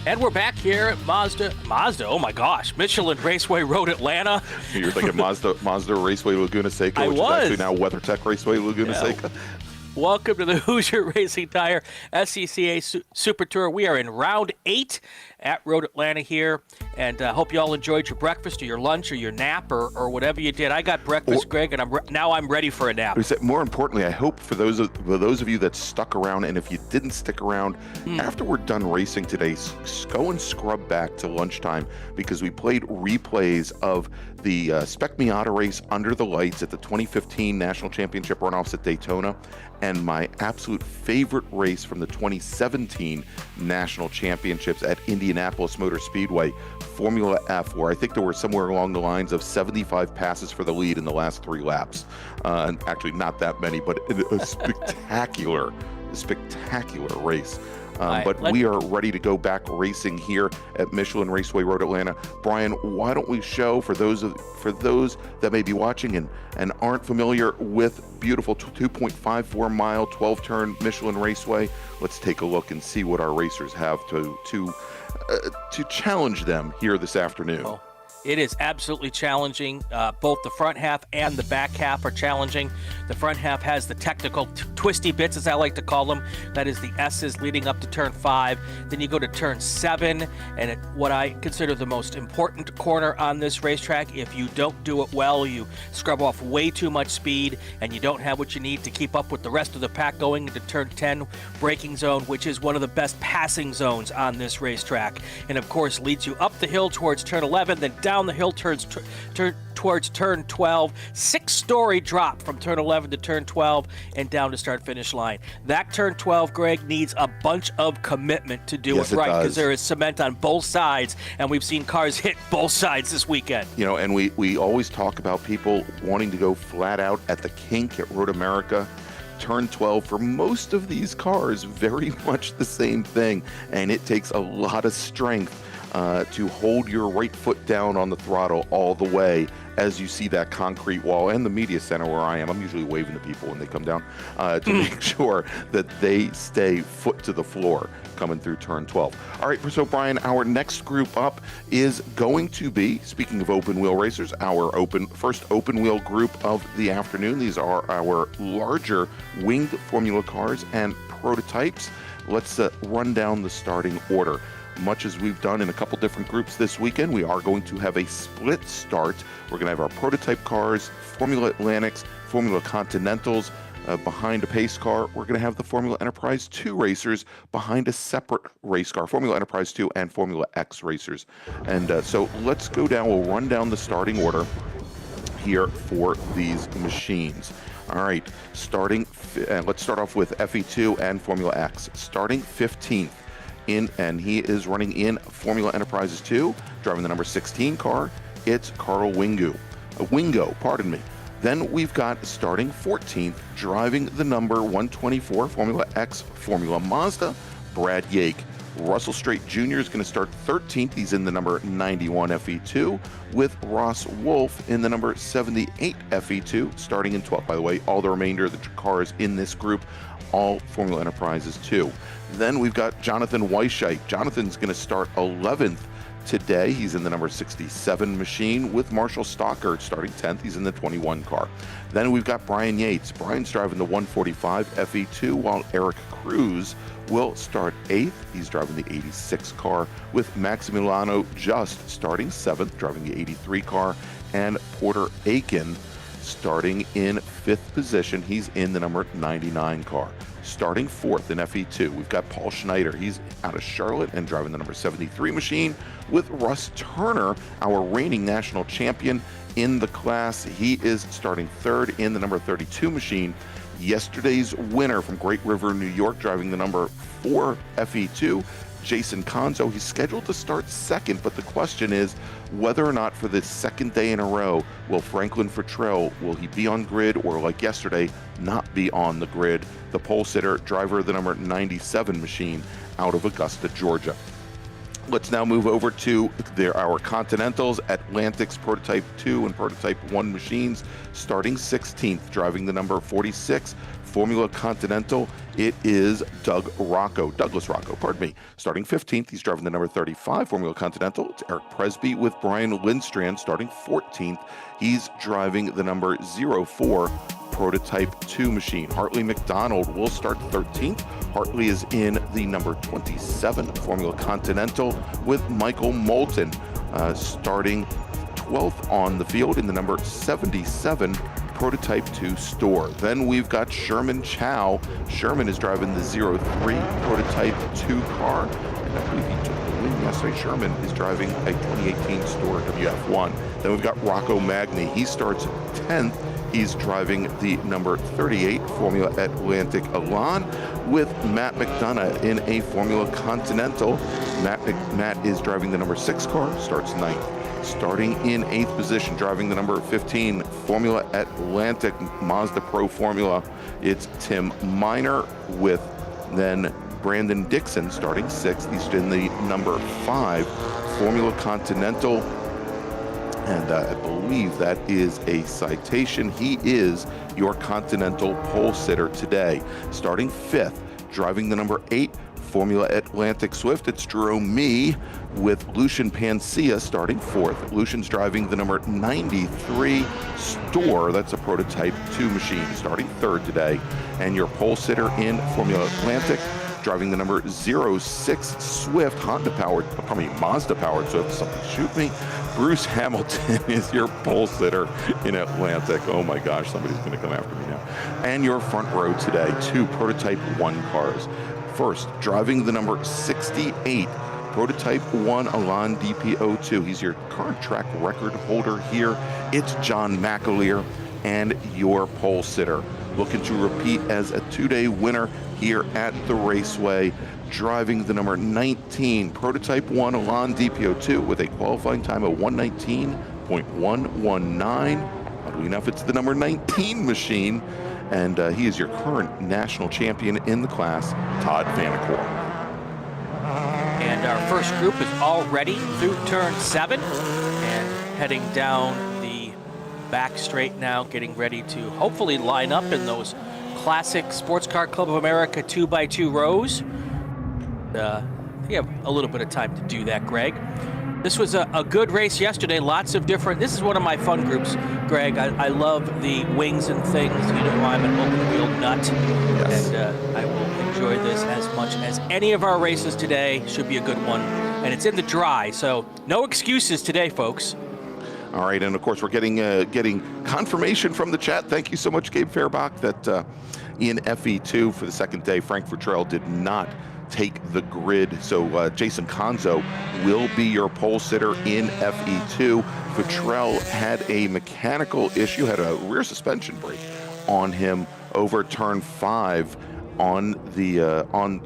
And we're back here at Mazda, oh my gosh, Michelin Raceway Road Atlanta. You're thinking Mazda Raceway Laguna Seca, which is actually now WeatherTech Raceway Laguna Seca. Welcome to the Hoosier Racing Tire SCCA Super Tour. We are in round 8 at Road Atlanta here, and hope you all enjoyed your breakfast or your lunch or your nap or whatever you did. I got breakfast, Greg, and now I'm ready for a nap. More importantly, I hope for those of you that stuck around, and if you didn't stick around, after we're done racing today, go and scrub back to lunchtime, because we played replays of the Spec Miata race under the lights at the 2015 National Championship runoffs at Daytona, and my absolute favorite race from the 2017 National Championships at Indianapolis Motor Speedway, Formula F, where I think there were somewhere along the lines of 75 passes for the lead in the last 3 laps. And actually not that many, but a spectacular race. But we are ready to go back racing here at Michelin Raceway Road Atlanta. Brian, why don't we show, for those that may be watching and aren't familiar with beautiful 2.54 mile 12-turn Michelin Raceway, let's take a look and see what our racers have to challenge them here this afternoon. Oh, it is absolutely challenging. Both the front half and the back half are challenging. The front half has the technical twisty bits, as I like to call them. That is the S's leading up to turn 5. Then you go to turn 7, and what I consider the most important corner on this racetrack. If you don't do it well, you scrub off way too much speed, and you don't have what you need to keep up with the rest of the pack going into turn 10 braking zone, which is one of the best passing zones on this racetrack. And of course, leads you up the hill towards turn 11, then down the hill towards turn 12. 6-story drop from turn 11 to turn 12 and down to start finish line. That turn 12, Greg, needs a bunch of commitment to do it right, because there is cement on both sides, and we've seen cars hit both sides this weekend. You know, and we always talk about people wanting to go flat out at the kink at Road America. Turn 12, for most of these cars, very much the same thing, and it takes a lot of strength to hold your right foot down on the throttle all the way as you see that concrete wall. And the media center where I am, I'm usually waving to people when they come down to make sure that they stay foot to the floor coming through turn 12. All right, so Brian, our next group up is going to be, speaking of open wheel racers, our first open wheel group of the afternoon. These are our larger winged Formula cars and prototypes. Let's run down the starting order. Much as we've done in a couple different groups this weekend, we are going to have a split start. We're going to have our prototype cars, Formula Atlantics, Formula Continentals behind a pace car. We're going to have the Formula Enterprise 2 racers behind a separate race car, Formula Enterprise 2 and Formula X racers. And so let's go down. We'll run down the starting order here for these machines. All right, let's start off with FE2 and Formula X. Starting 15th. And he is running in Formula Enterprises 2, driving the number 16 car. It's Carl Wingo, pardon me. Then we've got starting 14th, driving the number 124 Formula X Formula Mazda, Brad Yake. Russell Strait Jr. is going to start 13th. He's in the number 91 FE2, with Ross Wolf in the number 78 FE2, starting in 12th. By the way, all the remainder of the cars in this group, all Formula Enterprises 2. Then we've got Jonathan Weisheit. Jonathan's going to start 11th today. He's in the number 67 machine, with Marshall Stocker starting 10th. He's in the 21 car. Then we've got Brian Yates. Brian's driving the 145 FE2, while Eric Cruz will start 8th. He's driving the 86 car, with Maximiliano Just starting 7th, driving the 83 car, and Porter Aiken starting in 5th position. He's in the number 99 car. Starting 4th in FE2, we've got Paul Schneider. He's out of Charlotte and driving the number 73 machine, with Russ Turner, our reigning national champion in the class. He is starting 3rd in the number 32 machine. Yesterday's winner from Great River, New York, driving the number 4 FE2, Jason Conzo. He's scheduled to start 2nd, but the question is whether or not for this 2nd day in a row, will Franklin Futrell, will he be on grid, or like yesterday, not be on the grid? The pole sitter, driver of the number 97 machine out of Augusta, Georgia. Let's now move over to our Continentals, Atlantic's Prototype 2 and Prototype 1 machines. Starting 16th, driving the number 46, Formula Continental, it is Douglas Rocco, pardon me. Starting 15th, he's driving the number 35, Formula Continental. It's Eric Presby with Brian Lindstrand. Starting 14th, he's driving the number 04, Prototype 2 machine. Hartley McDonald will start 13th. Hartley is in the number 27 Formula Continental with Michael Moulton starting 12th on the field in the number 77 Prototype 2 store. Then we've got Sherman Chow. Sherman is driving the 03 Prototype 2 car. And I believe he took the win yesterday. Sherman is driving a 2018 store WF1. Then we've got Rocco Magni. He starts 10th. He's driving the number 38 Formula Atlantic Elan with Matt McDonough in a Formula Continental. Matt is driving the number 6 car, starts 9th. Starting in 8th position, driving the number 15 Formula Atlantic Mazda Pro Formula, it's Tim Miner with then Brandon Dixon starting 6th. He's in the number 5 Formula Continental. And I believe that is a citation. He is your Continental pole sitter today. Starting 5th, driving the number 8 Formula Atlantic Swift, it's Jerome Mee with Lucian Pancia starting 4th. Lucian's driving the number 93 Store. That's a Prototype 2 machine, starting 3rd today. And your pole sitter in Formula Atlantic, driving the number 06 Swift, Mazda powered Swift, something shoot me. Bruce Hamilton is your pole sitter in Atlantic. Oh my gosh, somebody's gonna come after me now. And your front row today, 2 Prototype 1 cars. First, driving the number 68 Prototype 1 Elan DPO2. He's your current track record holder here. It's John McAleer and your pole sitter. Looking to repeat as a 2-day winner here at the Raceway, driving the number 19 Prototype 1 Elan DPO2 with a qualifying time of 119.119. Oddly enough, it's the number 19 machine, and he is your current national champion in the class, Todd Vanacore. And our first group is already through turn 7 and heading down the back straight now, getting ready to hopefully line up in those classic Sports Car Club of America 2x2 rows. You have a little bit of time to do that, Greg. This was a good race yesterday. Lots of different. This is one of my fun groups, Greg. I love the wings and things. You know, I'm an open wheel nut, yes. And I will enjoy this as much as any of our races today. Should be a good one, and it's in the dry, so no excuses today, folks. All right, and of course we're getting confirmation from the chat. Thank you so much, Gabe Fairbach, that in FE2 for the second day, Frank Futrell did not take the grid. So Jason Conzo will be your pole sitter in FE2. Futrell had a mechanical issue, had a rear suspension brake on him over turn 5 on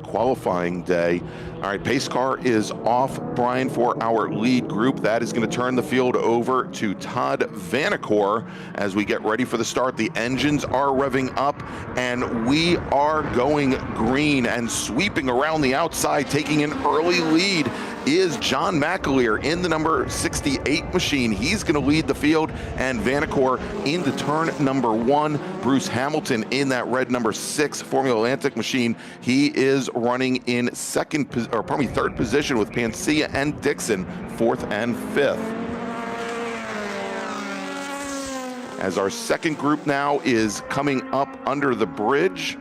qualifying day. All right, pace car is off, Brian, for our lead group. That is going to turn the field over to Todd Vanacore as we get ready for the start. The engines are revving up, and we are going green, and sweeping around the outside, taking an early lead is John McAleer in the number 68 machine. He's going to lead the field, and Vanacore into turn number 1. Bruce Hamilton in that red number 6 Formula Atlantic machine. He is running in third position with Pancia and Dixon, 4th and 5th. As our second group now is coming up under the bridge,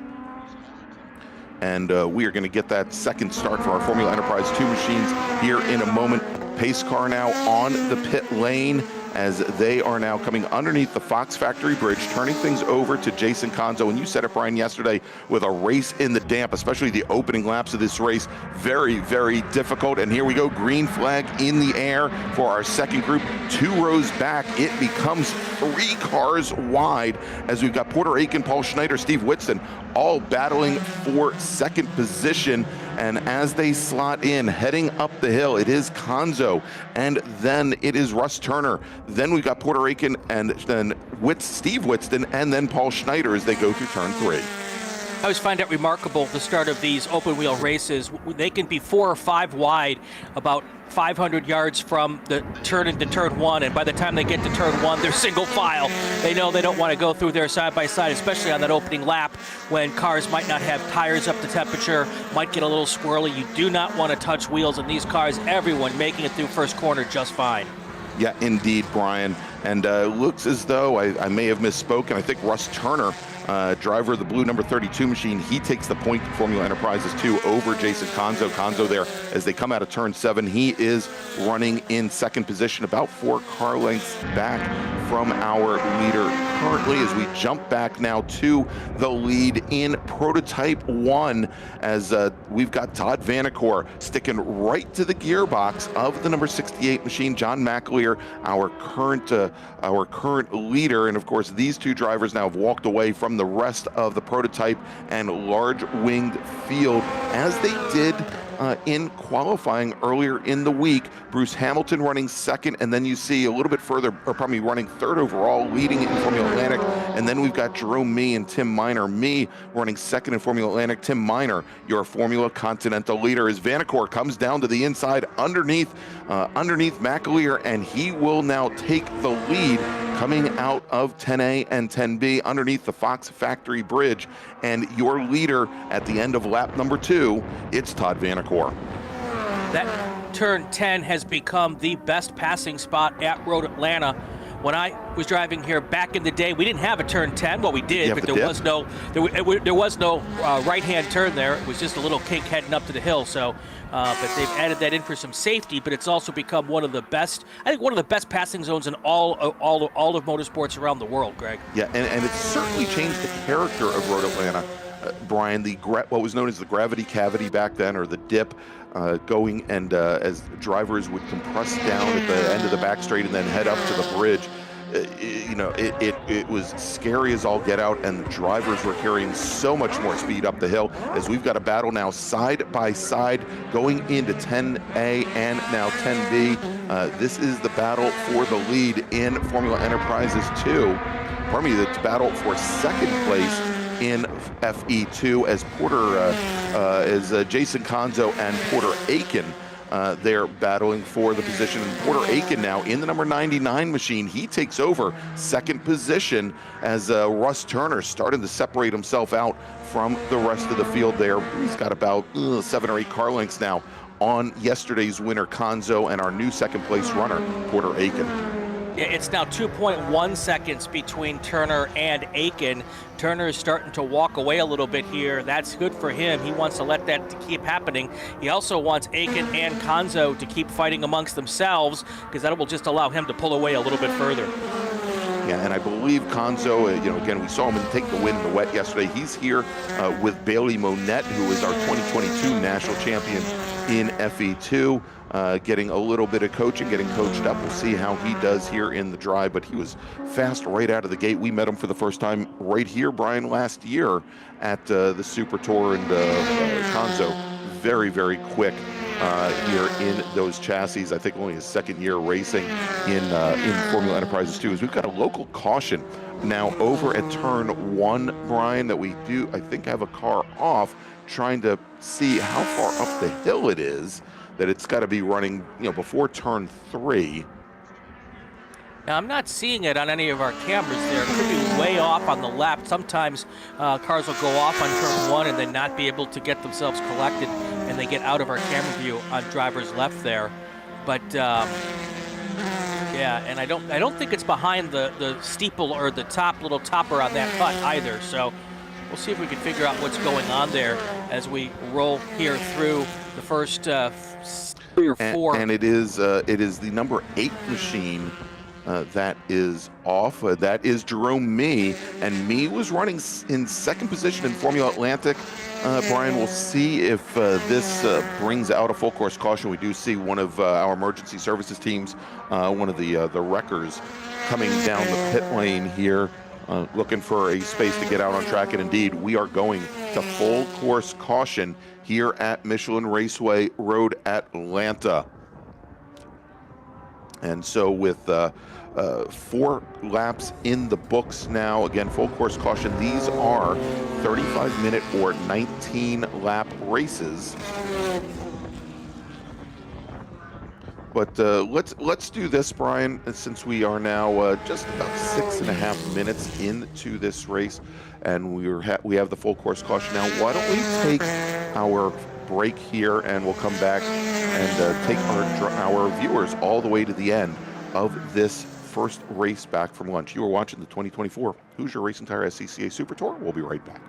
and we are going to get that second start for our Formula Enterprise 2 machines here in a moment. Pace car now on the pit lane as they are now coming underneath the Fox Factory Bridge, turning things over to Jason Conzo. And you said it, Brian, yesterday, with a race in the damp, especially the opening laps of this race, very, very difficult. And here we go, green flag in the air for our second group. 2 rows back, it becomes 3 cars wide as we've got Porter Aiken, Paul Schneider, Steve Whitston, all battling for second position. And as they slot in, heading up the hill, it is Conzo, and then it is Russ Turner. Then we've got Porter Aiken, and then Steve Whitston, and then Paul Schneider as they go through turn 3. I always find it remarkable the start of these open wheel races. They can be 4 or 5 wide, about 500 yards from the turn into turn 1, and by the time they get to turn 1, they're single file. They know they don't want to go through there side by side, especially on that opening lap when cars might not have tires up to temperature, might get a little squirrely. You do not want to touch wheels in these cars. Everyone making it through first corner just fine. Yeah, indeed, Brian. And looks as though I may have misspoken. I think Russ Turner, driver of the blue number 32 machine, he takes the point in Formula Enterprises 2 over Jason Conzo. Conzo there, as they come out of turn 7, he is running in second position, about 4 car lengths back from our leader currently, as we jump back now to the lead in Prototype 1, as we've got Todd Vanacore sticking right to the gearbox of the number 68 machine. John McAleer, our current leader, and of course these two drivers now have walked away from the rest of the prototype and large winged field, as they did in qualifying earlier in the week. Bruce Hamilton running second, and then you see a little bit further, or probably running third overall, leading in Formula Atlantic. And then we've got Jerome Mee and Tim Miner. Mee running second in Formula Atlantic. Tim Miner, your Formula Continental leader, as Vanacore comes down to the inside underneath McAleer, and he will now take the lead coming out of 10A and 10B underneath the Fox Factory Bridge. And your leader at the end of lap number 2, it's Todd Vanacore. That turn 10 has become the best passing spot at Road Atlanta. When I was driving here back in the day, we didn't have a turn 10. Well, we did, but there was no right-hand turn there. It was just a little kink heading up to the hill. So, but they've added that in for some safety. But it's also become one of the best, I think, one of the best passing zones in all of motorsports around the world, Greg. Yeah, and it's certainly changed the character of Road Atlanta. Brian, what was known as the gravity cavity back then, or the dip, going and as drivers would compress down at the end of the back straight and then head up to the bridge. It was scary as all get out, and the drivers were carrying so much more speed up the hill, as we've got a battle now side by side going into 10A and now 10B. This is the battle for the lead in Formula Enterprises 2. Pardon me, the battle for second place in FE2, as Jason Conzo and Porter Aiken, they're battling for the position. And Porter Aiken now in the number 99 machine. He takes over second position as Russ Turner starting to separate himself out from the rest of the field there. He's got about 7 or 8 car lengths now on yesterday's winner Conzo and our new second place runner, Porter Aiken. It's now 2.1 seconds between Turner and Aiken. Turner is starting to walk away a little bit here. That's good for him. He wants to let that keep happening. He also wants Aiken and Conzo to keep fighting amongst themselves, because that will just allow him to pull away a little bit further. Yeah, and I believe Conzo, again, we saw him take the win in the wet yesterday. He's here with Bailey Monette, who is our 2022 national champion in FE2. Getting a little bit of coaching, getting coached up. We'll see how he does here in the drive, but he was fast right out of the gate. We met him for the first time right here, Brian, last year at the Super Tour, and Conzo, very, very quick here in those chassis. I think only his second year racing in Formula Enterprises 2. As we've got a local caution now over at turn 1, Brian, that we do, I think, have a car off, trying to see how far up the hill it is, that it's got to be running, before turn 3. Now, I'm not seeing it on any of our cameras there. It could be way off on the left. Sometimes cars will go off on turn 1 and then not be able to get themselves collected, and they get out of our camera view on driver's left there. But yeah, and I don't think it's behind the steeple or the little topper on that cut either. So we'll see if we can figure out what's going on there as we roll here through the first 3 or 4. And it is the number 8 machine that is off. That is Jerome Mee, and Mee was running in second position in Formula Atlantic. Brian, we'll see if this brings out a full course caution. We do see one of our emergency services teams, one of the wreckers, coming down the pit lane here, looking for a space to get out on track. And indeed, we are going to full course caution here at Michelin Raceway Road Atlanta. And so with 4 laps in the books now, again, full course caution, these are 35-minute or 19-lap races. But let's do this, Brian, since we are now just about 6.5 minutes into this race, and we have the full course caution now. Why don't we take our break here, and we'll come back and take our viewers all the way to the end of this first race back from lunch. You are watching the 2024 Hoosier Racing Tire SCCA Super Tour. We'll be right back.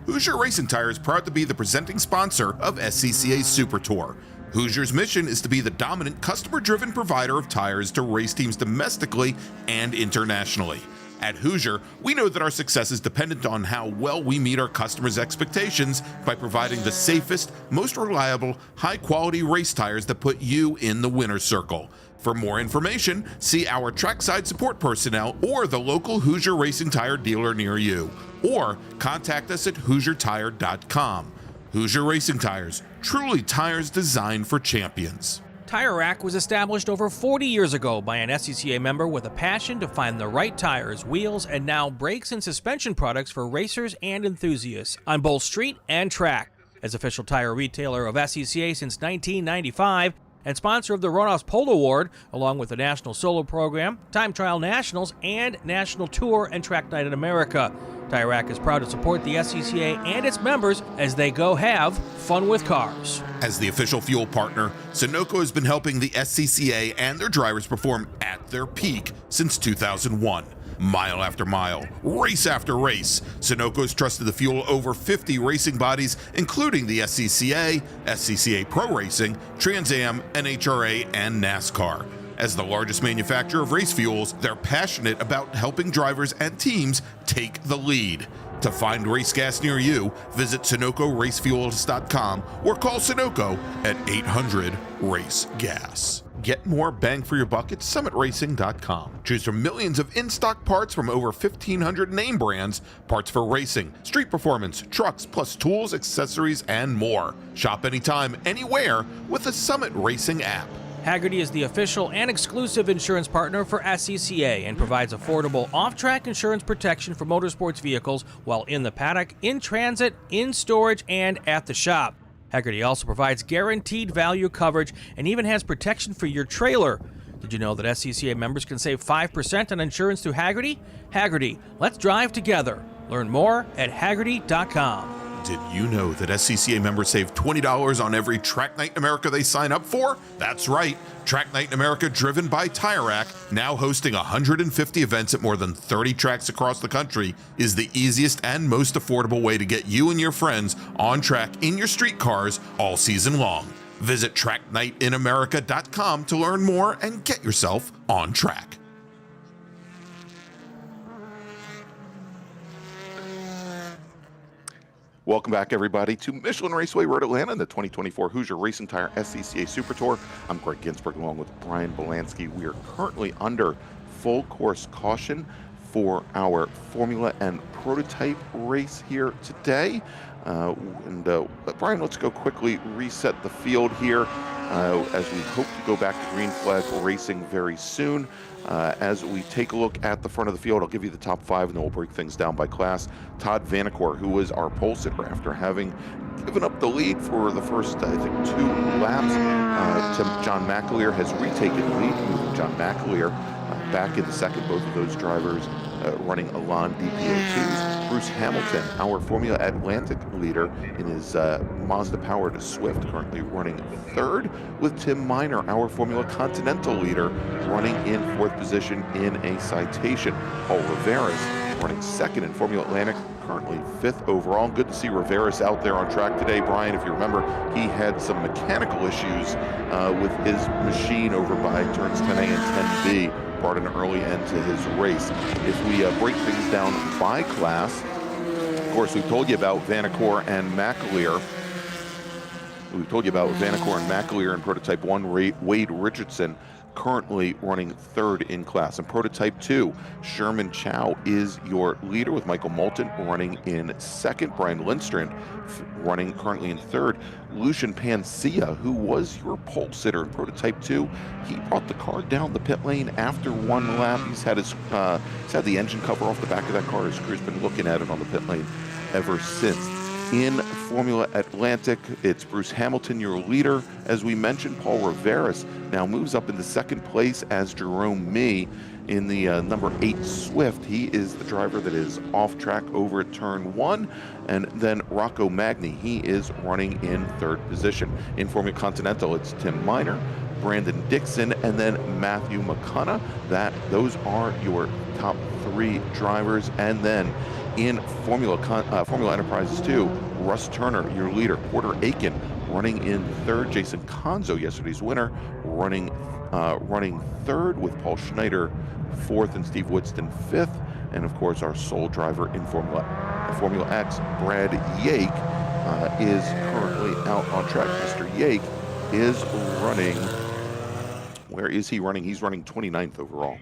Hoosier Racing Tire is proud to be the presenting sponsor of SCCA Super Tour. Hoosier's mission is to be the dominant customer-driven provider of tires to race teams domestically and internationally. At Hoosier, we know that our success is dependent on how well we meet our customers' expectations by providing the safest, most reliable, high-quality race tires that put you in the winner's circle. For more information, see our trackside support personnel or the local Hoosier Racing Tire dealer near you, or contact us at HoosierTire.com. Hoosier Racing Tires, truly tires designed for champions. Tire Rack was established over 40 years ago by an SCCA member with a passion to find the right tires, wheels, and now brakes and suspension products for racers and enthusiasts on both street and track. As official tire retailer of SCCA since 1995 and sponsor of the Runoffs Pole Award, along with the National Solo Program, Time Trial Nationals, and National Tour and Track Night in America, Tire Rack is proud to support the SCCA and its members as they go have fun with cars. As the official fuel partner, Sunoco has been helping the SCCA and their drivers perform at their peak since 2001. Mile after mile, race after race, Sunoco's trusted the fuel over 50 racing bodies, including the SCCA, SCCA Pro Racing, Trans Am, NHRA, and NASCAR. As the largest manufacturer of race fuels, they're passionate about helping drivers and teams take the lead. To find race gas near you, visit SunocoRacefuels.com or call Sunoco at 800-RACE-GAS. Get more bang for your buck at SummitRacing.com. Choose from millions of in-stock parts from over 1,500 name brands, parts for racing, street performance, trucks, plus tools, accessories, and more. Shop anytime, anywhere with the Summit Racing app. Hagerty is the official and exclusive insurance partner for SCCA and provides affordable off-track insurance protection for motorsports vehicles while in the paddock, in transit, in storage, and at the shop. Hagerty also provides guaranteed value coverage and even has protection for your trailer. Did you know that SCCA members can save 5% on insurance through Hagerty? Hagerty, let's drive together. Learn more at Hagerty.com. Did you know that SCCA members save $20 on every Track Night in America they sign up for? That's right. Track Night in America, driven by Tire Rack, now hosting 150 events at more than 30 tracks across the country, is the easiest and most affordable way to get you and your friends on track in your street cars all season long. Visit TrackNightInAmerica.com to learn more and get yourself on track. Welcome back, everybody, to Michelin Raceway Road Atlanta and the 2024 Hoosier Racing Tire SCCA Super Tour. I'm Gregg Ginsberg along with Brian Bielanski. We are currently under full course caution for our Formula and Prototype race here today. Brian, let's go quickly reset the field here as we hope to go back to green flag racing very soon. As we take a look at the front of the field, I'll give you the top 5 and then we'll break things down by class. Todd Vanacore, who was our pole sitter after having given up the lead for the first, I think, 2 laps. John McAleer has retaken the lead, moving John McAleer back in the second. Both of those drivers running Elan DP02s. Bruce Hamilton, our Formula Atlantic leader in his Mazda-powered Swift, currently running 3rd, with Tim Miner, our Formula Continental leader, running in 4th position in a Citation. Paul Rivera's running 2nd in Formula Atlantic, currently 5th overall. Good to see Rivera's out there on track today. Brian, if you remember, he had some mechanical issues with his machine over by turns 10A and 10B. Brought an early end to his race. If we break things down by class, of course, we told you about Vanacore and McAleer. We told you about Vanacore and McAleer in Prototype 1. Wade Richardson currently running third in class. In Prototype 2, Sherman Chow is your leader with Michael Moulton running in second. Brian Lindstrand running currently in third. Lucian Pancia, who was your pole sitter in Prototype 2, he brought the car down the pit lane after one lap. He's had the engine cover off the back of that car. His crew's been looking at it on the pit lane ever since. In Formula Atlantic, it's Bruce Hamilton, your leader. As we mentioned, Paul Riveras now moves up into second place as Jerome Mee in the number 8 Swift. He is the driver that is off track over at turn 1. And then Rocco Magni, he is running in third position. In Formula Continental, it's Tim Miner, Brandon Dixon, and then Matthew McConaughey. Those are your top 3 drivers. And then in Formula Enterprises 2, Russ Turner, your leader. Porter Aiken running in third. Jason Conzo, yesterday's winner, running third, with Paul Schneider fourth and Steve Woodston fifth. And of course, our sole driver in Formula X, Brad Yake, is currently out on track. Mr. Yake is running. Where is he running? He's running 29th overall.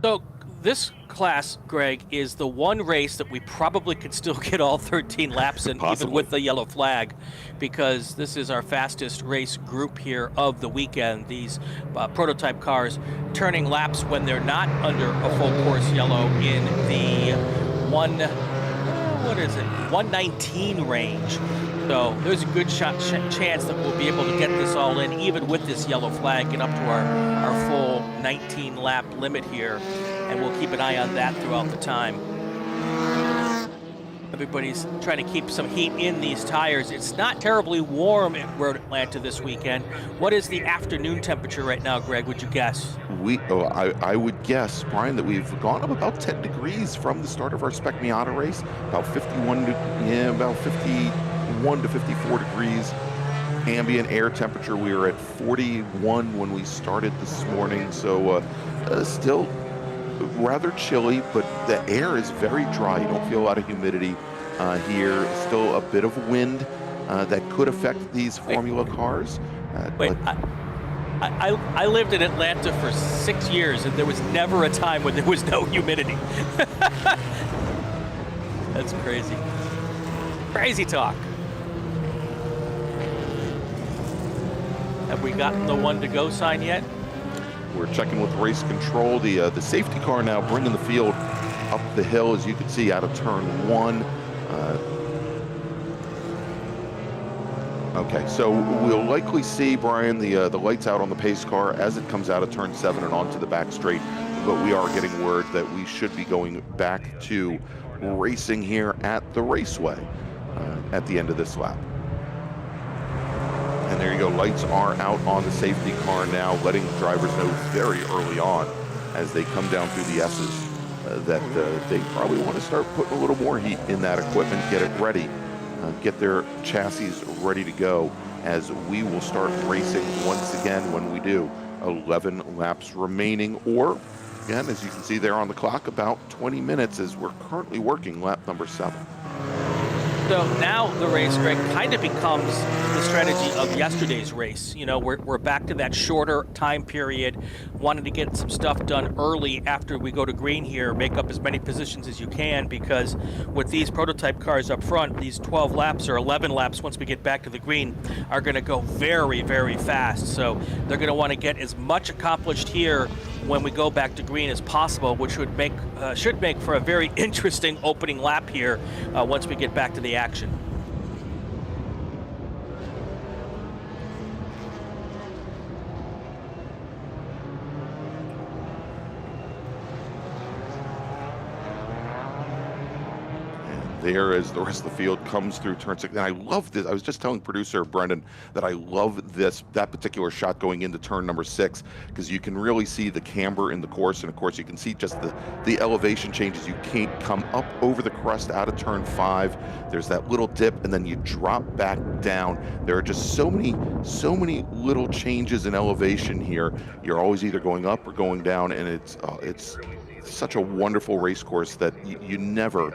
So this class, Greg, is the one race that we probably could still get all 13 laps in, even with the yellow flag, because this is our fastest race group here of the weekend. These prototype cars turning laps when they're not under a full course yellow in the 119 range. So there's a good chance that we'll be able to get this all in, even with this yellow flag, get up to our full 19 lap limit here. And we'll keep an eye on that throughout the time. Everybody's trying to keep some heat in these tires. It's not terribly warm at Road Atlanta this weekend. What is the afternoon temperature right now, Greg, would you guess? I would guess, Brian, that we've gone up about 10 degrees from the start of our Spec Miata race, about 51 to 54 degrees. Ambient air temperature, we were at 41 when we started this morning, so still rather chilly, but the air is very dry. You don't feel a lot of humidity here. Still a bit of wind that could affect these Formula cars. I lived in Atlanta for 6 years, and there was never a time when there was no humidity. That's crazy. Crazy talk. Have we gotten the one to go sign yet? We're checking with race control. The safety car now bringing the field up the hill, as you can see, out of turn 1. Okay, so we'll likely see, Brian, the lights out on the pace car as it comes out of turn 7 and onto the back straight. But we are getting word that we should be going back to racing here at the raceway at the end of this lap. And there you go, lights are out on the safety car now, letting drivers know very early on as they come down through the S's that they probably want to start putting a little more heat in that equipment, get it ready, get their chassis ready to go, as we will start racing once again when we do. 11 laps remaining, or again, as you can see there on the clock, about 20 minutes as we're currently working lap number 7. So now the race, Greg, kind of becomes the strategy of yesterday's race. You know, we're back to that shorter time period, wanting to get some stuff done early after we go to green here, make up as many positions as you can, because with these prototype cars up front, these 12 laps or 11 laps once we get back to the green are going to go very, very fast. So they're going to want to get as much accomplished here when we go back to green as possible, which would should make for a very interesting opening lap here once we get back to the action. There as the rest of the field comes through turn 6. And I love this. I was just telling producer Brendan that I love that particular shot going into turn number 6, because you can really see the camber in the course, and of course you can see just the elevation changes. You can't come up over the crest out of turn 5. There's that little dip, and then you drop back down. There are just so many little changes in elevation here. You're always either going up or going down, and it's such a wonderful race course that you never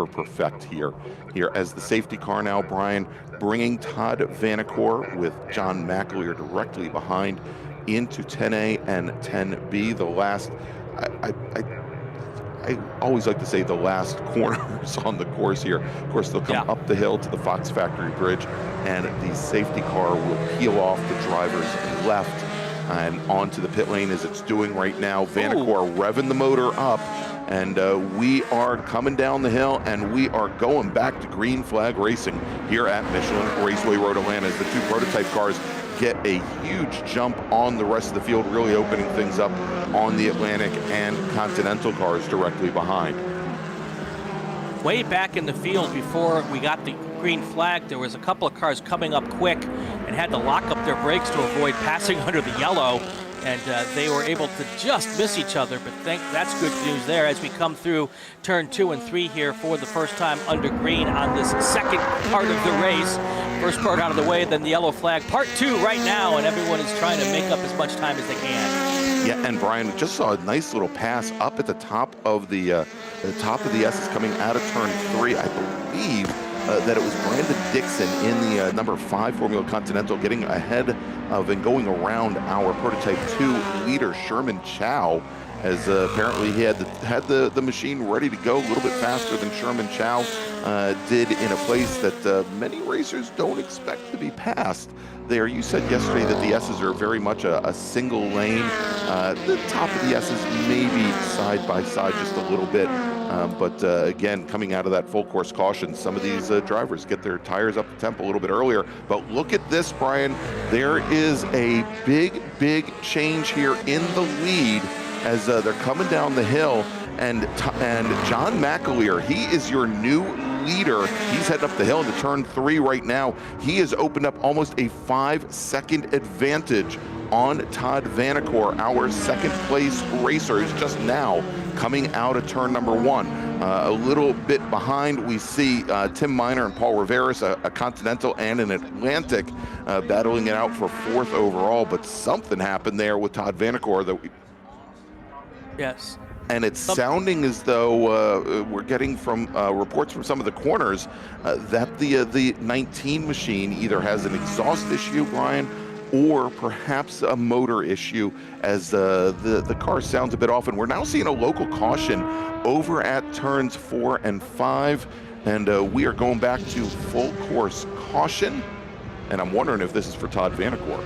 perfect here. Here as the safety car now, Brian, bringing Todd Vanacore with John McAleer directly behind into 10A and 10B. The last, I always like to say the last corners on the course here. Of course, they'll come up the hill to the Fox Factory Bridge, and the safety car will peel off the driver's left and onto the pit lane as it's doing right now. Vanacore revving the motor up, and we are coming down the hill, and we are going back to green flag racing here at Michelin Raceway Road Atlanta as the two prototype cars get a huge jump on the rest of the field, really opening things up on the Atlantic and Continental cars directly behind. Way back in the field before we got the green flag, there was a couple of cars coming up quick and had to lock up their brakes to avoid passing under the yellow, and they were able to just miss each other, but that's good news there as we come through turn 2 and 3 here for the first time under green on this second part of the race. First part out of the way, then the yellow flag. Part 2 right now, and everyone is trying to make up as much time as they can. Yeah, and Brian, just saw a nice little pass up at the top of the S's coming out of turn 3. I believe that it was Brandon Dixon in the number 5 Formula Continental getting ahead of and going around our Prototype 2 leader, Sherman Chow, as apparently he had the machine ready to go a little bit faster than Sherman Chow did in a place that many racers don't expect to be passed. There, you said yesterday that the S's are very much a single lane. The top of the S's maybe side by side just a little bit, but again, coming out of that full course caution, some of these drivers get their tires up the temp a little bit earlier. But look at this, Brian. There is a big change here in the lead as they're coming down the hill, and John McAleer, he is your new leader. He's heading up the hill into turn 3 right now. He has opened up almost a 5-second advantage on Todd Vanacore, our second place racer, who's just now coming out of turn number 1. A little bit behind, we see Tim Miner and Paul Riveras, a Continental and an Atlantic, battling it out for 4th overall, but something happened there with Todd Vanacore that we... Yes. And it's sounding as though we're getting from reports from some of the corners that the 19 machine either has an exhaust issue, Brian, or perhaps a motor issue as the car sounds a bit off. And we're now seeing a local caution over at turns 4 and 5. And we are going back to full course caution. And I'm wondering if this is for Todd Vanacore.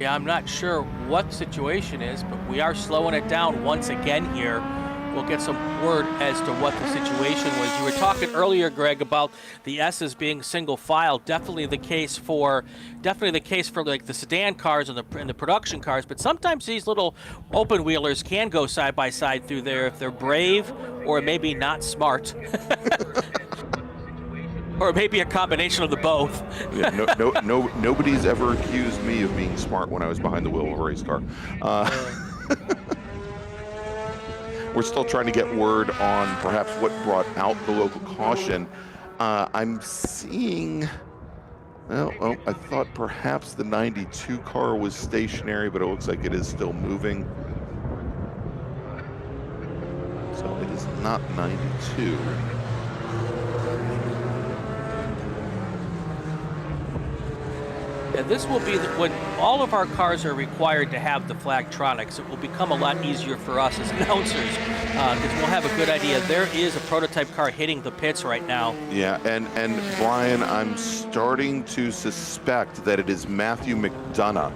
Yeah, I'm not sure what the situation is, but we are slowing it down once again here. We'll get some word as to what the situation was. You were talking earlier, Greg, about the S's being single file. Definitely the case for like the sedan cars and the production cars. But sometimes these little open wheelers can go side by side through there if they're brave or maybe not smart. Or maybe a combination of the both. Yeah, nobody's ever accused me of being smart when I was behind the wheel of a race car. We're still trying to get word on perhaps what brought out the local caution. I'm seeing, well, I thought perhaps the 92 car was stationary, but it looks like it is still moving. So it is not 92. And this will be when all of our cars are required to have the Flagtronics. It will become a lot easier for us as announcers because we'll have a good idea. There is a prototype car hitting the pits right now. Yeah, and Brian, I'm starting to suspect that it is Matthew McDonough,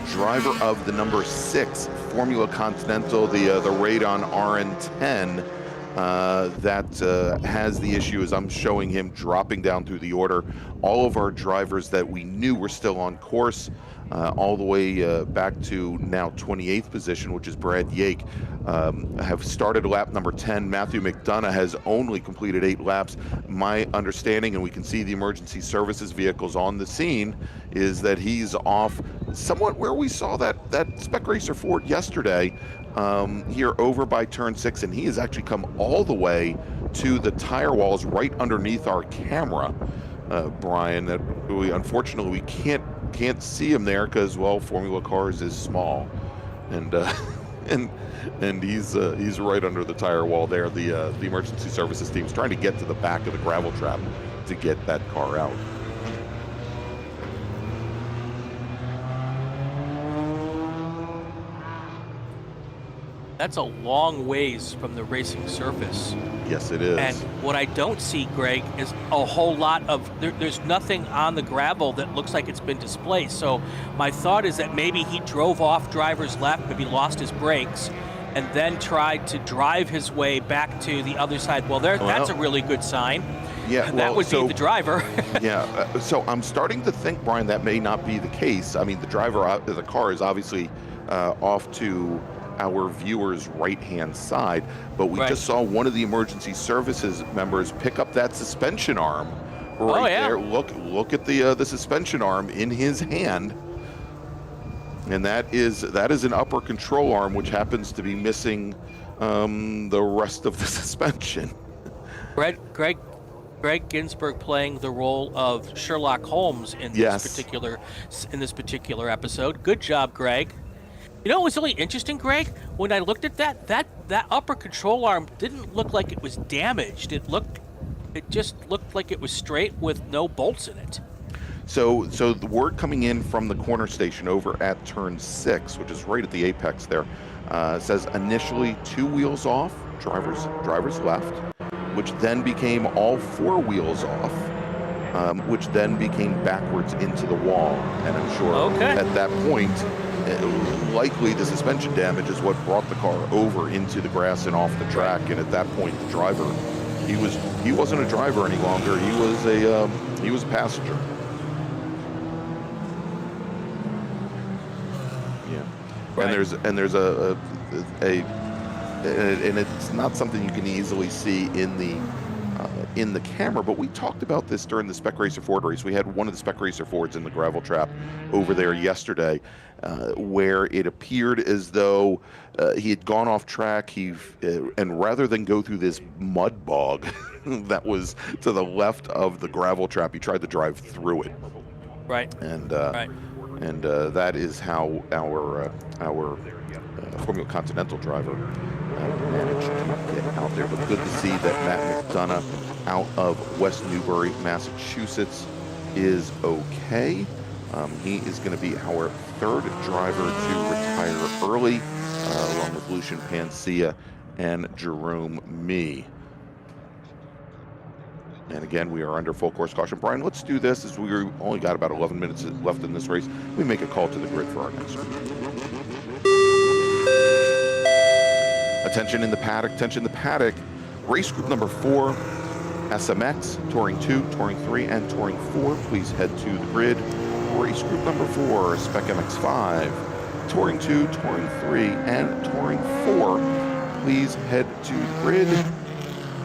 driver of the number 6 Formula Continental, the Radon RN10. That has the issue as I'm showing him dropping down through the order. All of our drivers that we knew were still on course, all the way back to now 28th position, which is Brad Yake, have started lap number 10. Matthew McDonough has only completed 8 laps. My understanding, and we can see the emergency services vehicles on the scene, is that he's off somewhat where we saw that Spec Racer Ford yesterday, here over by turn 6, and he has actually come all the way to the tire walls right underneath our camera, Brian, that we unfortunately we can't see him there because, well, Formula Cars is small, and and he's right under the tire wall there. The emergency services team's trying to get to the back of the gravel trap to get that car out. That's a long ways from the racing surface. Yes, it is. And what I don't see, Greg, is a whole lot of, there's nothing on the gravel that looks like it's been displaced. So my thought is that maybe he drove off driver's left, maybe lost his brakes, and then tried to drive his way back to the other side. Well, that's a really good sign. Yeah, that would be the driver. Yeah, so I'm starting to think, Brian, that may not be the case. I mean, the car is obviously off to our viewers' right-hand side, but we just saw one of the emergency services members pick up that suspension arm there. Look at the suspension arm in his hand, and that is an upper control arm, which happens to be missing the rest of the suspension. Gregg Ginsberg playing the role of Sherlock Holmes in this particular episode. Good job, Greg. You know what was really interesting, Greg? When I looked at that upper control arm didn't look like it was damaged. It just looked like it was straight with no bolts in it. So the word coming in from the corner station over at turn 6, which is right at the apex there, says initially 2 wheels off, drivers left, which then became all 4 wheels off, which then became backwards into the wall. And I'm sure at that point, likely the suspension damage is what brought the car over into the grass and off the track. And at that point, the driver, he wasn't a driver any longer. He was a passenger. Yeah. And there's and it's not something you can easily see in the camera, but we talked about this during the Spec Racer Ford race. We had one of the Spec Racer Fords in the gravel trap over there yesterday, where it appeared as though he had gone off track. And rather than go through this mud bog that was to the left of the gravel trap, he tried to drive through it. Right. And that is how our Formula Continental driver managed to get out there. But good to see that Matt McDonough out of West Newbury, Massachusetts is okay. He is going to be our 3rd driver to retire early, along with Lucian Pancia and Jerome Mee. And again, we are under full course caution. Brian, let's do this, as we only got about 11 minutes left in this race. We make a call to the grid for our next one. Attention in the paddock, race group number 4, SMX, Touring 2, Touring 3, and Touring 4, please head to the grid. Race group number 4, Spec MX5, Touring 2, Touring 3, and Touring 4, please head to the grid.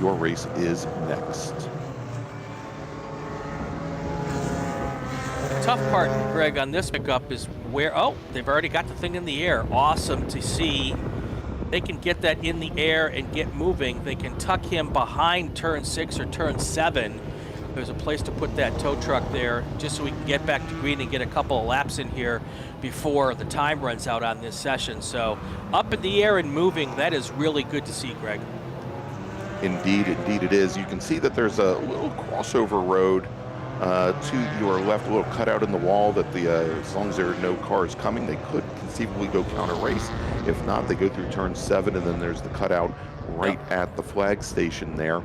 Your race is next. Tough part, Greg, on this pickup is where, they've already got the thing in the air. Awesome to see. They can get that in the air and get moving. They can tuck him behind turn 6 or turn 7. There's a place to put that tow truck there just so we can get back to green and get a couple of laps in here before the time runs out on this session. So up in the air and moving, that is really good to see, Greg. Indeed it is. You can see that there's a little crossover road to your left, a little cutout in the wall that as long as there are no cars coming, they could conceivably go counter race. If not, they go through turn 7, and then there's the cutout right at the flag station there.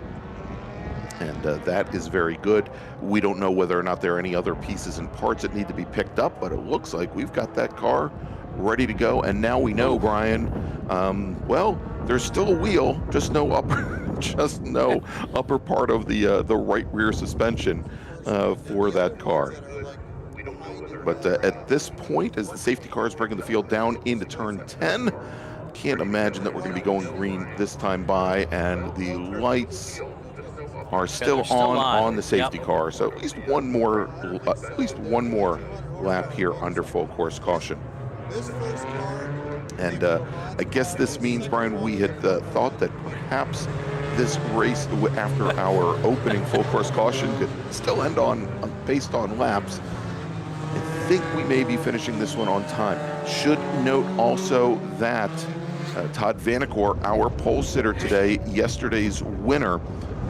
And that is very good. We don't know whether or not there are any other pieces and parts that need to be picked up, but it looks like we've got that car ready to go. And now we know, Brian, well, there's still a wheel, just no upper part of the right rear suspension for that car. But at this point, as the safety car is bringing the field down into turn 10, can't imagine that we're going to be going green this time by, and the lights are still on the safety car. So at least one more lap here under full course caution. And I guess this means, Brian, we had thought that perhaps this race, after our opening full course caution, could still end on based on laps. I think we may be finishing this one on time. Should note also that Todd Vanacore, our pole sitter today, yesterday's winner.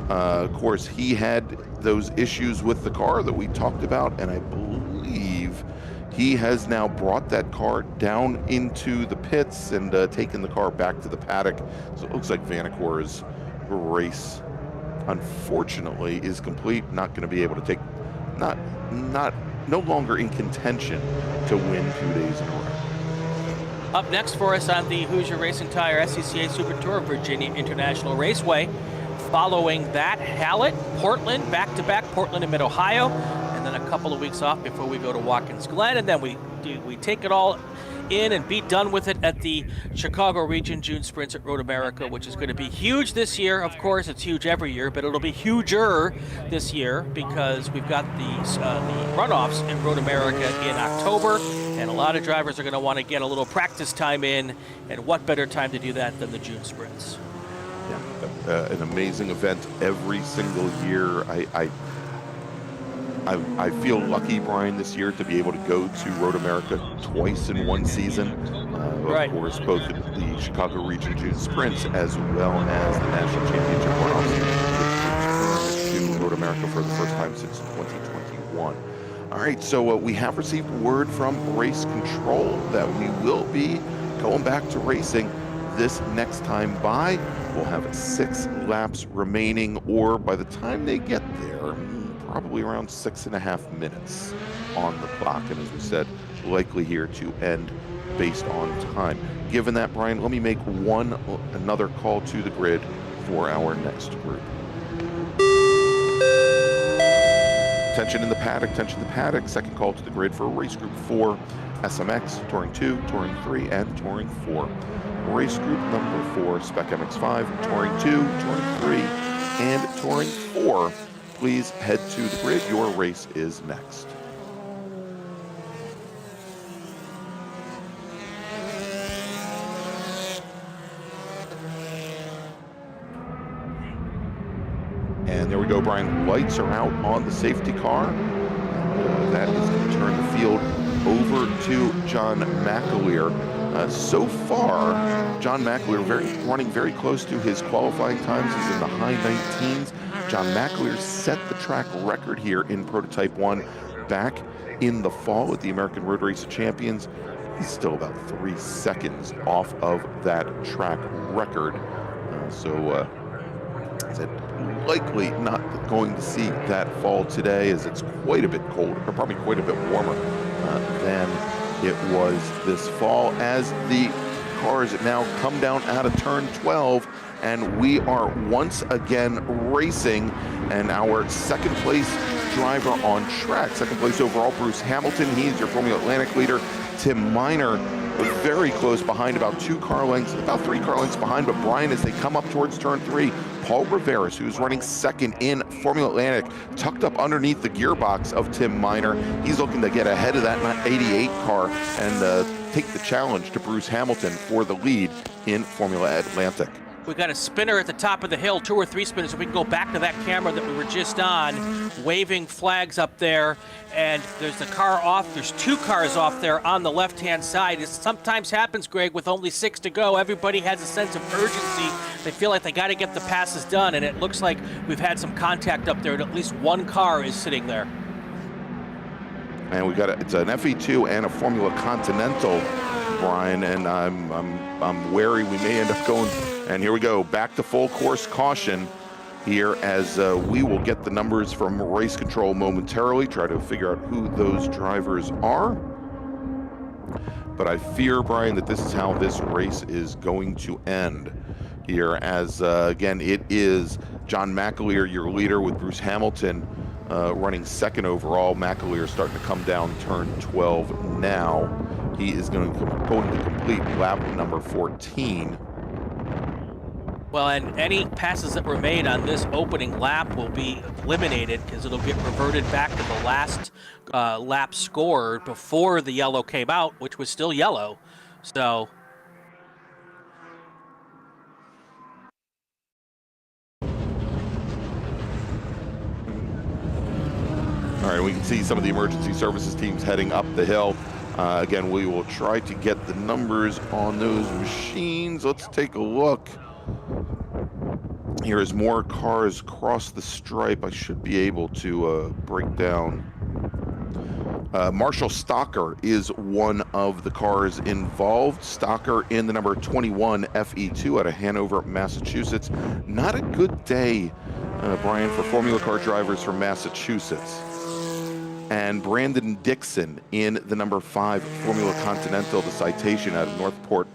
Of course, he had those issues with the car that we talked about, and I believe he has now brought that car down into the pits and taken the car back to the paddock. So it looks like Vanacore's race, unfortunately, is complete. Not going to be able to take, no longer in contention to win 2 days in a row. Up next for us on the Hoosier Racing Tire SCCA Super Tour Virginia International Raceway. Following that, Hallett, Portland, back-to-back, Portland and Mid-Ohio, and then a couple of weeks off before we go to Watkins Glen, and then we take it all in and be done with it at the Chicago Region June Sprints at Road America, which is going to be huge this year. Of course, it's huge every year, but it'll be huger this year because we've got the runoffs in Road America in October, and a lot of drivers are going to want to get a little practice time in, and what better time to do that than the June Sprints? Yeah, an amazing event every single year. I feel lucky, Brian, this year to be able to go to Road America twice in one season. Of course, both the Chicago Region June Sprints as well as the National Championship runoffs, which to Road America for the first time since 2021. All right, so we have received word from Race Control that we will be going back to racing this next time by. We'll have 6 laps remaining, or by the time they get there, probably around 6.5 minutes on the clock. And as we said, likely here to end based on time. Given that, Brian, let me make another call to the grid for our next group. Attention in the paddock, attention in the paddock. Second call to the grid for race group 4, SMX, Touring 2, Touring 3, and Touring 4. Race group number 4, Spec MX5, Touring 2, Touring 3, and Touring 4. Please head to the grid. Your race is next. And there we go, Brian. Lights are out on the safety car. That is going to turn the field over to John McAleer. So far, John McAleer running very close to his qualifying times. He's in the high 19s. John McAleer set the track record here in Prototype 1 back in the fall at the American Road Race Champions. He's still about 3 seconds off of that track record. Likely not going to see that fall today, as it's quite a bit colder, or probably quite a bit warmer than it was this fall, as the cars now come down out of turn 12, and we are once again racing. And our second place driver on track, second place overall, Bruce Hamilton, he's your Formula Atlantic leader. Tim Miner very close behind, about 3 car lengths behind. But Brian, as they come up towards turn 3, Paul Riveras, who's running second in Formula Atlantic, tucked up underneath the gearbox of Tim Miner. He's looking to get ahead of that 88 car and take the challenge to Bruce Hamilton for the lead in Formula Atlantic. We got a spinner at the top of the hill, 2 or 3 spinners. So we can go back to that camera that we were just on, waving flags up there. And there's the car off. There's 2 cars off there on the left-hand side. It sometimes happens, Greg, with only 6 to go. Everybody has a sense of urgency. They feel like they got to get the passes done. And it looks like we've had some contact up there, and at least 1 car is sitting there. And we got it's an FE2 and a Formula Continental, Brian, and I'm wary we may end up going. And here we go, back to full course caution here, as we will get the numbers from Race Control momentarily, try to figure out who those drivers are. But I fear, Brian, that this is how this race is going to end here, as again, it is John McAleer, your leader, with Bruce Hamilton running second overall. McAleer starting to come down turn 12 now. He is going to complete lap number 14. Well, and any passes that were made on this opening lap will be eliminated, because it'll get reverted back to the last lap score before the yellow came out, which was still yellow. So all right, we can see some of the emergency services teams heading up the hill. Again, we will try to get the numbers on those machines. Let's take a look. Here as more cars cross the stripe, I should be able to break down. Marshall Stocker is one of the cars involved. Stocker in the number 21 FE2 out of Hanover, Massachusetts. Not a good day, Brian, for Formula Car drivers from Massachusetts. And Brandon Dixon in the number 5 Formula Continental, the citation out of Northport,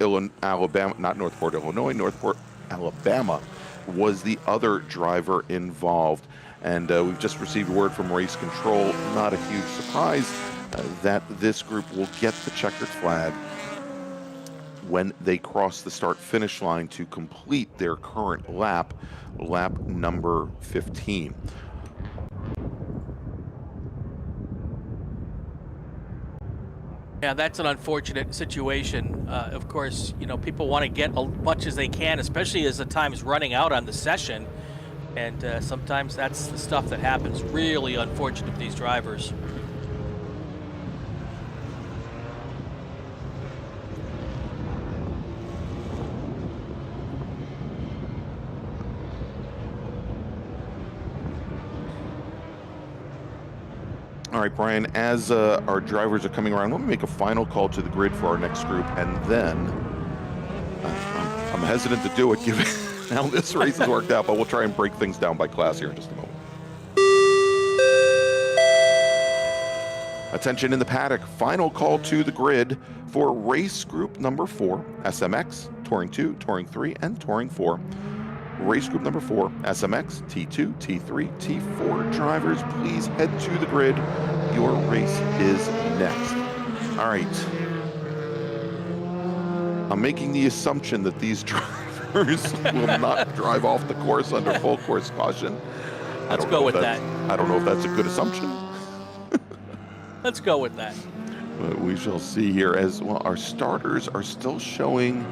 Alabama, not Northport, Illinois, Northport, Alabama, was the other driver involved. And we've just received word from Race Control, not a huge surprise, that this group will get the checkered flag when they cross the start-finish line to complete their current lap number 15. Yeah, that's an unfortunate situation. Of course, you know, people want to get as much as they can, especially as the time's running out on the session. And sometimes that's the stuff that happens. Really unfortunate for these drivers. All right, Brian, as our drivers are coming around, let me make a final call to the grid for our next group, and then I'm hesitant to do it given how this race has worked out, but we'll try and break things down by class here in just a moment. Attention in the paddock, final call to the grid for race group number 4, SMX, Touring 2, Touring 3, and Touring 4. Race group number 4, SMX, T2, T3, T4 drivers, please head to the grid. Your race is next. All right. I'm making the assumption that these drivers will not drive off the course under full course caution. Let's go with that. I don't know if that's a good assumption. Let's go with that. But we shall see here as well. Our starters are still showing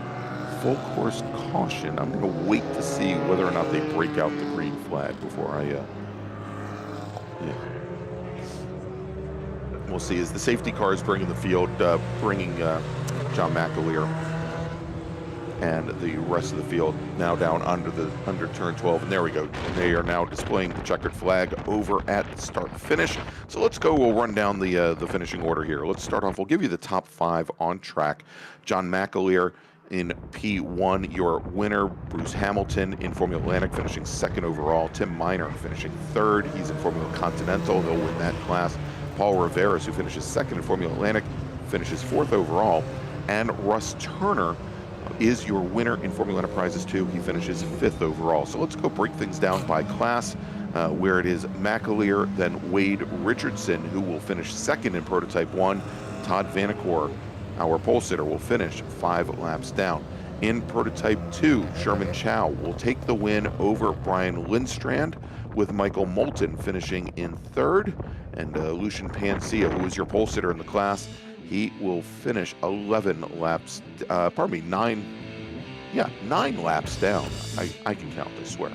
full course caution. I'm going to wait to see whether or not they break out the green flag before I we'll see as the safety cars bringing the field, bringing John McAleer and the rest of the field now down under turn 12, and there we go. They are now displaying the checkered flag over at the start finish. So let's go. We'll run down the finishing order here. Let's start off. We'll give you the top 5 on track. John McAleer in P1, your winner. Bruce Hamilton in Formula Atlantic finishing 2nd overall. Tim Minor finishing 3rd. He's in Formula Continental. He'll win that class. Paul Rivera, who finishes 2nd in Formula Atlantic, finishes 4th overall. And Russ Turner is your winner in Formula Enterprises 2. He finishes 5th overall. So let's go break things down by class, where it is McAleer, then Wade Richardson, who will finish 2nd in Prototype 1. Todd Vanacore, our pole sitter, will finish 5 laps down. In Prototype 2, Sherman Chow will take the win over Brian Lindstrand, with Michael Moulton finishing in 3rd. And Lucian Pancia, who is your pole sitter in the class, he will finish 9 laps down. I can count, I swear.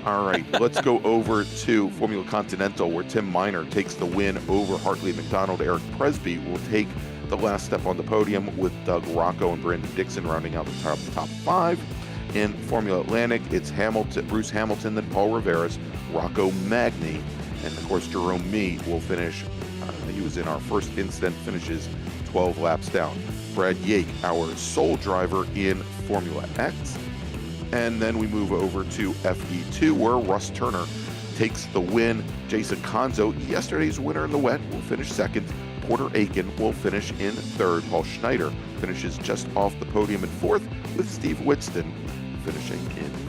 All right, let's go over to Formula Continental, where Tim Minor takes the win over Hartley McDonald. Eric Presby will take the last step on the podium, with Doug Rocco and Brandon Dixon rounding out the top 5. In Formula Atlantic, it's Bruce Hamilton, then Paul Riveras, Rocco Magni, and of course Jerome Mee will finish. He was in our first incident, finishes 12 laps down. Brad Yake, our sole driver in Formula X. And then we move over to FE2, where Russ Turner takes the win. Jason Conzo, yesterday's winner in the wet, will finish 2nd. Porter Aiken will finish in 3rd. Paul Schneider finishes just off the podium in 4th, with Steve Whitston finishing in 5th.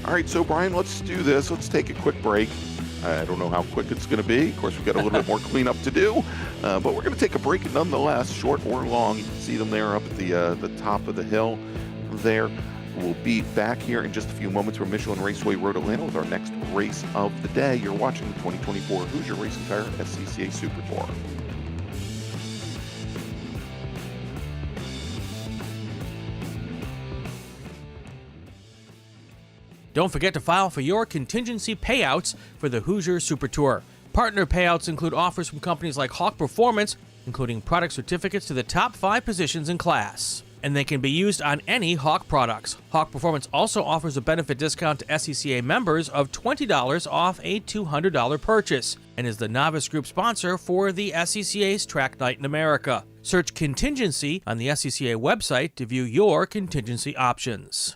All right, so Brian, let's do this. Let's take a quick break. I don't know how quick it's going to be. Of course, we've got a little bit more cleanup to do, but we're going to take a break nonetheless, short or long. You can see them there up at the top of the hill there. We'll be back here in just a few moments for Michelin Raceway Road Atlanta with our next race of the day. You're watching the 2024 Hoosier Racing Tire SCCA Super Tour. Don't forget to file for your contingency payouts for the Hoosier Super Tour. Partner payouts include offers from companies like Hawk Performance, including product certificates to the top 5 positions in class. And they can be used on any Hawk products. Hawk Performance also offers a benefit discount to SCCA members of $20 off a $200 purchase and is the Novice Group sponsor for the SCCA's Track Night in America. Search Contingency on the SCCA website to view your contingency options.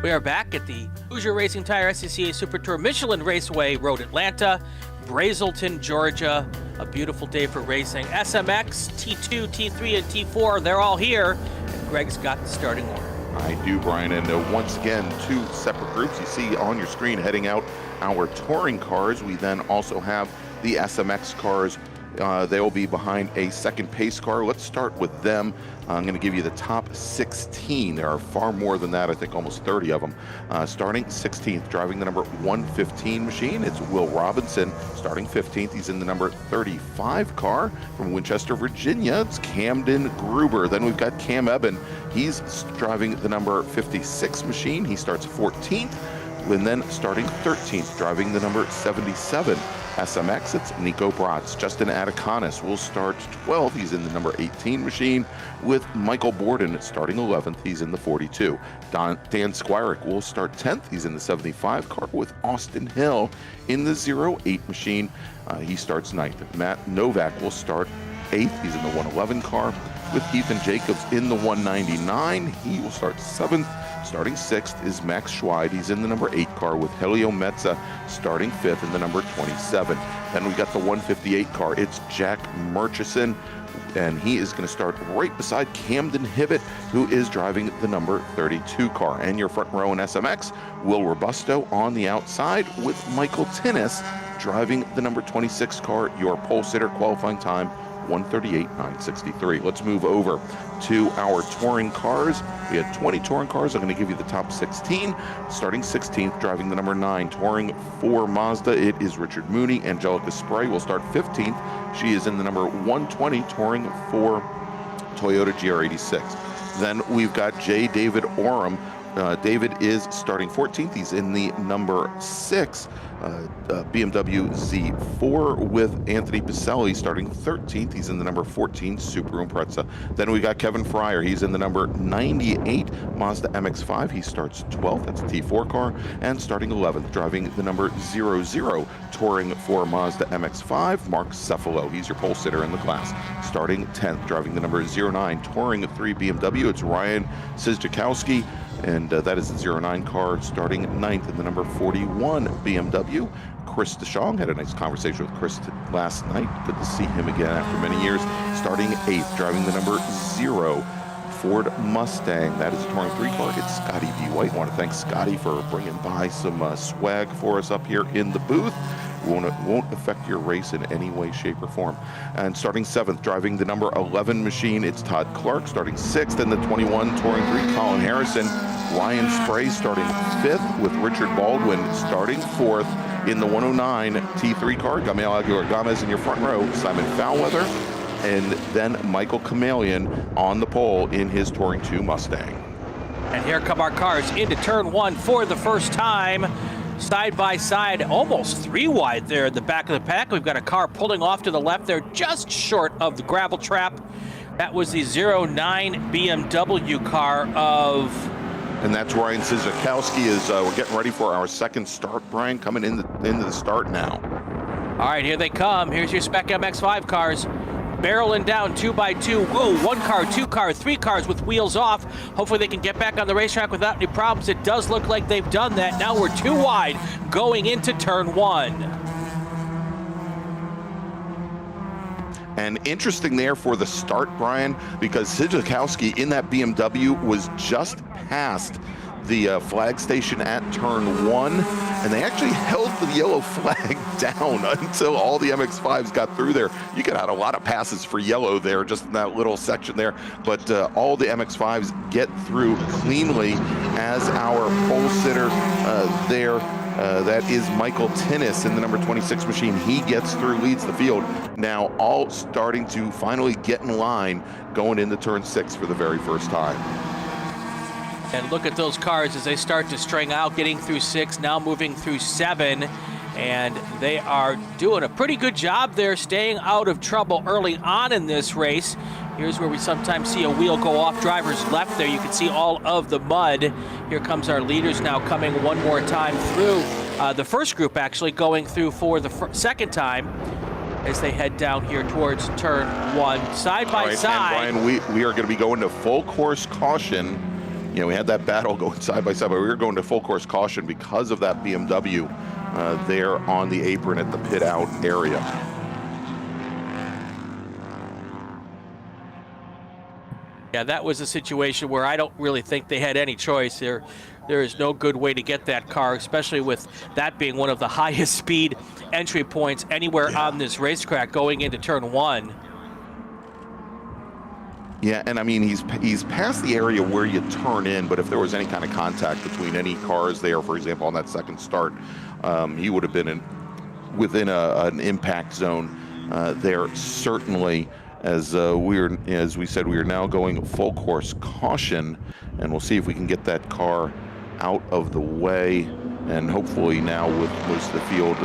We are back at the Hoosier Racing Tire SCCA Super Tour Michelin Raceway Road Atlanta, Brazelton, Georgia. A beautiful day for racing. SMX, T2, T3, and T4, they're all here. And Gregg's got the starting order. I do, Brian, and once again, 2 separate groups. You see on your screen heading out our touring cars. We then also have the SMX cars. They will be behind a second pace car. Let's start with them. I'm going to give you the top 16. There are far more than that, I think almost 30 of them. Starting 16th, driving the number 115 machine, it's Will Robinson. Starting 15th, he's in the number 35 car. From Winchester, Virginia, it's Camden Gruber. Then we've got Cam Eben. He's driving the number 56 machine. He starts 14th. And then starting 13th, driving the number 77 SMX, it's Nico Bratz. Justin Atikonis will start 12th. He's in the number 18 machine, with Michael Borden starting 11th. He's in the 42. Dan Squirick will start 10th. He's in the 75 car, with Austin Hill in the 08 machine. He starts 9th. Matt Novak will start 8th. He's in the 111 car, with Ethan Jacobs in the 199. He will start 7th. Starting 6th is Max Schweid. He's in the number 8 car, with Helio Metza starting 5th in the number 27. Then we got the 158 car. It's Jack Murchison, and he is going to start right beside Camden Hibbett, who is driving the number 32 car. And your front row in SMX, Will Robusto on the outside, with Michael Tinnis driving the number 26 car. Your pole sitter qualifying time, 138.963. Let's move over to our touring cars. We had 20 touring cars. I'm going to give you the top 16. Starting 16th, driving the number 9, touring for Mazda, it is Richard Mooney. Angelica Spray will start 15th. She is in the number 120, touring for Toyota GR86. Then we've got J. David Oram. David is starting 14th. He's in the number 6 BMW Z4, with Anthony Pacelli starting 13th. He's in the number 14 Subaru Impreza. Then we got Kevin Fryer. He's in the number 98 Mazda MX-5. He starts 12th. That's a T4 car. And starting 11th, driving the number 00, touring for Mazda MX-5, Mark Cefalo. He's your pole sitter in the class. Starting 10th, driving the number 09, touring 3 BMW, it's Ryan Sizjakowski. And that is the 09 car. Starting 9th in the number 41 BMW, Chris DeShong. Had a nice conversation with Chris last night. Good to see him again after many years. Starting 8th, driving the number 0 Ford Mustang. That is a touring 3 car. It's Scotty B. White. I want to thank Scotty for bringing by some swag for us up here in the booth. Won't affect your race in any way, shape, or form. And starting 7th, driving the number 11 machine, it's Todd Clark. Starting 6th in the 21 touring 3, Colin Harrison. Ryan Spray starting 5th, with Richard Baldwin starting 4th in the 109 T3 car. Gamel Aguilar Gomez in your front row, Simon Foulweather, and then Michael Kamalian on the pole in his touring 2 Mustang. And here come our cars into turn 1 for the first time. Side by side, almost 3 wide there at the back of the pack. We've got a car pulling off to the left there, just short of the gravel trap. That was the 09 BMW car of... And that's Ryan Sizakowski. We're getting ready for our second start, Brian, coming into the start now. All right, here they come. Here's your Spec MX-5 cars. Barreling down 2 by 2. Whoa, 1 car, 2 car, 3 cars with wheels off. Hopefully they can get back on the racetrack without any problems. It does look like they've done that. Now we're 2 wide going into turn 1. And interesting there for the start, Brian, because Sizakowski in that BMW was just past the flag station at turn 1, and they actually held the yellow flag down until all the MX-5s got through there. You could have had a lot of passes for yellow there, just in that little section there, but all the MX-5s get through cleanly as our pole sitter there. That is Michael Tinnis in the number 26 machine. He gets through, leads the field. Now all starting to finally get in line going into turn 6 for the very first time. And look at those cars as they start to string out, getting through 6, now moving through 7. And they are doing a pretty good job there, staying out of trouble early on in this race. Here's where we sometimes see a wheel go off driver's left there. You can see all of the mud. Here comes our leaders now coming one more time through. The first group actually going through for the second time as they head down here towards turn 1. Side by side. And Brian, we are going to be going to full course caution we had that battle going side by side, but we were going to full course caution because of that BMW there on the apron at the pit out area. Yeah, that was a situation where I don't really think they had any choice. There is no good way to get that car, especially with that being one of the highest speed entry points anywhere on this racetrack going into turn 1. Yeah, and I mean, he's past the area where you turn in, but if there was any kind of contact between any cars there, for example, on that second start, he would have been within an impact zone there, certainly. As we said, we are now going full course caution, and we'll see if we can get that car out of the way. And hopefully now with most of the field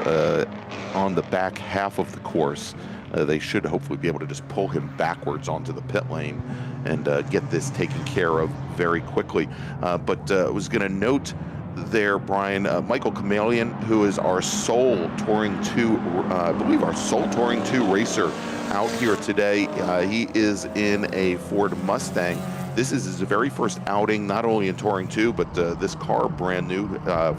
on the back half of the course, they should hopefully be able to just pull him backwards onto the pit lane and get this taken care of very quickly. But I was going to note there, Brian, Michael Chameleon, who is our sole Touring 2, I believe our sole Touring 2 racer out here today. He is in a Ford Mustang. This is his very first outing, not only in Touring 2, but this car brand new,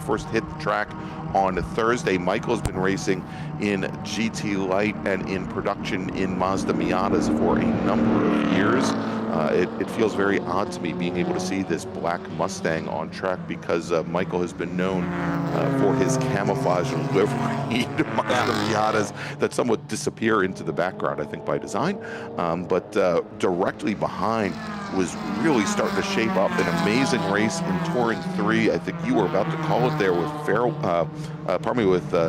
first hit the track on Thursday. Michael has been racing in GT Light and in production in Mazda Miatas for a number of years. It feels very odd to me being able to see this black Mustang on track because Michael has been known for his camouflage livery Mazda Miatas that somewhat disappear into the background, I think by design. But directly behind was really starting to shape up an amazing race in Touring 3. I think you were about to call it there with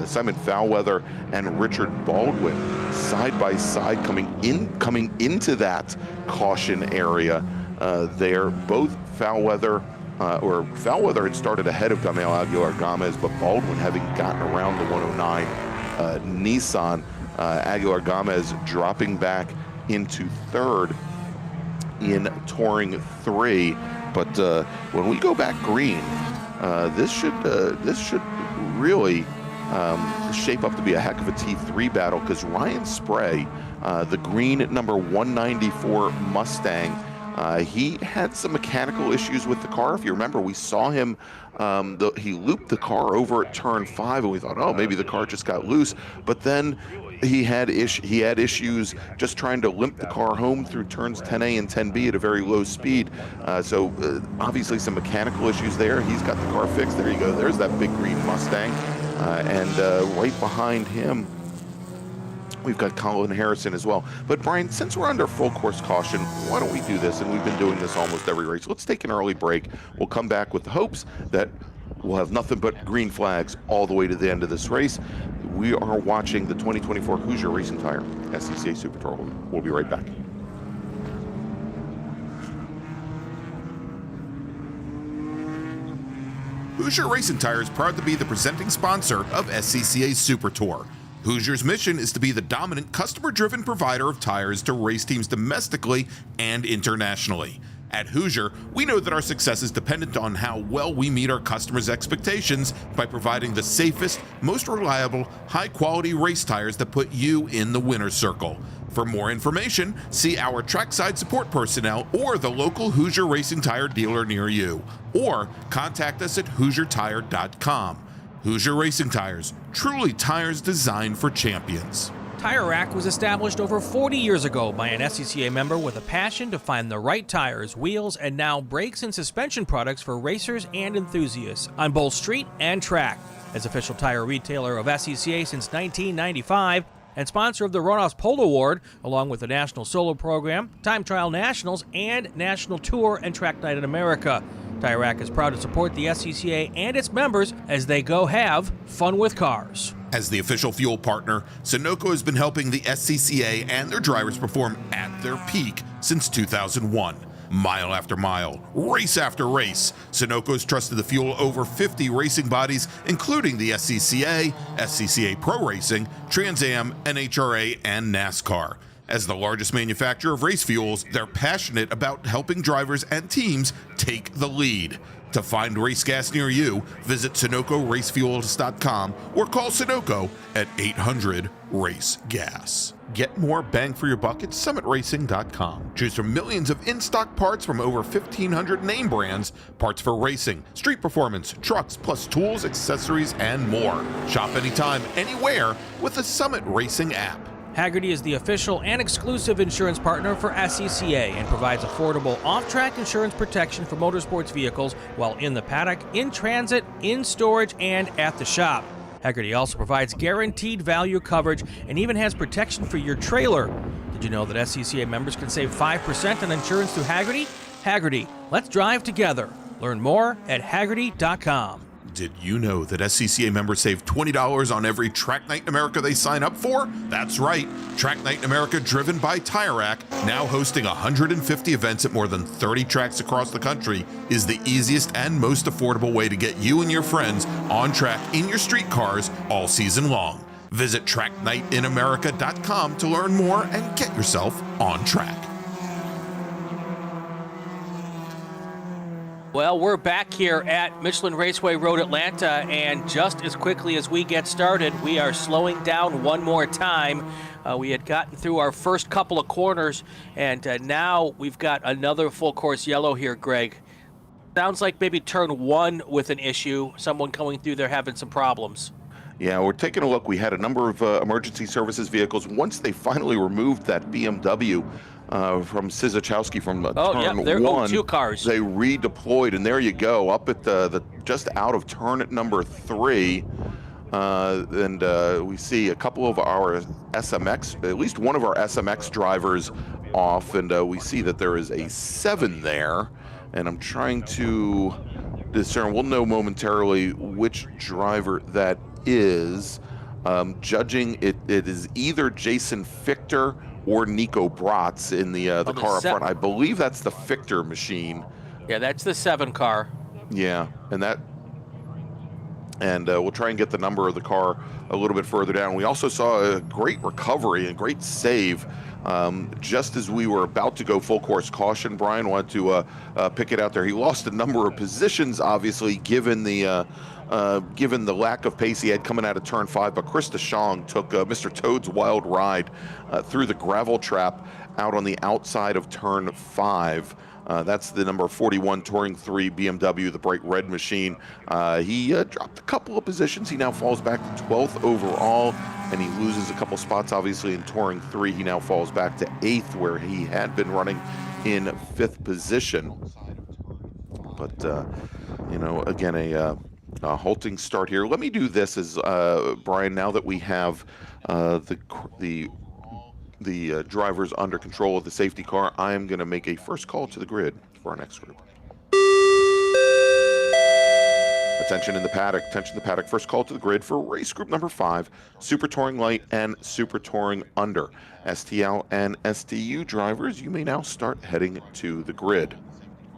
Simon Foulweather and Richard Baldwin side by side coming into that caution area there. Both Foulweather had started ahead of Gamel Aguilar Gomez, but Baldwin having gotten around the 109 Nissan, Aguilar Gomez dropping back into third in Touring 3. But when we go back green, this should really shape up to be a heck of a T3 battle, because Ryan Spray, the green at number 194 Mustang, he had some mechanical issues with the car. If you remember, we saw him, he looped the car over at turn 5, and we thought, oh, maybe the car just got loose. But then he had issues just trying to limp the car home through turns 10A and 10B at a very low speed. So obviously some mechanical issues there. He's got the car fixed. There you go. There's that big green Mustang. And right behind him, we've got Colin Harrison as well. But Brian, since we're under full course caution, why don't we do this? And we've been doing this almost every race. Let's take an early break. We'll come back with the hopes that we'll have nothing but green flags all the way to the end of this race. We are watching the 2024 Hoosier Racing Tire SCCA Super Tour. We'll be right back. Hoosier Racing Tire is proud to be the presenting sponsor of SCCA Super Tour. Hoosier's mission is to be the dominant customer-driven provider of tires to race teams domestically and internationally. At Hoosier, we know that our success is dependent on how well we meet our customers' expectations by providing the safest, most reliable, high-quality race tires that put you in the winner's circle. For more information, see our trackside support personnel or the local Hoosier Racing Tire dealer near you, or contact us at HoosierTire.com. Hoosier Racing Tires, truly tires designed for champions. Tire Rack was established over 40 years ago by an SCCA member with a passion to find the right tires, wheels, and now brakes and suspension products for racers and enthusiasts on both street and track. As official tire retailer of SCCA since 1995 and sponsor of the Runoffs Pole Award, along with the National Solo Program, Time Trial Nationals, and National Tour and Track Night in America. Tire Rack is proud to support the SCCA and its members as they go have fun with cars. As the official fuel partner, Sunoco has been helping the SCCA and their drivers perform at their peak since 2001. Mile after mile, race after race, Sunoco has trusted the fuel over 50 racing bodies, including the SCCA, SCCA Pro Racing, Trans Am, NHRA, and NASCAR. As the largest manufacturer of race fuels, they're passionate about helping drivers and teams take the lead. To find race gas near you, visit SunocoRaceFuels.com or call Sunoco at 800-RACE-GAS. Get more bang for your buck at SummitRacing.com. Choose from millions of in-stock parts from over 1,500 name brands, parts for racing, street performance, trucks, plus tools, accessories, and more. Shop anytime, anywhere with the Summit Racing app. Hagerty is the official and exclusive insurance partner for SCCA and provides affordable off-track insurance protection for motorsports vehicles while in the paddock, in transit, in storage, and at the shop. Hagerty also provides guaranteed value coverage and even has protection for your trailer. Did you know that SCCA members can save 5% on insurance through Hagerty? Hagerty, let's drive together. Learn more at Hagerty.com. Did you know that SCCA members save $20 on every Track Night in America they sign up for? That's right. Track Night in America, driven by Tire Rack, now hosting 150 events at more than 30 tracks across the country, is the easiest and most affordable way to get you and your friends on track in your street cars all season long. Visit TrackNightInAmerica.com to learn more and get yourself on track. Well, we're back here at Michelin Raceway Road Atlanta, and just as quickly as we get started, we are slowing down one more time. We had gotten through our first couple of corners, and now we've got another full course yellow here, Greg. Sounds like maybe turn one with an issue, someone coming through there having some problems. Yeah, we're taking a look. We had a number of emergency services vehicles. Once they finally removed that BMW from Sizachowski from turn one, 2 cars. They redeployed, and there you go, up at the just out of turn number 3. And we see a couple of our SMX, at least one of our SMX drivers off, and we see that there is a 7 there. And I'm trying to discern. We'll know momentarily which driver that is. Judging it is either Jason Fichter or Nico Bratz in the car up front. I believe that's the Fichter machine. Yeah, that's the 7 car. Yeah, and we'll try and get the number of the car a little bit further down. We also saw a great recovery and great save just as we were about to go full course caution. Brian wanted to pick it out there. He lost a number of positions, obviously, given the lack of pace he had coming out of turn 5, but Chris DeShong took Mr. Toad's wild ride through the gravel trap out on the outside of turn 5. That's the number 41 Touring 3 BMW, the bright red machine. He dropped a couple of positions. He now falls back to 12th overall, and he loses a couple spots, obviously, in Touring 3. He now falls back to 8th, where he had been running in 5th position. But, again, a halting start here. Let me do this as, Brian, now that we have the drivers under control of the safety car, I am going to make a first call to the grid for our next group. Attention in the paddock, first call to the grid for race group number 5, Super Touring Light and Super Touring Under. STL and STU drivers, you may now start heading to the grid.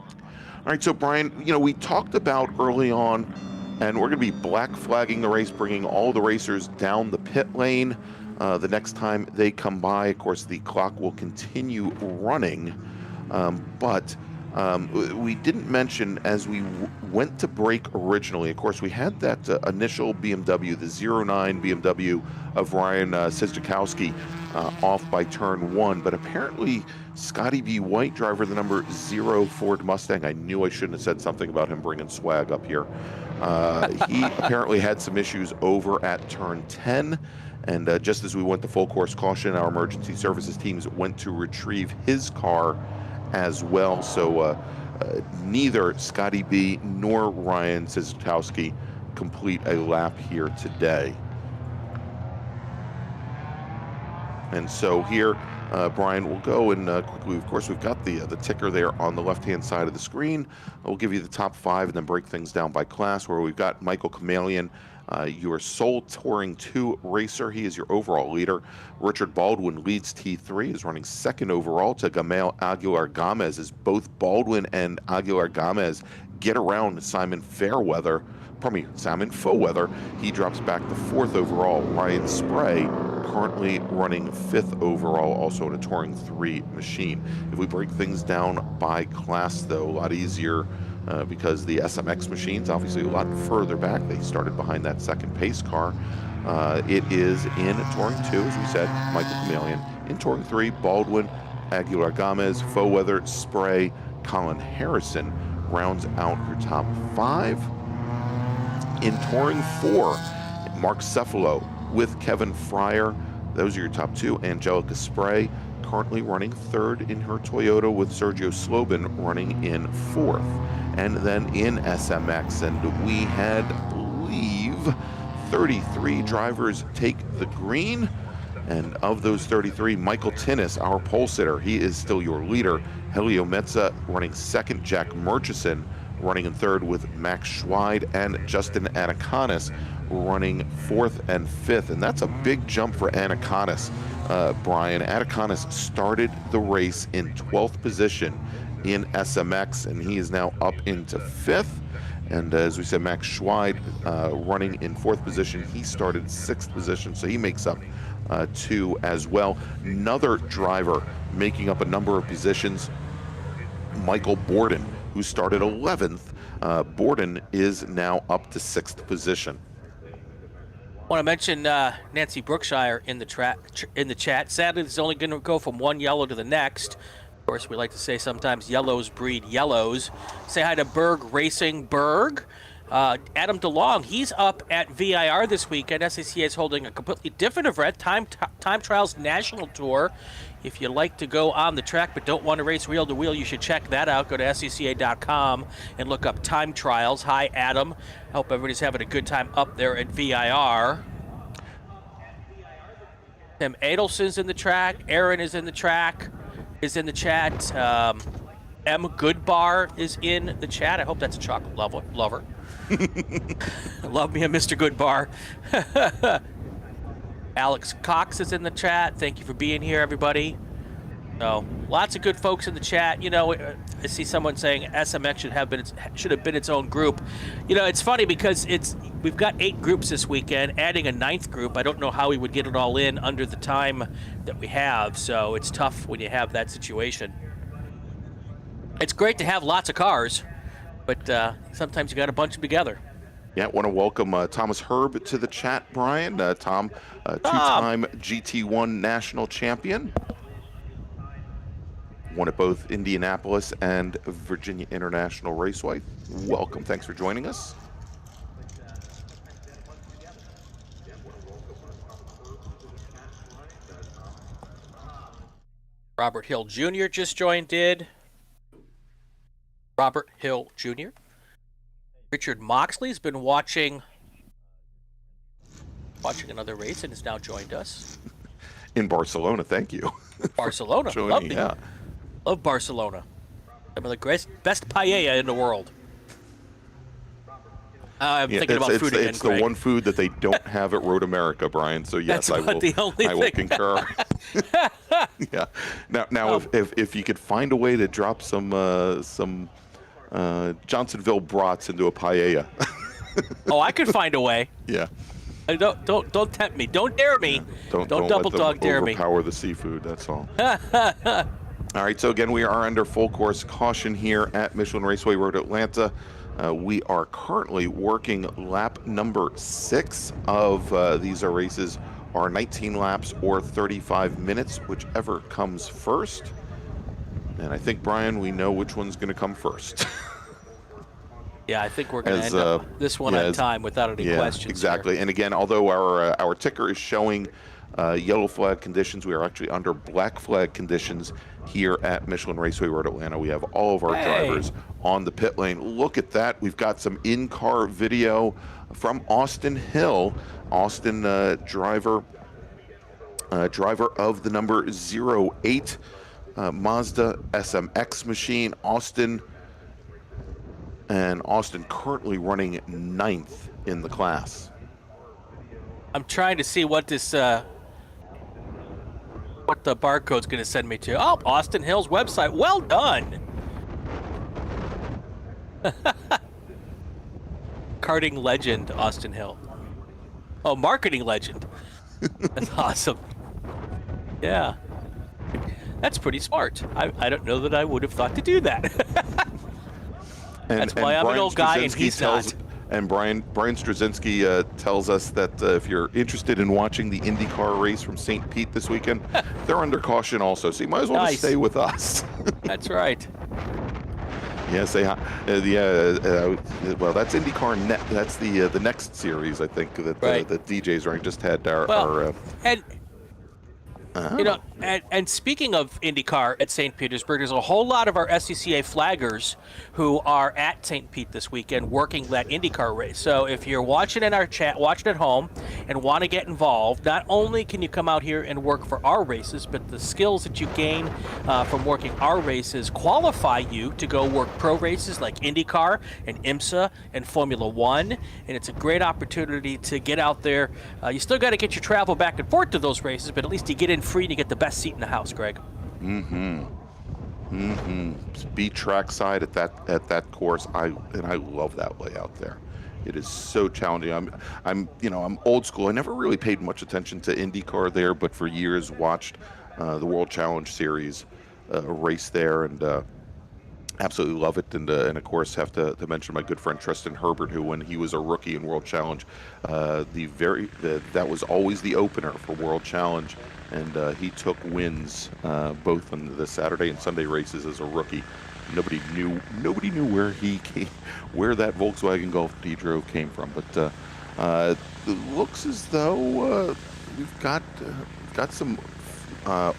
All right, so Brian, we talked about early on, and we're going to be black flagging the race, bringing all the racers down the pit lane. The next time they come by, of course, the clock will continue running. But we didn't mention, as we went to break originally, of course, we had that initial BMW, the 09 BMW of Ryan Sizjakowski, off by turn 1. But apparently, Scotty B. White, driver of the number 0 Ford Mustang, I knew I shouldn't have said something about him bringing swag up here. He apparently had some issues over at turn 10. And just as we went to full course caution, our emergency services teams went to retrieve his car as well. So neither Scotty B nor Ryan Sizjakowski complete a lap here today. And so here, Brian, we'll go and quickly, of course, we've got the ticker there on the left-hand side of the screen. We'll give you the top 5 and then break things down by class, where we've got Michael Kamalian, your sole Touring 2 racer. He is your overall leader. Richard Baldwin leads T3, is running 2nd overall to Gamal Aguilar-Gomez, as both Baldwin and Aguilar-Gomez get around Simon Fairweather. Simon Foweather. He drops back to 4th overall. Ryan Spray currently running 5th overall, also in a Touring 3 machine. If we break things down by class, though, a lot easier because the SMX machine's obviously a lot further back. They started behind that second pace car. It is in Touring 2, as we said, Michael Chameleon. In Touring 3, Baldwin, Aguilar Gomez, Foweather, Spray, Colin Harrison rounds out your top 5. In Touring 4, Mark Cefalo with Kevin Fryer. Those are your top 2. Angelica Spray currently running 3rd in her Toyota, with Sergio Slobin running in 4th. And then in SMX, and we had, I believe, 33 drivers take the green. And of those 33, Michael Tinnis, our pole sitter, he is still your leader. Helio Metza running 2nd, Jack Murchison running in 3rd, with Max Schweid and Justin Anaconis running 4th and 5th. And that's a big jump for Anaconis, Brian. Anaconis started the race in 12th position in SMX, and he is now up into 5th. And as we said, Max Schweid running in 4th position. He started 6th position, so he makes up 2 as well. Another driver making up a number of positions, Michael Borden, who started 11th. Borden is now up to 6th position. I want to mention Nancy Brookshire in the chat. Sadly, it's only going to go from one yellow to the next. Of course, we like to say sometimes yellows breed yellows. Say hi to Berg Racing Berg. Adam DeLong, he's up at VIR this weekend. SCCA is holding a completely different event, Time Trials National Tour. If you like to go on the track but don't want to race wheel to wheel, you should check that out. Go to SCCA.com and look up Time Trials. Hi, Adam. Hope everybody's having a good time up there at VIR. Tim Adelson's in the track. Aaron is in the chat. M. Goodbar is in the chat. I hope that's a chocolate lover. Love me a Mr. Goodbar. Alex Cox is in the chat. Thank you for being here, everybody. So, lots of good folks in the chat. You know, I see someone saying SMX should have been its own group. You know, it's funny because we've got 8 groups this weekend. Adding a 9th group, I don't know how we would get it all in under the time that we have. So it's tough when you have that situation. It's great to have lots of cars, but sometimes you got to bunch them together. Yeah, I want to welcome Thomas Herb to the chat, Brian. Tom, two-time GT1 national champion. Won at both Indianapolis and Virginia International Raceway. Welcome. Thanks for joining us. Robert Hill Jr. just joined in. Robert Hill Jr. Richard Moxley's been watching another race and has now joined us. In Barcelona, thank you. Barcelona, love Barcelona. Some of the best paella in the world. I'm thinking about food again, It's the one food that they don't have at Road America, Brian. So yes, I will concur. Yeah. Now, if you could find a way to drop some Johnsonville brats into a paella. Oh, I could find a way. Yeah. Don't tempt me. Don't dare me. Yeah. Don't double dog dare me. Overpower the seafood. That's all. All right. So again, we are under full course caution here at Michelin Raceway Road Atlanta. We are currently working lap number 6 of these races are 19 laps or 35 minutes, whichever comes first. And I think, Brian, we know which one's going to come first. Yeah, I think we're going to end up this one on time without any questions. Exactly. Here. And again, although our ticker is showing yellow flag conditions, we are actually under black flag conditions here at Michelin Raceway Road Atlanta. We have all of our drivers on the pit lane. Look at that. We've got some in-car video from Austin Hill. Austin, driver of the number 08 Mazda SMX machine. Austin currently running 9th in the class. I'm trying to see what this what the barcode's going to send me to. Oh, Austin Hill's website. Well done. Karting legend, Austin Hill. Oh, marketing legend. That's awesome. Yeah. That's pretty smart. I don't know that I would have thought to do that. That's why I'm an old guy and he's not. And Brian Straczynski tells us that if you're interested in watching the IndyCar race from St. Pete this weekend, they're under caution also, so you might as well just stay with us. That's right. Yeah, say hi. Well, that's IndyCar Net. That's the next series, I think, that the DJ's running. Just had our you know, and speaking of IndyCar at St. Petersburg, there's a whole lot of our SCCA flaggers who are at St. Pete this weekend working that IndyCar race. So if you're watching in our chat, watching at home, and want to get involved, not only can you come out here and work for our races, but the skills that you gain from working our races qualify you to go work pro races like IndyCar and IMSA and Formula One. And it's a great opportunity to get out there. You still got to get your travel back and forth to those races, but at least you get in free and you get the best seat in the house, Greg. Be trackside at that course. I love that layout there. It is so challenging. I'm old school. I never really paid much attention to IndyCar there, but for years watched the World Challenge Series race there, and absolutely love it. And of course have to mention my good friend Tristan Herbert, who when he was a rookie in World Challenge, that was always the opener for World Challenge. And he took wins both on the Saturday and Sunday races as a rookie. Nobody knew where that Volkswagen Golf he drove came from. But it looks as though we've got some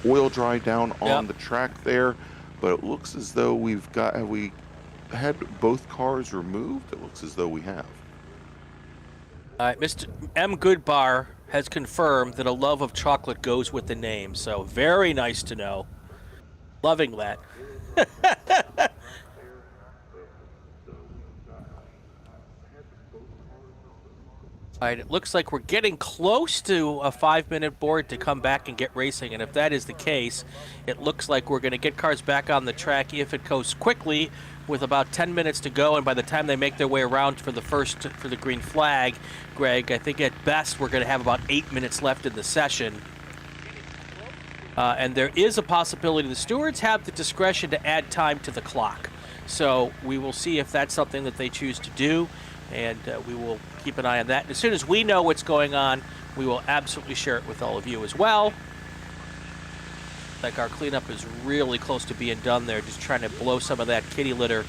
oil dry down on the track there. But it looks as though have we had both cars removed? It looks as though we have. Mr. M. Goodbar has confirmed that a love of chocolate goes with the name, so very nice to know. Loving that. All right, it looks like we're getting close to a 5-minute board to come back and get racing, and if that is the case, it looks like we're going to get cars back on the track if it goes quickly, with about 10 minutes to go, and by the time they make their way around for the green flag, Greg, I think at best we're going to have about 8 minutes left in the session. And there is a possibility the stewards have the discretion to add time to the clock. So we will see if that's something that they choose to do, and we will keep an eye on that. And as soon as we know what's going on, we will absolutely share it with all of you as well. Like our cleanup is really close to being done there, just trying to blow some of that kitty litter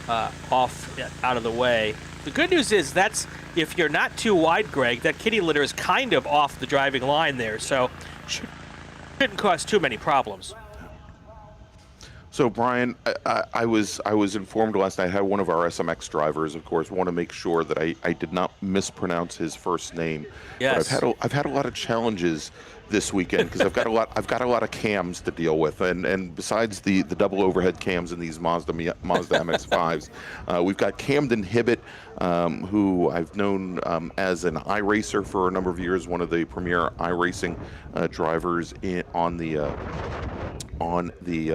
out of the way. The good news is that's, if you're not too wide, Greg, that kitty litter is kind of off the driving line there, so shouldn't cause too many problems. So Brian, I was informed last night. I had one of our SMX drivers, of course, want to make sure that I did not mispronounce his first name. Yes. But I've had a lot of challenges this weekend because I've got a lot of cams to deal with, and besides the double overhead cams in these Mazda MX-5s, we've got Camden Hibbett, who I've known as an iRacer for a number of years, one of the premier iRacing drivers on the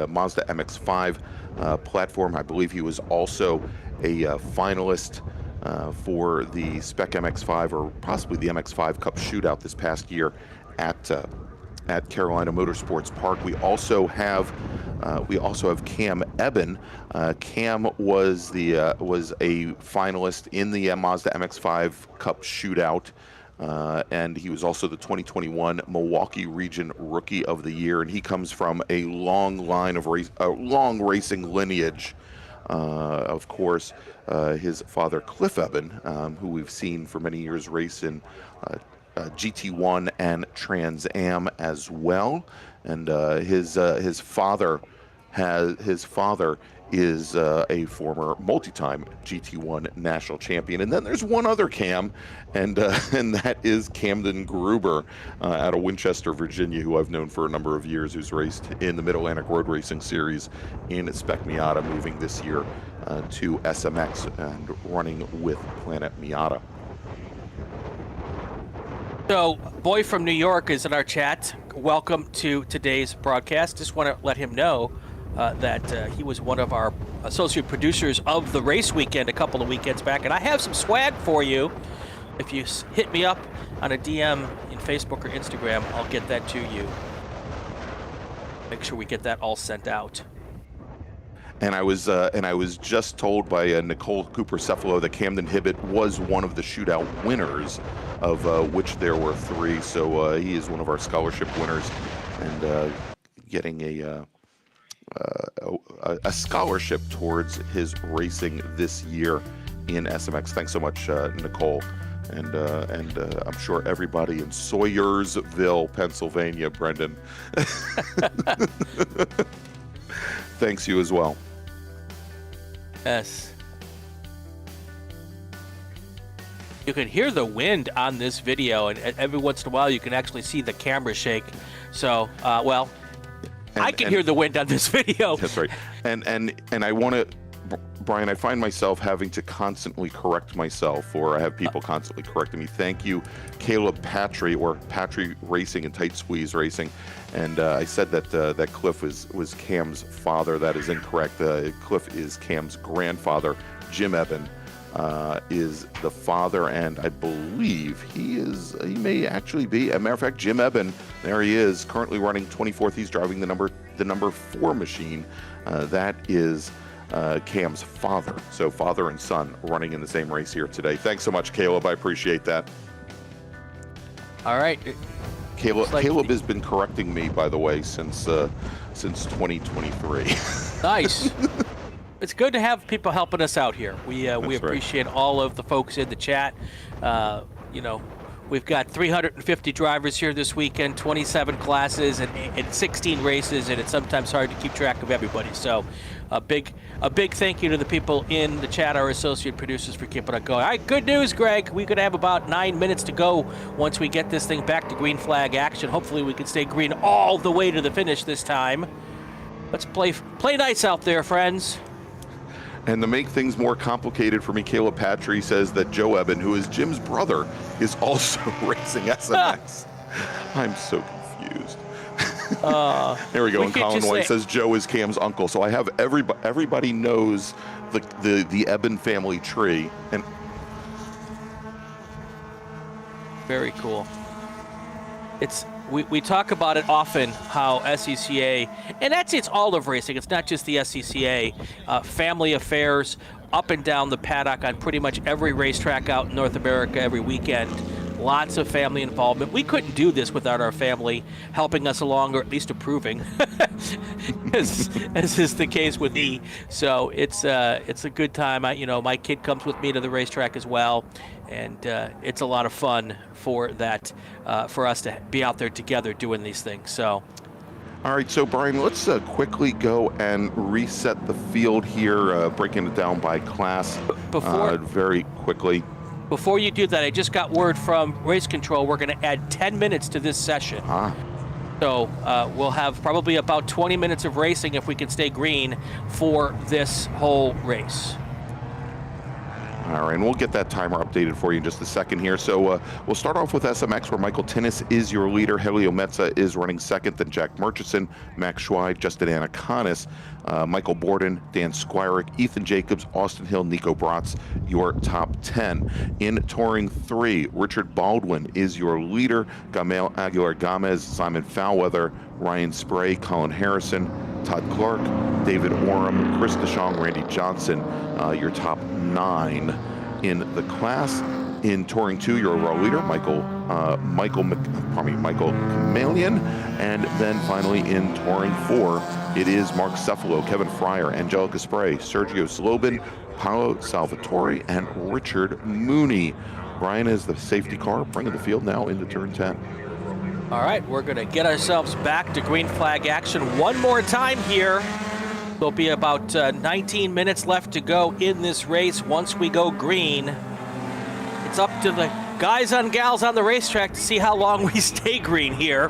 Mazda MX-5 platform. I believe he was also a finalist for the Spec MX-5, or possibly the MX-5 Cup Shootout this past year at Carolina Motorsports Park. We also have Cam Eben. Cam was a finalist in the Mazda MX-5 Cup Shootout. And he was also the 2021 Milwaukee Region Rookie of the Year, and he comes from a long line of long racing lineage. Of course, his father Cliff Eben, who we've seen for many years race in GT1 and Trans Am as well, and his father is a former multi-time GT1 national champion. And then there's one other Cam, and that is Camden Gruber out of Winchester, Virginia, who I've known for a number of years, who's raced in the Mid-Atlantic Road Racing Series in Spec Miata, moving this year to SMX and running with Planet Miata. So, Boy from New York is in our chat. Welcome to today's broadcast. Just want to let him know that he was one of our associate producers of the race weekend a couple of weekends back, and I have some swag for you. If you hit me up on a DM in Facebook or Instagram, I'll get that to you. Make sure we get that all sent out. And I was just told by Nicole Cooper-Cephalo that Camden Hibbett was one of the shootout winners, of which there were 3. So he is one of our scholarship winners, and getting a scholarship towards his racing this year in SMX. Thanks so much, Nicole. And I'm sure everybody in Sawyersville, Pennsylvania, Brendan. Thanks you as well. Yes. You can hear the wind on this video, and every once in a while you can actually see the camera shake. So, well, I can hear the wind on this video. That's right. And I want to, Brian, I find myself having to constantly correct myself, or I have people constantly correcting me. Thank you, Caleb Patry, or Patry Racing and Tight Squeeze Racing. And I said that Cliff was Cam's father. That is incorrect. Cliff is Cam's grandfather. Jim Eben is the father, and I believe he may actually be. As a matter of fact, Jim Eben, there he is, currently running 24th. He's driving the number 4 machine. That is Cam's father. So father and son running in the same race here today. Thanks so much, Caleb. I appreciate that. All right. Caleb has been correcting me, by the way, since 2023. Nice. It's good to have people helping us out here. We appreciate all of the folks in the chat. You know, we've got 350 drivers here this weekend, 27 classes, and 16 races, and it's sometimes hard to keep track of everybody. So a big thank you to the people in the chat, our associate producers, for keeping it going. All right, good news, Greg. We could have about 9 minutes to go once we get this thing back to green flag action. Hopefully we can stay green all the way to the finish this time. Let's play nice out there, friends. And to make things more complicated for me, Caleb Patry says that Joe Eben, who is Jim's brother, is also racing SMX. I'm so confused. There we go. And Colin White says Joe is Cam's uncle. So I have everybody knows the Eben family tree. And very cool. We talk about it often, how SCCA, and it's all of racing, it's not just the SCCA, family affairs up and down the paddock on pretty much every racetrack out in North America every weekend. Lots of family involvement. We couldn't do this without our family helping us along, or at least approving, as is the case with E. So it's a good time. My kid comes with me to the racetrack as well, and it's a lot of fun for us to be out there together doing these things. So. All right, so Brian, let's quickly go and reset the field here, breaking it down by class very quickly. Before you do that, I just got word from Race Control. We're going to add 10 minutes to this session. So we'll have probably about 20 minutes of racing if we can stay green for this whole race. All right, and we'll get that timer updated for you in just a second here. So we'll start off with SMX, where Michael Tinnis is your leader. Helio Metza is running second, then Jack Murchison, Max Schweid, Justin Anaconis, Michael Borden, Dan Squirick, Ethan Jacobs, Austin Hill, Nico Bratz, your top 10. In Touring 3, Richard Baldwin is your leader. Gamel Aguilar-Gomez, Simon Foulweather, Ryan Spray, Colin Harrison, Todd Clark, David Oram, Chris DeShong, Randy Johnson, your top 9 in the class. In Touring 2, your overall leader, Michael Kamalian. And then finally in Touring 4, it is Mark Cephalo, Kevin Fryer, Angelica Spray, Sergio Slobin, Paolo Salvatore, and Richard Mooney. Brian is the safety car, bringing the field now into turn 10. All right, we're going to get ourselves back to green flag action one more time here. There'll be about 19 minutes left to go in this race once we go green. It's up to the guys and gals on the racetrack to see how long we stay green here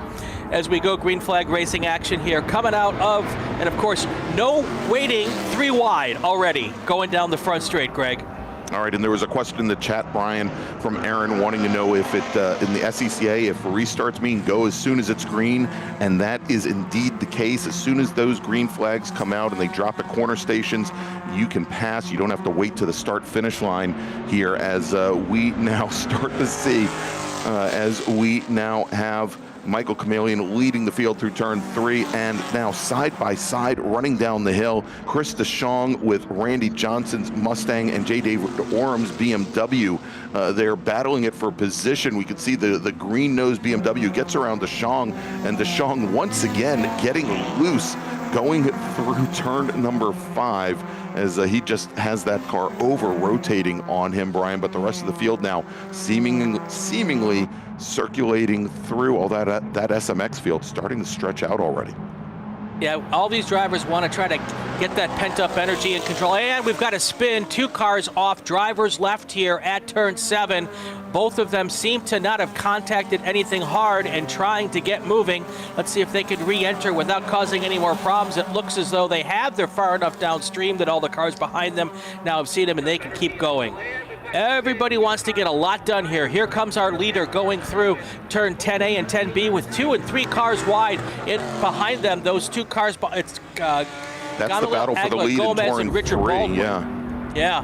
as we go green flag racing action here. Coming out of, and of course, no waiting, 3 wide already going down the front straight, Greg. All right, and there was a question in the chat, Brian, from Aaron, wanting to know if it, in the SCCA, if restarts mean go as soon as it's green, and that is indeed the case. As soon as those green flags come out and they drop at corner stations, you can pass. You don't have to wait to the start-finish line here, as we now start to see, as we now have Michael Chameleon leading the field through turn 3, and now side by side running down the hill, Chris DeShong with Randy Johnson's Mustang and J. David Orum's BMW. They're battling it for position. We can see the green-nosed BMW gets around DeShong, and DeShong once again getting loose, going through turn number 5, as he just has that car over-rotating on him, Brian. But the rest of the field now seemingly circulating through all that SMX field, starting to stretch out already. Yeah, all these drivers want to try to get that pent-up energy and control. And we've got a spin, 2 cars off, drivers left here at turn 7. Both of them seem to not have contacted anything hard and trying to get moving. Let's see if they can re-enter without causing any more problems. It looks as though they have. They're far enough downstream that all the cars behind them now have seen them and they can keep going. Everybody wants to get a lot done here. Here comes our leader going through turn 10A and 10B with 2 and 3 cars wide. Behind them, those 2 cars, it's that's the battle for the lead in turn 3, yeah.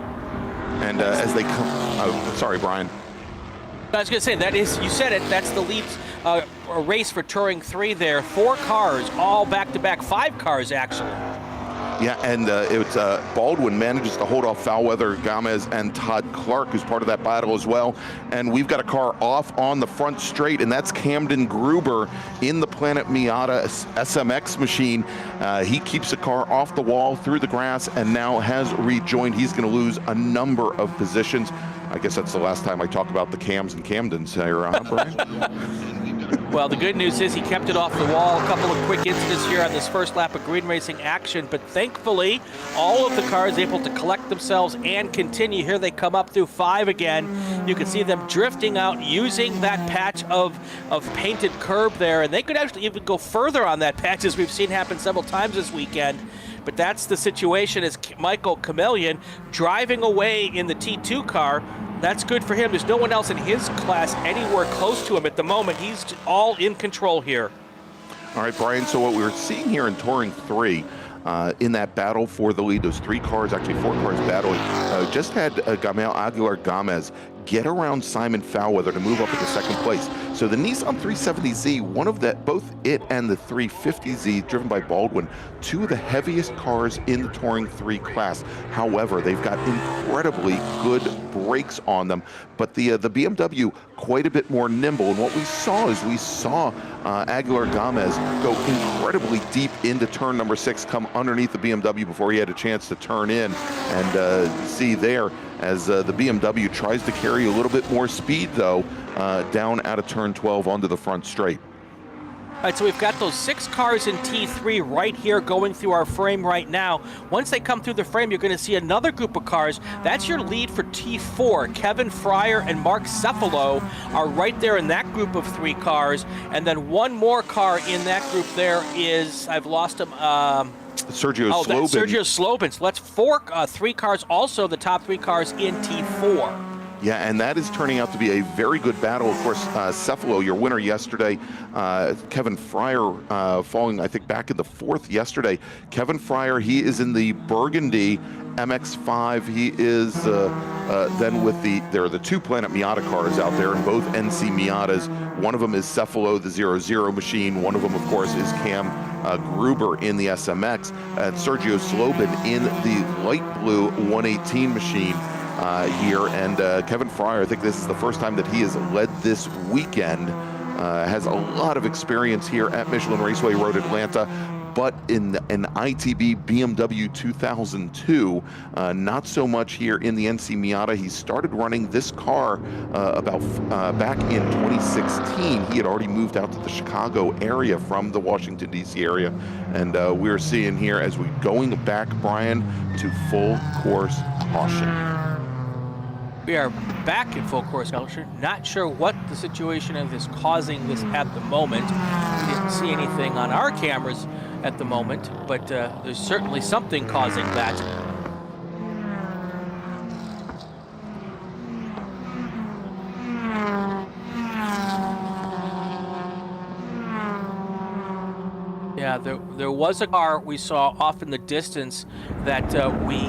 And as they come, sorry, Brian. I was going to say, that is, you said it, that's the lead race for Touring 3 there. 4 cars, all back-to-back, 5 cars actually. Yeah, and it's Baldwin manages to hold off Foulweather, Gomez, and Todd Clark, who's part of that battle as well. And we've got a car off on the front straight, and that's Camden Gruber in the Planet Miata SMX machine. He keeps the car off the wall through the grass and now has rejoined. He's going to lose a number of positions. I guess that's the last time I talk about the Cams and Camdens here, Brian. Well, the good news is he kept it off the wall. A couple of quick incidents here on this first lap of green racing action, but thankfully, all of the cars able to collect themselves and continue. Here they come up through 5 again. You can see them drifting out using that patch of painted curb there, and they could actually even go further on that patch, as we've seen happen several times this weekend. But that's the situation, as Michael Chameleon driving away in the T2 car. That's good for him. There's no one else in his class anywhere close to him at the moment. He's all in control here. All right, Brian, so what we were seeing here in Touring 3, in that battle for the lead, those 3 cars, actually 4 cars battling, just had Gamel Aguilar Gomez get around Simon Foulweather to move up into 2nd place. So the Nissan 370Z, both it and the 350Z, driven by Baldwin, 2 of the heaviest cars in the Touring 3 class. However, they've got incredibly good brakes on them, but the BMW quite a bit more nimble. And what we saw is Aguilar Gomez go incredibly deep into turn number 6, come underneath the BMW before he had a chance to turn in, and see there as the BMW tries to carry a little bit more speed, though, down out of turn 12 onto the front straight. All right, so we've got those 6 cars in T3 right here going through our frame right now. Once they come through the frame, you're going to see another group of cars. That's your lead for T4. Kevin Fryer and Mark Cefalo are right there in that group of 3 cars. And then one more car in that group there is, I've lost him, Sergio Slobin. That's Sergio Slobin. So that's 3 cars, also the top 3 cars in T4. Yeah, and that is turning out to be a very good battle. Of course, Cefalo, your winner yesterday. Kevin Fryer falling, I think, back in the 4th yesterday. Kevin Fryer, he is in the Burgundy MX-5. He is then with there are the 2 Planet Miata cars out there, and both NC Miatas. One of them is Cefalo, the 00 machine. One of them, of course, is Cam Gruber in the SMX. And Sergio Slobin in the light blue 118 machine. Here, and Kevin Fryer, I think this is the first time that he has led this weekend, has a lot of experience here at Michelin Raceway Road Atlanta, but in an ITB BMW 2002, not so much here in the NC Miata. He started running this car back in 2016. He had already moved out to the Chicago area from the Washington, D.C. area, and we're seeing here as we're going back, Brian, to full course caution. We are back in full course caution. Not sure what the situation is causing this at the moment. We didn't see anything on our cameras at the moment, but there's certainly something causing that. Yeah, there was a car we saw off in the distance that we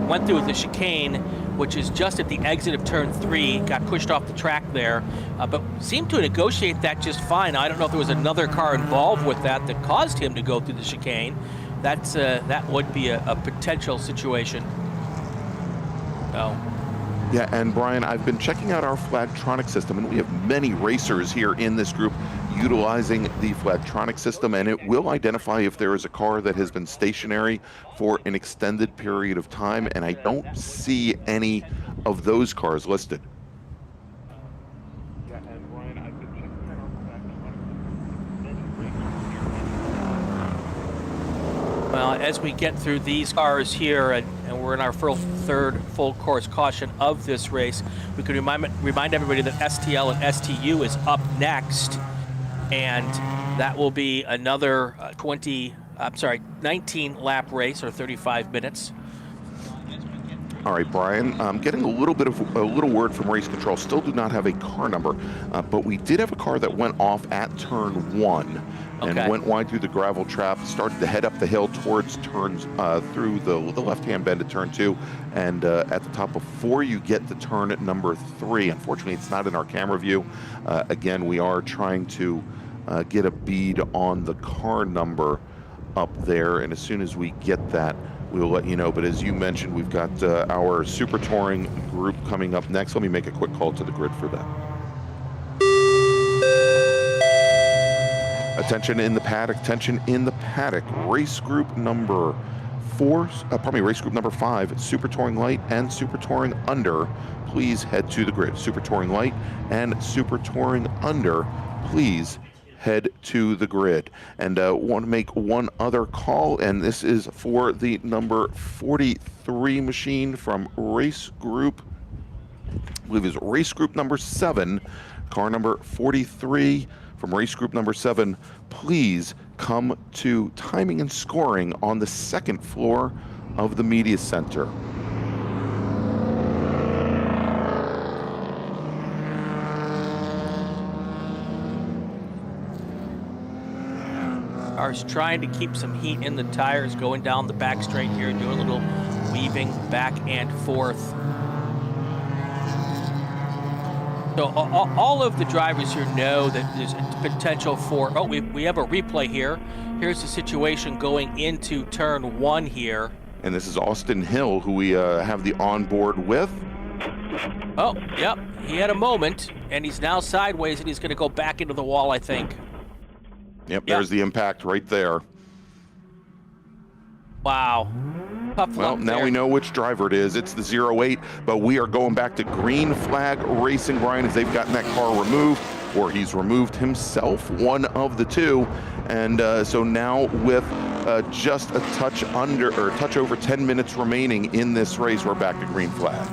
went through the chicane which is just at the exit of turn 3, got pushed off the track there, but seemed to negotiate that just fine. I don't know if there was another car involved with that caused him to go through the chicane. That would be a potential situation. Oh. Yeah, and Brian, I've been checking out our Flagtronic system, and we have many racers here in this group utilizing the Flagtronic system, and it will identify if there is a car that has been stationary for an extended period of time, and I don't see any of those cars listed. Well, as we get through these cars here, and we're in our third full course caution of this race, we can remind everybody that STL and STU is up next, and that will be another 19 lap race, or 35 minutes. All right, Brian, I'm getting a little word from race control. Still do not have a car number, but we did have a car that went off at turn 1 and went wide through the gravel trap, started to head up the hill towards turns through the left-hand bend at turn 2, and at the top before you get to turn at number 3. Unfortunately, it's not in our camera view. Again, we are trying to get a bead on the car number up there, and as soon as we get that, we'll let you know. But as you mentioned, we've got our Super Touring group coming up next. Let me make a quick call to the grid for that. Attention in the paddock, attention in the paddock. Race group number 5, Super Touring Light and Super Touring Under, please head to the grid. Super Touring Light and Super Touring Under, please head to the grid. And want to make one other call, and this is for the number 43 machine from race group, I believe is race group number 7, car number 43 from race group number 7, please come to timing and scoring on the 2nd floor of the media center. Car's trying to keep some heat in the tires, going down the back straight here, doing a little weaving back and forth. So all of the drivers here know that there's potential for, we have a replay here. Here's the situation going into turn 1 here. And this is Austin Hill, who we have the onboard with. Oh, yep, he had a moment, and he's now sideways, and he's going to go back into the wall, I think. Yep, there's the impact right there. Wow. Well, now we know which driver it is. It's the 08, but we are going back to green flag racing, Brian, as they've gotten that car removed, or he's removed himself, one of the two. And so now with just a touch over 10 minutes remaining in this race, we're back to green flag.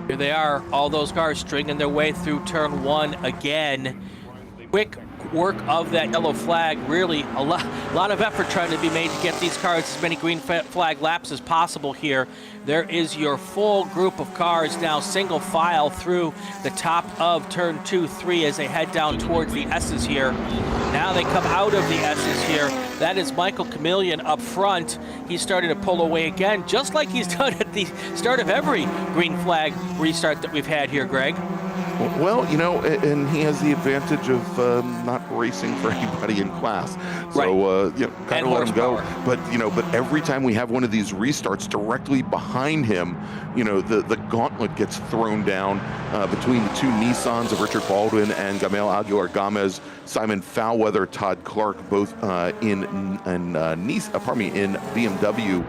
Here they are, all those cars stringing their way through turn 1 again. Quick work of that yellow flag, really a lot of effort trying to be made to get these cars as many green flag laps as possible here. There is your full group of cars now single file through the top of turn 2, 3 as they head down towards the S's here. Now they come out of the S's here. That is Michael Chameleon up front. He's starting to pull away again, just like he's done at the start of every green flag restart that we've had here, Greg. Well, you know, and he has the advantage of not racing for anybody in class. So, you know, kind of let him go. But, you know, every time we have one of these restarts directly behind him, you know, the gauntlet gets thrown down between the two Nissans of Richard Baldwin and Gamel Aguilar Gomez, Simon Foulweather, Todd Clark, both in BMW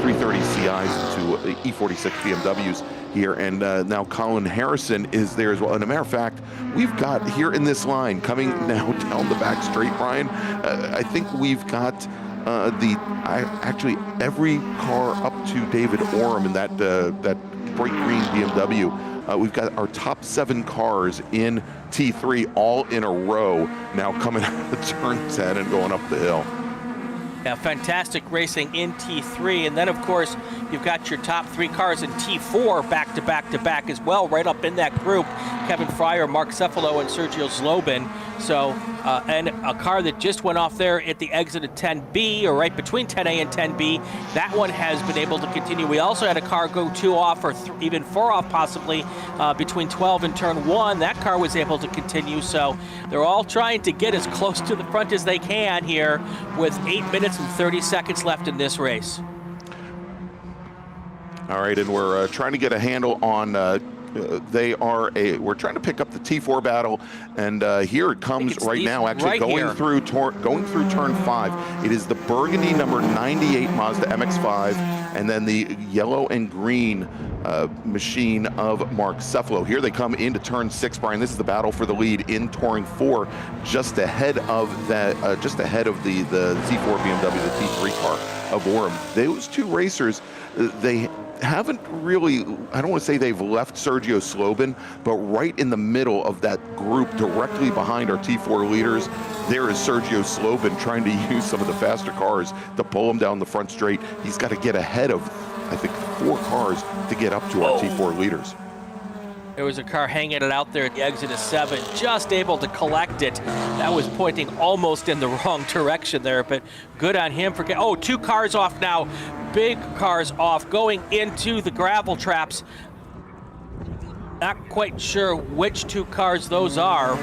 330 CIs to E46 BMWs here, and now Colin Harrison is there as well. And a matter of fact, we've got here in this line coming now down the back straight, Brian, I think we've got actually every car up to David Oram in that bright green BMW. We've got our top 7 cars in T3 all in a row now coming out of turn 10 and going up the hill. Yeah, fantastic racing in T3, and then of course you've got your top 3 cars in T4 back to back to back as well, right up in that group. Kevin Fryer, Mark Cefalo, and Sergio Zlobin. So, and a car that just went off there at the exit of 10B, or right between 10A and 10B, that one has been able to continue. We also had a car go 2 off, or even 4 off possibly, between 12 and turn 1. That car was able to continue. So they're all trying to get as close to the front as they can here with 8 minutes and 30 seconds left in this race. All right, and we're trying to get a handle on we're trying to pick up the T4 battle, and here it comes right now, actually going through turn 5. It is the burgundy number 98 Mazda MX-5, and then the yellow and green machine of Mark Cefalo. Here they come into turn 6, Brian. This is the battle for the lead in Touring 4, just ahead of that, just ahead of the T4 BMW, the T3 car of Orem. Those two racers, they haven't really, I don't want to say they've left Sergio Slobin, but right in the middle of that group, directly behind our T4 leaders, there is Sergio Slobin trying to use some of the faster cars to pull him down the front straight. He's got to get ahead of, I think, 4 cars to get up to our T4 leaders. There was a car hanging it out there at the exit of 7, just able to collect it. That was pointing almost in the wrong direction there, but good on him for getting, 2 cars off now. Big cars off, going into the gravel traps. Not quite sure which 2 cars those are.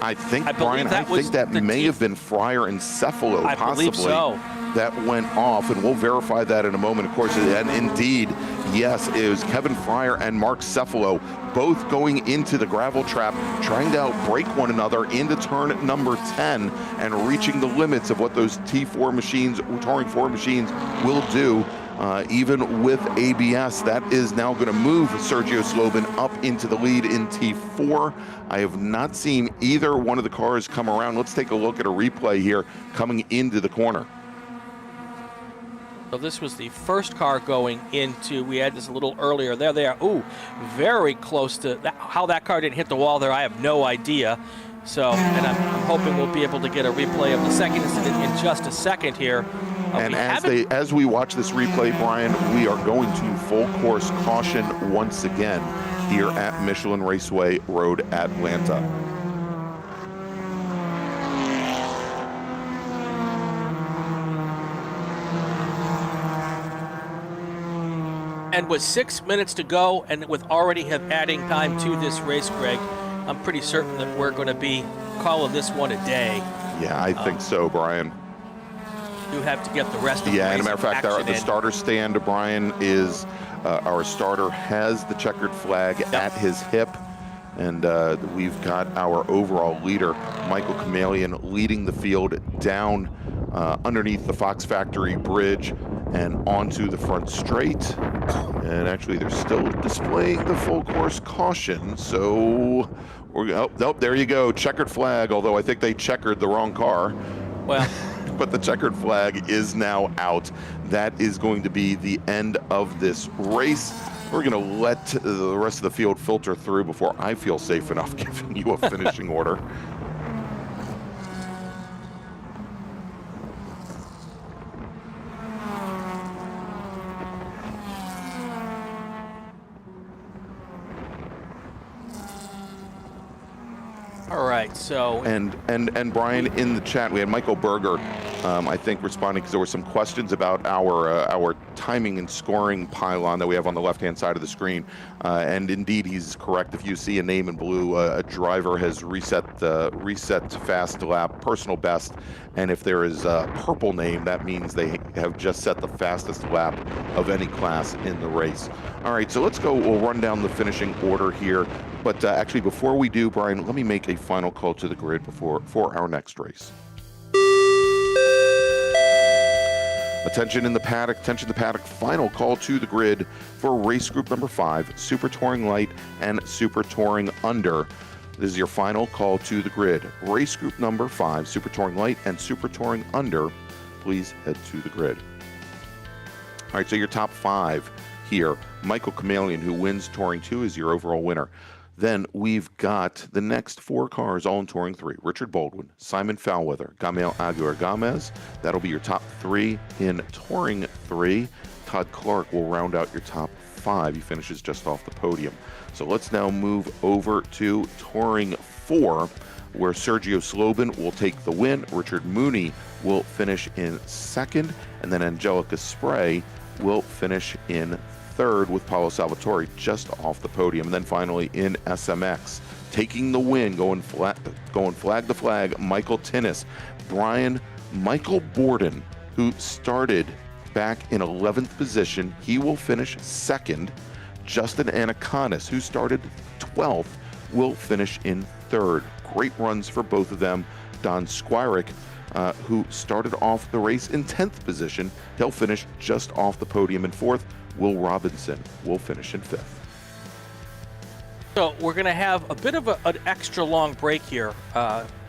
I think, Brian, I think that may have been Fryer and Cefalo, possibly. I believe so. That went off, and we'll verify that in a moment, of course. And indeed, yes, it was Kevin Fryer and Mark Cefalo, both going into the gravel trap, trying to outbrake one another into turn number 10 and reaching the limits of what those T4 machines, Touring 4 machines, will do. Even with ABS, that is now going to move Sergio Slobin up into the lead in T4. I have not seen either one of the cars come around. Let's take a look at a replay here coming into the corner. So this was the first car going into, we had this a little earlier. There they are. Ooh, very close to that. How that car didn't hit the wall there, I have no idea. So, and I'm hoping we'll be able to get a replay of the second incident in just a second here. And as we watch this replay, Brian, we are going to full course caution once again here at Michelin Raceway Road Atlanta. And with 6 minutes to go, and with already have adding time to this race, Greg, I'm pretty certain that we're going to be calling this one a day. Yeah, I think so, Brian. You have to get the rest of the race. Yeah, as a matter of fact, the starter stand, Brian, is our starter has the checkered flag at his hip, and we've got our overall leader, Michael Kamalian, leading the field down underneath the Fox Factory Bridge and onto the front straight. And actually, they're still displaying the full course caution, so we're, there you go, checkered flag, although I think they checkered the wrong car. Well, but the checkered flag is now out. That is going to be the end of this race. We're going to let the rest of the field filter through before I feel safe enough giving you a finishing order. All right, so and Brian, in the chat we had Michael Berger, I think, responding because there were some questions about our timing and scoring pylon that we have on the left-hand side of the screen, and indeed he's correct. If you see a name in blue, a driver has reset fast lap personal best, and if there is a purple name, that means they have just set the fastest lap of any class in the race. All right, so let's go. We'll run down the finishing order here. But actually, before we do, Brian, let me make a final call to the grid for our next race. Attention in the paddock, final call to the grid for race group number 5, Super Touring Light and Super Touring Under. This is your final call to the grid. Race group number 5, Super Touring Light and Super Touring Under. Please head to the grid. All right, so your top 5 here. Michael Kamalian, who wins Touring 2, is your overall winner. Then we've got the next 4 cars all in Touring 3. Richard Baldwin, Simon Foulweather, Gamel Aguirre-Gomez. That'll be your top 3 in Touring 3. Todd Clark will round out your top 5. He finishes just off the podium. So let's now move over to Touring 4, where Sergio Slobin will take the win. Richard Mooney will finish in 2nd, and then Angelica Spray will finish in 3rd, with Paolo Salvatore just off the podium. And then finally in SMX, taking the win, going flag to flag, Michael Tinnis. Michael Borden, who started back in 11th position, he will finish 2nd. Justin Anaconis, who started 12th, will finish in 3rd. Great runs for both of them. Don Squirick, who started off the race in 10th position, he'll finish just off the podium in 4th. Will Robinson will finish in 5th. So we're going to have a bit of an extra long break here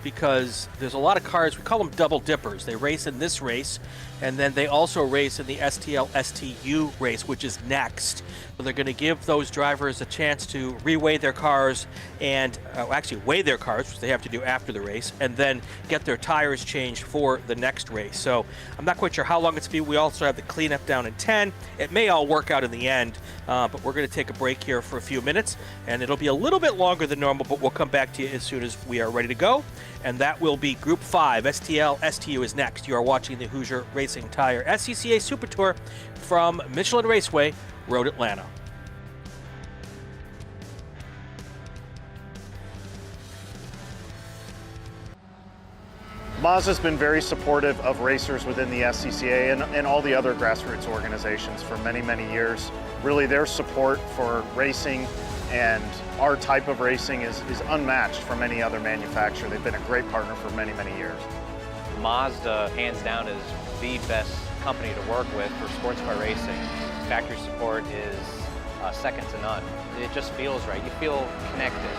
because there's a lot of cars. We call them double dippers. They race in this race, and then they also race in the STL-STU race, which is next. So they're going to give those drivers a chance to reweigh their cars and actually weigh their cars, which they have to do after the race, and then get their tires changed for the next race. So I'm not quite sure how long it's going to be. We also have the cleanup down in 10. It may all work out in the end, but we're going to take a break here for a few minutes, and it'll be a little bit longer than normal, but we'll come back to you as soon as we are ready to go. And that will be Group 5. STL-STU is next. You are watching the Hoosier Racing Tire SCCA Super Tour from Michelin Raceway Road Atlanta. Mazda's been very supportive of racers within the SCCA and all the other grassroots organizations for many, many years. Really, their support for racing and our type of racing is unmatched from any other manufacturer. They've been a great partner for many, many years. Mazda, hands down, is the best company to work with for sports car racing. Factory support is second to none. It just feels right. You feel connected.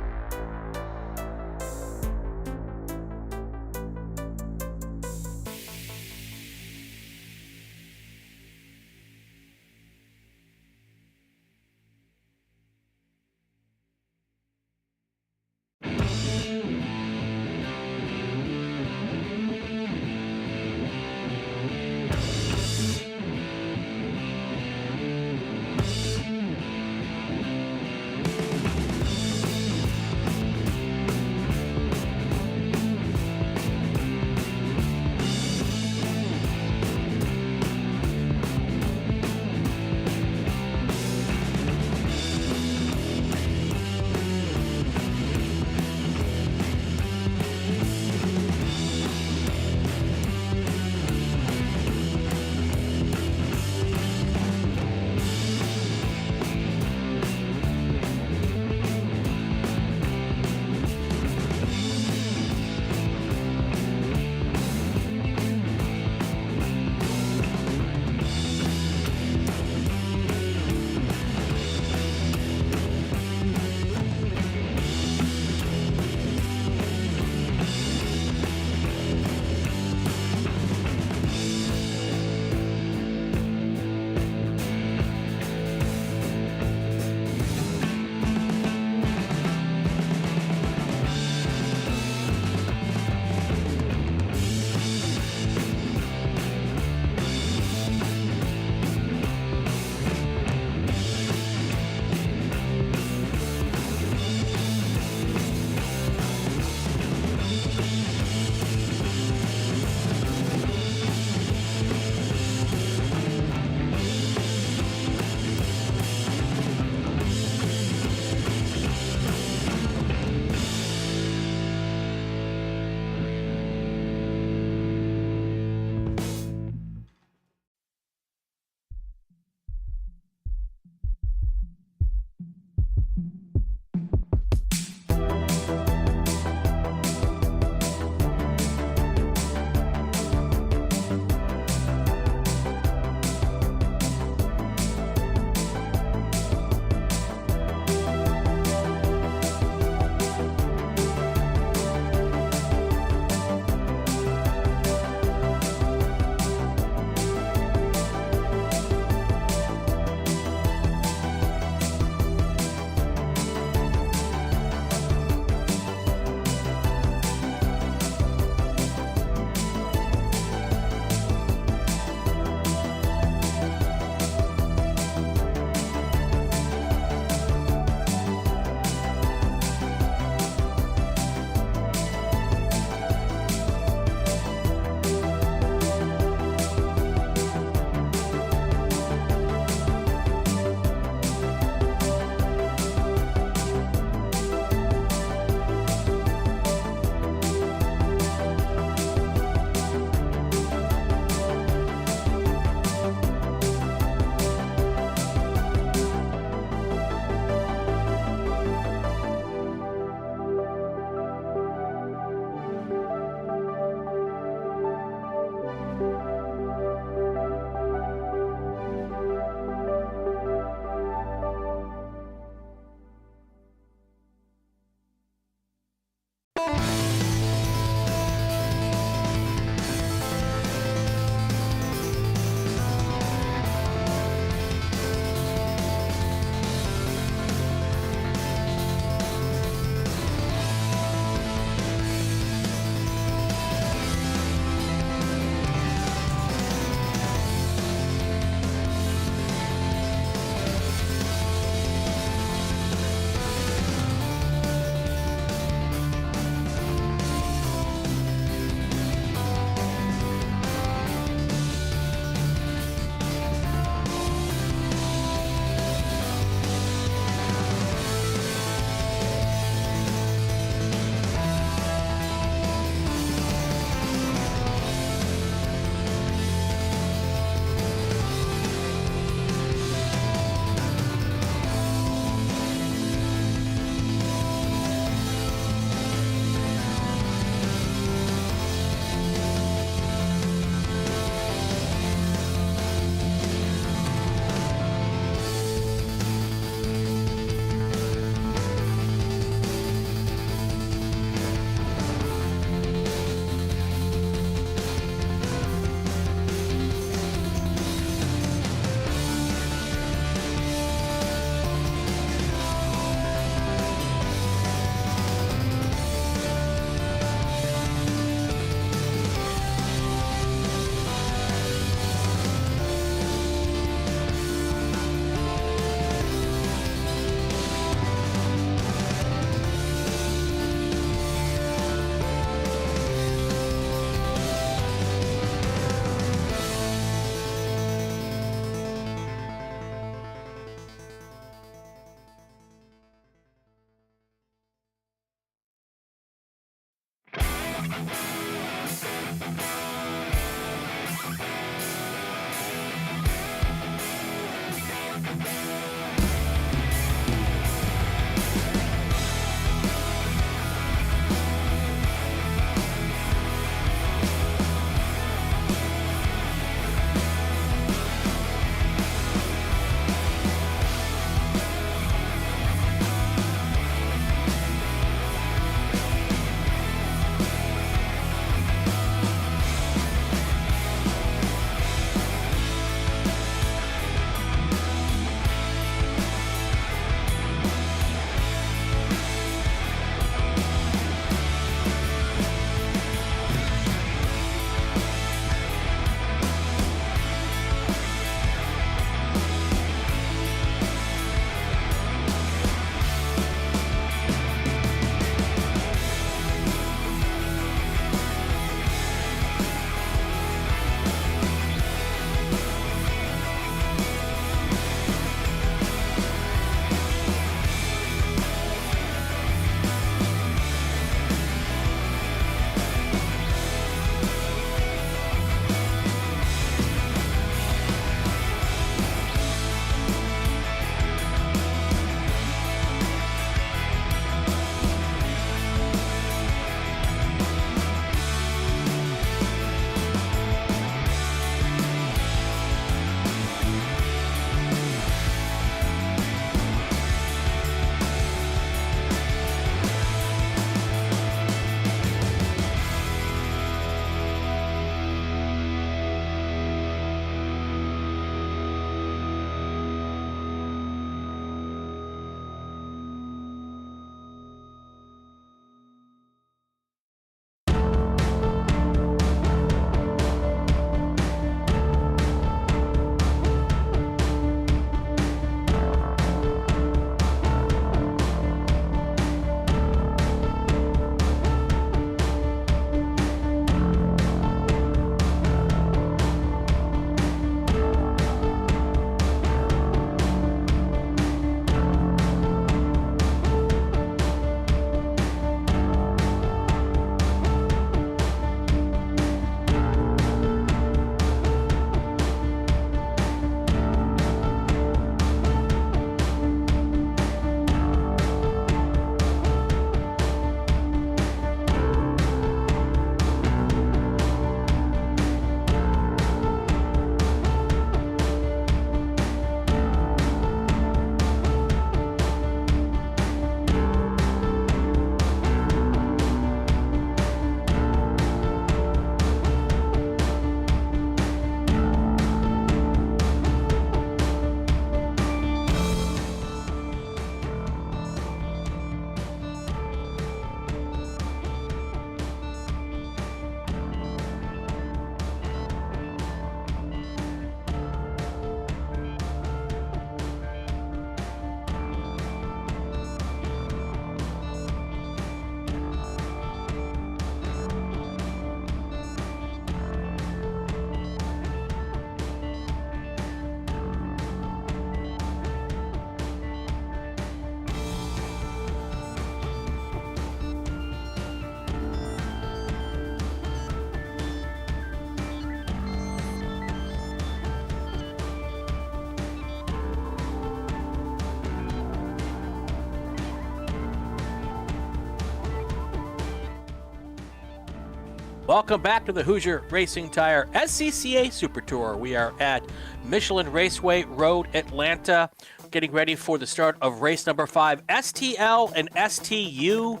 Welcome back to the Hoosier Racing Tire SCCA Super Tour. We are at Michelin Raceway Road, Atlanta, getting ready for the start of race number 5, STL and STU.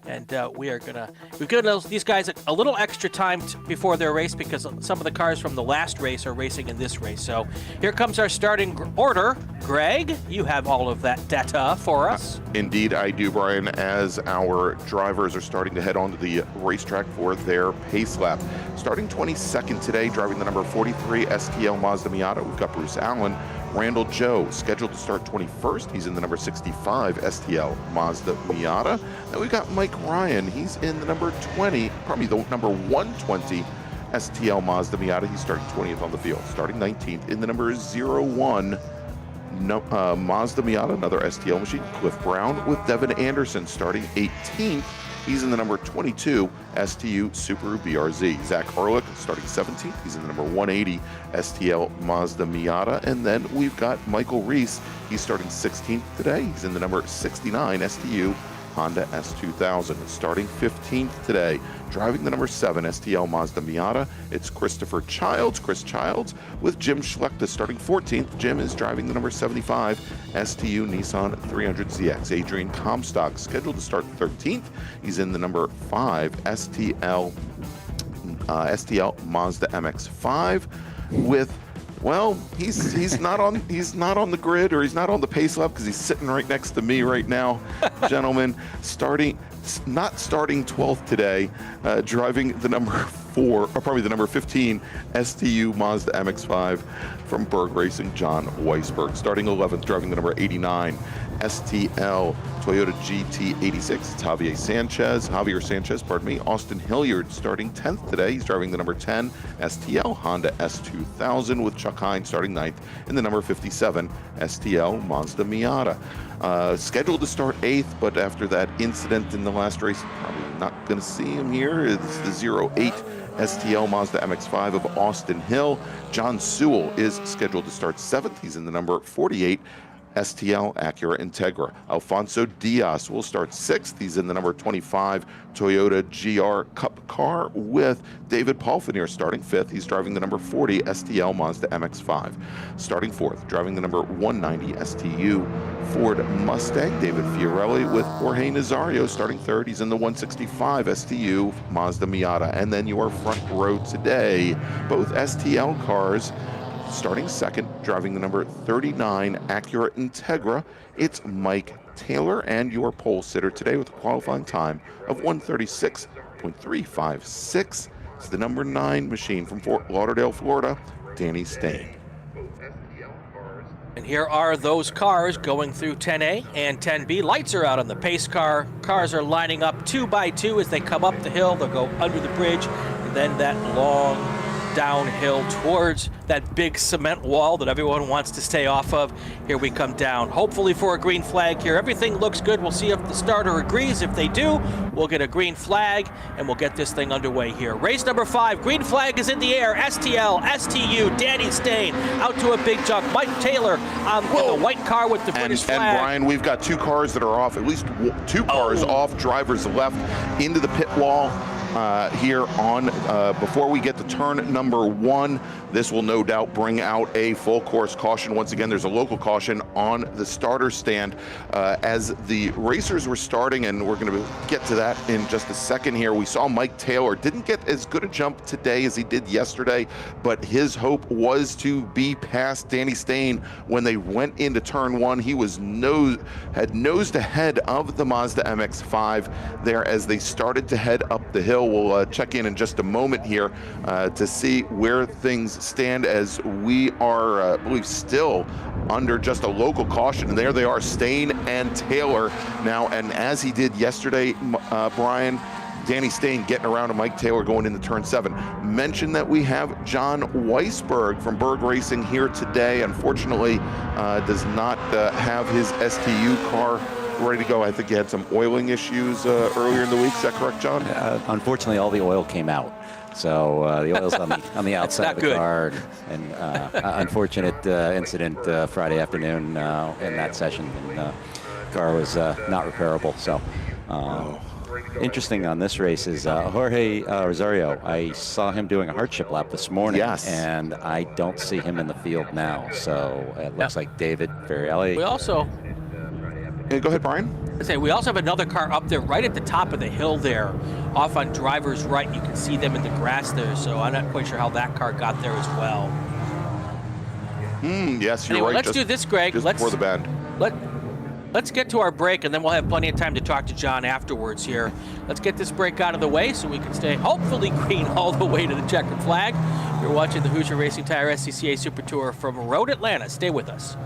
And we've given these guys a little extra time before their race because some of the cars from the last race are racing in this race. So here comes our starting order. Greg, you have all of that data for us. Indeed, I do, Brian, as our drivers are starting to head onto the racetrack for their pace lap. Starting 22nd today, driving the number 43 STL Mazda Miata, we've got Bruce Allen. Randall Joe, scheduled to start 21st. He's in the number 65 STL Mazda Miata. Then we've got Mike Ryan. He's in the number 20, probably the number 120 STL Mazda Miata. He's starting 20th on the field. Starting 19th in the number 01 Mazda Miata, another STL machine. Cliff Brown with Devin Anderson starting 18th. He's in the number 22 STU Subaru BRZ. Zach Ehrlich starting 17th. He's in the number 180 STL Mazda Miata. And then we've got Michael Reese. He's starting 16th today. He's in the number 69 STU Honda S2000. Starting 15th today, driving the number 7 STL Mazda Miata, it's Chris Childs, with Jim Schlechter starting 14th. Jim is driving the number 75 STU Nissan 300ZX. Adrian Comstock scheduled to start 13th. He's in the number 5 STL Mazda MX-5 with, well, he's not on the grid, or he's not on the pace lap because he's sitting right next to me right now, gentlemen. Not starting 12th today, driving the number 4, or probably the number 15 STU Mazda MX-5 from Berg Racing, John Weisberg. Starting 11th, driving the number 89 STL Toyota GT86, it's Javier Sanchez, Austin Hilliard starting 10th today. He's driving the number 10 STL Honda S2000 with Chuck Hines starting 9th in the number 57 STL Mazda Miata. Scheduled to start 8th, but after that incident in the last race, probably not going to see him here. It's the 08 STL Mazda MX-5 of Austin Hill. John Sewell is scheduled to start 7th. He's in the number 48 STL Acura Integra. Alfonso Diaz will start 6th. He's in the number 25 Toyota GR Cup car with David Palfinier starting 5th. He's driving the number 40 STL Mazda MX-5. Starting 4th, driving the number 190 STU Ford Mustang, David Fiorelli with Jorge Nazario starting 3rd. He's in the 165 STU Mazda Miata. And then your front row today, both STL cars. Starting 2nd, driving the number 39 Acura Integra, it's Mike Taylor, and your pole sitter today with a qualifying time of 136.356. It's the number 9 machine from Fort Lauderdale, Florida, Danny Stain. And here are those cars going through 10A and 10B. Lights are out on the pace car. Cars are lining up 2 by 2 as they come up the hill. They'll go under the bridge, and then that long downhill towards that big cement wall that everyone wants to stay off of. Here we come down, hopefully for a green flag here. Everything looks good. We'll see if the starter agrees. If they do, we'll get a green flag and we'll get this thing underway here. Race number 5, green flag is in the air. STL, STU, Danny Stain out to a big jump. Mike Taylor on the white car with the British flag. And Brian, we've got 2 cars that are off, at least 2 cars off drivers left into the pit wall. Here on before we get to turn number 1. This will no doubt bring out a full course caution. Once again, there's a local caution on the starter stand as the racers were starting, and we're going to get to that in just a second here. We saw Mike Taylor didn't get as good a jump today as he did yesterday, but his hope was to be past Danny Stain when they went into turn 1. He was had nosed ahead of the Mazda MX-5 there as they started to head up the hill. We'll check in just a moment here to see where things stand as we are, I believe, still under just a local caution. And there they are, Stain and Taylor now. And as he did yesterday, Brian, Danny Stain getting around to Mike Taylor going into turn 7. Mention that we have John Weisberg from Berg Racing here today. Unfortunately, does not have his STU car ready to go. I think he had some oiling issues earlier in the week. Is that correct, John? Unfortunately, all the oil came out. So the oil's on the outside of the car. And unfortunate incident Friday afternoon in that session. And the car was not repairable. So interesting on this race is Jorge Rosario. I saw him doing a hardship lap this morning, and I don't see him in the field now. So it looks like David Ferrielli. We also... Go ahead, Brian. We also have another car up there right at the top of the hill there, off on driver's right. You can see them in the grass there, so I'm not quite sure how that car got there as well. Yes, you're anyway, right. Let's do this, Greg. Just before the bend. Let's get to our break, and then we'll have plenty of time to talk to John afterwards here. Let's get this break out of the way so we can stay hopefully green all the way to the checkered flag. You're watching the Hoosier Racing Tire SCCA Super Tour from Road Atlanta. Stay with us.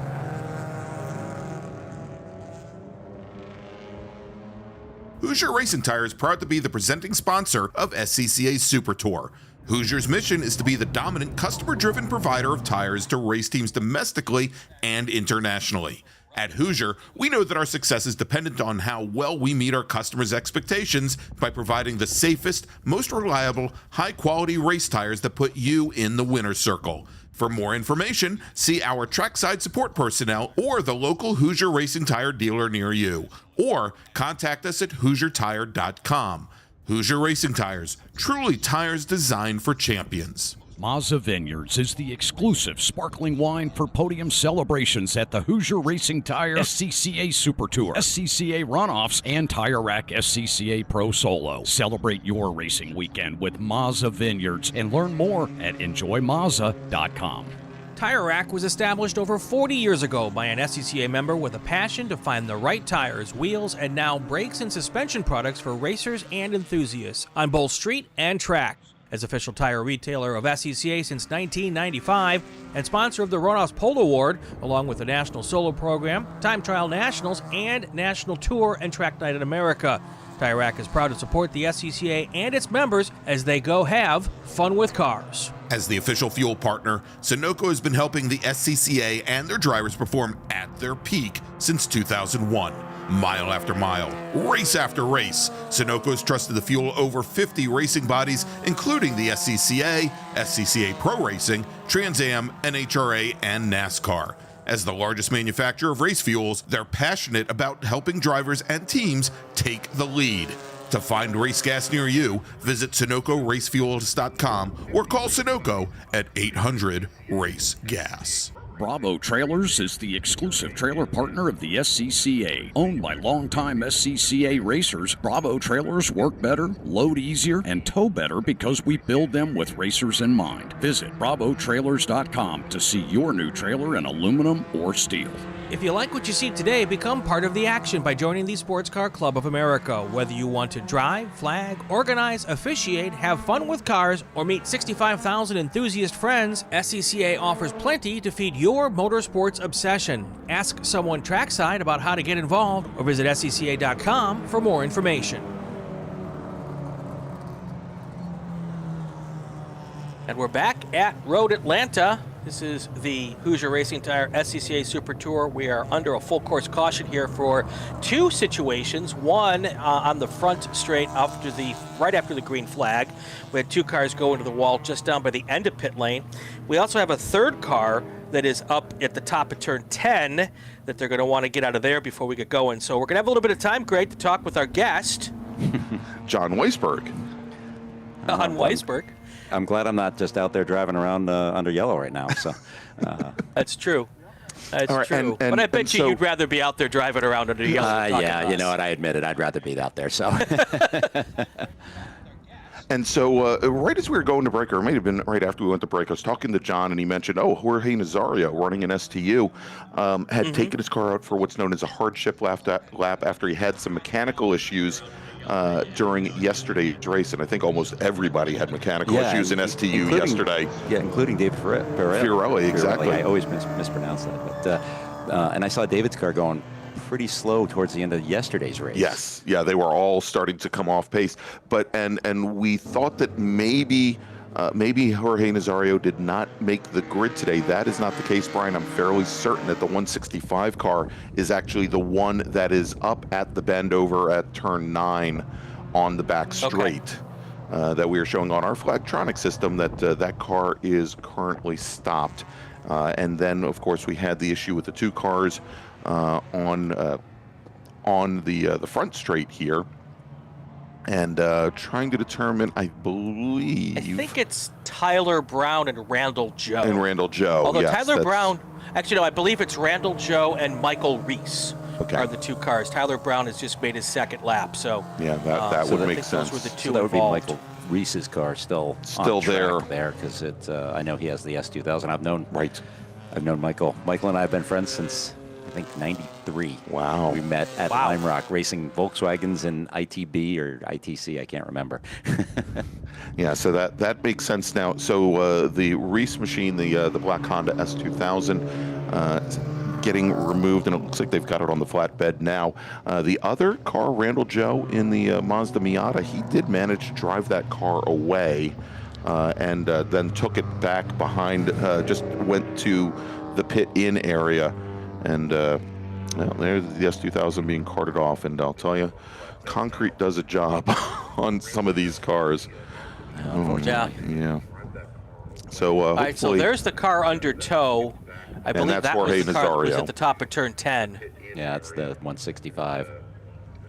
Hoosier Racing Tire is proud to be the presenting sponsor of SCCA Super Tour. Hoosier's mission is to be the dominant customer-driven provider of tires to race teams domestically and internationally. At Hoosier, we know that our success is dependent on how well we meet our customers' expectations by providing the safest, most reliable, high-quality race tires that put you in the winner's circle. For more information, see our trackside support personnel or the local Hoosier Racing Tire dealer near you, or contact us at HoosierTire.com. Hoosier Racing Tires, truly tires designed for champions. Mazza Vineyards is the exclusive sparkling wine for podium celebrations at the Hoosier Racing Tire SCCA Super Tour, SCCA Runoffs, and Tire Rack SCCA Pro Solo. Celebrate your racing weekend with Mazza Vineyards and learn more at enjoymazza.com. Tire Rack was established over 40 years ago by an SCCA member with a passion to find the right tires, wheels, and now brakes and suspension products for racers and enthusiasts on both street and track. As official tire retailer of SCCA since 1995 and sponsor of the Runoffs Polo Award, along with the National Solo Program, Time Trial Nationals, and National Tour and Track Night in America, Tire Rack is proud to support the SCCA and its members as they go have fun with cars. As the official fuel partner, Sunoco has been helping the SCCA and their drivers perform at their peak since 2001. Mile after mile, race after race, Sunoco has trusted the fuel over 50 racing bodies, including the SCCA, SCCA Pro Racing, Trans Am, NHRA, and NASCAR. As the largest manufacturer of race fuels, they're passionate about helping drivers and teams take the lead. To find race gas near you, visit SunocoRacefuels.com or call Sunoco at 800-RACE-GAS. Bravo Trailers is the exclusive trailer partner of the SCCA. Owned by longtime SCCA racers, Bravo Trailers work better, load easier, and tow better because we build them with racers in mind. Visit BravoTrailers.com to see your new trailer in aluminum or steel. If you like what you see today, become part of the action by joining the Sports Car Club of America. Whether you want to drive, flag, organize, officiate, have fun with cars, or meet 65,000 enthusiast friends, SCCA offers plenty to feed your motorsports obsession. Ask someone trackside about how to get involved or visit SCCA.com for more information. And we're back at Road Atlanta. This is the Hoosier Racing Tire SCCA Super Tour. We are under a full course caution here for two situations. One on the front straight right after the green flag. We had two cars go into the wall just down by the end of pit lane. We also have a third car that is up at the top of turn 10 that they're going to want to get out of there before we get going. So we're going to have a little bit of time, Greg, to talk with our guest. John Weisberg. John Weisberg. I'm glad I'm not just out there driving around under yellow right now. So That's true. That's right, true. But I bet you'd rather be out there driving around under yellow. Yeah, you know what? I admit it. I'd rather be out there. So. And so right as we were going to break, or it may have been right after we went to break, I was talking to John, and he mentioned, Jorge Nazario, running an STU, had taken his car out for what's known as a hardship lap after he had some mechanical issues during yesterday's race, and I think almost everybody had mechanical issues in STU yesterday. Yeah, including David Fiorelli, exactly. I always mispronounce that. But and I saw David's car going pretty slow towards the end of yesterday's race. Yes, yeah, they were all starting to come off pace, but and we thought that maybe Jorge Nazario did not make the grid today. That is not the case, Brian. I'm fairly certain that the 165 car is actually the one that is up at the bend over at turn 9 on the back straight. That we are showing on our Flagtronic system that that car is currently stopped. And then, of course, we had the issue with the two cars on the front straight here. and trying to determine, I believe. I think it's Tyler Brown and Randall Joe. Although yes, Tyler Brown, actually, no, I believe it's Randall Joe and Michael Reese are the two cars. Tyler Brown has just made his second lap, so yeah, that would make sense. Those were the two so that would be involved. Michael Reese's car still on track there because it. I know he has the S2000. I've known Michael. Michael and I have been friends since I think '93. Wow. We met at Lime Rock racing Volkswagens in ITB or ITC. I can't remember. Yeah, so that makes sense now. So the Reese machine, the black Honda S2000. Getting removed, and it looks like they've got it on the flatbed now. The other car, Randall Joe, in the Mazda Miata, he did manage to drive that car away and then took it back behind, just went to the pit-in area, and well, there's the S2000 being carted off, and I'll tell you, concrete does a job on some of these cars. Yeah. So all right, so there's the car under tow. I believe that was the car that was at the top of turn 10. Yeah, it's the 165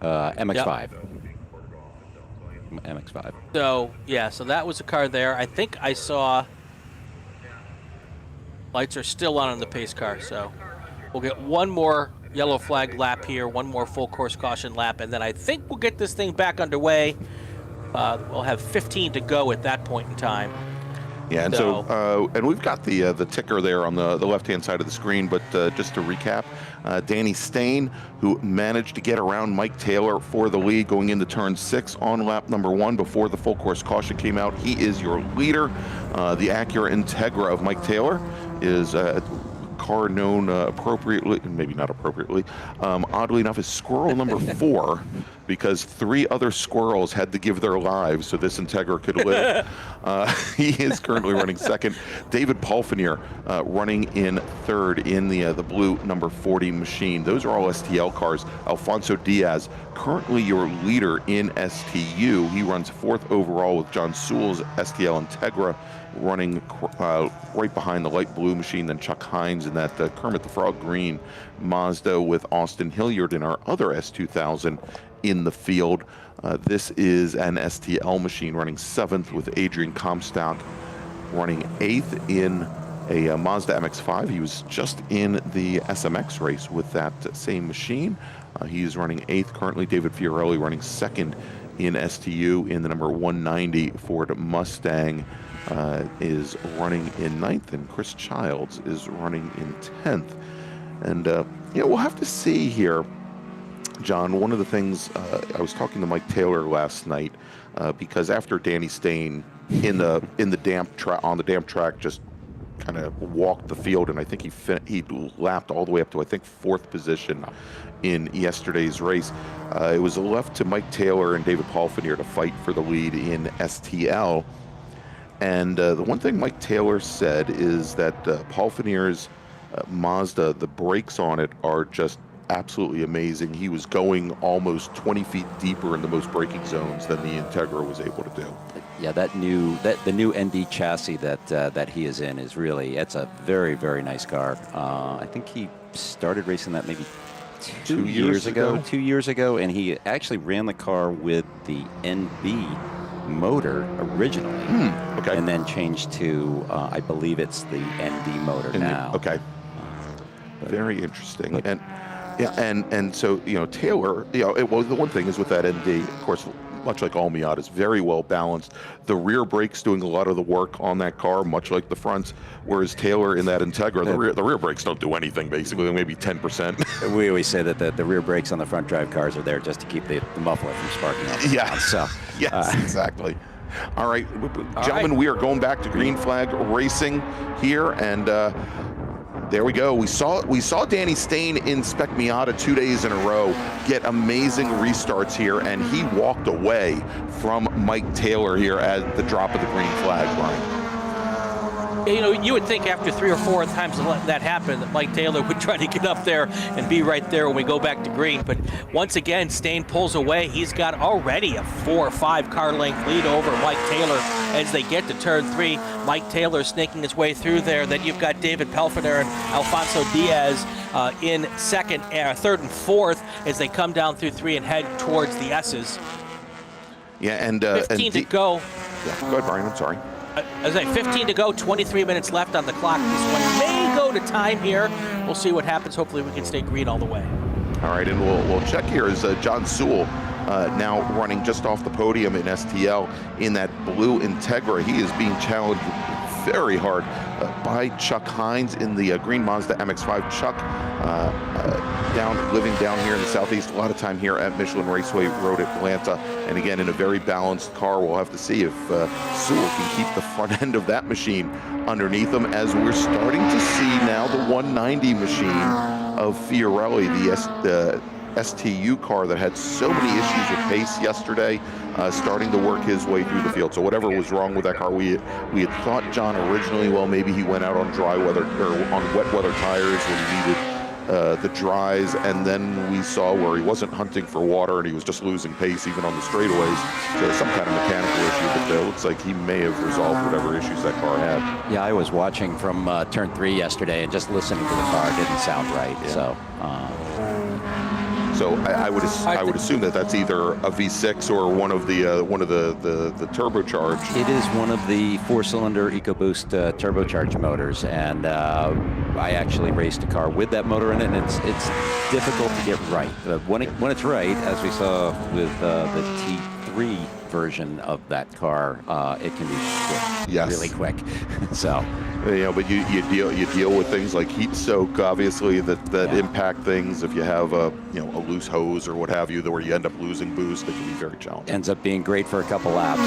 MX-5. MX-5. So, yeah, so that was a car there. I think I saw lights are still on the pace car, so we'll get one more yellow flag lap here, one more full course caution lap, and then I think we'll get this thing back underway. We'll have 15 to go at that point in time. Yeah, and so and we've got the ticker there on the left-hand side of the screen, but just to recap, Danny Stain, who managed to get around Mike Taylor for the lead going into turn 6 on lap number 1 before the full course caution came out. He is your leader. The Acura Integra of Mike Taylor is a car known appropriately, maybe not appropriately, oddly enough, is squirrel number 4, because 3 other squirrels had to give their lives so this Integra could live. He is currently running second. David Palfinier running in third in the blue number 40 machine. Those are all STL cars. Alfonso Diaz, currently your leader in STU. He runs 4th overall with John Sewell's STL Integra, running right behind the light blue machine, then Chuck Hines in that Kermit the Frog green Mazda with Austin Hilliard in our other S2000 in the field. This is an STL machine running 7th with Adrian Comstock running 8th in a Mazda MX-5. He was just in the SMX race with that same machine. He's running 8th currently. David Fiorelli running 2nd in STU in the number 190 Ford Mustang. Is running in 9th, and Chris Childs is running in 10th. And we'll have to see here, John. One of the things I was talking to Mike Taylor last night because after Danny Stain on the damp track just kind of walked the field, and I think he lapped all the way up to I think 4th position in yesterday's race. It was left to Mike Taylor and David Palfinier to fight for the lead in STL. And the one thing Mike Taylor said is that Palfinier's Mazda, the brakes on it are just absolutely amazing. He was going almost 20 feet deeper in the most braking zones than the Integra was able to do. Yeah, the new ND chassis that he is in is really, it's a very, very nice car. I think he started racing that maybe 2 years ago. 2 years ago, and he actually ran the car with the NB motor originally, and then changed to I believe it's the ND motor now. Very interesting. And so Taylor, the one thing is with that ND, of course, much like all Miatas, very well balanced. The rear brakes doing a lot of the work on that car, much like the fronts, whereas Taylor in that Integra, the rear brakes don't do anything, basically, maybe 10%. We always say that the rear brakes on the front drive cars are there just to keep the muffler from sparking up. Yeah, so, yes, exactly. All right, gentlemen, we are going back to green flag racing here, and there we go. We saw Danny Stain in Spec Miata 2 days in a row get amazing restarts here, and he walked away from Mike Taylor here at the drop of the green flag, Brian. You would think after 3 or 4 times that happened that Mike Taylor would try to get up there and be right there when we go back to green. But once again, Stain pulls away. He's got already a 4 or 5 car length lead over Mike Taylor as they get to turn 3. Mike Taylor snaking his way through there. Then you've got David Palfinier and Alfonso Diaz in second, third, and fourth as they come down through 3 and head towards the S's. Yeah, and 15 to go. Yeah, go ahead, Brian. I'm sorry. As I 15 to go, 23 minutes left on the clock. This one may go to time here. We'll see what happens. Hopefully, we can stay green all the way. All right, and we'll check here as John Sewell now running just off the podium in STL in that blue Integra. He is being challenged very hard by Chuck Hines in the green Mazda MX-5. Chuck, living down here in the Southeast, a lot of time here at Michelin Raceway Road Atlanta, and again in a very balanced car. We'll have to see if Sewell can keep the front end of that machine underneath him, as we're starting to see now the 190 machine of Fiorelli, the STU car that had so many issues with pace yesterday, starting to work his way through the field. So whatever was wrong with that car, we had thought, John, originally, well, maybe he went out on dry weather or on wet weather tires when he needed the dries, and then we saw where he wasn't hunting for water and he was just losing pace even on the straightaways. So some kind of mechanical issue, but it looks like he may have resolved whatever issues that car had. Yeah, I was watching from turn 3 yesterday and just listening to the car didn't sound right. Yeah. So I would assume that that's either a V6 or one of the turbocharged. It is one of the 4-cylinder EcoBoost turbocharged motors, and I actually raced a car with that motor in it, and it's difficult to get right. When it's right, as we saw with the T3 version of that car, it can be quick, yes, really quick. So, but you deal with things like heat soak, obviously, that impact things. If you have a loose hose or what have you, where you end up losing boost, it can be very challenging. Ends up being great for a couple laps.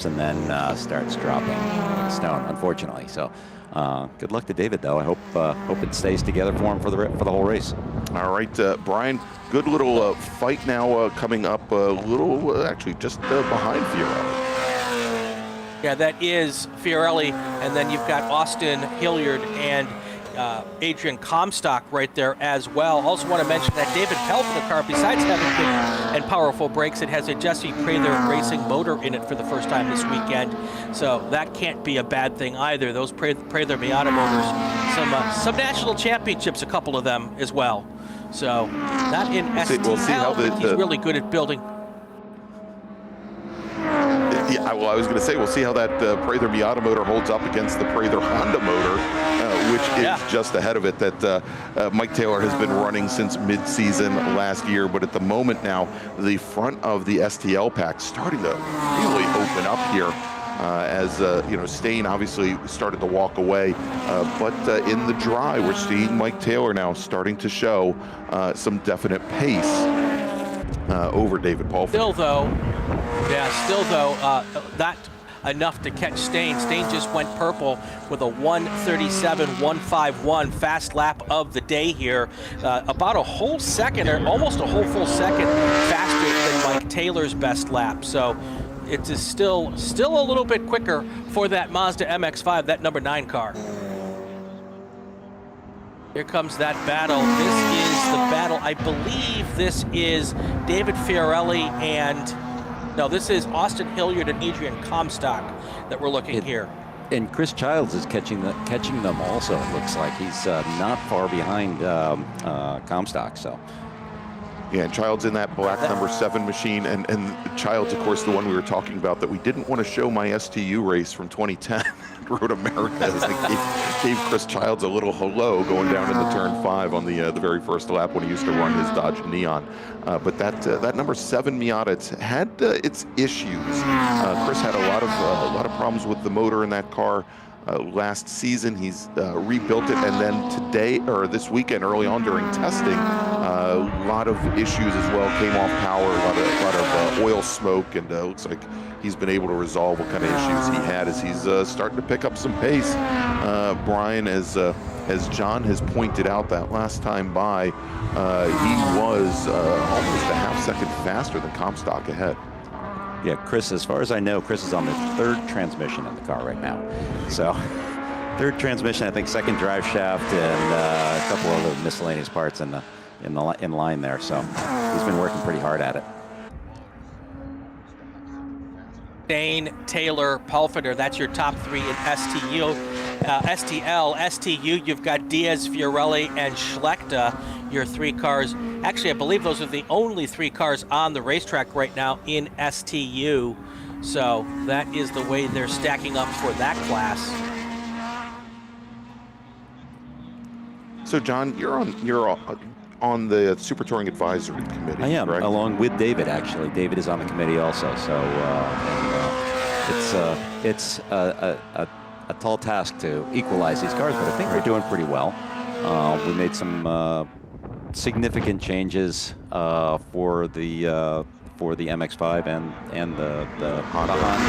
And then starts dropping like stone, unfortunately. So, good luck to David, though. I hope it stays together for him for the whole race. All right, Brian. Good little fight now coming up actually just behind Fiorelli. Yeah, that is Fiorelli, and then you've got Austin Hilliard and Adrian Comstock right there as well. Also want to mention that David Pell for the car, besides having big and powerful brakes, it has a Jesse Prather racing motor in it for the first time this weekend. So that can't be a bad thing either. Those Prather Miata motors, some national championships, a couple of them as well. So not in STL, we'll see how he's really good at building. Yeah, well, I was going to say, we'll see how that Prather Miata motor holds up against the Prather Honda motor, which is just ahead of it, that Mike Taylor has been running since mid-season last year. But at the moment now, the front of the STL pack starting to really open up here. As Stain obviously started to walk away, but in the dry, we're seeing Mike Taylor now starting to show some definite pace over David Paulford. Still though, not enough to catch Stain. Stain just went purple with a 1:37.151 fast lap of the day here, about a whole second or almost a whole full second faster than Mike Taylor's best lap. So it is still a little bit quicker for that Mazda MX-5, that number 9 car. Here comes that battle. This is the battle. I believe this is David Fiorelli no, this is Austin Hilliard and Adrian Comstock that we're looking here. And Chris Childs is catching them also. It looks like he's not far behind Comstock. So. Yeah, and Childs in that black number 7 machine, and Childs, of course, the one we were talking about that we didn't want to show my STU race from 2010 at Road America, as I gave Chris Childs a little hello going down into turn 5 on the very first lap when he used to run his Dodge Neon. But that number 7 Miata, it's had its issues. Chris had a lot of problems with the motor in that car. Last season, he's rebuilt it, and then this weekend, early on during testing, a lot of issues as well. Came off power, a lot of oil smoke, and looks like he's been able to resolve what kind of issues he had as he's starting to pick up some pace. Brian, as John has pointed out, that last time by, he was almost a half second faster than Comstock ahead. Yeah, Chris, as far as I know, Chris is on the 3rd transmission in the car right now. So, 3rd transmission, I think 2nd drive shaft, and a couple other miscellaneous parts in line there. So, he's been working pretty hard at it. Stain, Taylor, Pulfeder, that's your top 3 in STL. STU, you've got Diaz, Fiorelli, and Schlechter. your 3 cars. Actually, I believe those are the only 3 cars on the racetrack right now in STU. So that is the way they're stacking up for that class. So John, you're on the Super Touring Advisory Committee. I am, right? along with David, actually. David is on the committee also, so it's a tall task to equalize these cars, but I think we're doing pretty well. We made some significant changes for the MX-5 and the Hondas.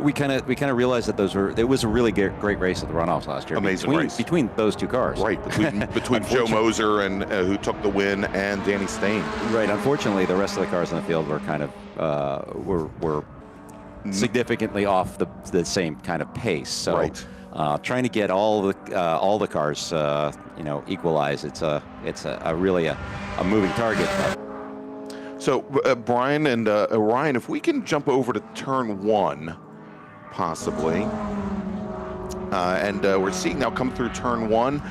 We kind of realized that it was a really great race at the runoffs last year. Amazing race between those 2 cars. Right, between Joe Moser and who took the win, and Danny Stain. Right. Unfortunately, the rest of the cars in the field were kind of were significantly off the same kind of pace. So right. Trying to get all the cars equalized. It's really a moving target. So, Brian and Ryan, if we can jump over to turn 1, possibly. And we're seeing now come through turn 1,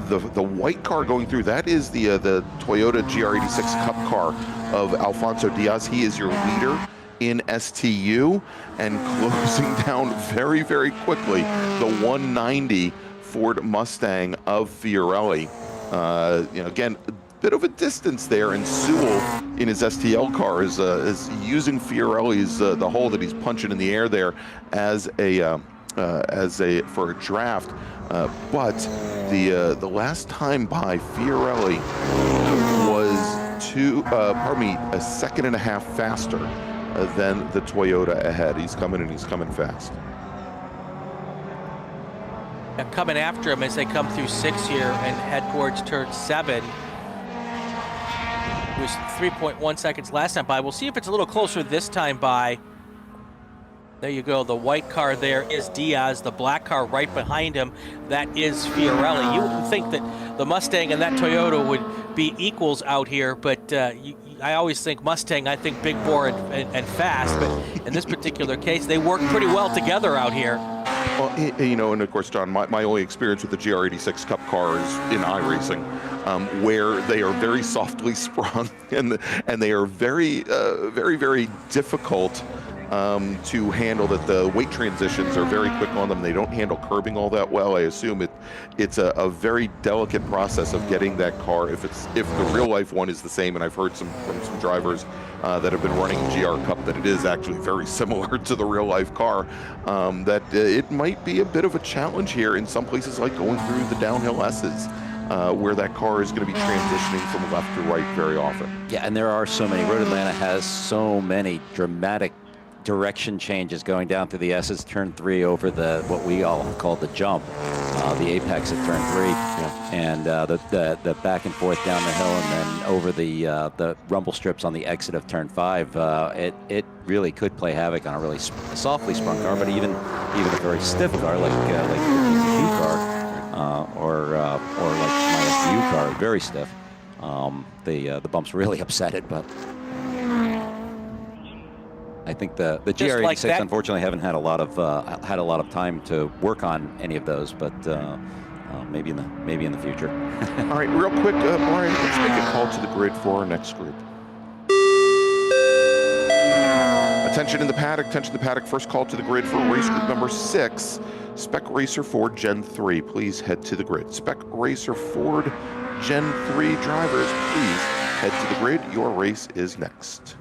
the white car going through, that is the Toyota GR86 Cup car of Alfonso Diaz. He is your leader in STU, and closing down very, very quickly the 190 Ford Mustang of Fiorelli. Again, bit of a distance there, and Sewell in his STL car is using Fiorelli's the hole that he's punching in the air there as a for a draft, but the last time by Fiorelli was a second and a half faster than the Toyota ahead. He's coming, and he's coming fast. Coming after him as they come through 6 here and head towards turn 7. It was 3.1 seconds last time by. We'll see if it's a little closer this time by. There you go. The white car there is Diaz. The black car right behind him, that is Fiorelli. You wouldn't think that the Mustang and that Toyota would be equals out here, but I always think Mustang, I think big bore and fast, but in this particular case, they work pretty well together out here. Well, and of course, John, my only experience with the GR86 Cup car is in iRacing, where they are very softly sprung, and they are very, very difficult to handle. That the weight transitions are very quick on them. They don't handle curbing all that well. I assume it's a very delicate process of getting that car. If the real life one is the same, and I've heard from some drivers that have been running GR Cup that it is actually very similar to the real life car, that it might be a bit of a challenge here in some places, like going through the downhill S's. Where that car is going to be transitioning from left to right very often. Yeah, and there are so many. Road Atlanta has so many dramatic direction changes going down through the S's. Turn 3 over what we all call the jump, the apex at turn 3, and the back and forth down the hill, and then over the rumble strips on the exit of turn 5. It really could play havoc on a really softly sprung car, but even a very stiff car like the PTQ car. Or like my STU car, very stiff. The bumps really upset it, but I think the GR86 like unfortunately haven't had a lot of time to work on any of those, but maybe in the future. All right, real quick, Brian, let's make a call to the grid for our next group. Attention in the paddock, first call to the grid for race group number 6, Spec Racer Ford Gen 3. Please head to the grid. Spec Racer Ford Gen 3 drivers, please head to the grid. Your race is next.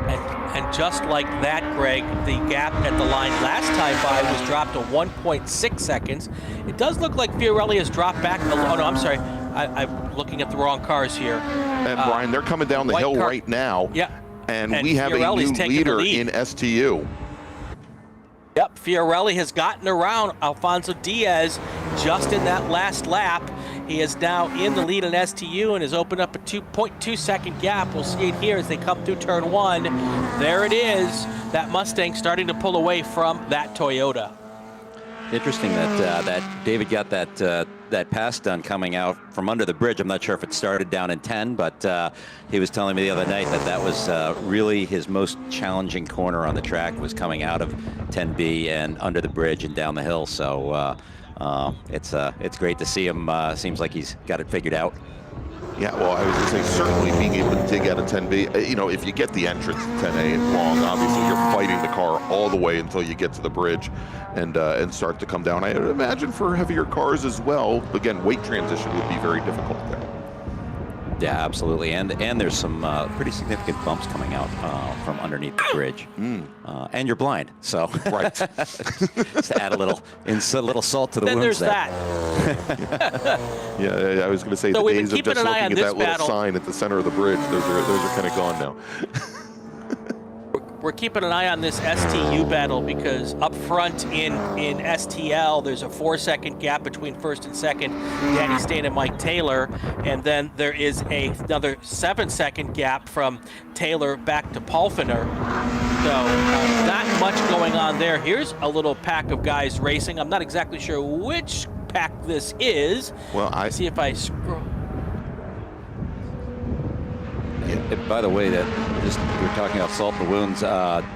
And just like that, Greg, the gap at the line last time by was dropped to 1.6 seconds. It does look like Fiorelli has dropped back. Oh, no, I'm sorry. I'm looking at the wrong cars here. And Brian, they're coming down the hill right now. Yeah. And we have Fiorelli's a new leader in STU. Yep, Fiorelli has gotten around Alfonso Diaz just in that last lap. He is now in the lead in STU and has opened up a 2.2 second gap. We'll see it here as they come through turn 1. There it is, that Mustang starting to pull away from that Toyota. Interesting that David got that pass done coming out from under the bridge. I'm not sure if it started down in 10, but he was telling me the other night that was really his most challenging corner on the track, was coming out of 10B and under the bridge and down the hill. So It's great to see him. Seems like he's got it figured out. Yeah, well, I was going to say, certainly being able to dig out a 10B, you know, if you get the entrance to 10A wrong, obviously you're fighting the car all the way until you get to the bridge and start to come down. I imagine for heavier cars as well, again, weight transition would be very difficult there. Yeah, absolutely, and there's some pretty significant bumps coming out from underneath the bridge, and you're blind, so right. Just to add a little salt to the then wounds. Then there's that. Yeah, I was going to say so the we've days been of just keeping an eye looking on at that this little sign at the center of the bridge, those are kind of gone now. We're keeping an eye on this STU battle because up front in STL, there's a 4-second gap between first and second, Danny Stain and Mike Taylor, and then there is another 7-second gap from Taylor back to Pulfiner. So not much going on there. Here's a little pack of guys racing. I'm not exactly sure which pack this is. Well, Let's see if I scroll. And by the way, that just we're talking about salt in the wounds.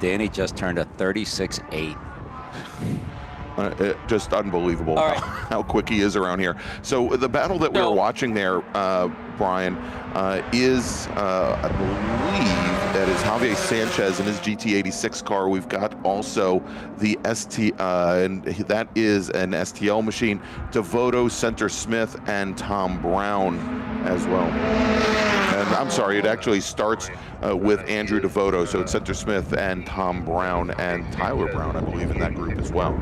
Danny just turned a 36.8. Just unbelievable how quick he is around here. So the battle that we were watching there, Brian, is I believe that is Javier Sanchez in his GT86 car. We've got also the and that is an STL machine. Devoto, Center Smith, and Tom Brown as well. And I'm sorry, it actually starts with Andrew Devoto, so it's Center Smith and Tom Brown and Tyler Brown, I believe, in that group as well.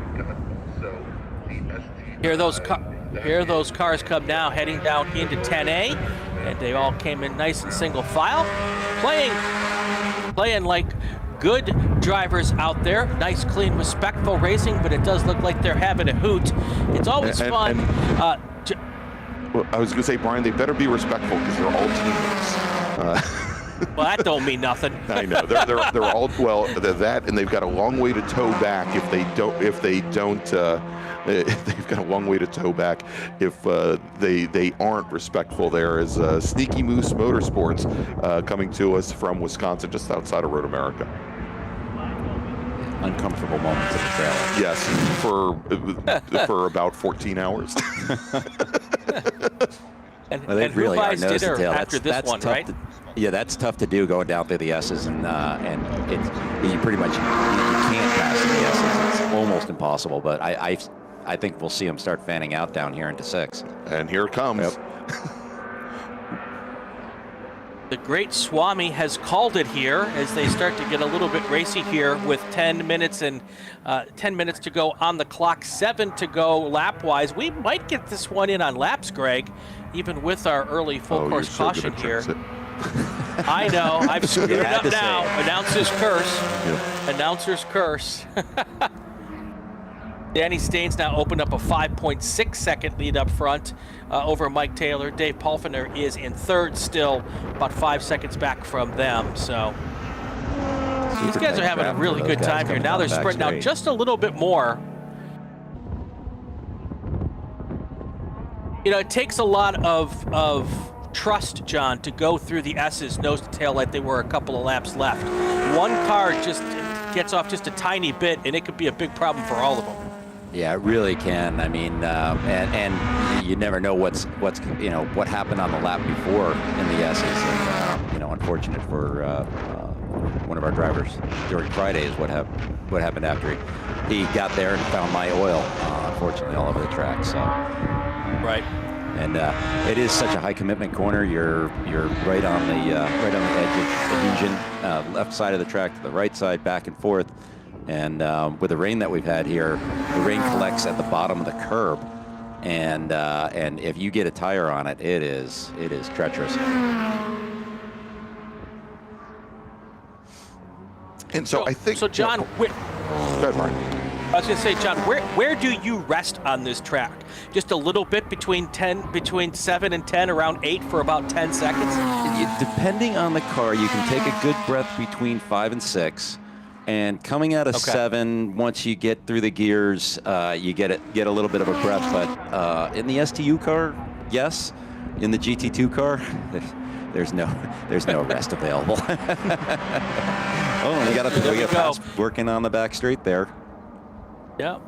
Here those cars come now, heading down into 10A, and they all came in nice and single file, playing like good drivers out there. Nice, clean, respectful racing, but it does look like they're having a hoot. It's always fun. Well, I was going to say, Brian, they better be respectful because they're all teammates. Well, that don't mean nothing. I know they're all they're that, and they've got a long way to tow back if they don't. They've got a long way to tow back if they aren't respectful. There is Sneaky Moose Motorsports coming to us from Wisconsin, just outside of Road America. Uncomfortable moments of the trail. Yes, for about 14 hours. And they really are nose to tail. After this one, right? Yeah, that's tough to do going down through the S's, and you pretty much you can't pass the S's. It's almost impossible. But I think we'll see them start fanning out down here into 6. And here it comes. Yep. The great Swami has called it here as they start to get a little bit racy here with 10 minutes to go on the clock, 7 to go lap-wise. We might get this one in on laps, Greg, even with our early full-course caution here. I know. I've screwed it up now. Announcer's curse. Yep. Announcer's curse. Danny Staines now opened up a 5.6-second lead up front over Mike Taylor. Dave Pulfiner is in third still, about 5 seconds back from them. So these guys are having a really good time here. Now they're sprinting out just a little bit more. You know, it takes a lot of trust, John, to go through the S's nose to tail like they were a couple of laps left. One car just gets off just a tiny bit, and it could be a big problem for all of them. Yeah, it really can. I mean, and you never know what happened on the lap before in the S's. And unfortunate for one of our drivers during Friday is what happened after he got there and found my oil. Unfortunately, all over the track. So. Right. And it is such a high commitment corner. You're right on the edge of adhesion, left side of the track to the right side, back and forth. And with the rain that we've had here, the rain collects at the bottom of the curb, and if you get a tire on it, it is treacherous. And so I think. So John, go ahead, Mark. I was going to say, John, where do you rest on this track? Just a little bit between 7 and 10, around 8 for about 10 seconds? Depending on the car, you can take a good breath between 5 and 6. And coming out of 7, once you get through the gears, you get a little bit of a breath. But in the STU car, yes. In the GT2 car, there's no rest available. Oh, we got pass working on the back straight there. Yeah.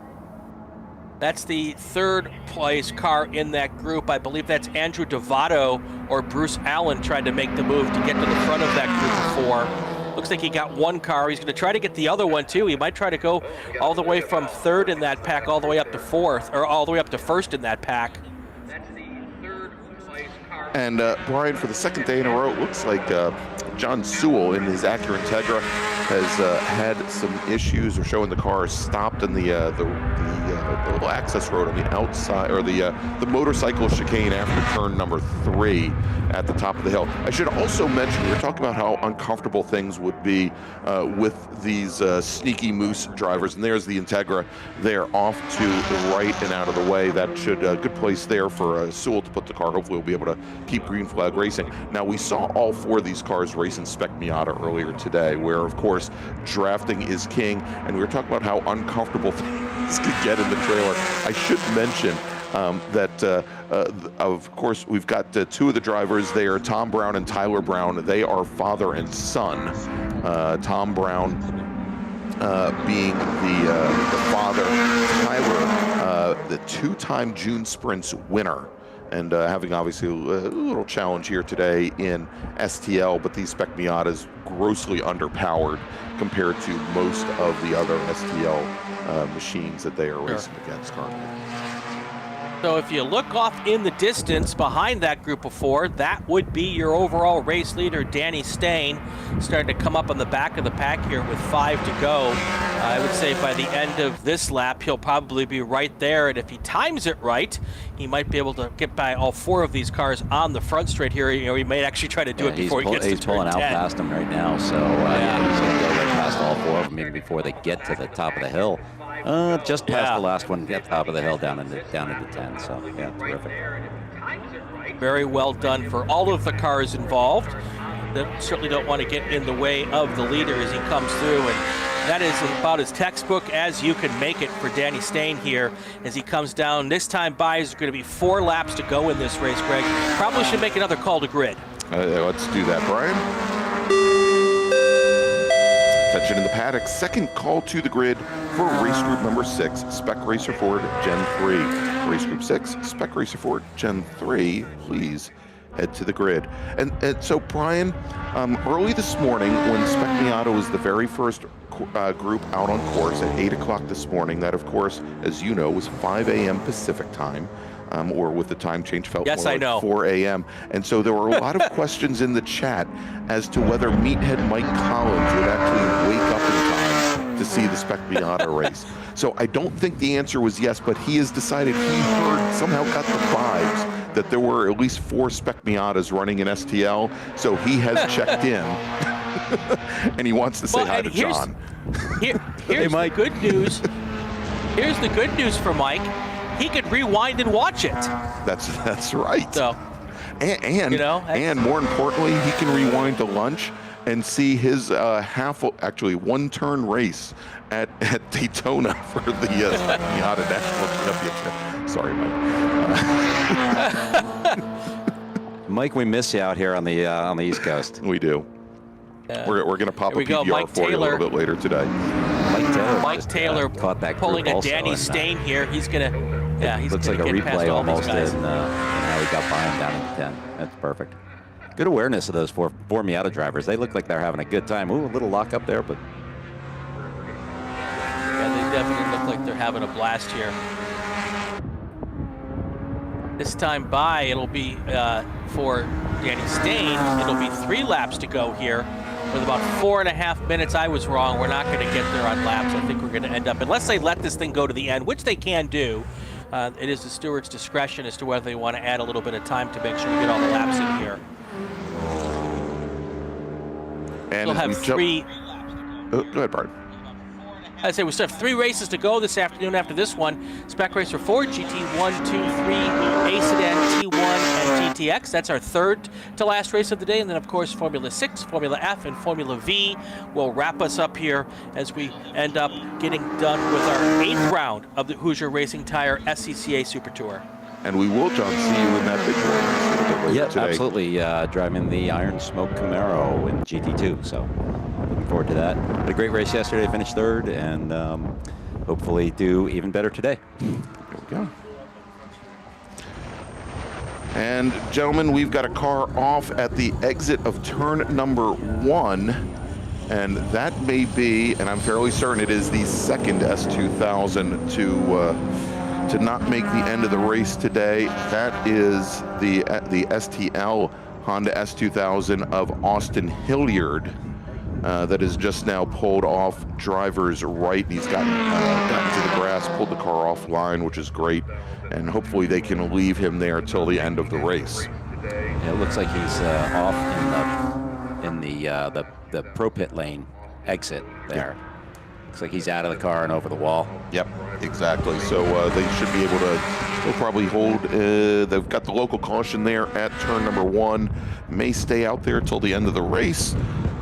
That's the third place car in that group. I believe that's Andrew Devato or Bruce Allen tried to make the move to get to the front of that group of 4. Looks like he got one car. He's going to try to get the other one too. He might try to go all the way from third in that pack all the way up to fourth, or all the way up to first in that pack. And Brian, for the second day in a row, it looks like John Sewell in his Acura Integra has had some issues, or showing the car stopped in the little access road on the outside, or the motorcycle chicane after turn number 3 at the top of the hill. I should also mention, we were talking about how uncomfortable things would be with these sneaky moose drivers, and there's the Integra. They're off to the right and out of the way. That should good place there for Sewell to put the car. Hopefully we'll be able to keep green flag racing. Now, we saw all 4 of these cars race in Spec Miata earlier today, where of course drafting is king, and we were talking about how uncomfortable things could get in the trailer. I should mention that of course we've got 2 of the drivers. They are Tom Brown and Tyler Brown. They are father and son. Tom Brown being the father, Tyler the 2-time June Sprints winner, and having obviously a little challenge here today in STL, but these Spec Miatas grossly underpowered compared to most of the other STL machines that they are racing against currently. So if you look off in the distance behind that group of 4, that would be your overall race leader, Danny Stain, starting to come up on the back of the pack here with 5 to go. I would say by the end of this lap, he'll probably be right there, and if he times it right, he might be able to get by all 4 of these cars on the front straight here. You know, he may actually try to do it before he gets to turn 10. He's pulling out past him right now, so he's going to go right past all 4 of them even before they get to the top of the hill. Just past the last one, at the top of the hill, down into 10. So yeah, terrific. Very well done for all of the cars involved. They certainly don't want to get in the way of the leader as he comes through, and that is about as textbook as you can make it for Danny Stain here as he comes down. This time by is going to be 4 laps to go in this race, Greg. Probably should make another call to grid. Let's do that, Brian. Attention in the paddock, second call to the grid for race group number 6, Spec Racer Ford Gen 3. Race group 6, Spec Racer Ford Gen 3, please head to the grid. And so, Brian, early this morning when Spec Miata was the very first group out on course at 8 o'clock this morning, that of course, as you know, was 5 a.m. Pacific time. Or with the time change felt more like 4 a.m. And so there were a lot of questions in the chat as to whether Meathead Mike Collins would actually wake up in time to see the Spec Miata race. So I don't think the answer was yes, but he has decided, he heard, somehow got the vibes that there were at least 4 Spec Miatas running in STL, so he has checked in. And he wants to say hi to John. Here's the good news. Here's the good news for Mike. He could rewind and watch it. That's right. So, and you know, and more importantly, he can rewind to lunch and see his one-turn race at Daytona for the Miata National Championship. Sorry, Mike. Mike, we miss you out here on the East Coast. We do. We're going to pop a PPR for you a little bit later today. Mike Taylor caught that pulling a Danny Stain here. He's going to. Yeah, he's looks like a replay almost in how he got by him down into 10. That's perfect. Good awareness of those four Miata drivers. They look like they're having a good time. Ooh, a little lock up there, but. Yeah, they definitely look like they're having a blast here. This time by, it'll be for Danny Stain, it'll be 3 laps to go here. With about 4.5 minutes, I was wrong. We're not going to get there on laps. I think we're going to end up, unless they let this thing go to the end, which they can do. It is the steward's discretion as to whether they want to add a little bit of time to make sure we get all the laps in here. And we'll have 3. Go ahead, Bart. I'd say we still have 3 races to go this afternoon after this one. Spec Racer Ford, GT1, 2, 3, A-Sedan, T1, and GTX. That's our 3rd to last race of the day. And then, of course, Formula 6, Formula F, and Formula V will wrap us up here as we end up getting done with our 8th round of the Hoosier Racing Tire SCCA Super Tour. And we will, John, see you in that big one. Yeah, today. Absolutely. Driving the Iron Smoke Camaro in GT2. So looking forward to that. Had a great race yesterday, finished 3rd, and hopefully do even better today. go. And gentlemen, we've got a car off at the exit of turn number 1, and that may be, and I'm fairly certain it is the second S2000 to not make the end of the race today. That is the STL Honda S2000 of Austin Hilliard. That is just now pulled off driver's right. He's gotten to the grass, pulled the car offline, which is great, and hopefully they can leave him there till the end of the race. Yeah, it looks like he's off in the pro pit lane exit there. Yeah. Looks like he's out of the car and over the wall. Yep, exactly. So they should be able to, they'll probably hold, they've got the local caution there at turn number 1. May stay out there till the end of the race,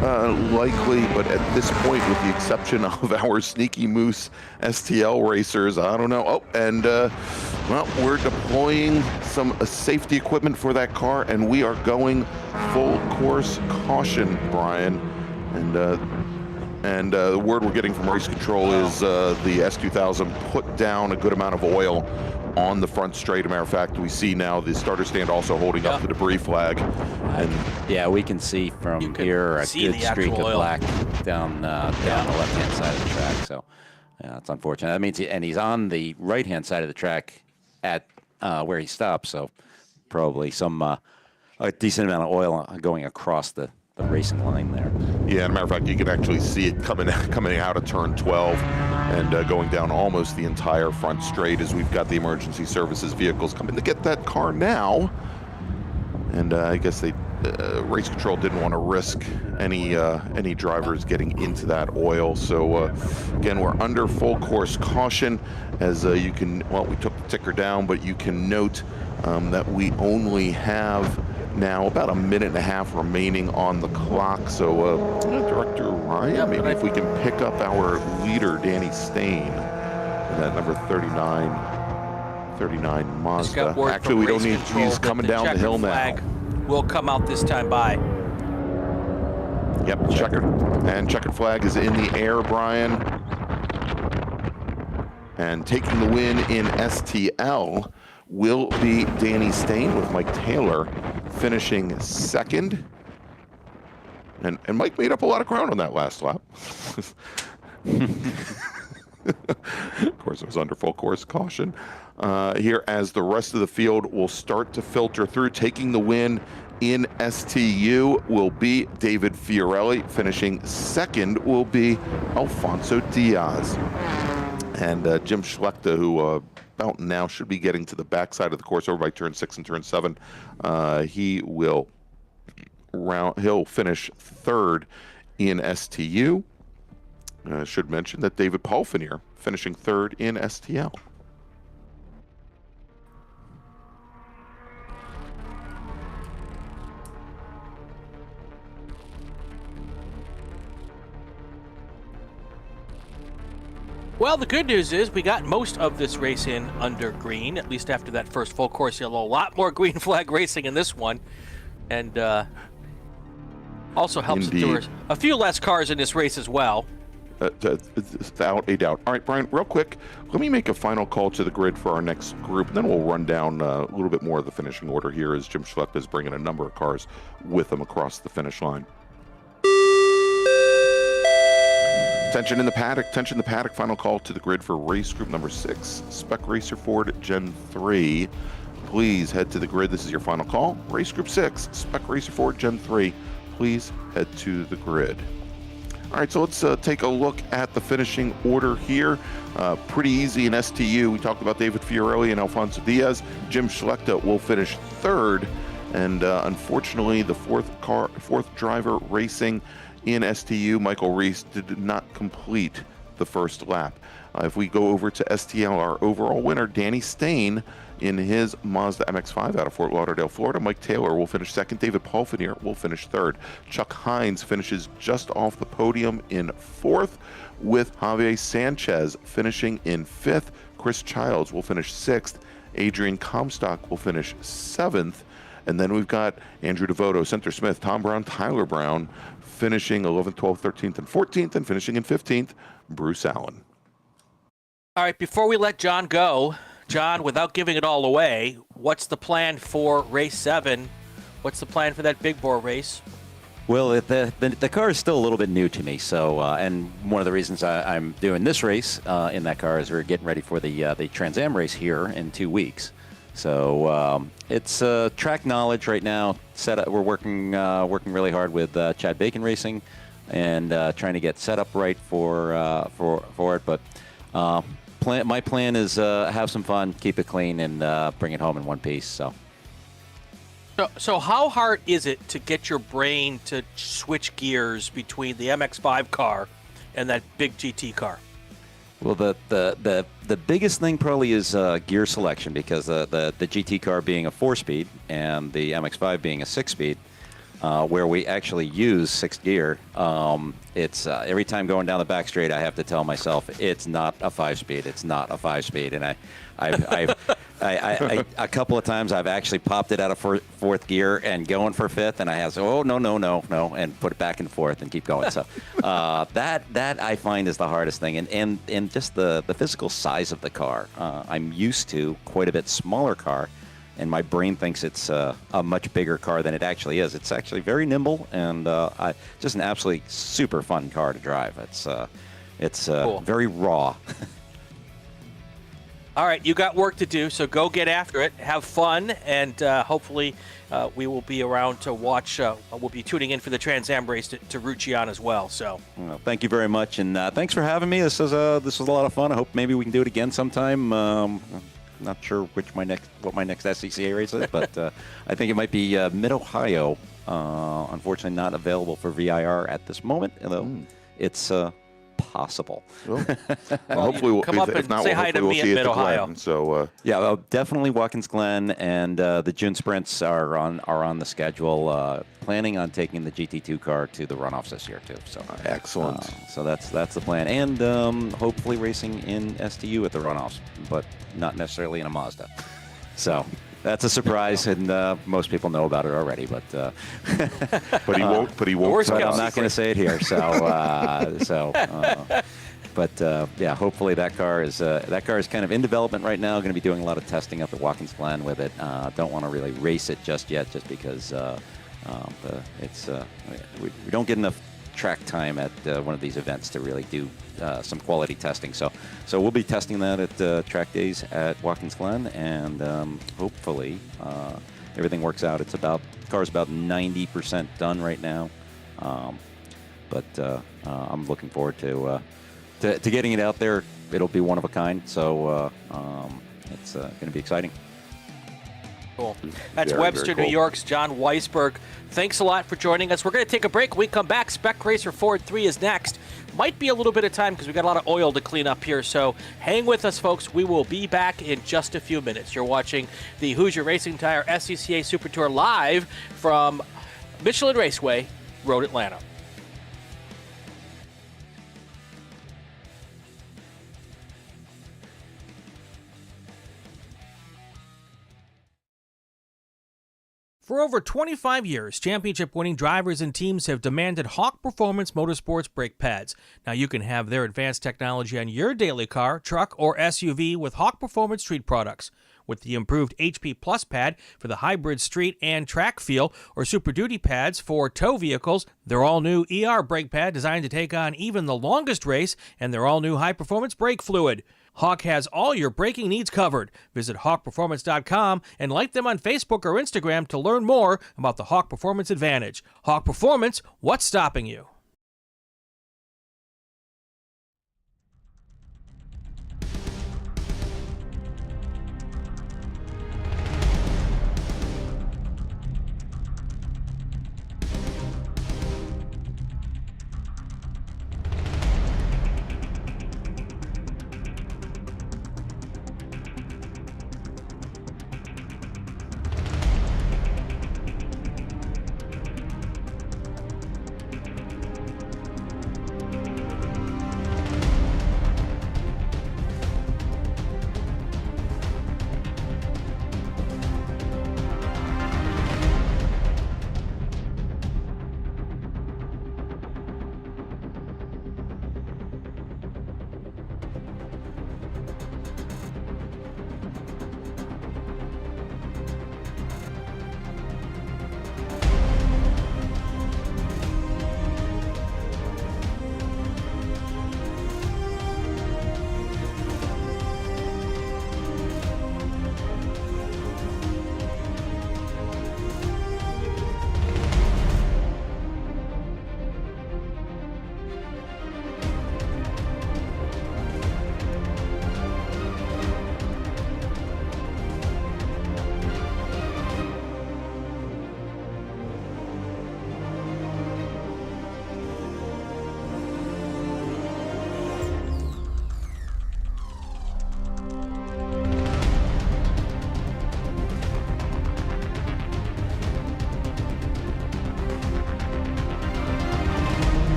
likely, but at this point, with the exception of our Sneaky Moose STL racers, I don't know. Oh, and well, we're deploying some safety equipment for that car, and we are going full course caution, Brian. And the word we're getting from race control is the S2000 put down a good amount of oil on the front straight. As a matter of fact, we see now the starter stand also holding up the debris flag. And yeah, we can see from here a good streak of black down the left-hand side of the track. So yeah, that's unfortunate. That means he's on the right-hand side of the track at where he stopped. So probably some a decent amount of oil going across the racing line there. Yeah, as a matter of fact, you can actually see it coming out of turn 12 and going down almost the entire front straight as we've got the emergency services vehicles coming to get that car now. And I guess they race control didn't want to risk any drivers getting into that oil. So again, we're under full course caution, as you can, well, we took the ticker down, but you can note that we only have now about a minute and a half remaining on the clock. So Director Ryan, maybe if we can pick up our leader, Danny Stain, in that number 39 Mazda. Actually, we don't need, he's coming down the hill now. Will come out this time by. Yep, checkered flag is in the air, Brian. And taking the win in STL will be Danny Stain, with Mike Taylor finishing second. And Mike made up a lot of ground on that last lap. Of course, it was under full course caution. Here, as the rest of the field will start to filter through, taking the win in STU will be David Fiorelli. Finishing second will be Alfonso Diaz. And Jim Schlechter, who about now should be getting to the backside of the course over by turn 6 and turn 7. He'll finish third in STU. Should mention that David Palfinier finishing third in STL. Well, the good news is we got most of this race in under green, at least after that first full course yellow. A lot more green flag racing in this one. And also helps that there were a few less cars in this race as well. Without a doubt. All right, Brian, real quick, let me make a final call to the grid for our next group, and then we'll run down a little bit more of the finishing order here as Jim Schlechter is bringing a number of cars with him across the finish line. Tension in the paddock, final call to the grid for race group number 6, Spec Racer Ford Gen 3. Please head to the grid. This is your final call. Race group 6, Spec Racer Ford Gen 3. Please head to the grid. All right, so let's take a look at the finishing order here. Pretty easy in STU. We talked about David Fiorelli and Alfonso Diaz. Jim Schlechter will finish third. And unfortunately, the fourth driver racing in STU, Michael Reese, did not complete the first lap. If we go over to STL, our overall winner, Danny Stain, in his Mazda MX-5 out of Fort Lauderdale, Florida. Mike Taylor will finish second. David Palfinier will finish third. Chuck Hines finishes just off the podium in fourth, with Javier Sanchez finishing in fifth. Chris Childs will finish sixth. Adrian Comstock will finish seventh. And then we've got Andrew Devoto, Center Smith, Tom Brown, Tyler Brown finishing 11th, 12th, 13th, and 14th, and finishing in 15th, Bruce Allen. All right, before we let John go, John, without giving it all away, what's the plan for race 7? What's the plan for that big bore race? Well, the car is still a little bit new to me, so and one of the reasons I'm doing this race in that car is we're getting ready for the Trans Am race here in 2 weeks. So it's track knowledge right now. We're working really hard with Chad Bacon Racing and trying to get set up right for it. But my plan is have some fun, keep it clean, and bring it home in one piece. So how hard is it to get your brain to switch gears between the MX-5 car and that big GT car? Well, the biggest thing probably is gear selection, because the GT car being a 4-speed and the MX-5 being a 6-speed, where we actually use 6th gear. It's every time going down the back straight, I have to tell myself it's not a 5-speed. It's not a 5-speed, and I a couple of times I've actually popped it out of 4th gear and going for 5th, and I have to say, oh no, and put it back and forth and keep going. So that I find is the hardest thing, and just the physical size of the car. I'm used to quite a bit smaller car, and my brain thinks it's a much bigger car than it actually is. It's actually very nimble and just an absolutely super fun car to drive. It's cool. Very raw. All right, you got work to do, so go get after it. Have fun, and hopefully we will be around to watch. We'll be tuning in for the Trans Am race to root you on as well. So, well, thank you very much, and thanks for having me. This was a lot of fun. I hope maybe we can do it again sometime. Not sure what my next SCCA race is, but I think it might be Mid-Ohio. Unfortunately, not available for VIR at this moment, although it's possible. Well, hopefully, come up and say hi to me at Mid-Ohio. So yeah, definitely Watkins Glen, and the June sprints are on the schedule. Planning on taking the GT2 car to the runoffs this year too. So excellent. So that's the plan, and hopefully racing in STU at the runoffs, but not necessarily in a Mazda. So. That's a surprise, and most people know about it already. But but he won't. But I'm not going to say it here. Yeah, hopefully that car is kind of in development right now. Going to be doing a lot of testing up at Watkins Glen with it. Don't want to really race it just yet, just because we don't get enough track time at one of these events to really do some quality testing. So we'll be testing that at track days at Watkins Glen, and hopefully everything works out. Car's about 90% done right now, but I'm looking forward to getting it out there. It'll be one of a kind, so it's going to be exciting. Cool. That's Very, Webster, very cool. New York's John Weisberg. Thanks a lot for joining us. We're going to take a break. When we come back, Spec Racer Ford 3 is next. Might be a little bit of time because we've got a lot of oil to clean up here, so hang with us, folks. We will be back in just a few minutes. You're watching the Hoosier Racing Tire SCCA Super Tour live from Michelin Raceway Road Atlanta. For over 25 years, championship-winning drivers and teams have demanded Hawk Performance Motorsports brake pads. Now you can have their advanced technology on your daily car, truck, or SUV with Hawk Performance Street products. With the improved HP Plus pad for the hybrid street and track feel, or Super Duty pads for tow vehicles, their all-new ER brake pad designed to take on even the longest race, and their all-new high-performance brake fluid. Hawk has all your braking needs covered. Visit hawkperformance.com and like them on Facebook or Instagram to learn more about the Hawk Performance Advantage. Hawk Performance, what's stopping you?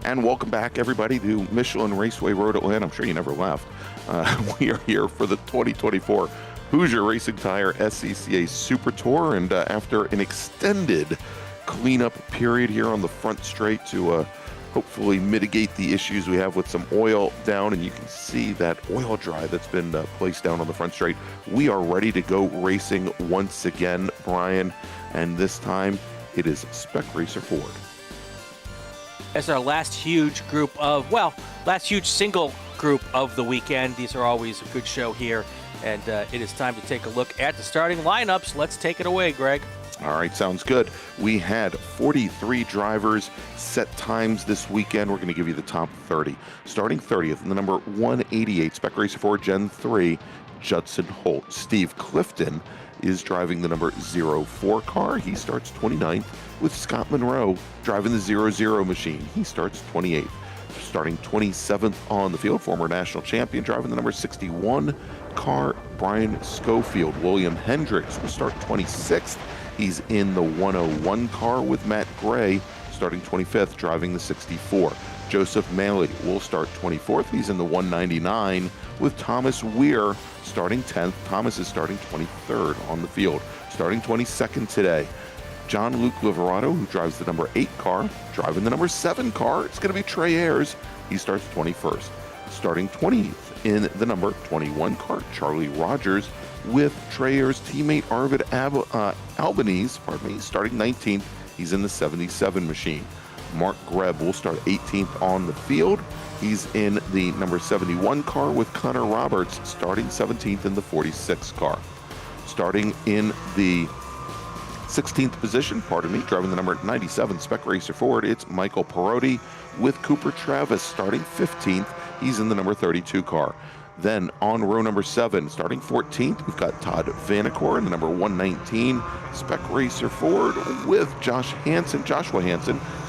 And welcome back, everybody, to Michelin Raceway Road Atlanta. I'm sure you never left. We are here for the 2024 Hoosier Racing Tire SCCA Super Tour, and after an extended cleanup period here on the front straight to hopefully mitigate the issues we have with some oil down, and you can see that oil dry that's been placed down on the front straight. We are ready to go racing once again, Brian, and this time it is Spec Racer Ford. As our last huge group of, last huge single group of the weekend. These are always a good show here, and it is time to take a look at the starting lineups. Let's take it away, Greg. All right, sounds good. We had 43 drivers set times this weekend. We're going to give you the top 30. Starting 30th in the number 188 Spec Racer Ford Gen 3, Judson Holt. Steve Clifton is driving the number 04 car. He starts 29th, with Scott Monroe driving the 00 machine. He starts 28th. Starting 27th on the field, former national champion driving the number 61 car, Brian Schofield. William Hendricks will start 26th. He's in the 101 car with Matt Gray, starting 25th, driving the 64. Joseph Maley will start 24th. He's in the 199 with Thomas Weir, starting 10th. Thomas is starting 23rd on the field. Starting 22nd today, John-Luc Liverato, who drives the number 8 car, driving the number 7 car. It's going to be Trey Ayers. He starts 21st. Starting 20th in the number 21 car, Charlie Rogers, with Trey Ayers' teammate Arvid Albanese, starting 19th. He's in the 77 machine. Mark Greb will start 18th on the field. He's in the number 71 car with Connor Roberts, starting 17th in the 46 car. Starting in the 16th position, driving the number 97 Spec Racer Ford, it's Michael Perotti with Cooper Travis, starting 15th. He's in the number 32 car. Then on row number 7, starting 14th, we've got Todd Vanacore in the number 119 Spec Racer Ford with Joshua Hansen,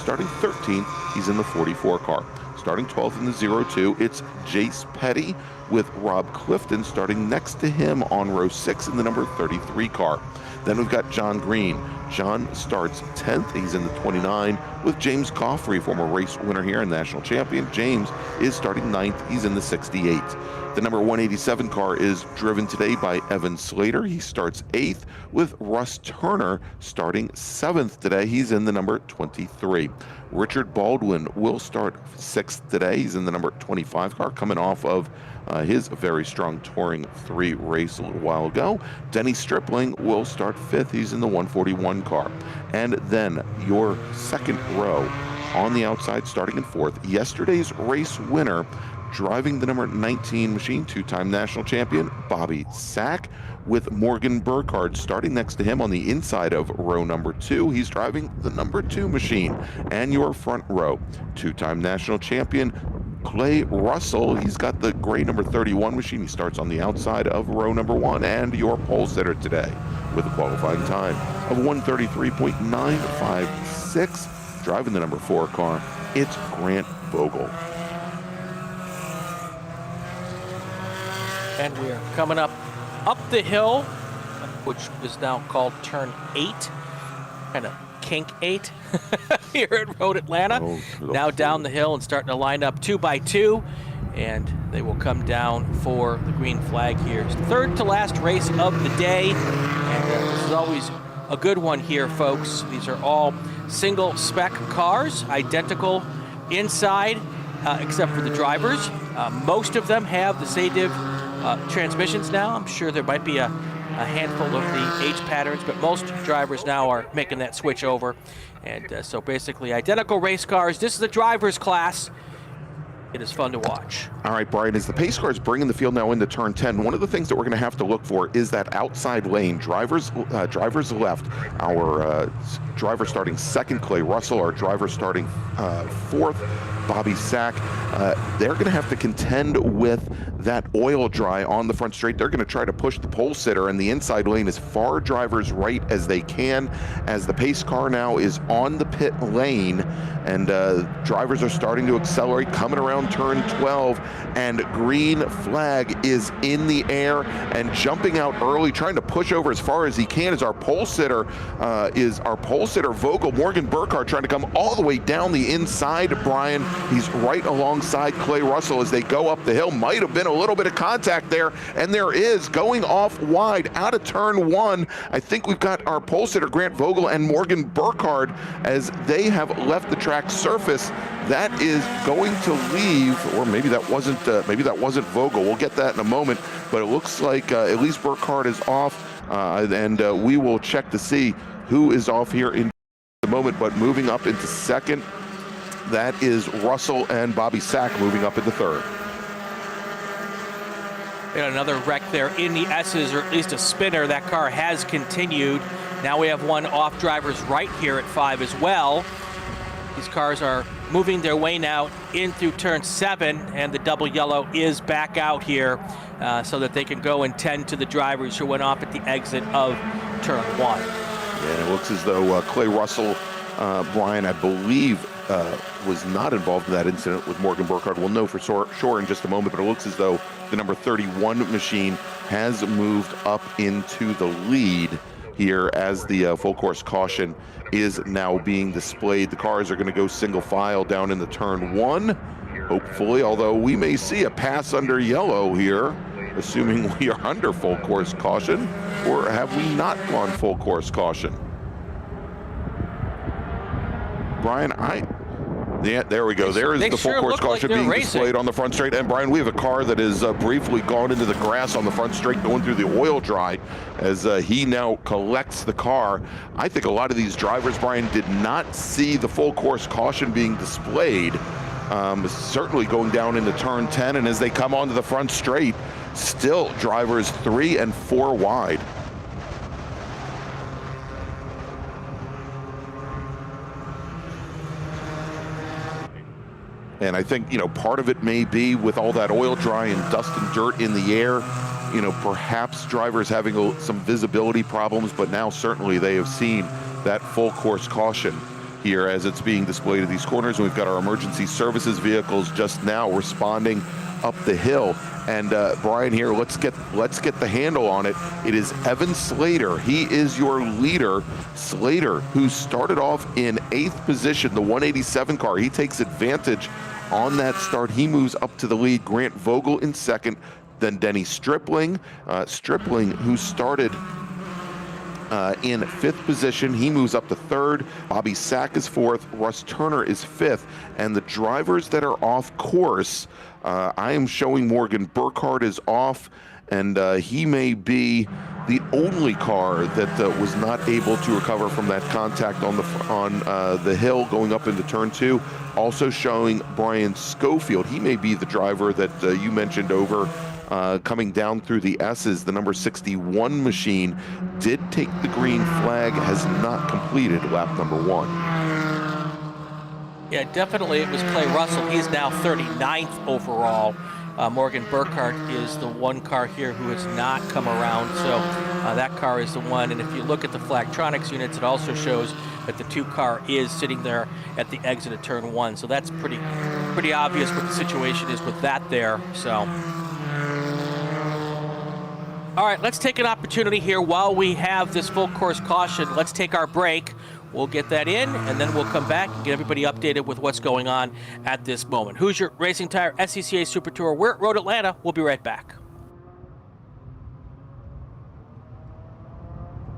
starting 13th. He's in the 44 car. Starting 12th in the 02, it's Jace Petty with Rob Clifton starting next to him on row 6 in the number 33 car. Then we've got John Green. John starts 10th. He's in the 29 with James Coffrey, former race winner here and national champion. James is starting 9th. He's in the 68. The number 187 car is driven today by Evan Slater. He starts 8th with Russ Turner starting 7th today. He's in the number 23. Richard Baldwin will start 6th today. He's in the number 25 car, coming off of his very strong Touring 3 race a little while ago. Denny Stripling will start 5th. He's in the 141 car. And then your second row on the outside, starting in 4th, yesterday's race winner, driving the number 19 machine, 2-time national champion, Bobby Sack, with Morgan Burkhardt starting next to him on the inside of row number 2. He's driving the number 2 machine. And your front row, 2-time national champion, Clay Russell. He's got the gray number 31 machine. He starts on the outside of row number 1. And your pole sitter today with a qualifying time of 1:33.956, driving the number 4 car, it's Grant Vogel. And we are coming up the hill, which is now called Turn 8, kind of Kink 8 here at Road Atlanta. Now down the hill and starting to line up 2 by 2, and they will come down for the green flag here. It's the third to last race of the day, and this is always a good one here, folks. These are all single spec cars, identical inside, except for the drivers. Most of them have the SADIV transmissions now. I'm sure there might be a handful of the H patterns, but most drivers now are making that switch over. And so basically identical race cars. This is the driver's class. It is fun to watch. All right, Brian, as the pace cars bringing the field now into turn 10, one of the things that we're going to have to look for is that outside lane. Drivers left. Our driver starting 2nd, Clay Russell. Our driver starting 4th, Bobby Sack. They're going to have to contend with that oil dry on the front straight. They're going to try to push the pole sitter in the inside lane as far drivers right as they can, as the pace car now is on the pit lane, and drivers are starting to accelerate, coming around turn 12, and green flag is in the air and jumping out early, trying to push over as far as he can as our pole sitter Vogel. Morgan Burkhardt trying to come all the way down the inside, Brian, He's right alongside Clay Russell as they go up the hill. Might have been a little bit of contact there, and there is, going off wide out of turn 1. I think we've got our pole sitter Grant Vogel and Morgan Burkhardt as they have left the track surface. That is going to leave, or maybe that wasn't Vogel. We'll get that in a moment, but it looks like at least Burkhardt is off, and we will check to see who is off here in the moment. But moving up into second, that is Russell and Bobby Sack moving up into third. We got another wreck there in the S's, or at least a spinner. That car has continued. Now we have one off driver's right here at 5 as well. These cars are moving their way now in through turn 7, and the double yellow is back out here so that they can go and tend to the drivers who went off at the exit of turn 1. Yeah, it looks as though Clay Russell, Brian, I believe, was not involved in that incident with Morgan Burkhardt. We'll know for sure in just a moment, but it looks as though the number 31 machine has moved up into the lead here as the full course caution is now being displayed. The cars are going to go single file down into turn 1, hopefully, although we may see a pass under yellow here, assuming we are under full course caution, or have we not gone full course caution? Brian, yeah, there we go. There is the full course caution being displayed on the front straight. And Brian, we have a car that is briefly gone into the grass on the front straight, going through the oil dry as he now collects the car. I think a lot of these drivers, Brian, did not see the full course caution being displayed. Certainly going down into turn 10, and as they come onto the front straight, still drivers 3 and 4 wide. And I think, part of it may be with all that oil dry and dust and dirt in the air, perhaps drivers having some visibility problems, but now certainly they have seen that full course caution here as it's being displayed at these corners. And we've got our emergency services vehicles just now responding up the hill. And Brian, here, let's get the handle on it. It is Evan Slater. He is your leader. Slater, who started off in 8th position, the 187 car. He takes advantage on that start. He moves up to the lead. Grant Vogel in second, then Denny Stripling. Stripling, who started in 5th position, he moves up to 3rd. Bobby Sack is 4th. Russ Turner is 5th. And the drivers that are off course, I am showing Morgan Burkhardt is off, and he may be the only car that was not able to recover from that contact on the hill going up into turn 2. Also showing Brian Schofield. He may be the driver that you mentioned over coming down through the S's. The number 61 machine did take the green flag, has not completed lap number 1. Yeah, definitely it was Clay Russell. He's now 39th overall. Morgan Burkhardt is the one car here who has not come around, so that car is the one. And if you look at the Flagtronics units, it also shows that the 2 car is sitting there at the exit of turn 1. So that's pretty obvious what the situation is with that there. So, all right, let's take an opportunity here while we have this full course caution. Let's take our break. We'll get that in, and then we'll come back and get everybody updated with what's going on at this moment. Hoosier Racing Tire SCCA Super Tour. We're at Road Atlanta. We'll be right back.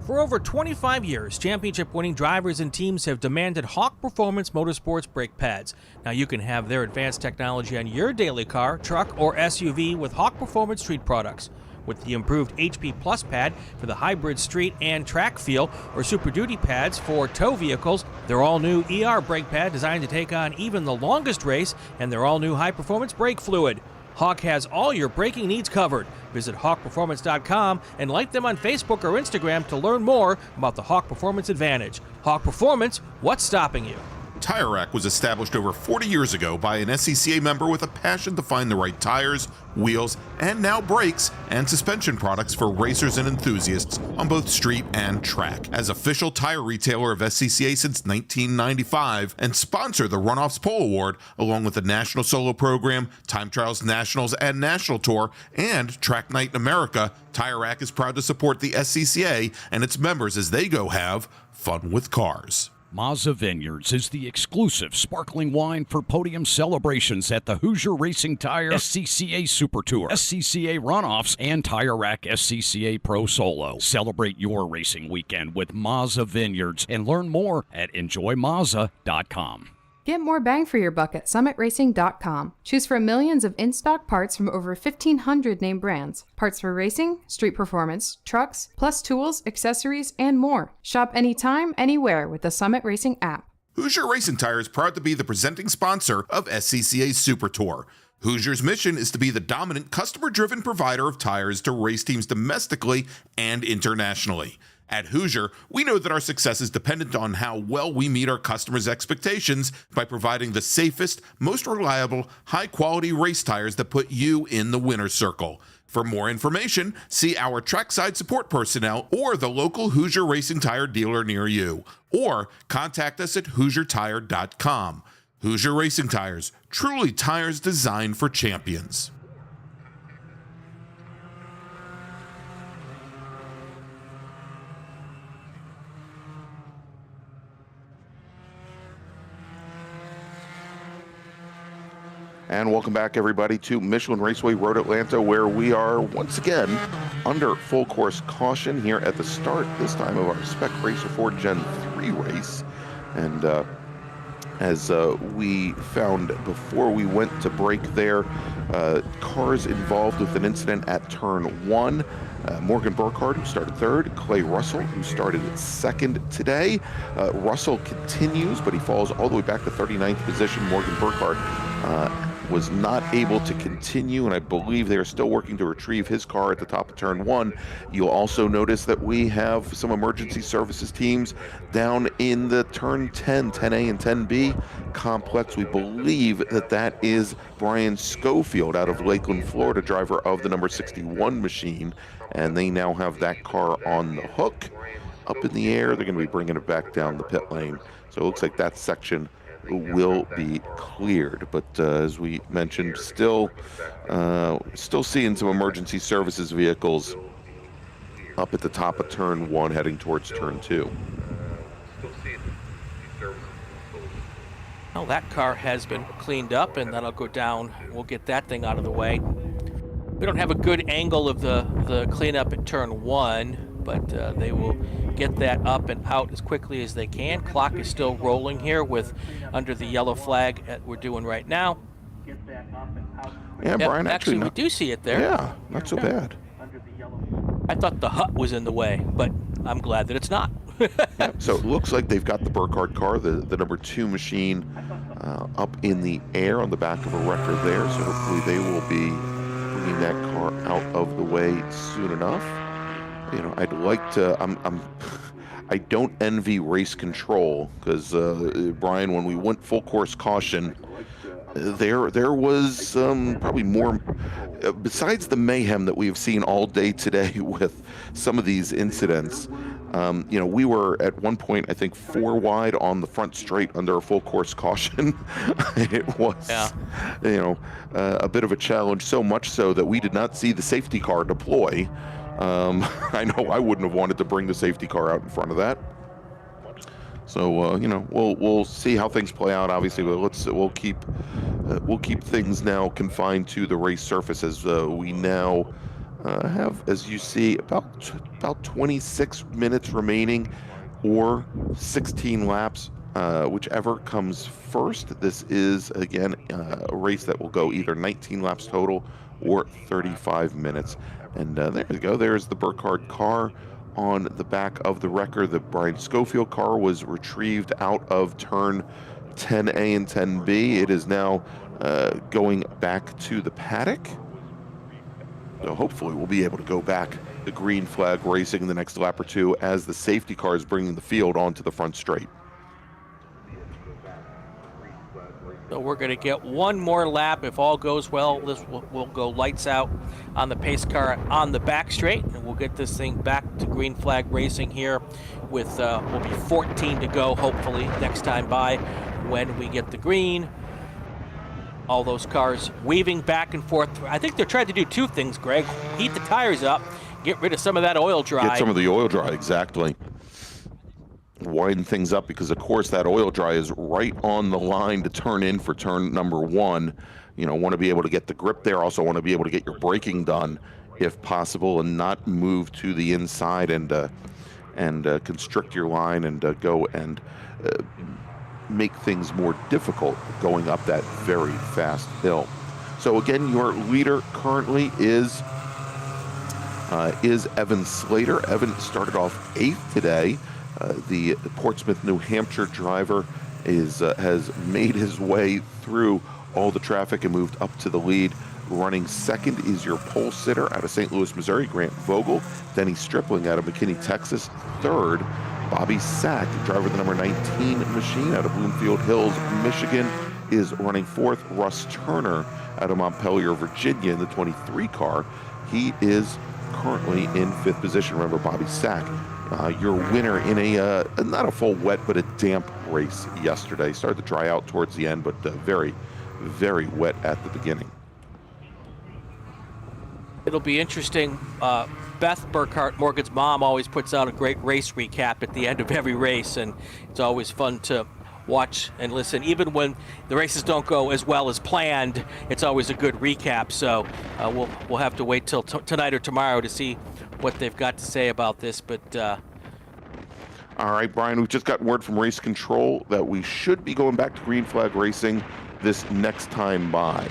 For over 25 years, championship-winning drivers and teams have demanded Hawk Performance Motorsports brake pads. Now you can have their advanced technology on your daily car, truck, or SUV with Hawk Performance Street products. With the improved HP Plus pad for the hybrid street and track feel, or Super Duty pads for tow vehicles, their all-new ER brake pad designed to take on even the longest race, and their all-new high-performance brake fluid. Hawk has all your braking needs covered. Visit hawkperformance.com and like them on Facebook or Instagram to learn more about the Hawk Performance Advantage. Hawk Performance, what's stopping you? Tire Rack was established over 40 years ago by an SCCA member with a passion to find the right tires, wheels, and now brakes and suspension products for racers and enthusiasts on both street and track. As official tire retailer of SCCA since 1995 and sponsor the Runoffs Pole Award, along with the National Solo Program, Time Trials Nationals and National Tour, and Track Night in America, Tire Rack is proud to support the SCCA and its members as they go have fun with cars. Mazza Vineyards is the exclusive sparkling wine for podium celebrations at the Hoosier Racing Tire SCCA Super Tour, SCCA Runoffs, and Tire Rack SCCA Pro Solo. Celebrate your racing weekend with Mazza Vineyards and learn more at enjoymazza.com. Get more bang for your buck at summitracing.com. Choose from millions of in-stock parts from over 1,500 name brands. Parts for racing, street performance, trucks, plus tools, accessories, and more. Shop anytime, anywhere with the Summit Racing app. Hoosier Racing Tire is proud to be the presenting sponsor of SCCA Super Tour. Hoosier's mission is to be the dominant customer-driven provider of tires to race teams domestically and internationally. At Hoosier, we know that our success is dependent on how well we meet our customers' expectations by providing the safest, most reliable, high-quality race tires that put you in the winner's circle. For more information, see our trackside support personnel or the local Hoosier Racing Tire dealer near you, or contact us at HoosierTire.com. Hoosier Racing Tires, truly tires designed for champions. And welcome back, everybody, to Michelin Raceway Road Atlanta, where we are once again under full course caution here at the start, this time of our Spec Racer 4 Gen 3 race. And as we found before we went to break there, cars involved with an incident at turn 1. Morgan Burkhardt, who started 3rd, Clay Russell, who started 2nd today. Russell continues, but he falls all the way back to 39th position. Morgan Burkhardt was not able to continue, and I believe they are still working to retrieve his car at the top of turn 1. You'll also notice that we have some emergency services teams down in the turn 10, 10A and 10B complex. We believe that that is Brian Schofield out of Lakeland, Florida, driver of the number 61 machine, and they now have that car on the hook up in the air. They're going to be bringing it back down the pit lane. So it looks like that section will be cleared, but as we mentioned, still seeing some emergency services vehicles up at the top of turn 1 heading towards turn 2. Well, that car has been cleaned up, and that'll go down. We'll get that thing out of the way. We don't have a good angle of the cleanup at turn 1, but they will get that up and out as quickly as they can. Clock is still rolling here with under the yellow flag that we're doing right now. Yeah, Brian, actually we do see it there. Yeah, not so bad. I thought the hut was in the way, but I'm glad that it's not. So it looks like they've got the Burkhardt car, the number 2 machine, up in the air on the back of a wrecker there. So hopefully they will be bringing that car out of the way soon enough. You know, I'd like to. I don't envy race control because Brian, when we went full course caution, there was probably more. Besides the mayhem that we've seen all day today with some of these incidents, you know, we were at one point, I think, 4 wide on the front straight under a full course caution. It was, you know, a bit of a challenge. So much so that we did not see the safety car deploy. I know I wouldn't have wanted to bring the safety car out in front of that. So you know, we'll see how things play out. Obviously, but we'll keep things now confined to the race surface as we now have, as you see, about 26 minutes remaining, or 16 laps, whichever comes first. This is again a race that will go either 19 laps total or 35 minutes. And there you go. There's the Burkhardt car on the back of the wrecker. The Brian Schofield car was retrieved out of turn 10A and 10B. It is now going back to the paddock. So hopefully we'll be able to go back the green flag racing in the next lap or two as the safety car is bringing the field onto the front straight. So we're going to get one more lap. If all goes well, this will go lights out on the pace car on the back straight, and we'll get this thing back to green flag racing here with, will be 14 to go, hopefully, next time by when we get the green. All those cars weaving back and forth. I think they're trying to do 2 things, Greg. Heat the tires up, get rid of some of that oil dry. Get some of the oil dry, exactly. widen things up because, of course, that oil dry is right on the line to turn in for turn number 1. You know, want to be able to get the grip there. Also want to be able to get your braking done if possible and not move to the inside and constrict your line and go and make things more difficult going up that very fast hill. So again, your leader currently is Evan Slater. Evan started off 8th today. The Portsmouth, New Hampshire driver has made his way through all the traffic and moved up to the lead. Running second is your pole sitter out of St. Louis, Missouri, Grant Vogel. Denny Stripling out of McKinney, Texas. Third, Bobby Sack, driver of the number 19 machine out of Bloomfield Hills, Michigan, is running fourth. Russ Turner out of Montpelier, Virginia in the 23 car. He is currently in 5th position. Remember, Bobby Sack, your winner in a not a full wet, but a damp race yesterday. Started to dry out towards the end, but very, very wet at the beginning. It'll be interesting. Beth Burkhart, Morgan's mom, always puts out a great race recap at the end of every race, and it's always fun to watch and listen. Even when the races don't go as well as planned, it's always a good recap. So we'll have to wait till tonight or tomorrow to see what they've got to say about this. But all right, Brian, we've just got word from race control that we should be going back to green flag racing this next time by.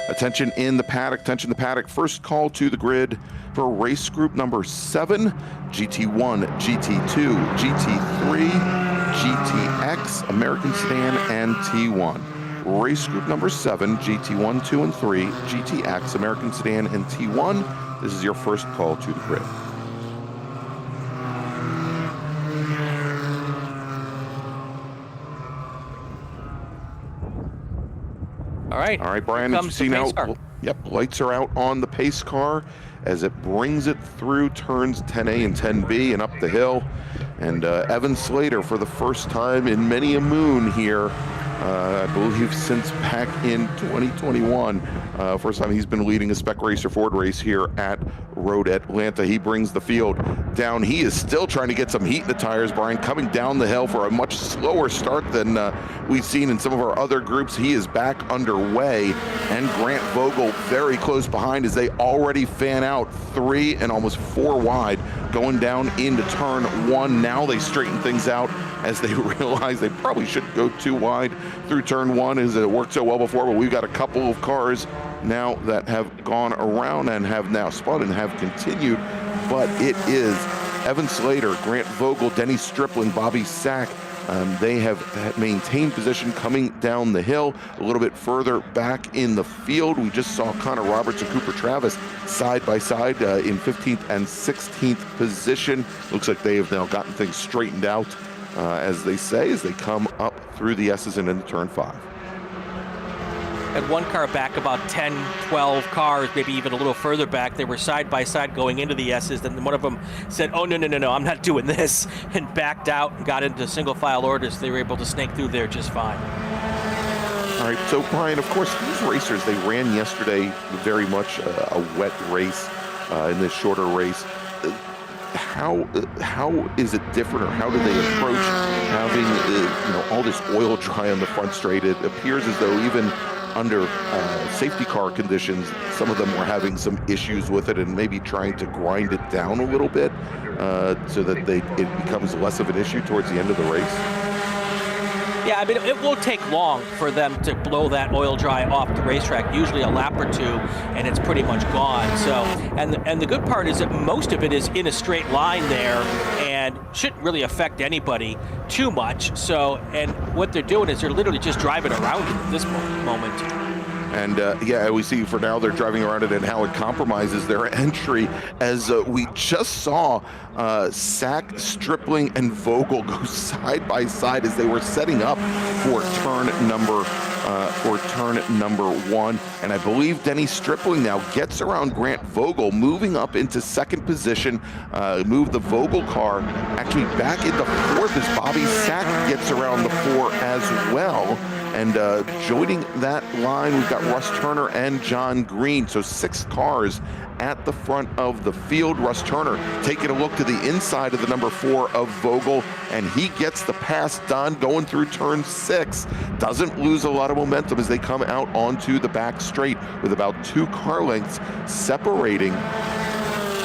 Attention in the paddock, attention the paddock. First call to the grid for race group number 7, GT1, GT2, GT3, GTX, American Sedan, and T1. Race group number 7, GT1, 2, and 3, GTX, American Sedan, and T1. This is your first call to the grid. All right, Brian, as you see now, yep, lights are out on the pace car as it brings it through turns 10A and 10B and up the hill. And Evan Slater, for the first time in many a moon here, I believe since back in 2021, first time he's been leading a Spec Racer Ford race here at Road Atlanta. He brings the field down. He is still trying to get some heat in the tires, Brian, coming down the hill for a much slower start than we've seen in some of our other groups. He is back underway, and Grant Vogel very close behind as they already fan out 3 and almost 4 wide going down into turn 1. Now they straighten things out as they realize they probably shouldn't go too wide through turn 1 as it worked so well before, but we've got a couple of cars now that have gone around and have now spun and have continued, but it is Evan Slater, Grant Vogel, Denny Stripling, Bobby Sack. They have maintained position coming down the hill. A little bit further back in the field, we just saw Connor Roberts and Cooper Travis side by side in 15th and 16th position. Looks like they have now gotten things straightened out, as they say, as they come up through the S's and into turn 5. And one car back about 10, 12 cars, maybe even a little further back. They were side by side going into the S's. Then one of them said, oh, no, I'm not doing this, and backed out and got into single file orders. They were able to snake through there just fine. All right, so Brian, of course, these racers, they ran yesterday very much a wet race in this shorter race. How is it different, or how do they approach having all this oil dry on the front straight? It appears as though even under safety car conditions, some of them were having some issues with it and maybe trying to grind it down a little bit so that it becomes less of an issue towards the end of the race. Yeah, I mean, it won't take long for them to blow that oil dry off the racetrack, usually a lap or two, and it's pretty much gone. So, and the good part is that most of it is in a straight line there and shouldn't really affect anybody too much. So, and what they're doing is they're literally just driving around it at this moment. And yeah, we see for now they're driving around it and how it compromises their entry, as we just saw Sack, Stripling, and Vogel go side by side as they were setting up for turn number 1. And I believe Denny Stripling now gets around Grant Vogel, moving up into 2nd position, move the Vogel car actually back into 4th as Bobby Sack gets around the 4 as well. And joining that line, we've got Russ Turner and John Green. So 6 cars at the front of the field. Russ Turner taking a look to the inside of the number 4 of Vogel, and he gets the pass done going through turn 6. Doesn't lose a lot of momentum as they come out onto the back straight with about 2 car lengths separating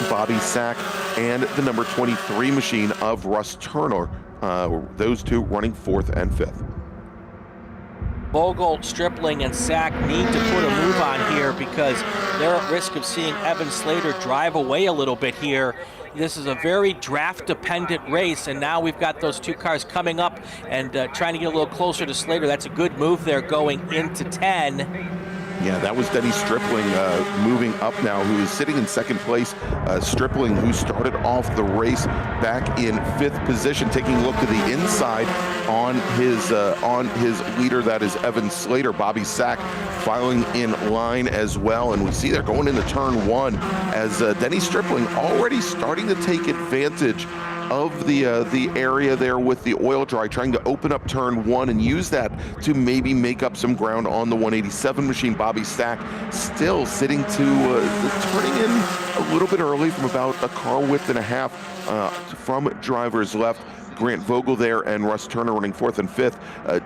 Bobby Sack and the number 23 machine of Russ Turner. Those two running 4th and 5th. Vogel, Stripling, and Sack need to put a move on here because they're at risk of seeing Evan Slater drive away a little bit here. This is a very draft-dependent race, and now we've got those 2 cars coming up and trying to get a little closer to Slater. That's a good move there going into 10. Yeah, that was Denny Stripling moving up now, who is sitting in 2nd place. Stripling, who started off the race back in 5th position, taking a look to the inside on his leader, that is Evan Slater. Bobby Sack filing in line as well, and we see they're going into turn 1 as Denny Stripling already starting to take advantage of the area there with the oil dry, trying to open up turn 1 and use that to maybe make up some ground on the 187 machine. Bobby Sack still sitting to turning in a little bit early from about a car width and a half from driver's left. Grant Vogel there and Russ Turner running 4th and 5th.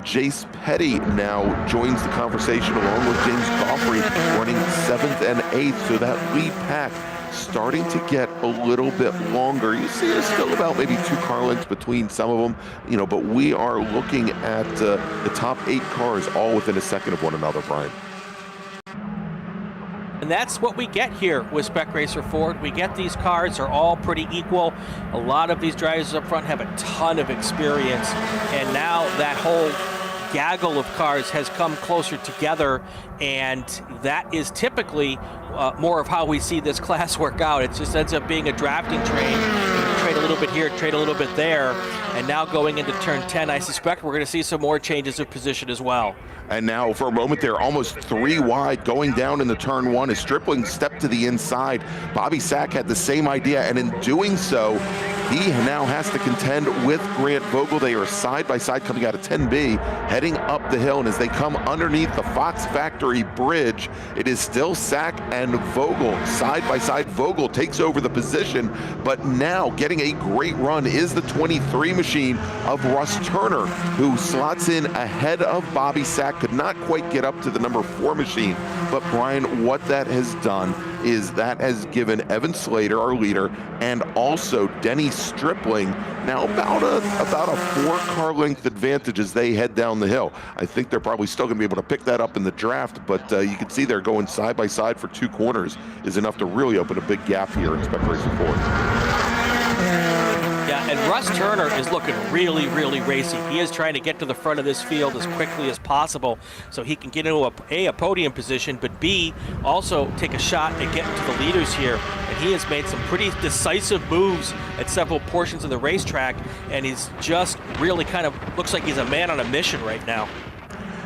Jace Petty now joins the conversation along with James Goffrey running 7th and 8th. So that lead pack starting to get a little bit longer. You see there's still about maybe 2 car lengths between some of them, but we are looking at the top 8 cars all within a second of one another, Brian. And that's what we get here with Spec Racer Ford. We get these cars are all pretty equal. A lot of these drivers up front have a ton of experience, and now that whole gaggle of cars has come closer together, and that is typically more of how we see this class work out. It just ends up being a drafting train. Trade a little bit here, trade a little bit there, and now going into turn 10, I suspect we're going to see some more changes of position as well. And now for a moment there, almost 3 wide going down in the turn 1 as Stripling stepped to the inside. Bobby Sack had the same idea, and in doing so, he now has to contend with Grant Vogel. They are side by side coming out of 10B, heading up the hill, and as they come underneath the Fox Factory Bridge, it is still Sack and Vogel side by side. Vogel takes over the position, but now getting a great run is the 23 machine of Russ Turner, who slots in ahead of Bobby Sack. Could not quite get up to the number 4 machine, but Brian, what that has done is that has given Evan Slater, our leader, and also Denny Stripling now about a 4 car length advantage as they head down the hill. I think they're probably still going to be able to pick that up in the draft, but you can see they're going side by side for 2 corners is enough to really open a big gap here in Spec Racer Ford. Yeah, and Russ Turner is looking really, really racy. He is trying to get to the front of this field as quickly as possible so he can get into a podium position, but B, also take a shot at getting to the leaders here. And he has made some pretty decisive moves at several portions of the racetrack, and he's just really kind of looks like he's a man on a mission right now.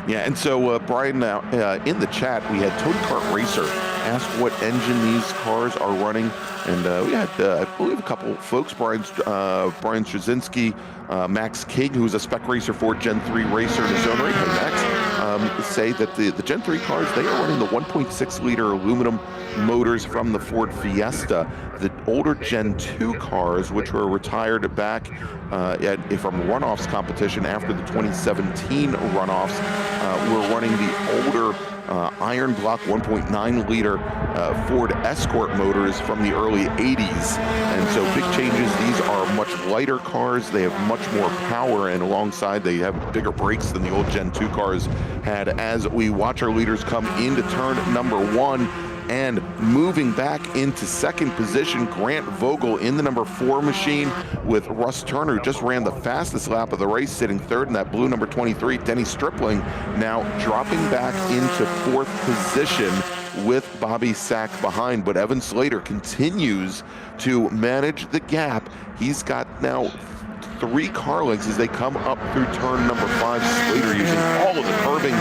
Yeah, and so Brian, now in the chat, we had Tony Kart Racer ask what engine these cars are running, and we had, I believe, a couple folks, Brian Straczynski, Max King, who's a Spec Racer Ford Gen 3 racer in his own right. Hey, Max, say that the Gen 3 cars, they are running the 1.6-liter aluminum motors from the Ford Fiesta. The older Gen 2 cars, which were retired back from runoffs competition after the 2017 runoffs, were running the older iron block 1.9-liter Ford Escort motors from the early 80s. And so big changes. These are much lighter cars. They have much more power, and alongside they have bigger brakes than the old Gen 2 cars had. As we watch our leaders come into turn number 1, and moving back into 2nd position, Grant Vogel in the number 4 machine with Russ Turner, who just ran the fastest lap of the race, sitting 3rd in that blue number 23. Denny Stripling now dropping back into 4th position with Bobby Sack behind, but Evan Slater continues to manage the gap. He's got now 3 car lengths as they come up through turn number 5. Slater using all of the curbing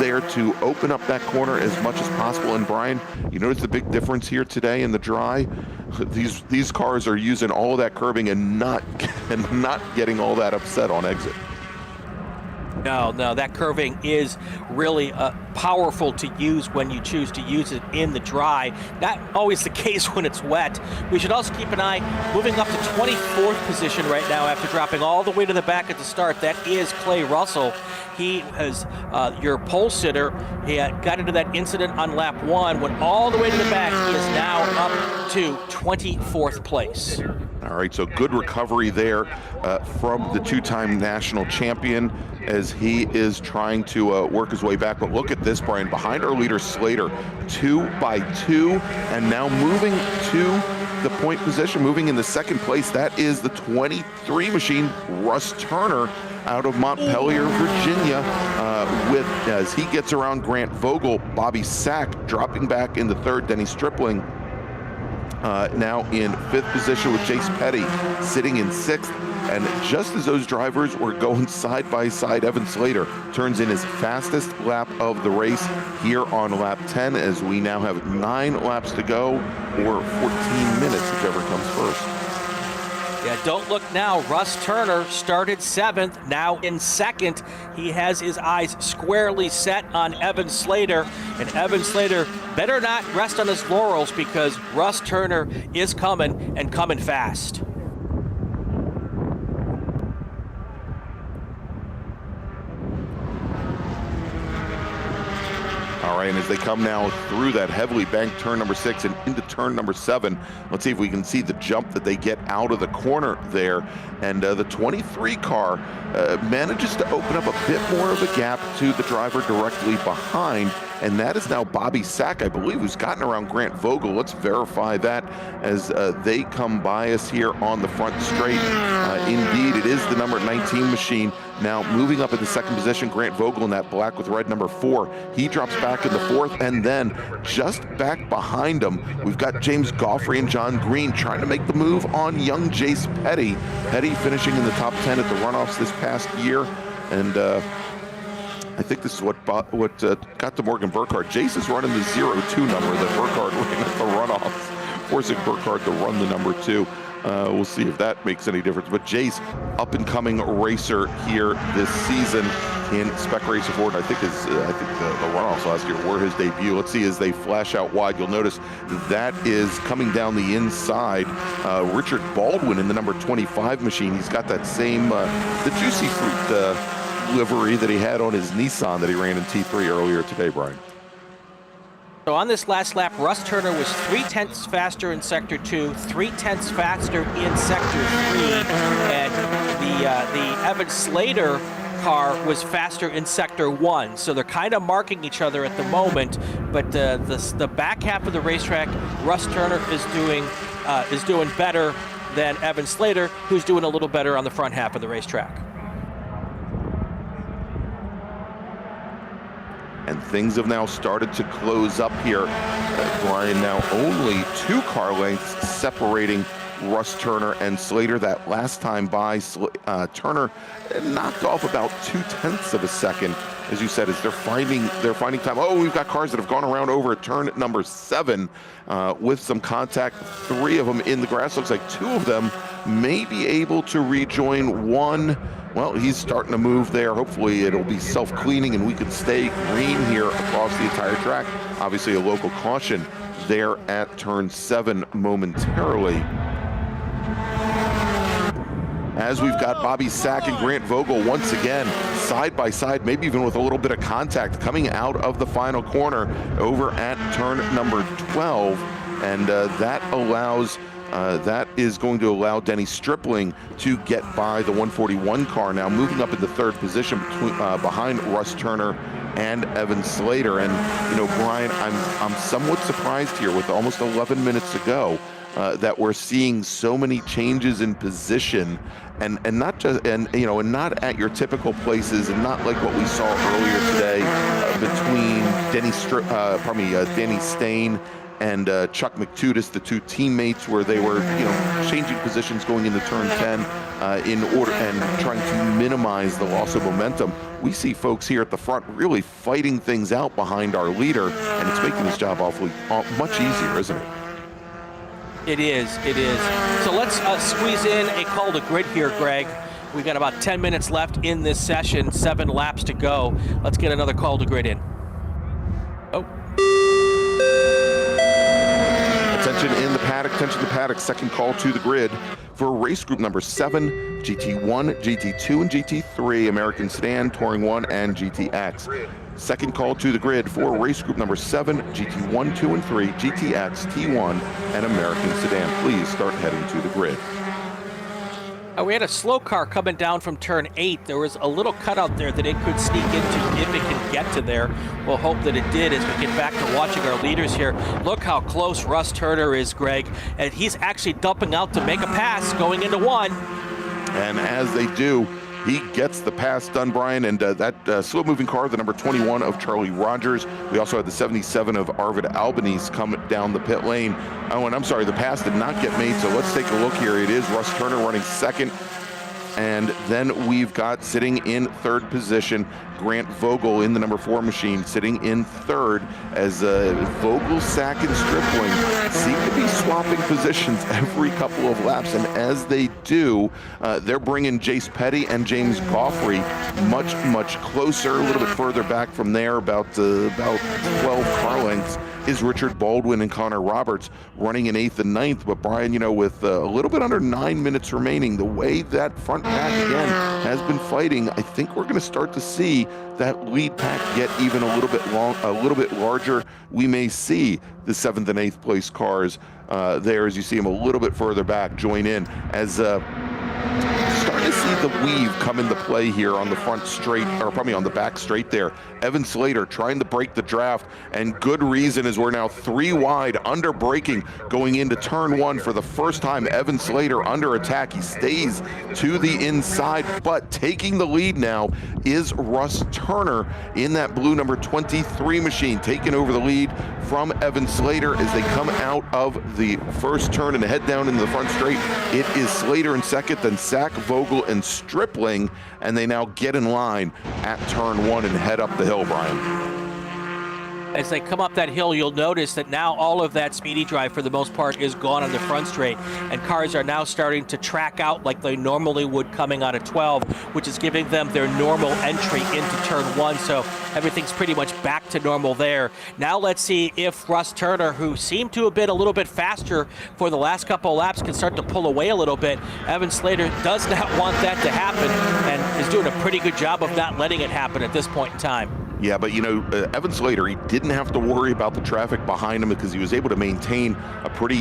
there to open up that corner as much as possible. And Brian, you notice the big difference here today in the dry? These cars are using all of that curbing and not getting all that upset on exit. No, that curving is really powerful to use when you choose to use it in the dry. Not always the case when it's wet. We should also keep an eye moving up to 24th position right now after dropping all the way to the back at the start. That is Clay Russell. He has your pole sitter. He got into that incident on lap 1, went all the way to the back. He is now up to 24th place. All right, so good recovery there from the two-time national champion as he is trying to work his way back. But look at this, Brian, behind our leader Slater, 2 by 2, and now moving to the point position, moving in the second place. That is the 23 machine, Russ Turner, out of Montpelier, Virginia, as he gets around Grant Vogel. Bobby Sack dropping back in the third. Denny Stripling now in 5th position with Jace Petty sitting in 6th. And just as those drivers were going side by side, Evan Slater turns in his fastest lap of the race here on lap 10, as we now have 9 laps to go, or 14 minutes, whichever comes first. Yeah, don't look now. Russ Turner started 7th, now in 2nd. He has his eyes squarely set on Evan Slater, and Evan Slater better not rest on his laurels because Russ Turner is coming, and coming fast. All right, and as they come now through that heavily banked turn number 6 and into turn number 7, let's see if we can see the jump that they get out of the corner there. And the 23 car manages to open up a bit more of a gap to the driver directly behind. And that is now Bobby Sack, I believe, who's gotten around Grant Vogel. Let's verify that as they come by us here on the front straight. Indeed, it is the number 19 machine. Now moving up in the 2nd position, Grant Vogel in that black with red number 4. He drops back in the 4th, and then just back behind him, we've got James Goffrey and John Green trying to make the move on young Jace Petty. Petty finishing in the top 10 at the runoffs this past year. And I think this is what got to Morgan Burkhardt. Jace is running the 0-2 number that Burkhardt ran at the runoffs, forcing Burkhardt to run the number 2. We'll see if that makes any difference. But Jace, up-and-coming racer here this season in Spec Racer Ford. I think the runoffs last year were his debut. Let's see as they flash out wide. You'll notice that is coming down the inside. Richard Baldwin in the number 25 machine. He's got that same the Juicy Fruit livery that he had on his Nissan that he ran in T3 earlier today, Brian. So on this last lap, Russ Turner was 0.3 faster in Sector 2, 0.3 faster in Sector 3, and the Evan Slater car was faster in Sector 1. So they're kind of marking each other at the moment, but the back half of the racetrack, Russ Turner is doing better than Evan Slater, who's doing a little better on the front half of the racetrack. And things have now started to close up here. Brian, now only 2 car lengths separating Russ Turner and Slater. That last time by, Turner knocked off about 0.2 of a second, as you said, as they're finding time. Oh, we've got cars that have gone around over at turn number 7 with some contact. 3 of them in the grass. Looks like 2 of them may be able to rejoin. 1, well, he's starting to move there. Hopefully it'll be self-cleaning and we can stay green here across the entire track. Obviously a local caution there at turn 7 momentarily. As we've got Bobby Sack and Grant Vogel once again side by side, maybe even with a little bit of contact coming out of the final corner over at turn number 12. And that is going to allow Denny Stripling to get by the 141 car, now moving up in the 3rd position behind Russ Turner and Evan Slater. And Brian, I'm somewhat surprised here with almost 11 minutes to go that we're seeing so many changes in position, and not just and not at your typical places, and not like what we saw earlier today between Danny Stain and Chuck McTudis, the 2 teammates, where they were changing positions going into turn 10 in order and trying to minimize the loss of momentum. We see folks here at the front really fighting things out behind our leader, and it's making his job awfully much easier, isn't it? It is. So let's squeeze in a call to grid here, Greg. We got about 10 minutes left in this session, 7 laps to go. Let's get another call to grid in. Oh. Attention in the paddock, attention to the paddock. Second call to the grid for race group number 7, GT1, GT2, and GT3, American Sedan, Touring 1, and GTX. Second call to the grid for race group number 7, GT1, 2, and 3, GTX, T1, and American Sedan. Please start heading to the grid. We had a slow car coming down from turn 8. There was a little cutout there that it could sneak into if it can get to there. We'll hope that it did as we get back to watching our leaders here. Look how close Russ Turner is, Greg. And he's actually dumping out to make a pass going into 1. And as they do, he gets the pass done, Brian, and that slow-moving car, the number 21 of Charlie Rogers. We also had the 77 of Arvid Albanese come down the pit lane. Oh, and I'm sorry, the pass did not get made, so let's take a look here. It is Russ Turner running second. And then we've got sitting in third position, Grant Vogel in the number 4 machine, sitting in third as Vogel, Sack, and Stripling seem to be swapping positions every couple of laps. And as they do, they're bringing Jace Petty and James Goffrey much, much closer. A little bit further back from there, about 12 car lengths, is Richard Baldwin and Connor Roberts running in 8th and 9th. But Brian, you know, with a little bit under 9 minutes remaining, the way that front pack again has been fighting, I think we're going to start to see that lead pack get even a little bit larger. We may see the 7th and 8th place cars there, as you see them a little bit further back, join in as starting to see the weave come into play here on the front straight, or probably on the back straight there. Evan Slater trying to break the draft, and good reason, as we're now 3 wide under braking going into turn 1 for the first time. Evan Slater under attack. He stays to the inside, but taking the lead now is Russ Turner in that blue number 23 machine, taking over the lead from Evan Slater as they come out of the first turn and head down into the front straight. It is Slater in second, then Sack, Vogel, and Stripling, and they now get in line at turn 1 and head up the hill, Brian. As they come up that hill, you'll notice that now all of that speedy drive, for the most part, is gone on the front straight, and cars are now starting to track out like they normally would coming out of 12, which is giving them their normal entry into turn 1, so everything's pretty much back to normal there. Now let's see if Russ Turner, who seemed to have been a little bit faster for the last couple of laps, can start to pull away a little bit. Evan Slater does not want that to happen and is doing a pretty good job of not letting it happen at this point in time. Yeah, but you know, Evan Slater, he didn't have to worry about the traffic behind him because he was able to maintain a pretty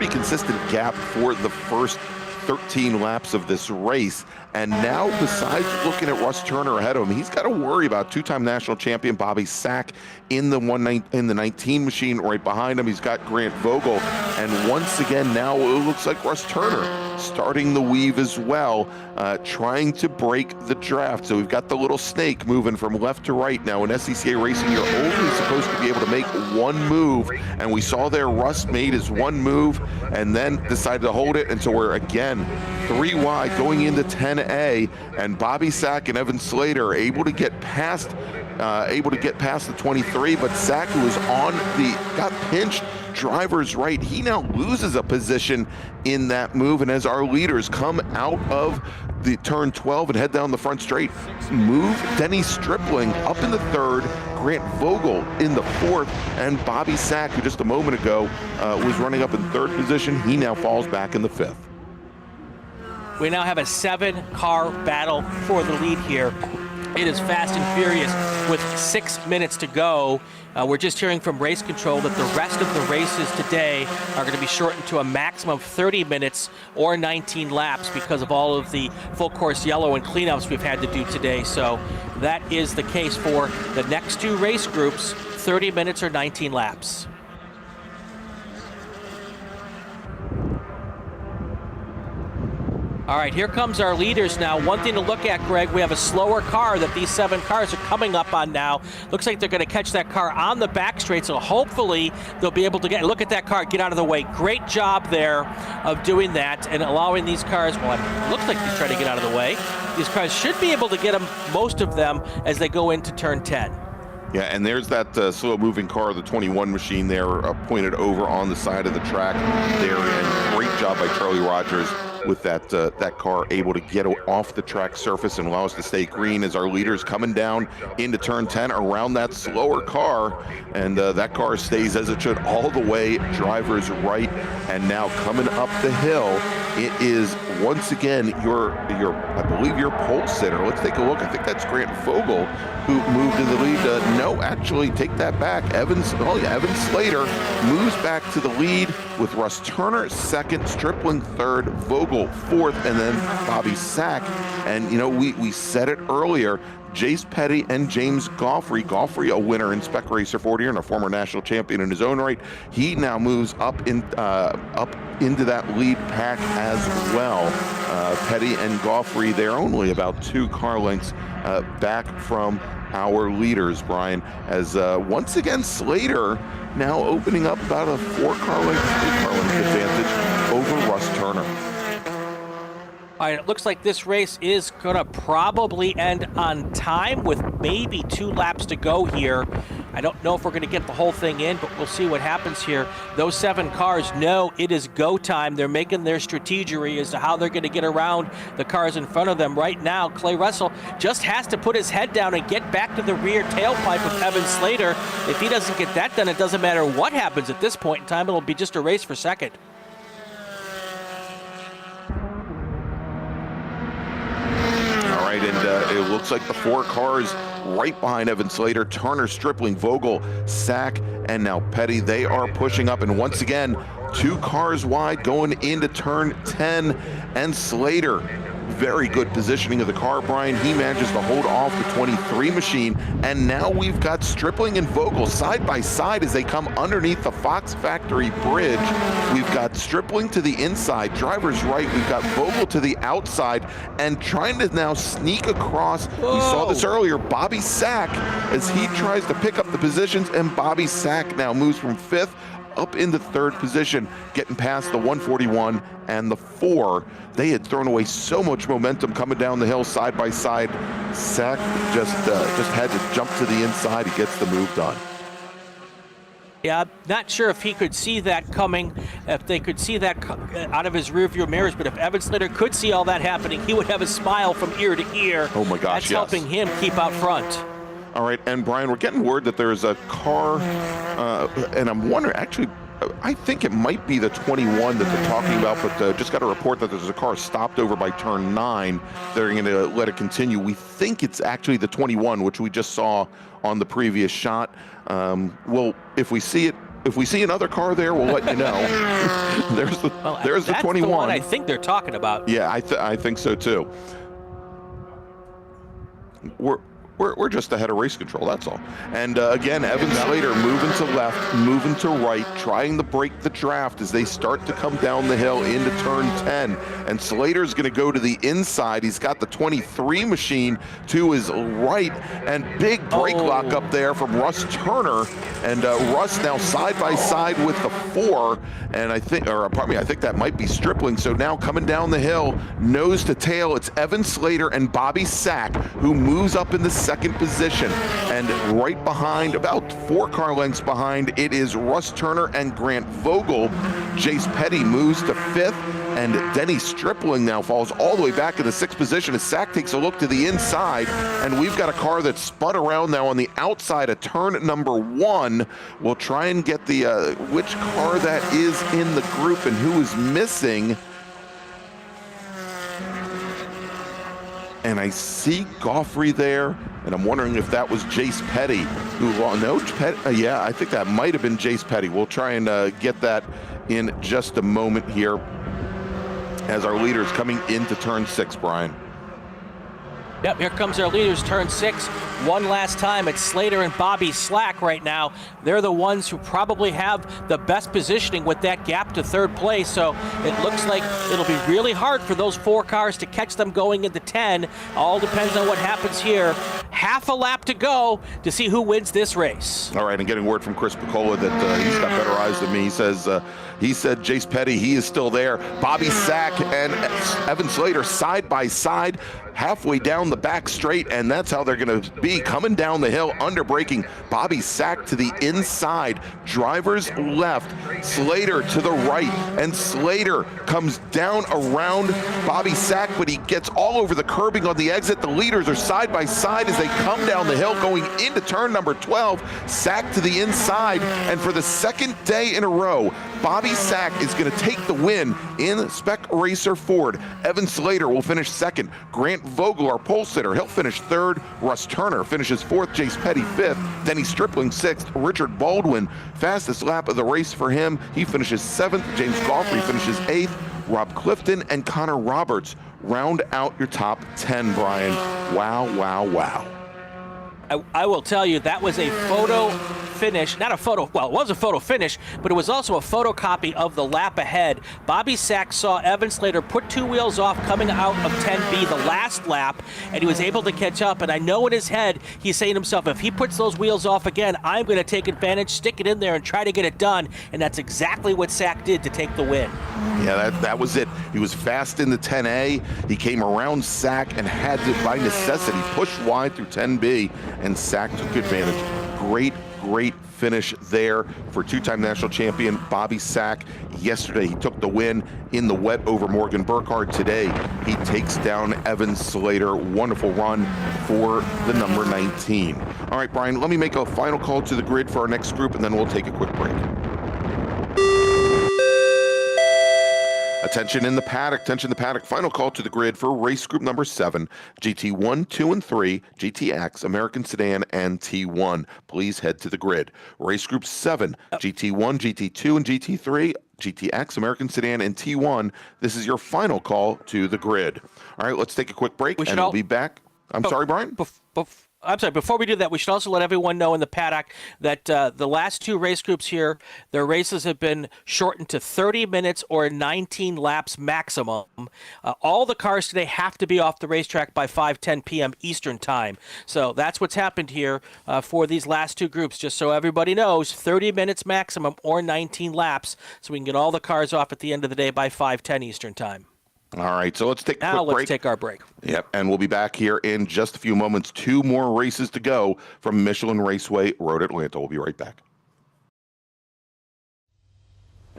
consistent gap for the first 13 laps of this race. And now, besides looking at Russ Turner ahead of him, he's got to worry about two-time national champion Bobby Sack in the 19 machine right behind him. He's got Grant Vogel, and once again now it looks like Russ Turner starting the weave as well, trying to break the draft. So we've got the little snake moving from left to right now. In SCCA racing, you're only supposed to be able to make one move, and we saw there Russ made his one move and then decided to hold it, and so we're again 3 wide going into 10A, and Bobby Sack and Evan Slater are able to get past the 23, but Sack, who was got pinched driver's right, he now loses a position in that move. And as our leaders come out of the turn 12 and head down the front straight, move Denny Stripling up in the 3rd, Grant Vogel in the 4th, and Bobby Sack, who just a moment ago was running up in 3rd position, he now falls back in the 5th. We now have a 7-car battle for the lead here. It is fast and furious with 6 minutes to go. We're just hearing from race control that the rest of the races today are going to be shortened to a maximum of 30 minutes or 19 laps because of all of the full course yellow and cleanups we've had to do today. So that is the case for the next 2 race groups, 30 minutes or 19 laps. All right, here comes our leaders now. One thing to look at, Greg, we have a slower car that these 7 cars are coming up on now. Looks like they're going to catch that car on the back straight, so hopefully they'll be able to look at that car, get out of the way. Great job there of doing that and allowing these cars, well, it looks like he's trying to get out of the way. These cars should be able to get them, most of them, as they go into turn 10. Yeah, and there's that slow-moving car, the 21 machine there, pointed over on the side of the track there, and great job by Charlie Rogers with that car able to get off the track surface and allow us to stay green as our leaders coming down into turn 10 around that slower car, and that car stays as it should all the way drivers right. And now coming up the hill, it is once again I believe your pole sitter. Let's take a look. I think that's Grant Vogel who moved in the lead. No, actually, take that back. Evan Slater moves back to the lead with Russ Turner second, Stripling third, Vogel fourth, and then Bobby Sack. And we said it earlier, Jace Petty and James Goffrey, a winner in Spec Racer 40 and a former national champion in his own right. He now moves up into that lead pack as well. Petty and Goffrey, they're only about 2 car lengths back from our leaders, Brian, as once again Slater now opening up about a 3 car length advantage over Russ Turner. All right, it looks like this race is going to probably end on time with maybe 2 laps to go here. I don't know if we're going to get the whole thing in, but we'll see what happens here. Those 7 cars know it is go time. They're making their strategery as to how they're going to get around the cars in front of them. Right now, Clay Russell just has to put his head down and get back to the rear tailpipe with Evan Slater. If he doesn't get that done, it doesn't matter what happens at this point in time. It'll be just a race for second. And it looks like the 4 cars right behind Evan Slater, Turner, Stripling, Vogel, Sack, and now Petty, they are pushing up. And once again, 2 cars wide going into turn 10, and Slater, very good positioning of the car, Brian. He manages to hold off the 23 machine, and now we've got Stripling and Vogel side by side as they come underneath the Fox Factory Bridge. We've got Stripling to the inside, drivers right, we've got Vogel to the outside, and trying to now sneak across. Whoa. We saw this earlier, Bobby Sack, as he tries to pick up the positions, and Bobby Sack now moves from 5th up into 3rd position, getting past the 141 and the 4. They had thrown away so much momentum coming down the hill side by side. Sack just had to jump to the inside. He gets the move done. Yeah, I'm not sure if he could see that coming, if they could see that out of his rearview mirrors, but if Evan Slater could see all that happening, he would have a smile from ear to ear. Oh my gosh, That's helping him keep out front. All right, and Brian, we're getting word that there's a car, and I'm wondering, actually, I think it might be the 21 that they're talking about, but just got a report that there's a car stopped over by turn 9. They're going to let it continue. We think it's actually the 21, which we just saw on the previous shot. Well, if we see another car there, we'll let you know. there's the 21. That's the one I think they're talking about. Yeah, I think so too. We're just ahead of race control, that's all. And again, Evan Slater moving to left, moving to right, trying to break the draft as they start to come down the hill into turn 10. And Slater's going to go to the inside. He's got the 23 machine to his right, and big brake lock up there from Russ Turner. And Russ now side by side with the 4, and I think that might be Stripling. So now coming down the hill, nose to tail, it's Evan Slater and Bobby Sack who moves up in the 2nd position, and right behind, about 4 car lengths behind, it is Russ Turner and Grant Vogel. Jace Petty moves to 5th, and Denny Stripling now falls all the way back in the 6th position as Sack takes a look to the inside, and we've got a car that's spun around now on the outside of turn number 1. We'll try and get the which car that is in the group and who is missing. And I see Goffrey there, and I'm wondering if that was Jace Petty who yeah, I think that might have been Jace Petty. We'll try and get that in just a moment here as our leaders coming into turn 6, Brian. Yep, here comes our leaders, turn 6. One last time, it's Slater and Bobby Slack right now. They're the ones who probably have the best positioning with that gap to 3rd place, so it looks like it'll be really hard for those 4 cars to catch them going into 10. All depends on what happens here. half a lap to go to see who wins this race. All right, and getting word from Chris Piccola that he's got better eyes than me. He said Jace Petty, he is still there. Bobby Sack and Evan Slater side by side, halfway down the back straight, and that's how they're going to be coming down the hill, under braking. Bobby Sack to the inside, drivers left, Slater to the right, and Slater comes down around Bobby Sack, but he gets all over the curbing on the exit. The leaders are side by side as they come down the hill going into turn number 12. Sack to the inside, and for the second day in a row, Bobby Sack is going to take the win in Spec Racer Ford. Evan Slater will finish second. Grant Vogel, our pole sitter, he'll finish third. Russ Turner finishes fourth. Jace Petty fifth. Denny Stripling sixth. Richard Baldwin, fastest lap of the race for him, he finishes seventh. James Goffrey finishes eighth. Rob Clifton and Connor Roberts round out your top 10, Brian. Wow, wow, wow. I will tell you, that was a photo finish, not a photo, well, it was a photo finish, but it was also a photocopy of the lap ahead. Bobby Sack saw Evan Slater put two wheels off coming out of 10B the last lap, and he was able to catch up. And I know in his head, he's saying to himself, if he puts those wheels off again, I'm going to take advantage, stick it in there, and try to get it done. And that's exactly what Sack did to take the win. Yeah, that was it. He was fast in the 10A. He came around Sack and had to, by necessity, push wide through 10B, and Sack took advantage. Great finish there for two-time national champion Bobby Sack. Yesterday, he took the win in the wet over Morgan Burkhardt. Today, he takes down Evan Slater. Wonderful run for the number 19. All right, Brian, let me make a final call to the grid for our next group, and then we'll take a quick break. Attention in the paddock, final call to the grid for race group number 7, GT1, 2, and 3, GTX, American Sedan, and T1. Please head to the grid. Race group 7, GT1, GT2, and GT3, GTX, American Sedan, and T1. This is your final call to the grid. All right, let's take a quick break, and we'll be back. Sorry, Brian? I'm sorry, before we do that, we should also let everyone know in the paddock that the last two race groups here, their races have been shortened to 30 minutes or 19 laps maximum. All the cars today have to be off the racetrack by 5:10 p.m. Eastern time. So that's what's happened here for these last two groups, just so everybody knows, 30 minutes maximum or 19 laps, so we can get all the cars off at the end of the day by 5:10 Eastern time. All right, so let's take a quick break. Now let's take our break. Yep, and we'll be back here in just a few moments. 2 more races to go from Michelin Raceway Road Atlanta. We'll be right back.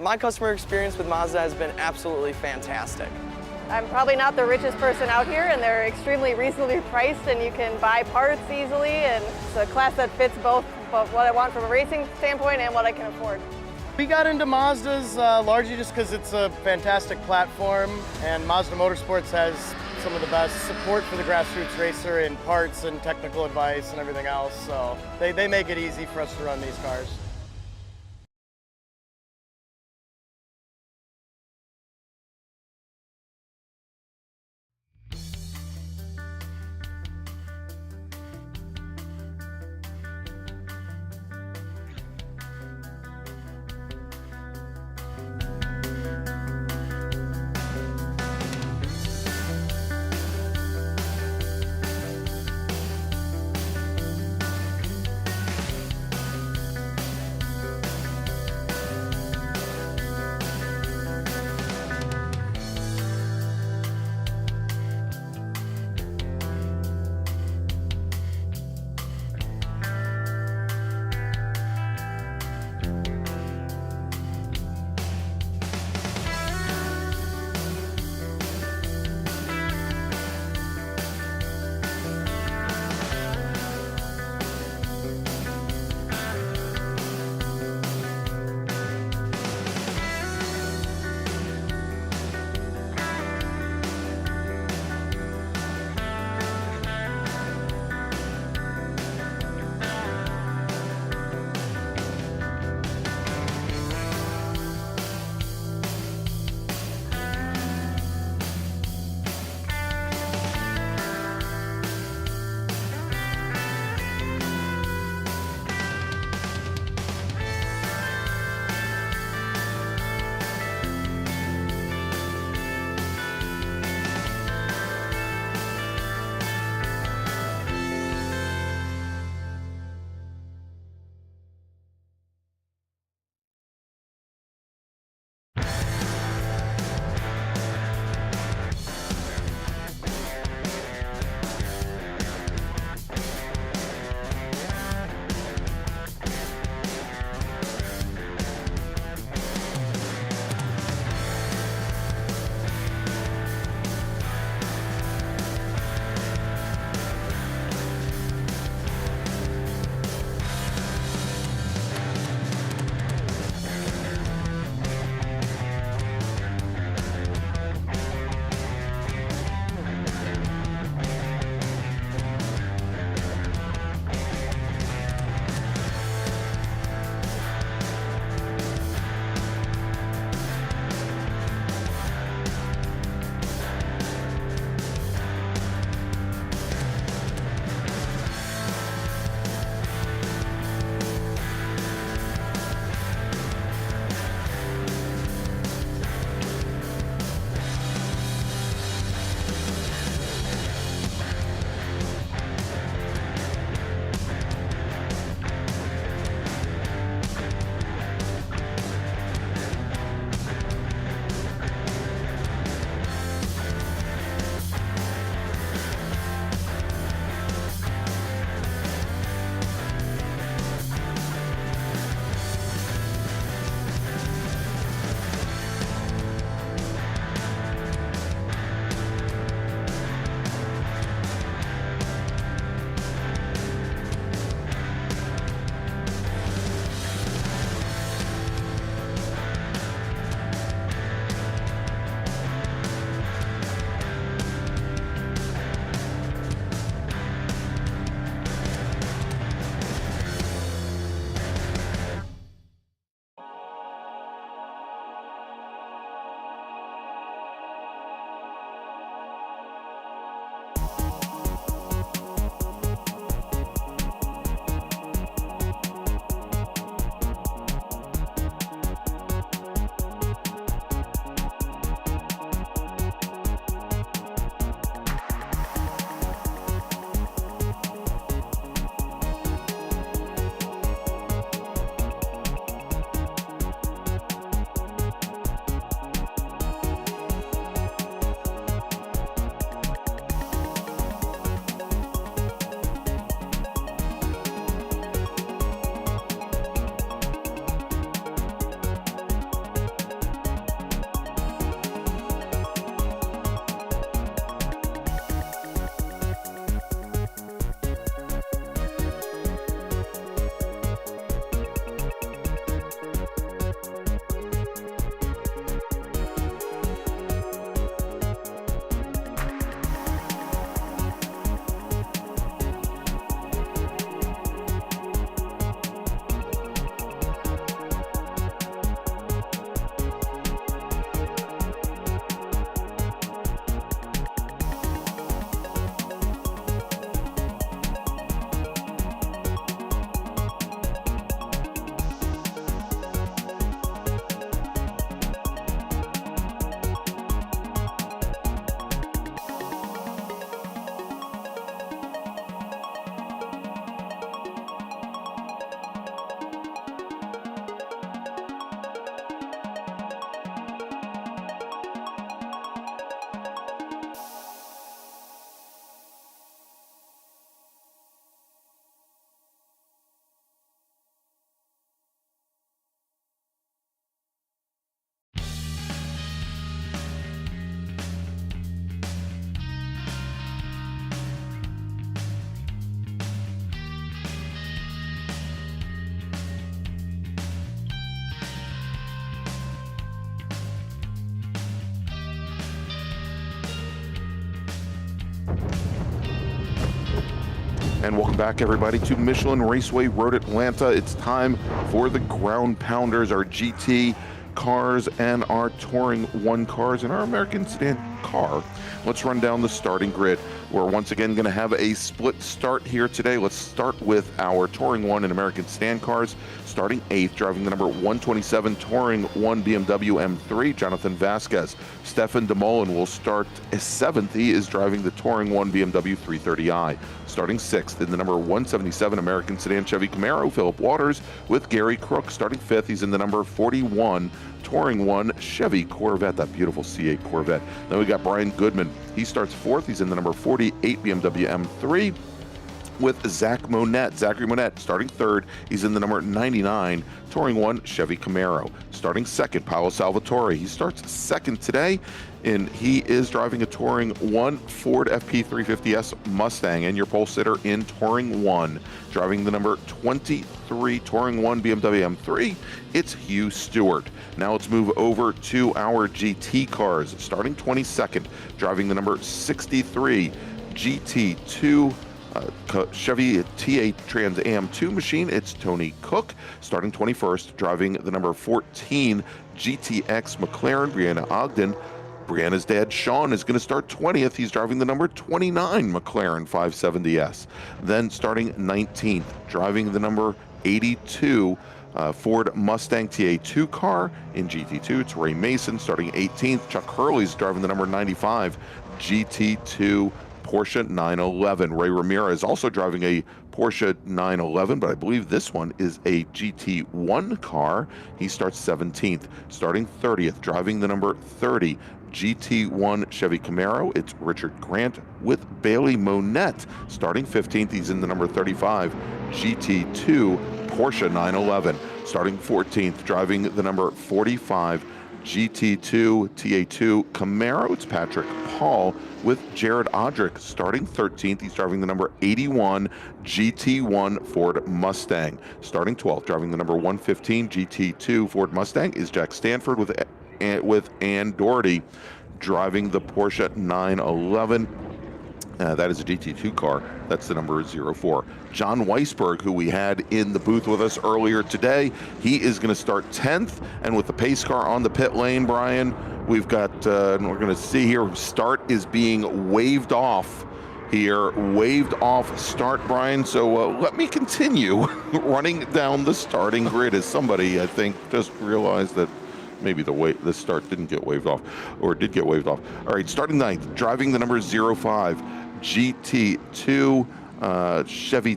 My customer experience with Mazda has been absolutely fantastic. I'm probably not the richest person out here, and they're extremely reasonably priced, and you can buy parts easily, and it's a class that fits both what I want from a racing standpoint and what I can afford. We got into Mazdas largely just because it's a fantastic platform, and Mazda Motorsports has some of the best support for the grassroots racer in parts and technical advice and everything else, so they make it easy for us to run these cars. And welcome back, everybody, to Michelin Raceway Road Atlanta. It's time for the ground pounders, our GT cars and our Touring 1 cars and our American sedan car. Let's run down the starting grid. We're once again going to have a split start here today. Let's start with our Touring 1 and American sedan cars. Starting 8th, driving the number 127 Touring 1 BMW M3, Jonathan Vasquez. Stefan DeMolin will start 7th. He is driving the Touring 1 BMW 330i. Starting 6th in the number 177 American sedan Chevy Camaro, Philip Waters with Gary Crook. Starting 5th, he's in the number 41 Touring 1 Chevy Corvette, that beautiful C8 Corvette. Then we got Brian Goodman. He starts 4th. He's in the number 48 BMW M3 with Zachary Monette starting 3rd. He's in the number 99 Touring 1 Chevy Camaro. Starting 2nd, Paolo Salvatore. He starts 2nd today, and he is driving a Touring 1 Ford FP350S Mustang. And your pole sitter in Touring 1, driving the number 23 Touring 1 BMW M3, it's Hugh Stewart. Now let's move over to our GT cars. Starting 22nd, driving the number 63 GT2 Chevy TA Trans Am 2 machine, it's Tony Cook. Starting 21st, driving the number 14 GTX McLaren, Brianna Ogden. Brianna's dad, Sean, is going to start 20th. He's driving the number 29 McLaren 570S. Then starting 19th, driving the number 82 Ford Mustang TA2 car in GT2, it's Ray Mason. Starting 18th, Chuck Hurley's driving the number 95 GT2 Porsche 911. Ray Ramirez also driving a Porsche 911, but I believe this one is a GT1 car. He starts 17th. Starting 30th, driving the number 30 GT1 Chevy Camaro, it's Richard Grant with Bailey Monette. Starting 15th, he's in the number 35 GT2 Porsche 911. Starting 14th, driving the number 45 GT2 TA2 Camaro, it's Patrick Paul with Jared Odrick. Starting 13th, he's driving the number 81 GT1 Ford Mustang. Starting 12th, driving the number 115 GT2 Ford Mustang is Jack Stanford with Ann Doherty, driving the Porsche 911. That is a GT2 car. That's the number 04. John Weisberg, who we had in the booth with us earlier today, he is going to start 10th. And with the pace car on the pit lane, Brian, we've got, we're going to see here, start is being waved off here. Waved off start, Brian. So let me continue running down the starting grid as somebody, I think, just realized that maybe the start didn't get waved off, or did get waved off. All right, starting 9th, driving the number 05 GT2 Chevy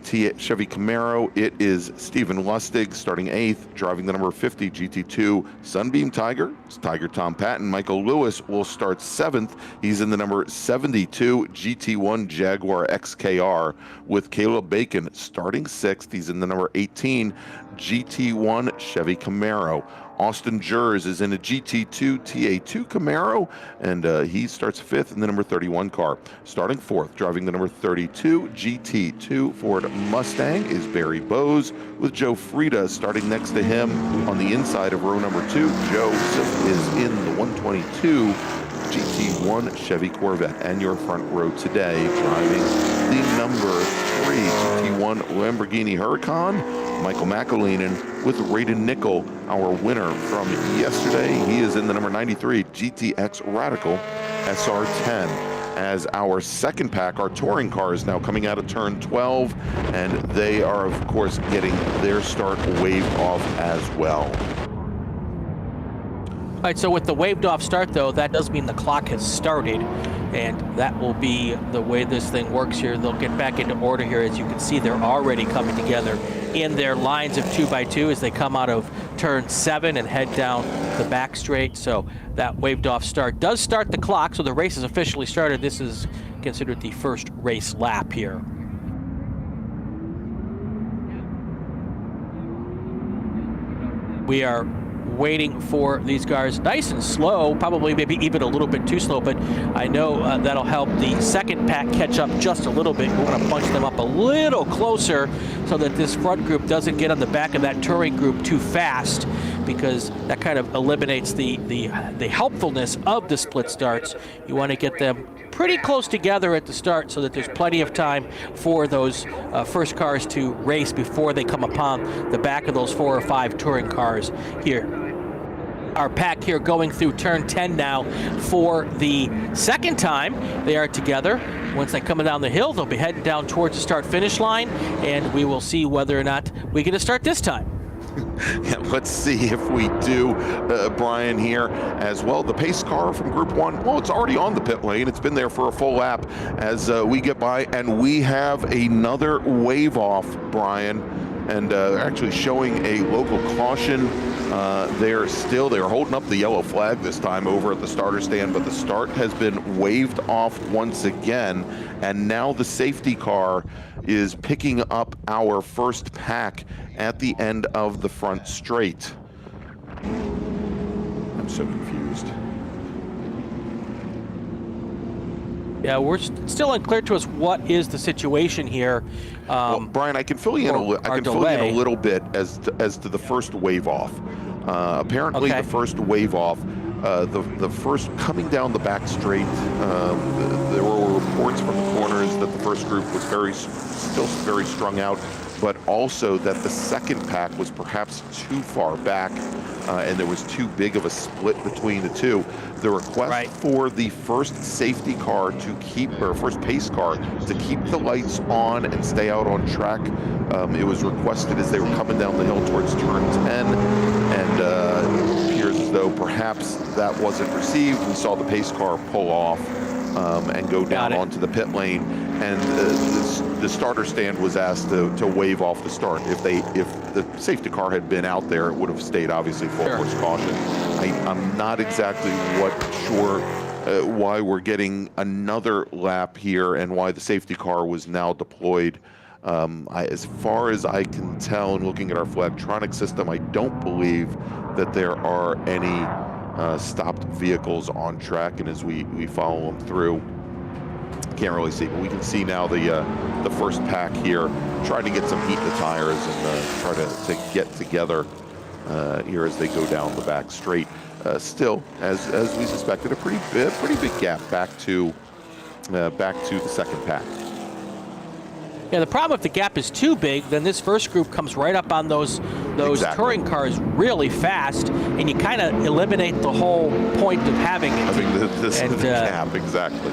Camaro, it is Stephen Lustig. Starting 8th, driving the number 50 GT2 Sunbeam Tiger, it's Tiger Tom Patton. Michael Lewis will start 7th. He's in the number 72 GT1 Jaguar XKR with Caleb Bacon. Starting 6th, he's in the number 18 GT1 Chevy Camaro. Austin Jers is in a GT2 TA2 Camaro, and he starts 5th in the number 31 car. Starting 4th, driving the number 32 GT2 Ford Mustang is Barry Bowes with Joe Frieda starting next to him on the inside of row number 2. Joseph is in the 122 GT1 Chevy Corvette. And your front row today, driving the number 3 GT1 Lamborghini Huracan, Michael McAleenan with Raiden Nickel, our winner from yesterday. He is in the number 93 GTX Radical SR10. As our second pack, our touring cars now coming out of turn 12, and they are, of course, getting their start waved off as well. All right, so with the waved off start, though, that does mean the clock has started, and that will be the way this thing works here. They'll get back into order here. As you can see, they're already coming together in their lines of 2x2 as they come out of turn 7 and head down the back straight. So that waved off start does start the clock, so the race is officially started. This is considered the first race lap here. We are waiting for these cars nice and slow, probably maybe even a little bit too slow, but I know that'll help the second pack catch up just a little bit. We want to bunch them up a little closer so that this front group doesn't get on the back of that touring group too fast, because that kind of eliminates the helpfulness of the split starts. You want to get them pretty close together at the start so that there's plenty of time for those first cars to race before they come upon the back of those 4 or 5 touring cars here. Our pack here going through turn 10 now for the second time they are together. Once they come down the hill, they'll be heading down towards the start-finish line, and we will see whether or not we get a start this time. Yeah, let's see if we do, Brian, here as well. The pace car from Group 1, well, it's already on the pit lane. It's been there for a full lap as we get by, and we have another wave off, Brian, and actually showing a local caution. They're holding up the yellow flag this time over at the starter stand, but the start has been waved off once again, and now the safety car is picking up our first pack at the end of the front straight. I'm so confused. Yeah, we're still unclear to us what is the situation here. Well, Brian, I can fill you in a little bit as to the first wave off. Apparently, the first wave off, the first coming down the back straight, there were reports from the corners that the first group was still very strung out, but also that the second pack was perhaps too far back, and there was too big of a split between the two. The request for the first safety car to keep, or first pace car to keep the lights on and stay out on track, it was requested as they were coming down the hill towards turn 10, and it appears as though perhaps that wasn't received. We saw the pace car pull off and go down onto the pit lane, and the starter stand was asked to wave off the start. If the safety car had been out there, it would have stayed obviously full course caution. I'm not exactly sure why we're getting another lap here and why the safety car was now deployed. As far as I can tell, and looking at our Flagtronic system, I don't believe that there are any stopped vehicles on track, and as we follow them through, can't really see, but we can see now the first pack here trying to get some heat in the tires and try to get together here as they go down the back straight. Still, as we suspected, a pretty big gap back to the second pack. Yeah, the problem if the gap is too big, then this first group comes right up on those touring cars really fast, and you kind of eliminate the whole point of having it. The gap, exactly.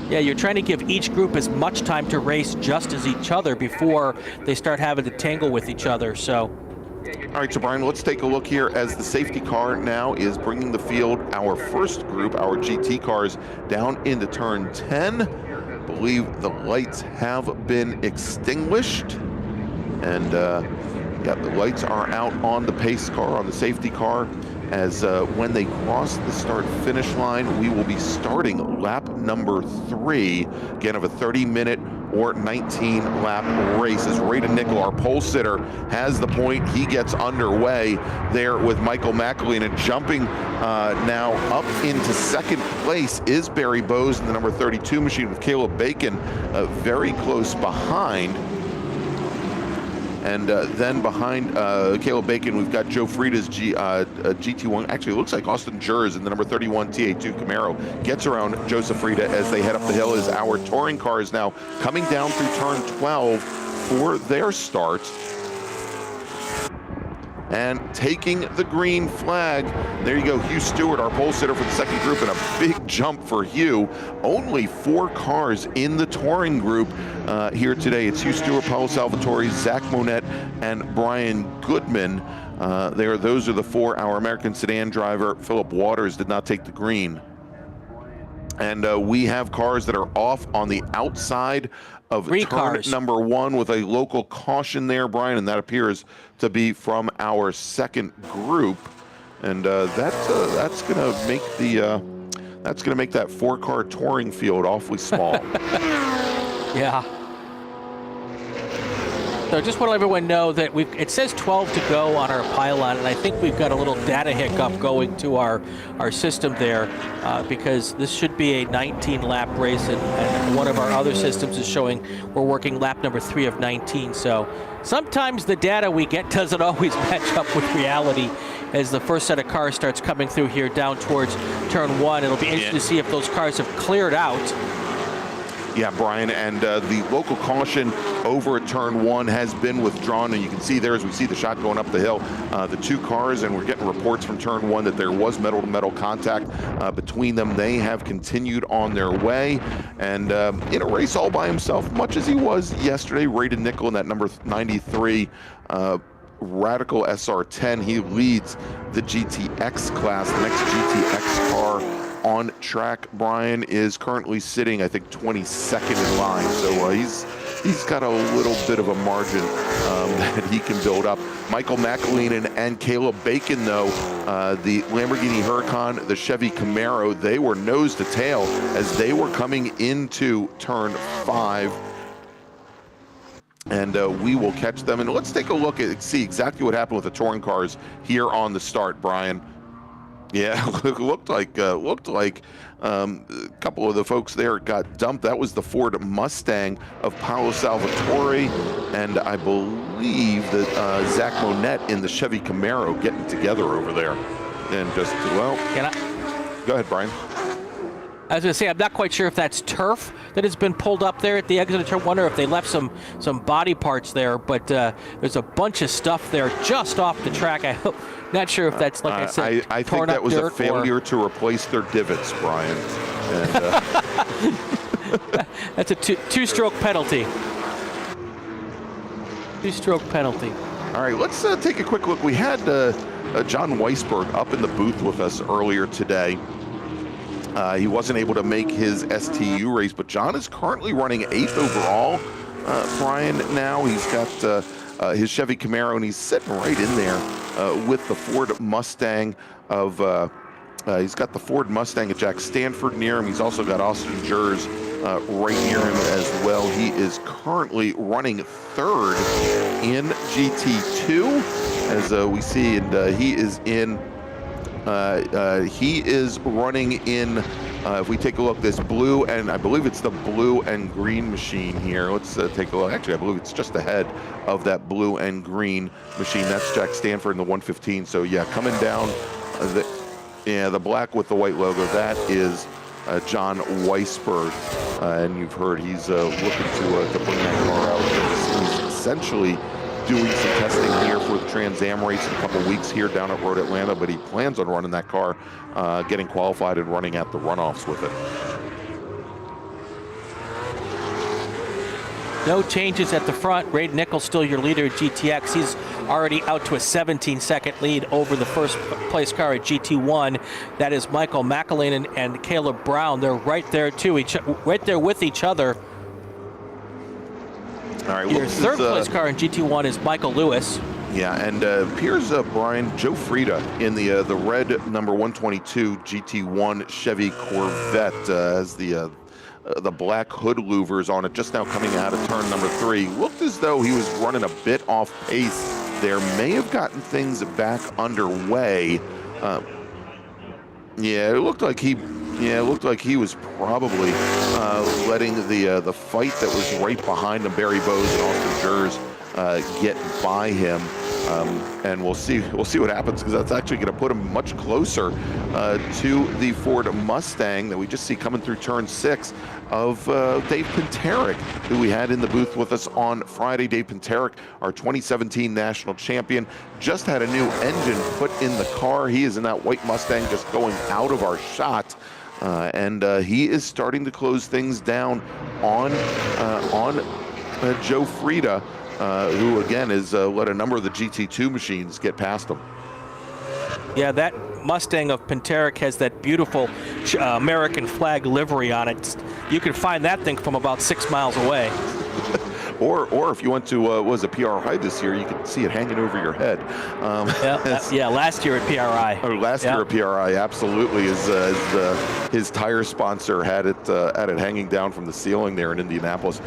Yeah, you're trying to give each group as much time to race just as each other before they start having to tangle with each other. So. All right, so Brian, let's take a look here as the safety car now is bringing the field, our first group, our GT cars, down into turn 10. I believe the lights have been extinguished, and yeah, the lights are out on the pace car, on the safety car, as when they cross the start-finish line, we will be starting lap number 3, again, of a 30-minute or 19-lap race. As Ray Nickel, our pole sitter, has the point. He gets underway there with Michael McElwain, and jumping now up into second place is Barry Bowes in the number 32 machine with Caleb Bacon very close behind. And then behind Caleb Bacon, we've got Joe Frieda's GT1. Actually, it looks like Austin Jers in the number 31 TA2 Camaro gets around Joseph Frieda as they head up the hill, as our touring cars now coming down through turn 12 for their start. And taking the green flag, there you go, Hugh Stewart, our pole sitter for the second group, and a big jump for Hugh. Only 4 cars in the touring group here today. It's Hugh Stewart, Paulo Salvatore, Zach Monette, and Brian Goodman. Those are the 4. Our American sedan driver, Philip Waters, did not take the green. And we have cars that are off on the outside of turn number 1 with a local caution there, Brian, and that appears to be from our second group, and that's gonna make that 4-car touring field awfully small. Yeah. So I just want to let everyone know that it says 12 to go on our pylon, and I think we've got a little data hiccup going to our system there because this should be a 19-lap race, and one of our other systems is showing we're working lap number 3 of 19. So sometimes the data we get doesn't always match up with reality as the first set of cars starts coming through here down towards turn 1. It'll be interesting to see if those cars have cleared out. Yeah, Brian, and the local caution over at turn 1 has been withdrawn, and you can see there as we see the shot going up the hill, the 2 cars, and we're getting reports from turn 1 that there was metal-to-metal contact between them. They have continued on their way, and in a race all by himself, much as he was yesterday, rated nickel in that number 93 Radical SR10. He leads the GTX class. The next GTX car on track, Brian, is currently sitting, I think, 22nd in line. So he's got a little bit of a margin that he can build up. Michael McEleenan and Caleb Bacon, though, the Lamborghini Huracan, the Chevy Camaro, they were nose to tail as they were coming into turn 5. And we will catch them. And let's take a look at see exactly what happened with the touring cars here on the start, Brian. Yeah, looked like a couple of the folks there got dumped. That was the Ford Mustang of Paolo Salvatore, and I believe that Zach Monette in the Chevy Camaro getting together over there. And just, well, go ahead, Brian. I was going to say, I'm not quite sure if that's turf that has been pulled up there at the exit of turn 1 or if they left some body parts there, but there's a bunch of stuff there just off the track. I'm not sure if that's, like I said, I think that was a failure to replace their divots, Brian. And, that's a two-stroke penalty. Two-stroke penalty. All right, let's take a quick look. We had John Weisberg up in the booth with us earlier today. He wasn't able to make his STU race, but John is currently running 8th overall. Brian, now he's got his Chevy Camaro, and he's sitting right in there with the Ford Mustang of. He's got the Ford Mustang of Jack Stanford near him. He's also got Austin Jers right near him as well. He is currently running 3rd in GT2, as we see, and he is in. He is running in, if we take a look, this blue, and I believe it's the blue and green machine here. Let's take a look. Actually, I believe it's just ahead of that blue and green machine. That's Jack Stanford in the 115. So yeah, coming down, the black with the white logo, that is John Weisberg. And you've heard he's looking to bring that car out. He's essentially doing some testing here for the Trans Am race in a couple weeks here down at Road Atlanta, but he plans on running that car, getting qualified and running at the runoffs with it. No changes at the front. Ray Nichols still your leader at GTX. He's already out to a 17-second lead over the first place car at GT1. That is Michael McEleenan and Caleb Brown. They're right there too, right there with each other. All right, your third place car in GT1 is Michael Lewis. Yeah, and here's Brian, Joe Frieda in the red number 122 GT1 Chevy Corvette has the black hood louvers on it, just now coming out of turn number 3. Looked as though he was running a bit off pace there. May have gotten things back underway. Yeah, it looked like he was probably letting the fight that was right behind him, Barry Bowes and Austin Jers, get by him. And we'll see what happens, because that's actually going to put him much closer to the Ford Mustang that we just see coming through turn 6 of Dave Pinterick, who we had in the booth with us on Friday. Dave Pinterick, our 2017 national champion, just had a new engine put in the car. He is in that white Mustang just going out of our shot. And he is starting to close things down on Joe Frieda, who again has let a number of the GT2 machines get past him. Yeah, that Mustang of Pinterick has that beautiful American flag livery on it. You can find that thing from about 6 miles away. Or if you went to was a PRI this year, you could see it hanging over your head. Yeah, last year at PRI. Or last year at PRI, absolutely. His tire sponsor had it hanging down from the ceiling there in Indianapolis.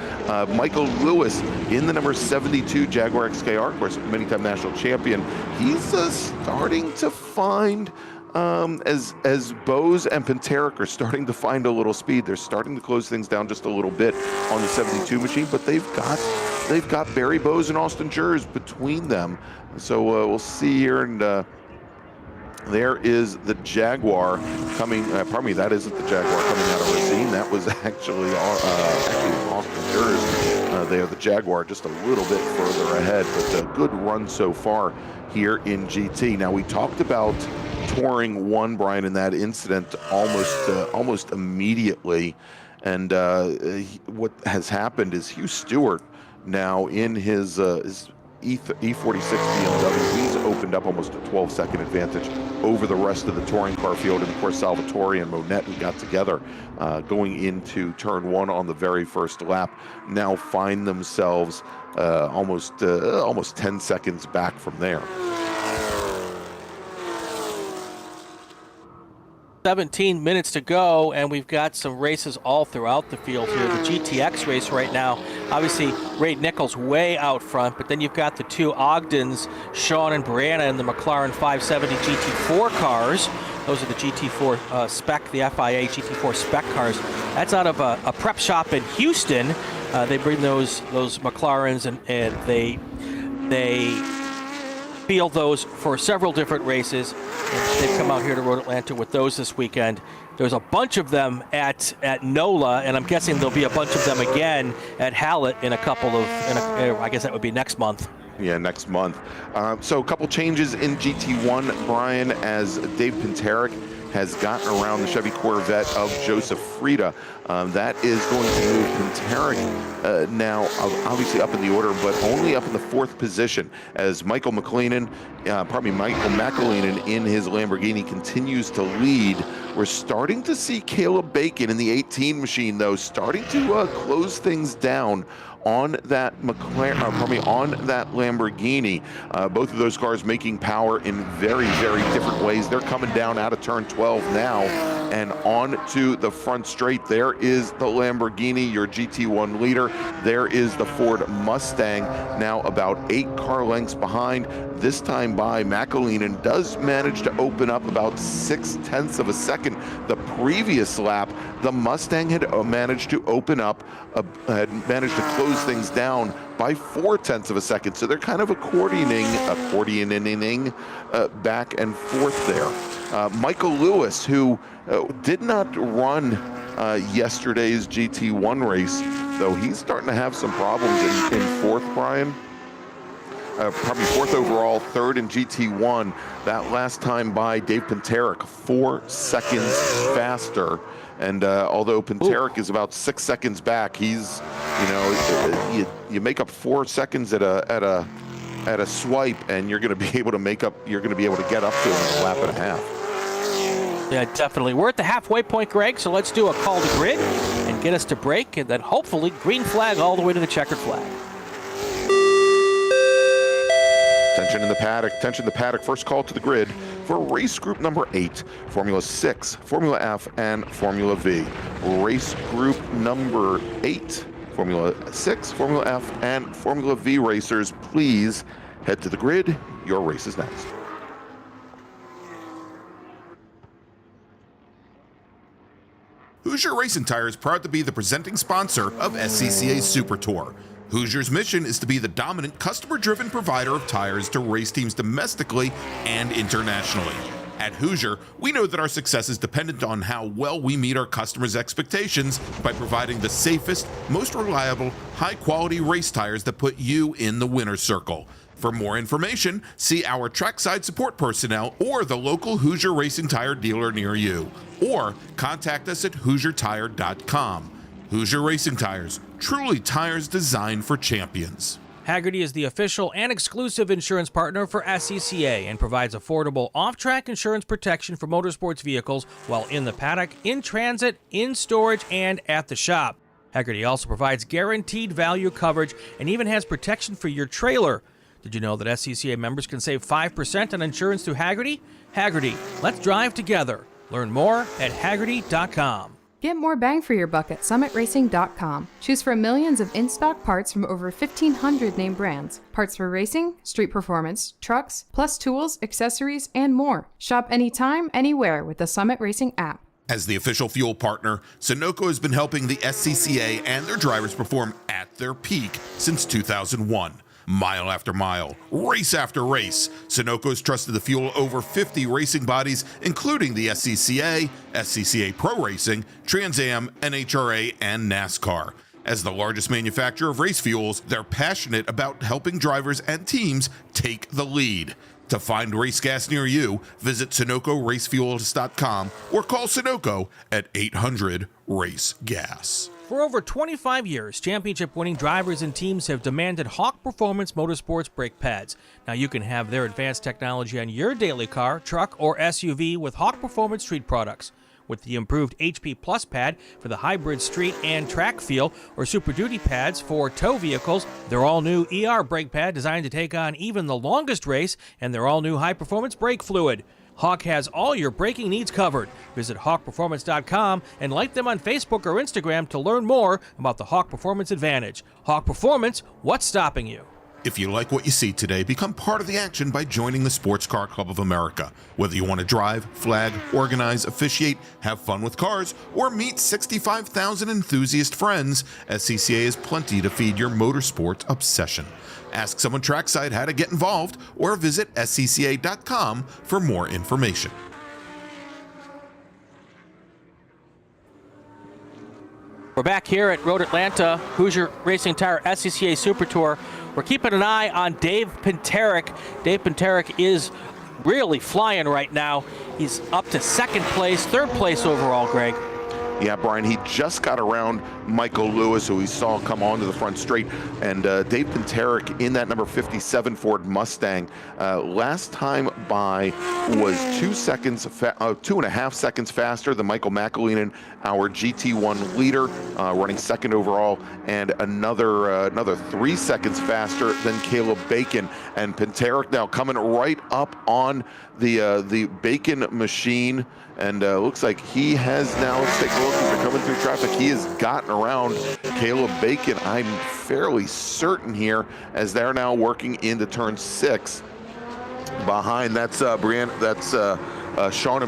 Michael Lewis in the number 72 Jaguar XKR, of course, many-time national champion. He's starting to find. As Bose and Panteric are starting to find a little speed, they're starting to close things down just a little bit on the 72 machine, but they've got Barry Bose and Austin Jers between them. So we'll see here, and there is the Jaguar coming. Pardon me, that isn't the Jaguar coming out of Racine. That was actually Austin Jers. They are the Jaguar just a little bit further ahead, but a good run so far here in GT. Now, we talked about Touring one, Brian, in that incident almost immediately, and what has happened is Hugh Stewart now in his E46 BMW, he's opened up almost a 12-second advantage over the rest of the touring car field, and of course Salvatore and Monette, who got together going into turn one on the very first lap, now find themselves almost 10 seconds back from there. 17 minutes to go, and we've got some races all throughout the field here. The GTX race right now, obviously Ray Nichols way out front, but then you've got the two Ogdens, Sean and Brianna, in the McLaren 570 GT4 cars. Those are the GT4 spec, the FIA GT4 spec cars. That's out of a prep shop in Houston. They bring those McLarens, and they field those for several different races. And they've come out here to Road Atlanta with those this weekend. There's a bunch of them at NOLA, and I'm guessing there'll be a bunch of them again at Hallett in I guess that would be next month. Yeah, next month. So a couple changes in GT1, Brian, as Dave Panteric has gotten around the Chevy Corvette of Joseph Frieda. That is going to move Panteric now obviously up in the order, but only up in the 4th position, as Michael McLean in his Lamborghini continues to lead. We're starting to see Caleb Bacon in the 18 machine, though, starting to close things down on that on that Lamborghini. Both of those cars making power in very, very different ways. They're coming down out of turn 12 now and on to the front straight. There is the Lamborghini, your GT1 leader. There is the Ford Mustang, now about 8 car lengths behind. This time by McAleenan does manage to open up about 0.6 of a second. The previous lap, the Mustang had managed to open up, had managed to close things down by 0.4 of a second. So they're kind of accordioning back and forth there. Michael Lewis, who did not run yesterday's GT1 race, though he's starting to have some problems in 4th, Brian. Probably 4th overall, 3rd in GT1. That last time by Dave Panteric, 4 seconds faster. And although Panteric is about 6 seconds back, he's, you make up 4 seconds at a swipe, and you're going to be able to get up to him in a lap and a half. Yeah, definitely. We're at the halfway point, Greg, so let's do a call to grid and get us to break, and then hopefully green flag all the way to the checkered flag. Attention in the paddock, first call to the grid for race group number 8, Formula 6, Formula F, and Formula V. Race group number 8, Formula 6, Formula F, and Formula V racers, please head to the grid. Your race is next. Hoosier Racing Tire is proud to be the presenting sponsor of SCCA Super Tour. Hoosier's mission is to be the dominant customer-driven provider of tires to race teams domestically and internationally. At Hoosier, we know that our success is dependent on how well we meet our customers' expectations by providing the safest, most reliable, high-quality race tires that put you in the winner's circle. For more information, see our trackside support personnel or the local Hoosier Racing Tire dealer near you, or contact us at HoosierTire.com. Hoosier Racing Tires, truly tires designed for champions. Hagerty is the official and exclusive insurance partner for SCCA and provides affordable off-track insurance protection for motorsports vehicles while in the paddock, in transit, in storage, and at the shop. Hagerty also provides guaranteed value coverage and even has protection for your trailer. Did you know that SCCA members can save 5% on insurance through Hagerty? Hagerty, let's drive together. Learn more at Hagerty.com. Get more bang for your buck at SummitRacing.com. Choose from millions of in-stock parts from over 1,500 name brands. Parts for racing, street performance, trucks, plus tools, accessories, and more. Shop anytime, anywhere with the Summit Racing app. As the official fuel partner, Sunoco has been helping the SCCA and their drivers perform at their peak since 2001. Mile after mile, race after race, Sunoco has trusted the fuel over 50 racing bodies, including the SCCA, SCCA Pro Racing, Trans Am, NHRA, and NASCAR. As the largest manufacturer of race fuels, they're passionate about helping drivers and teams take the lead. To find race gas near you, visit SunocoRacefuels.com or call Sunoco at 800-RACE-GAS. For over 25 years, championship-winning drivers and teams have demanded Hawk Performance Motorsports brake pads. Now you can have their advanced technology on your daily car, truck, or SUV with Hawk Performance Street products. With the improved HP Plus pad for the hybrid street and track feel, or Super Duty pads for tow vehicles, their all-new ER brake pad designed to take on even the longest race, and their all-new high-performance brake fluid. Hawk has all your braking needs covered. Visit HawkPerformance.com and like them on Facebook or Instagram to learn more about the Hawk Performance Advantage. Hawk Performance, what's stopping you? If you like what you see today, become part of the action by joining the Sports Car Club of America. Whether you want to drive, flag, organize, officiate, have fun with cars, or meet 65,000 enthusiast friends, SCCA has plenty to feed your motorsports obsession. Ask someone trackside how to get involved or visit scca.com for more information. We're back here at Road Atlanta, Hoosier Racing Tire SCCA Super Tour. We're keeping an eye on Dave Pinterick. Dave Pinterick is really flying right now. He's up to second place, third place overall, Greg. Yeah, Brian, he just got around Michael Lewis, who we saw come onto the front straight, and Dave Pinterick in that number 57 Ford Mustang. Last time by was 2.5 seconds faster than Michael McAleenan, our GT1 leader, running second overall, and another 3 seconds faster than Caleb Bacon. And Pinterick now coming right up on the Bacon machine, and looks like he has now, let's take a look, as they're coming through traffic, he has gotten around Caleb Bacon, I'm fairly certain here, as they're now working into turn 6. Behind, that's Sean and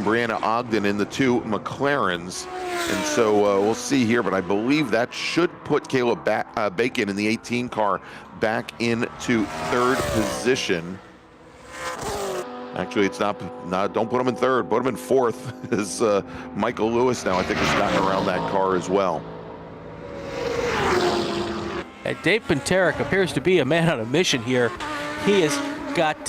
Brianna Ogden in the two McLarens. And so we'll see here, but I believe that should put Caleb Bacon in the 18 car back into third position. Actually, it's not, don't put him in third, put him in fourth, as Michael Lewis now, I think, has gotten around that car as well. Dave Pinterick appears to be a man on a mission here. He has got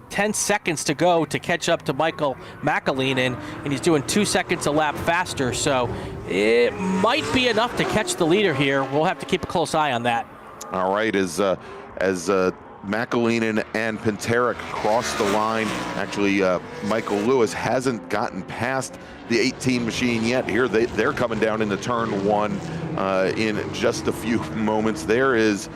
10 seconds to go to catch up to Michael McAleenan, and he's doing 2 seconds a lap faster, so it might be enough to catch the leader here. We'll have to keep a close eye on that. All right, as McAleenan and Pinterick cross the line. Actually, Michael Lewis hasn't gotten past the 18 machine yet. Here they're coming down into turn 1 in just a few moments. There is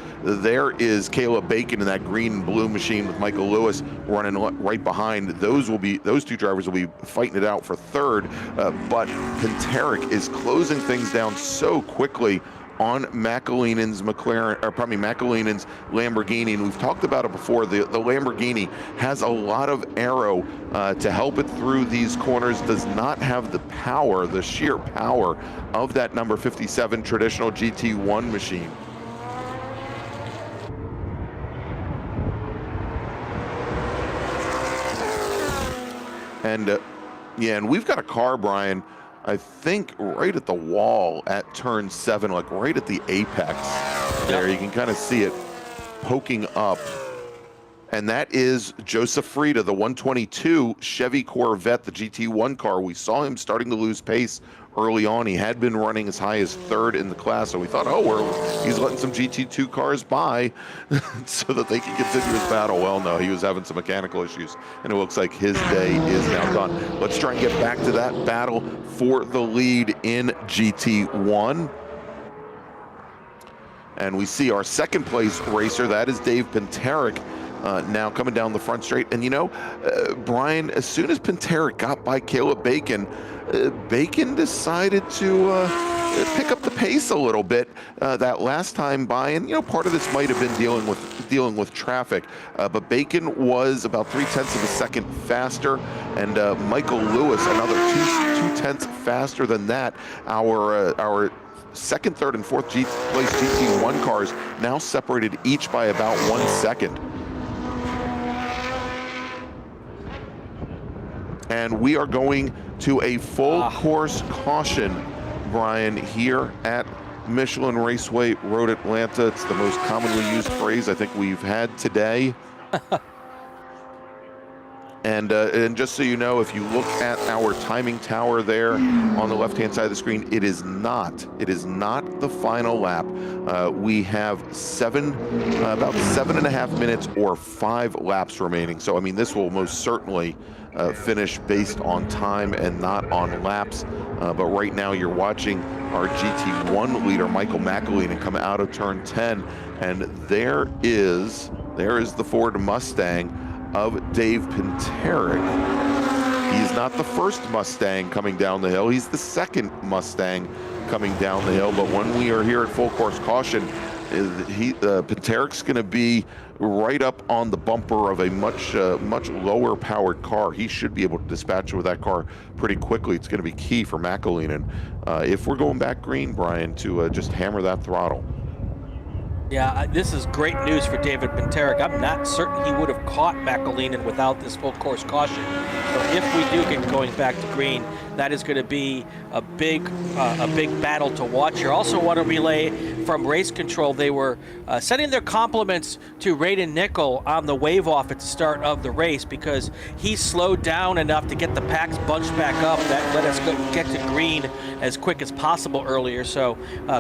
Caleb Bacon in that green and blue machine with Michael Lewis running right behind. Those two drivers will be fighting it out for third, but Pinterick is closing things down so quickly on McAleenan's McAleenan's Lamborghini, and we've talked about it before. The Lamborghini has a lot of aero to help it through these corners, does not have the power, the sheer power of that number 57 traditional GT1 machine. And and we've got a car, Brian, I think right at the wall at turn 7, like right at the apex there. You can kind of see it poking up. And that is Joseph Frieda, the 122 Chevy Corvette, the GT1 car. We saw him starting to lose pace early on. He had been running as high as third in the class, so we thought, he's letting some GT2 cars by so that they can continue his battle. Well, no, he was having some mechanical issues, and it looks like his day is now done. Let's try and get back to that battle for the lead in GT1. And we see our second place racer, that is Dave Pinterick, now coming down the front straight. And you know, Brian, as soon as Pinterick got by Caleb Bacon, Bacon decided to pick up the pace a little bit that last time by. And you know, part of this might have been dealing with traffic, but Bacon was about 0.3 of a second faster, and Michael Lewis another 0.2 faster than that. Our second, third, and fourth place GT1 cars now separated each by about 1 second. And we are going to a full course caution, Brian, here at Michelin Raceway Road Atlanta. It's the most commonly used phrase I think we've had today. And just so you know, if you look at our timing tower there on the left-hand side of the screen, it is not the final lap. We have about 7.5 minutes or 5 laps remaining. So I mean, this will most certainly finish based on time and not on laps. But right now you're watching our GT1 leader, Michael McElhenney, come out of turn 10, and there is the Ford Mustang of Dave Pinterick. He's not the first Mustang coming down the hill. He's the second Mustang coming down the hill. But when we are here at full course caution, Pinterick's going to be right up on the bumper of a much lower powered car. He should be able to dispatch with that car pretty quickly. It's going to be key for McElhenney, if we're going back green, Brian, to just hammer that throttle. Yeah, this is great news for David Pinterick. I'm not certain he would have caught McElhenney without this full course caution. So if we do get going back to green, that is going to be a big battle to watch. You also want to relay from race control. They were sending their compliments to Radon Nickel on the wave off at the start of the race, because he slowed down enough to get the packs bunched back up. That let us get to green as quick as possible earlier. So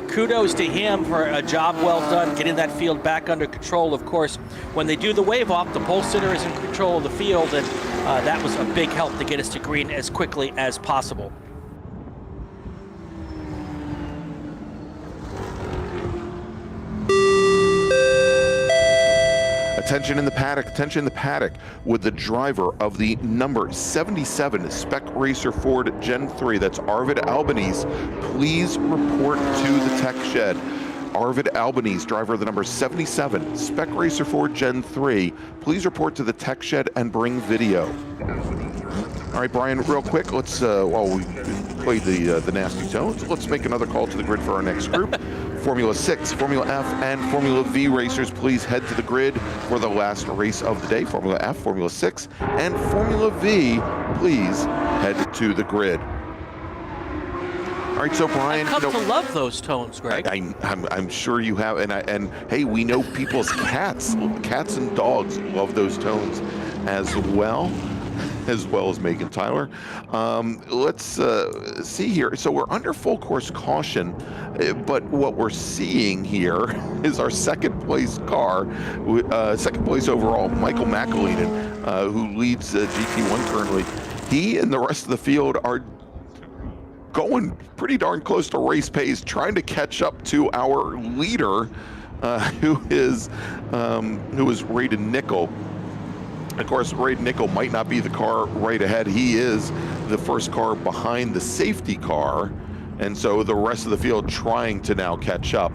kudos to him for a job well done, getting that field back under control. Of course, when they do the wave off, the pole sitter is in control of the field, and that was a big help to get us to green as quickly as possible. Attention in the paddock with the driver of the number 77 Spec Racer Ford Gen 3, that's Arvid Albanese. Please report to the tech shed. Arvid Albanese, driver of the number 77 Spec Racer Ford Gen 3, please report to the tech shed and bring video. All right, Brian, real quick, let's, while we played the nasty tones, let's make another call to the grid for our next group. Formula 6, Formula F, and Formula V racers, please head to the grid for the last race of the day. Formula F, Formula 6, and Formula V, please head to the grid. All right, so Brian, I've come to love those tones, Greg. I'm sure you have, and hey, we know people's cats and dogs love those tones as well as Megan Tyler. Let's see here. So we're under full course caution, but what we're seeing here is our second place car, second place overall, Michael McElhenney, who leads GT1 currently. He and the rest of the field are going pretty darn close to race pace, trying to catch up to our leader, who is Radon Nickel. Of course, Radon Nickel might not be the car right ahead. He is the first car behind the safety car, and so the rest of the field trying to now catch up.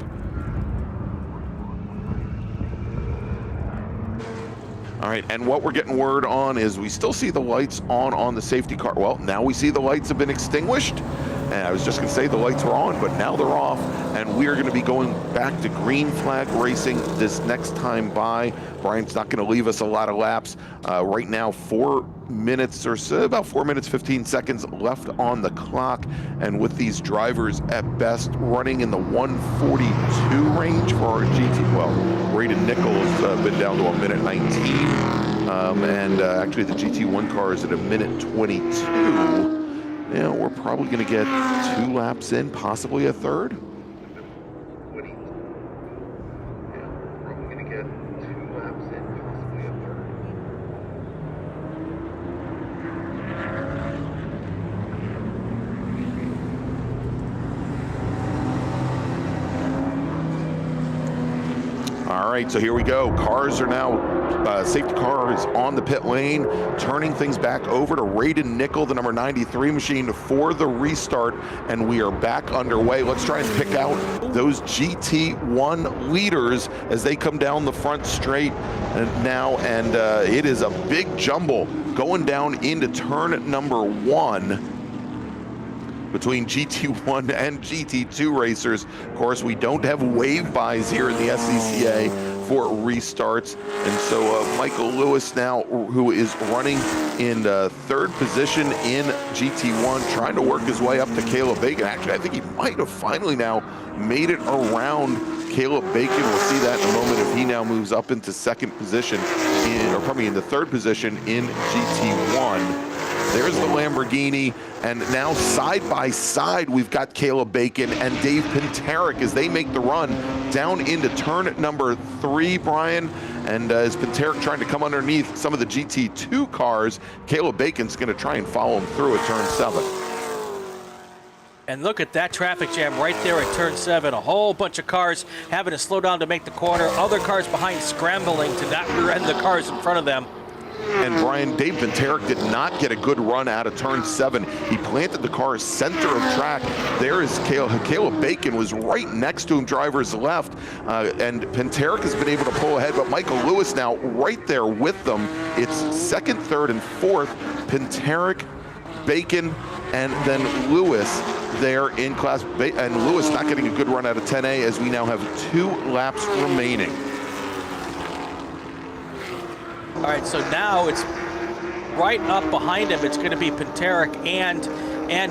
All right, and what we're getting word on is we still see the lights on the safety car. Well, now we see the lights have been extinguished. And I was just gonna say the lights were on, but now they're off, and we are gonna be going back to green flag racing this next time by. Brian's not gonna leave us a lot of laps. Right now, 4 minutes or so, about 4 minutes, 15 seconds left on the clock. And with these drivers at best running in the 142 range for our GT, well, Radon Nickel has been down to 1:19. And actually the GT1 car is at 1:22. Yeah, we're probably going to get 2 laps in, possibly a third. All right, so here we go. Cars are now, safety cars on the pit lane, turning things back over to Raiden Nickel, the number 93 machine, for the restart, and we are back underway. Let's try and pick out those GT1 leaders as they come down the front straight now, and it is a big jumble going down into turn number 1 between GT1 and GT2 racers. Of course, we don't have wave buys here in the SCCA for restarts, and so Michael Lewis now, who is running in third position in GT1, trying to work his way up to Caleb Bacon. Actually, I think he might have finally now made it around Caleb Bacon. We'll see that in a moment if he now moves up into second position, into third position in GT1. There's the Lamborghini, and now side by side we've got Caleb Bacon and Dave Pinteric as they make the run down into turn number 3, Brian. And as Pinteric trying to come underneath some of the GT2 cars, Caleb Bacon's going to try and follow him through at turn 7. And look at that traffic jam right there at turn 7. A whole bunch of cars having to slow down to make the corner. Other cars behind scrambling to not rear-end the cars in front of them. And Brian, Dave Pinteric did not get a good run out of turn 7. He planted the car center of track. There is Caleb Bacon was right next to him, driver's left. And Pinteric has been able to pull ahead, but Michael Lewis now right there with them. It's second, third, and fourth. Pinteric, Bacon, and then Lewis there in class. And Lewis not getting a good run out of 10A as we now have 2 laps remaining. All right, so now it's right up behind him. It's going to be Pinteric and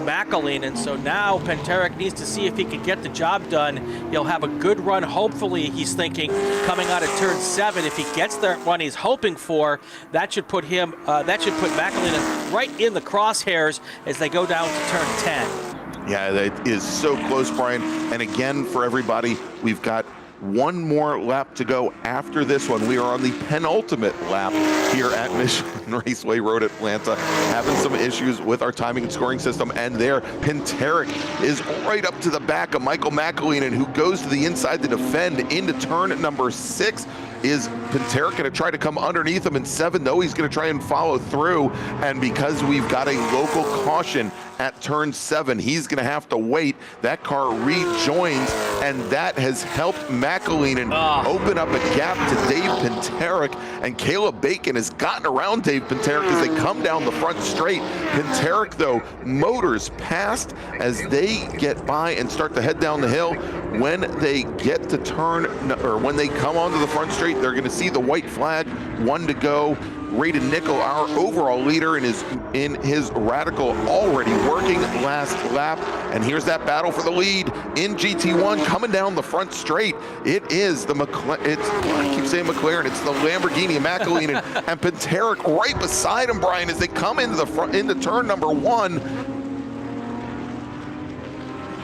McElheen, and so now Pinteric needs to see if he can get the job done. He'll have a good run, hopefully, he's thinking, coming out of turn 7. If he gets the run he's hoping for, that should put him, that should put McElheen right in the crosshairs as they go down to turn 10. Yeah, that is so close, Brian. And again, for everybody, we've got one more lap to go after this one. We are on the penultimate lap here at Michelin Raceway Road Atlanta, having some issues with our timing and scoring system, and there Pinteric is right up to the back of Michael McElheen, and who goes to the inside to defend into turn number 6. Is Pinteric going to try to come underneath him in 7? No, he's going to try and follow through, and because we've got a local caution at turn 7, he's going to have to wait. That car rejoins, and that has helped McElheen open up a gap to Dave Pinteric, and Caleb Bacon has gotten around Dave Pinteric as they come down the front straight. Pinteric, though, motors past as they get by and start to head down the hill. When they get to turn, or when they come onto the front straight, they're going to see the white flag, 1 to go. Raiden Nickel, our overall leader, in his Radical, already working last lap. And here's that battle for the lead in GT1 coming down the front straight. It is the I keep saying McLaren, it's the Lamborghini of McElheen and Pinteric right beside him, Brian, as they come into the front, into turn number 1.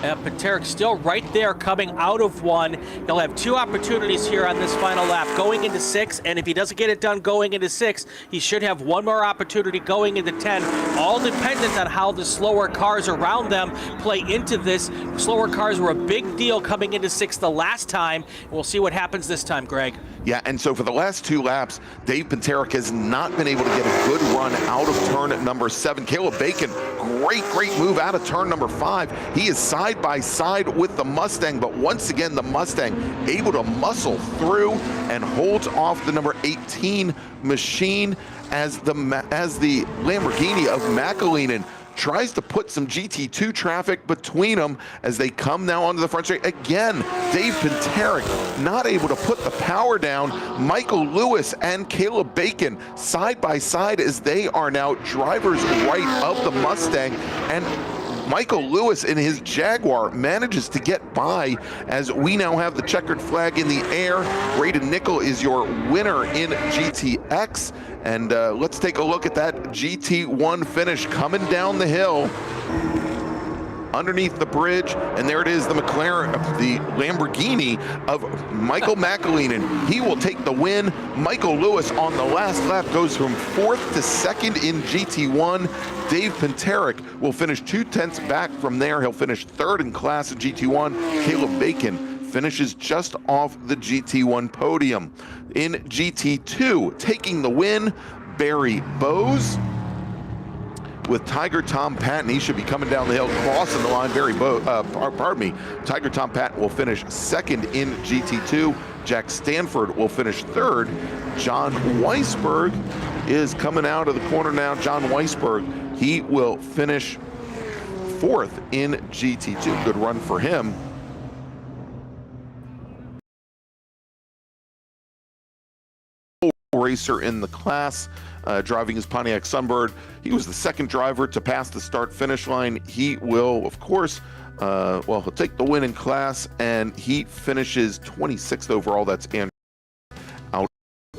Pinteric still right there coming out of 1. He'll have 2 opportunities here on this final lap, going into 6, and if he doesn't get it done going into 6, he should have 1 more opportunity going into 10, all dependent on how the slower cars around them play into this. Slower cars were a big deal coming into 6 the last time. We'll see what happens this time, Greg. Yeah, and so for the last 2 laps, Dave Pinteric has not been able to get a good run out of turn number 7. Caleb Bacon, great move out of turn number 5. He is side by side with the Mustang, but once again, the Mustang able to muscle through and holds off the number 18 machine as the Lamborghini of McElheen tries to put some GT2 traffic between them as they come now onto the front straight. Again, Dave Pinteric not able to put the power down. Michael Lewis and Caleb Bacon side by side as they are now drivers right of the Mustang, and Michael Lewis in his Jaguar manages to get by as we now have the checkered flag in the air. Raiden Nickel is your winner in GTX. And let's take a look at that GT1 finish coming down the hill underneath the bridge, and there it is, the McLaren, the Lamborghini of Michael McElheen, and he will take the win. Michael Lewis on the last lap goes from 4th to 2nd in GT1. Dave Pinteric will finish 2/10 back from there. He'll finish 3rd in class in GT1. Caleb Bacon finishes just off the GT1 podium. In GT2, taking the win, Barry Bowes. With Tiger Tom Patton, he should be coming down the hill, crossing the line. Tiger Tom Patton will finish second in GT2. Jack Stanford will finish third. John Weisberg is coming out of the corner now. John Weisberg, he will finish fourth in GT2. Good run for him. Racer in the class, driving his Pontiac Sunbird. He was the second driver to pass the start-finish line. He will, of course, he'll take the win in class, and he finishes 26th overall. That's Andrew out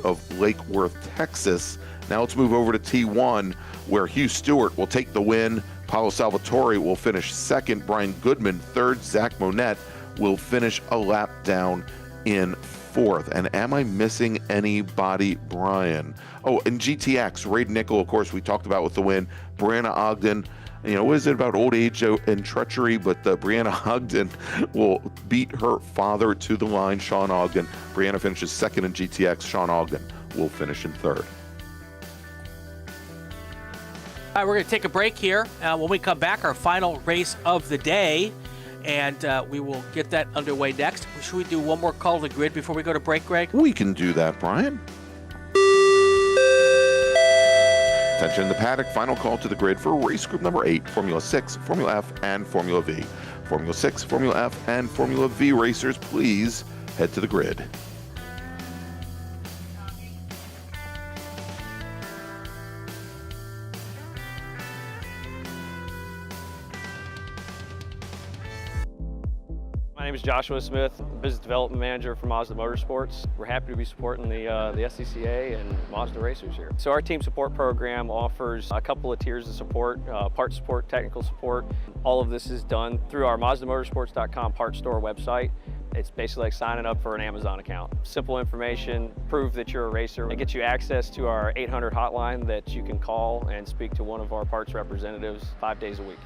of Lake Worth, Texas. Now let's move over to T1, where Hugh Stewart will take the win. Paolo Salvatore will finish second. Brian Goodman third. Zach Monette will finish a lap down in fourth. And am I missing anybody, Brian? Oh, and GTX, Raid Nickel, of course, we talked about with the win. Brianna Ogden, what is it about old age and treachery? But Brianna Ogden will beat her father to the line, Sean Ogden. Brianna finishes second in GTX. Sean Ogden will finish in third. All right, we're going to take a break here. When we come back, our final race of the day. And we will get that underway next. Should we do one more call to the grid before we go to break, Greg? We can do that, Brian. Attention in the paddock. Final call to the grid for race group number 8, Formula 6, Formula F, and Formula V. Formula 6, Formula F, and Formula V racers, please head to the grid. My name is Joshua Smith, Business Development Manager for Mazda Motorsports. We're happy to be supporting the SCCA and Mazda racers here. So our team support program offers a couple of tiers of support, parts support, technical support. All of this is done through our MazdaMotorsports.com parts store website. It's basically like signing up for an Amazon account. Simple information, prove that you're a racer. It gets you access to our 800 hotline that you can call and speak to one of our parts representatives 5 days a week.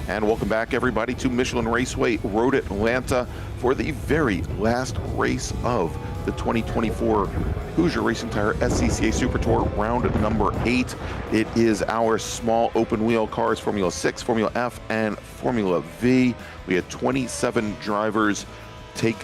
And welcome back, everybody, to Michelin Raceway Road Atlanta for the very last race of the 2024 Hoosier Racing Tire SCCA Super Tour, round number 8. It is our small open wheel cars, Formula 6, Formula F, and Formula V. We had 27 drivers take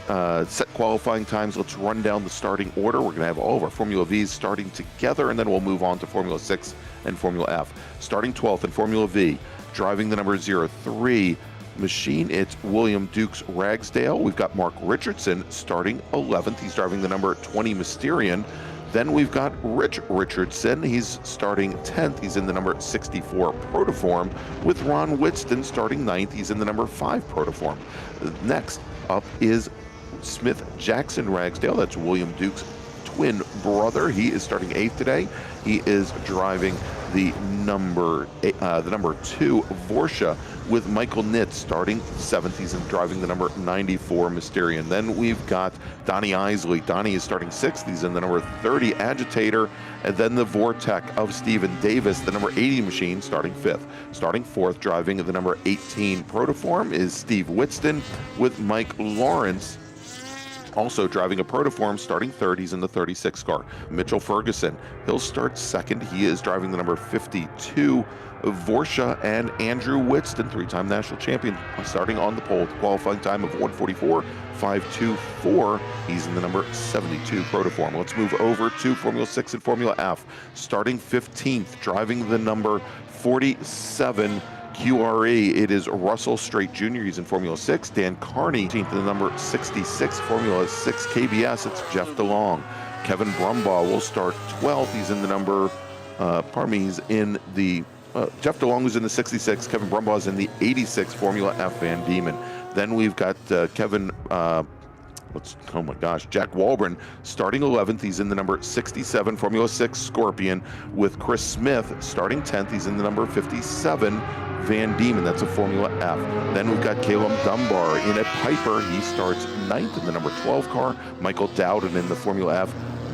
set qualifying times. Let's run down the starting order. We're going to have all of our Formula Vs starting together, and then we'll move on to Formula 6 and Formula F. Starting 12th in Formula V, driving the number 03 machine, it's William Dukes Ragsdale. We've got Mark Richardson starting 11th. He's driving the number 20 Mysterion. Then we've got Rich Richardson. He's starting 10th. He's in the number 64 Protoform, with Ron Whitston starting 9th. He's in the number 5 Protoform. Next up is Smith Jackson Ragsdale. That's William Dukes' twin brother. He is starting 8th today. He is driving the number 2 Vorscha with Michael Nitz starting 7th. He's driving the number 94 Mysterian. Then we've got Donnie Isley. Donnie is starting 6th. He's in the number 30 Agitator. And then the Vortec of Stephen Davis, the number 80 machine, starting 5th. Starting 4th, driving the number 18 Protoform is Steve Whitston with Mike Lawrence. Also driving a Protoform, starting 3rd. He's in the 36 car. Mitchell Ferguson, he'll start 2nd. He is driving the number 52. Vorsha and Andrew Whitston, 3-time national champion, starting on the pole. Qualifying time of 1:44.524. He's in the number 72 Protoform. Let's move over to Formula 6 and Formula F. Starting 15th, driving the number 47 QRE, it is Russell Straight Jr. He's in Formula 6. Dan Carney, 18th in the number 66 Formula 6 KBS. It's Jeff DeLong. Kevin Brumbaugh will start 12th. He's in the number, he's in the, Jeff DeLong was in the 66. Kevin Brumbaugh is in the 86 Formula F Van Diemen. Then we've got Kevin, Jack Walbrin starting 11th. He's in the number 67 Formula 6 Scorpion with Chris Smith starting 10th. He's in the number 57 Van Diemen. That's a Formula F. Then we've got Caleb Dunbar in a Piper. He starts 9th in the number 12 car. Michael Dowden in the Formula F.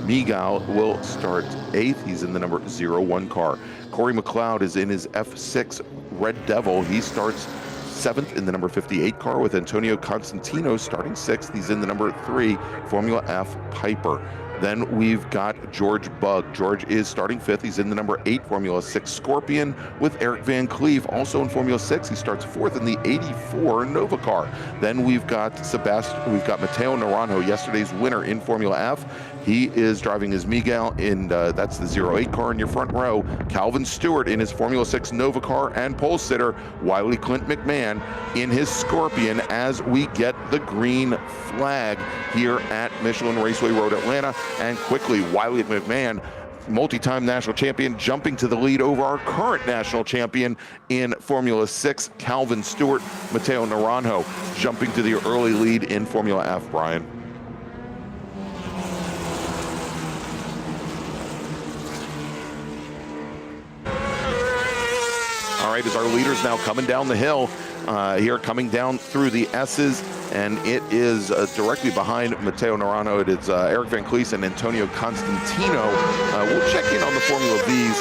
Miguel will start 8th. He's in the number 01 car. Corey McLeod is in his F6 Red Devil. He starts 7th in the number 58 car with Antonio Constantino starting 6th. He's in the number 3 Formula F Piper. Then we've got George Bugg. George is starting 5th. He's in the number 8 Formula 6 Scorpion with Eric Van Cleve, also in Formula 6. He starts 4th in the 84 Nova car. Then we've got Matteo Naranjo, yesterday's winner in Formula F. He is driving his Miguel in, that's the 08 car in your front row. Calvin Stewart in his Formula 6 Nova car, and pole sitter Wiley Clint McMahon in his Scorpion as we get the green flag here at Michelin Raceway Road Atlanta. And quickly, Wiley McMahon, multi-time national champion, jumping to the lead over our current national champion in Formula 6, Calvin Stewart. Matteo Naranjo jumping to the early lead in Formula F, Brian. All right, as our leaders now coming down the hill, here coming down through the S's, and it is directly behind Matteo Naranjo. It is Eric Van Cleese and Antonio Constantino. We'll check in on the Formula V's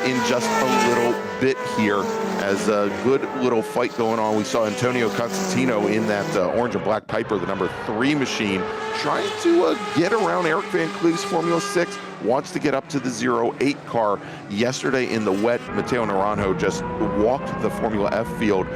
in just a little bit here as a good little fight going on. We saw Antonio Constantino in that orange and black Piper, the number 3 machine, trying to get around Eric Van Cleeve's Formula 6. Wants to get up to the 08 car. Yesterday in the wet, Matteo Naranjo just walked the Formula F field.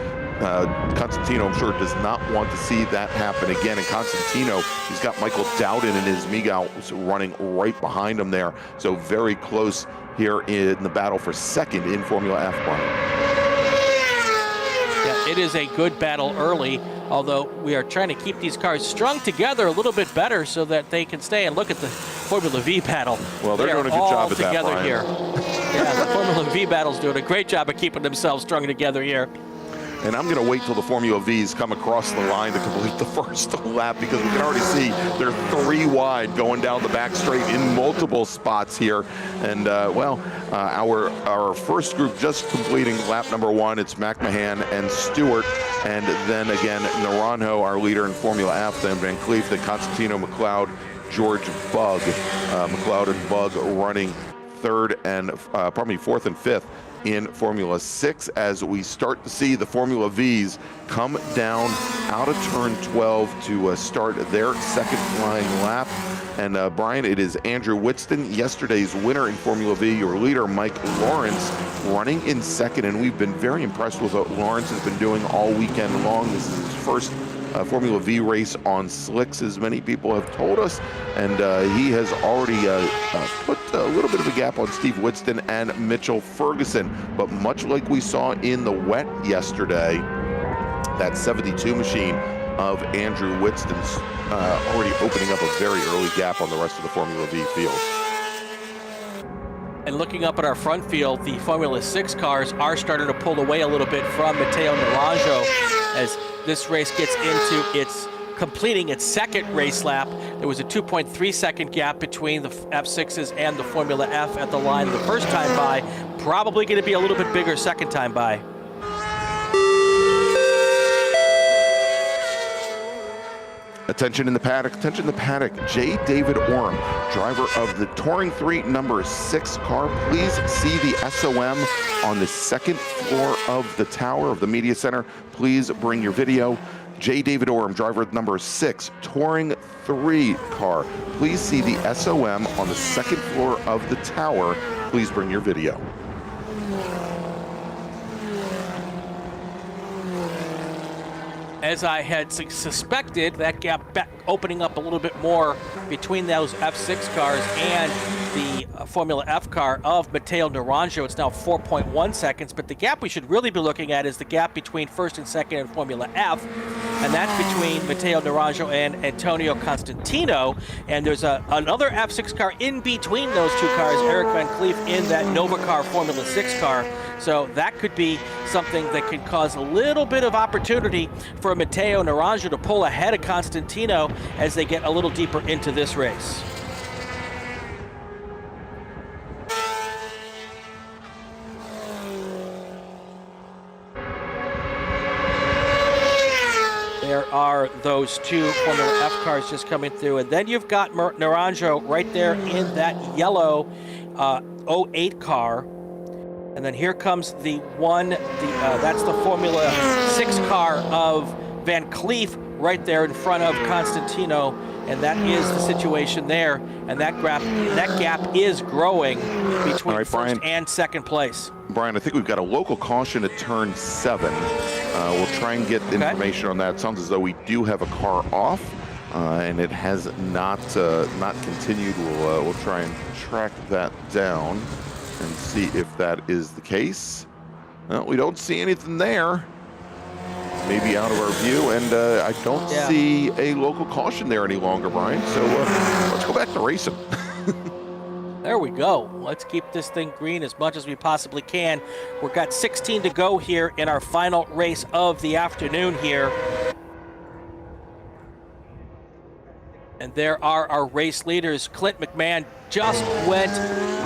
Constantino, I'm sure, does not want to see that happen again. And Constantino, he's got Michael Dowden and his Miguel running right behind him there. So very close here in the battle for 2nd in Formula F, Brian. Yeah, it is a good battle early, although we are trying to keep these cars strung together a little bit better so that they can stay. And look at the Formula V battle. Well, they're doing a good job at that, together Brian. here. Yeah, the Formula V battle's doing a great job of keeping themselves strung together here. And I'm going to wait till the Formula V's come across the line to complete the first lap, because we can already see they're 3 wide going down the back straight in multiple spots here. And our first group just completing lap number 1. It's McMahon and Stewart, and then again Naranjo, our leader in Formula F, then Van Cleef, then Constantino, McLeod, George Bugg. McLeod and Bugg running 4th and 5th in Formula 6 as we start to see the Formula V's come down out of turn 12 to start their 2nd flying lap. And Brian, it is Andrew Whitston, yesterday's winner in Formula V, your leader Mike Lawrence running in 2nd, and we've been very impressed with what Lawrence has been doing all weekend long. This is his first Formula V race on slicks, as many people have told us, and he has already put a little bit of a gap on Steve Whitston and Mitchell Ferguson. But much like we saw in the wet yesterday, that 72 machine of Andrew Whitston's already opening up a very early gap on the rest of the Formula V field. And looking up at our front field, the Formula 6 cars are starting to pull away a little bit from Matteo Naranjo as this race gets into completing its 2nd race lap. There was a 2.3 second gap between the F6s and the Formula F at the line the first time by. Probably going to be a little bit bigger second time by. Attention in the paddock, attention in the paddock. J. David Orem, driver of the Touring 3 number 6 car. Please see the SOM on the second floor of the tower of the media center. Please bring your video. J. David Orem, driver of number 6 Touring 3 car. Please see the SOM on the second floor of the tower. Please bring your video. As I had suspected, that gap opening up a little bit more between those F6 cars and the Formula F car of Matteo Naranjo. It's now 4.1 seconds, but the gap we should really be looking at is the gap between first and second in Formula F, and that's between Matteo Naranjo and Antonio Constantino, and there's another F6 car in between those two cars, Eric Van Cleef in that Nova car Formula 6 car. So that could be something that could cause a little bit of opportunity for Matteo Naranjo to pull ahead of Constantino as they get a little deeper into this race. There are those two Formula F cars just coming through, and then you've got Naranjo right there in that yellow 08 car. And then here comes the that's the Formula 6 car of Van Cleef right there in front of Constantino, and that is the situation there. And that gap is growing between first and second place. Brian, I think we've got a local caution at turn 7. We'll try and get information on that. It sounds as though we do have a car off, and it has not continued. We'll try and track that down and see if that is the case. Well, we don't see anything there. Maybe out of our view, and I don't see a local caution there any longer, Brian. So let's go back to racing. There we go. Let's keep this thing green as much as we possibly can. We've got 16 to go here in our final race of the afternoon here. And there are our race leaders. Clint McMahon just went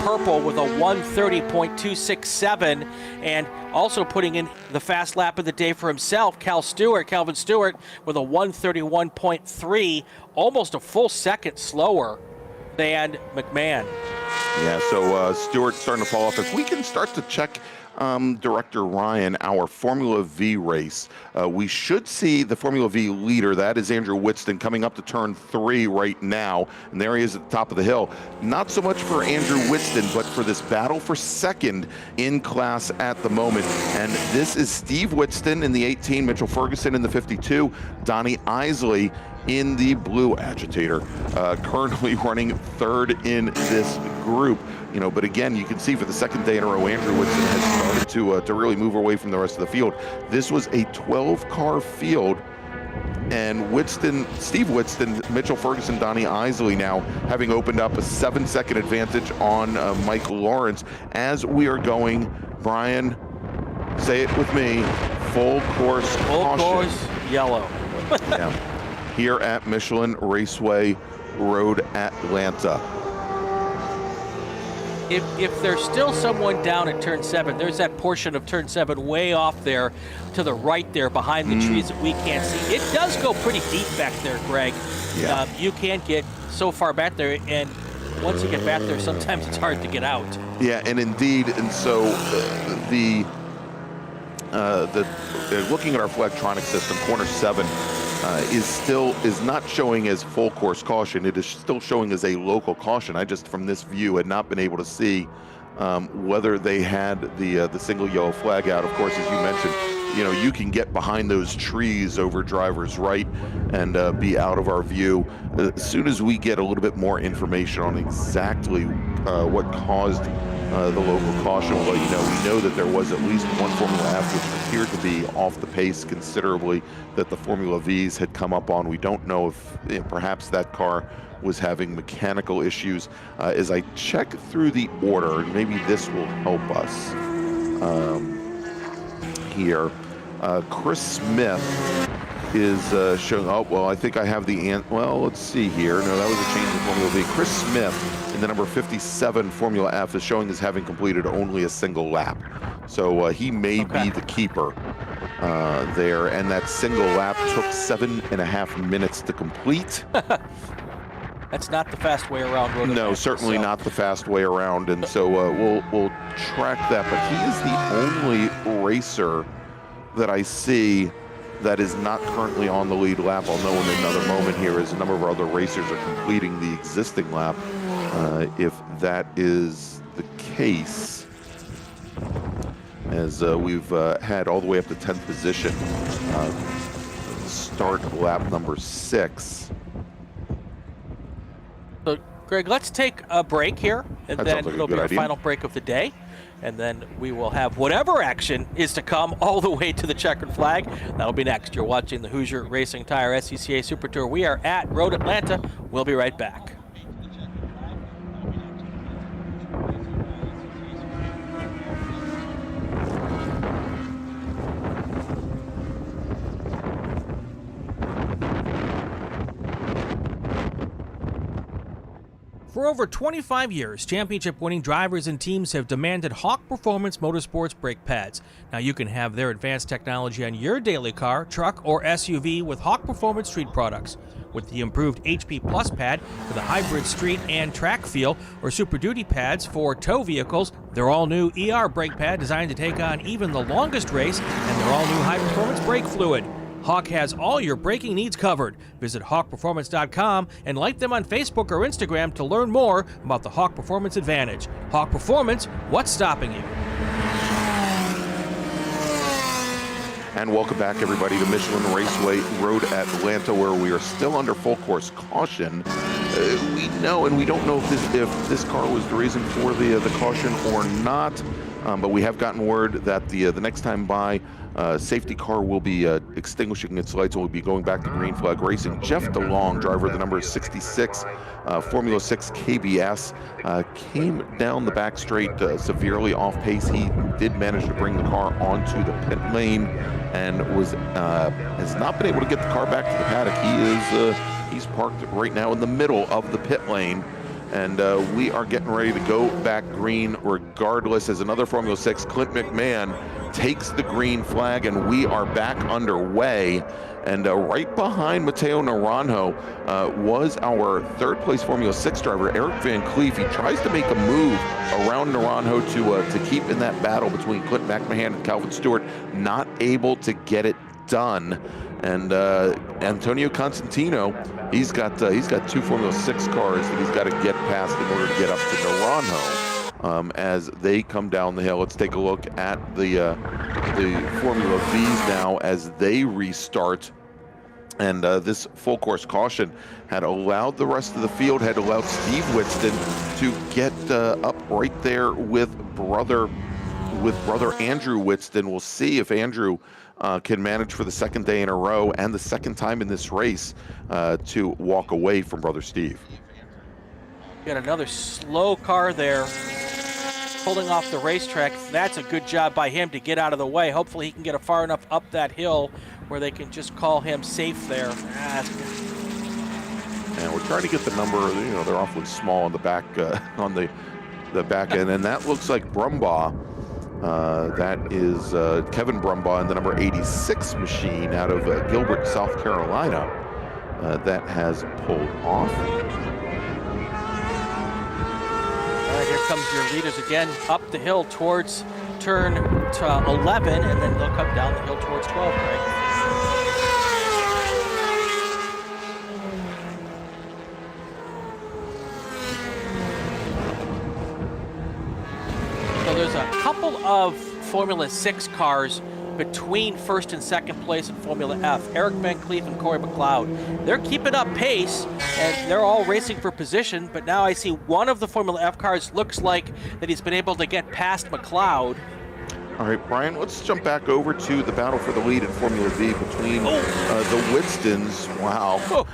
purple with a 1:30.267, and also putting in the fast lap of the day for himself, Calvin Stewart, with a 1:31.3, almost a full second slower than McMahon. Yeah, so Stewart's starting to fall off. If we can start to check Director Ryan, our Formula V race. We should see the Formula V leader, that is Andrew Whitston, coming up to turn 3 right now, and there he is at the top of the hill. Not so much for Andrew Whitston, but for this battle for second in class at the moment. And this is Steve Whitston in the 18, Mitchell Ferguson in the 52, Donnie Isley in the blue agitator, currently running third in this group. But again, you can see for the second day in a row, Andrew Whitston has started to really move away from the rest of the field. This was a 12-car field, and Steve Whitston, Mitchell Ferguson, Donnie Isley now having opened up a 7-second advantage on Mike Lawrence. As we are going, Brian, say it with me, full course caution. Full course yellow. Yeah. Here at Michelin Raceway Road Atlanta. If there's still someone down at turn 7, there's that portion of turn 7 way off there to the right there behind the trees that we can't see. It does go pretty deep back there, Greg. Yeah. You can't get so far back there, and once you get back there, sometimes it's hard to get out. Yeah, and indeed, and so looking at our Flagtronic system, corner 7 is not showing as full course caution. It is still showing as a local caution. I just, from this view, had not been able to see whether they had the single yellow flag out. Of course, as you mentioned, you can get behind those trees over driver's right and be out of our view. As soon as we get a little bit more information on exactly what caused the local caution, we'll let you know. We know that there was at least one Formula F which appeared to be off the pace considerably that the Formula Vs had come up on. We don't know if perhaps that car was having mechanical issues. As I check through the order, and maybe this will help us here. Chris Smith is showing, I think I have let's see here. No, that was a change in Formula V. Chris Smith in the number 57 Formula F is showing as having completed only a single lap. So he may be the keeper there, and that single lap took 7.5 minutes to complete. That's not the fast way around Road No, Atlanta, certainly so. not the fast way around, and so we'll track that. But he is the only racer that I see that is not currently on the lead lap. I'll know in another moment here as a number of other racers are completing the existing lap. If that is the case, as we've had all the way up to 10th position, start lap number 6. So, Greg, let's take a break here, and That then sounds like a it'll be good our idea. final break of the day. And then we will have whatever action is to come all the way to the checkered flag. That'll be next. You're watching the Hoosier Racing Tire SCCA Super Tour. We are at Road Atlanta. We'll be right back. For over 25 years, championship-winning drivers and teams have demanded Hawk Performance Motorsports brake pads. Now you can have their advanced technology on your daily car, truck, or SUV with Hawk Performance Street products. With the improved HP Plus pad for the hybrid street and track feel, or Super Duty pads for tow vehicles, their all-new ER brake pad designed to take on even the longest race, and their all-new high-performance brake fluid. Hawk has all your braking needs covered. Visit hawkperformance.com and like them on Facebook or Instagram to learn more about the Hawk Performance Advantage. Hawk Performance, what's stopping you? And welcome back, everybody, to Michelin Raceway Road Atlanta, where we are still under full course caution. We know, and we don't know if this car was the reason for the caution or not, but we have gotten word that the next time by, safety car will be extinguishing its lights and will be going back to green flag racing. Jeff DeLong, driver of the number 66 Formula 6 KBS, came down the back straight severely off pace. He did manage to bring the car onto the pit lane and has not been able to get the car back to the paddock. He's parked right now in the middle of the pit lane. And we are getting ready to go back green regardless, as another Formula 6, Clint McMahon, takes the green flag, and we are back underway. And right behind Matteo Naranjo was our third place Formula 6 driver, Eric Van Cleef. He tries to make a move around Naranjo to keep in that battle between Clint McMahon and Calvin Stewart, not able to get it done. And Antonio Constantino, he's got 2 Formula 6 cars that he's got to get past in order to get up to Naranjo as they come down the hill. Let's take a look at the Formula Vs now as they restart. And this full course caution had allowed the rest of the field, had allowed Steve Whitston to get up right there with brother Andrew Whitston. We'll see if Andrew can manage for the second day in a row and the second time in this race to walk away from brother Steve. Got another slow car there pulling off the racetrack. That's a good job by him to get out of the way. Hopefully he can get far enough up that hill where they can just call him safe there. And we're trying to get the number, they're awfully small on the back, on the back end, and that looks like Brumbaugh. That is Kevin Brumbaugh in the number 86 machine out of Gilbert, South Carolina, that has pulled off. All right, here comes your leaders again up the hill towards turn 11, and then they'll come down the hill towards 12, Greg. So there's a couple of Formula 6 cars between first and second place in Formula F. Eric Van Cleef and Corey McLeod. They're keeping up pace, and they're all racing for position, but now I see one of the Formula F cars looks like that he's been able to get past McLeod. All right, Brian, let's jump back over to the battle for the lead in Formula V between the Whitstons. Wow. Oh.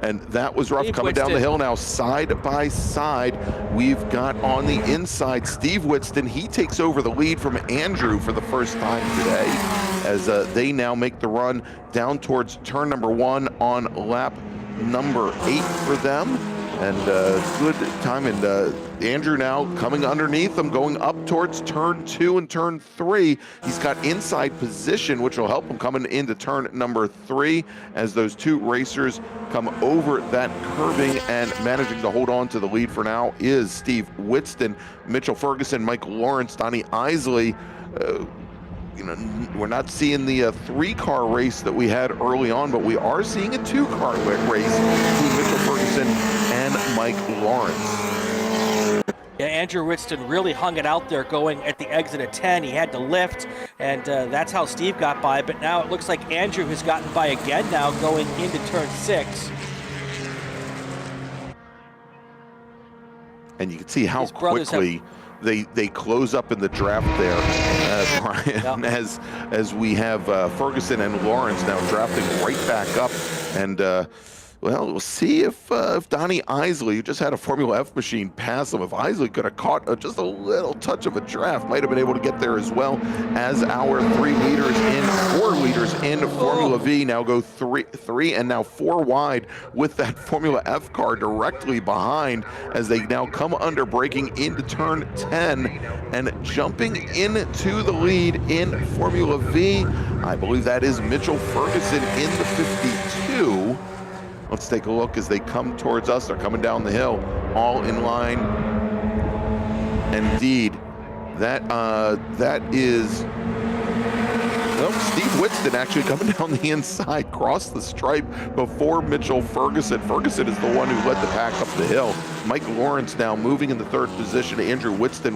And that was rough. Steve Coming down Whitston. the hill now, side by side. We've got on the inside Steve Whitston. He takes over the lead from Andrew for the first time today as they now make the run down towards turn number 1 on lap number 8 for them. And good time. And Andrew now coming underneath them, going up towards turn 2 and turn 3. He's got inside position, which will help him coming into turn number 3 as those two racers come over that curving, and managing to hold on to the lead for now is Steve Whitston, Mitchell Ferguson, Mike Lawrence, Donnie Isley. You know, we're not seeing the 3-car race that we had early on, but we are seeing a 2-car race between Mitchell Ferguson and Mike Lawrence. Yeah, Andrew Whitston really hung it out there going at the exit at 10. He had to lift, and that's how Steve got by. But now it looks like Andrew has gotten by again now going into turn 6. And you can see how quickly they close up in the draft there, Brian, as we have Ferguson and Lawrence now drafting right back up. And well, we'll see if Donnie Isley, who just had a Formula F machine, pass him. If Isley could have caught just a little touch of a draft, might have been able to get there as well, as our 4 leaders in Formula V now go 3 and now 4 wide with that Formula F car directly behind, as they now come under, braking into turn 10 and jumping into the lead in Formula V. I believe that is Mitchell Ferguson in the 52. Let's take a look as they come towards us. They're coming down the hill, all in line. Indeed, that is Steve Whitston actually coming down the inside, crossed the stripe before Mitchell Ferguson. Ferguson is the one who led the pack up the hill. Mike Lawrence now moving in the 3rd position. Andrew Whitston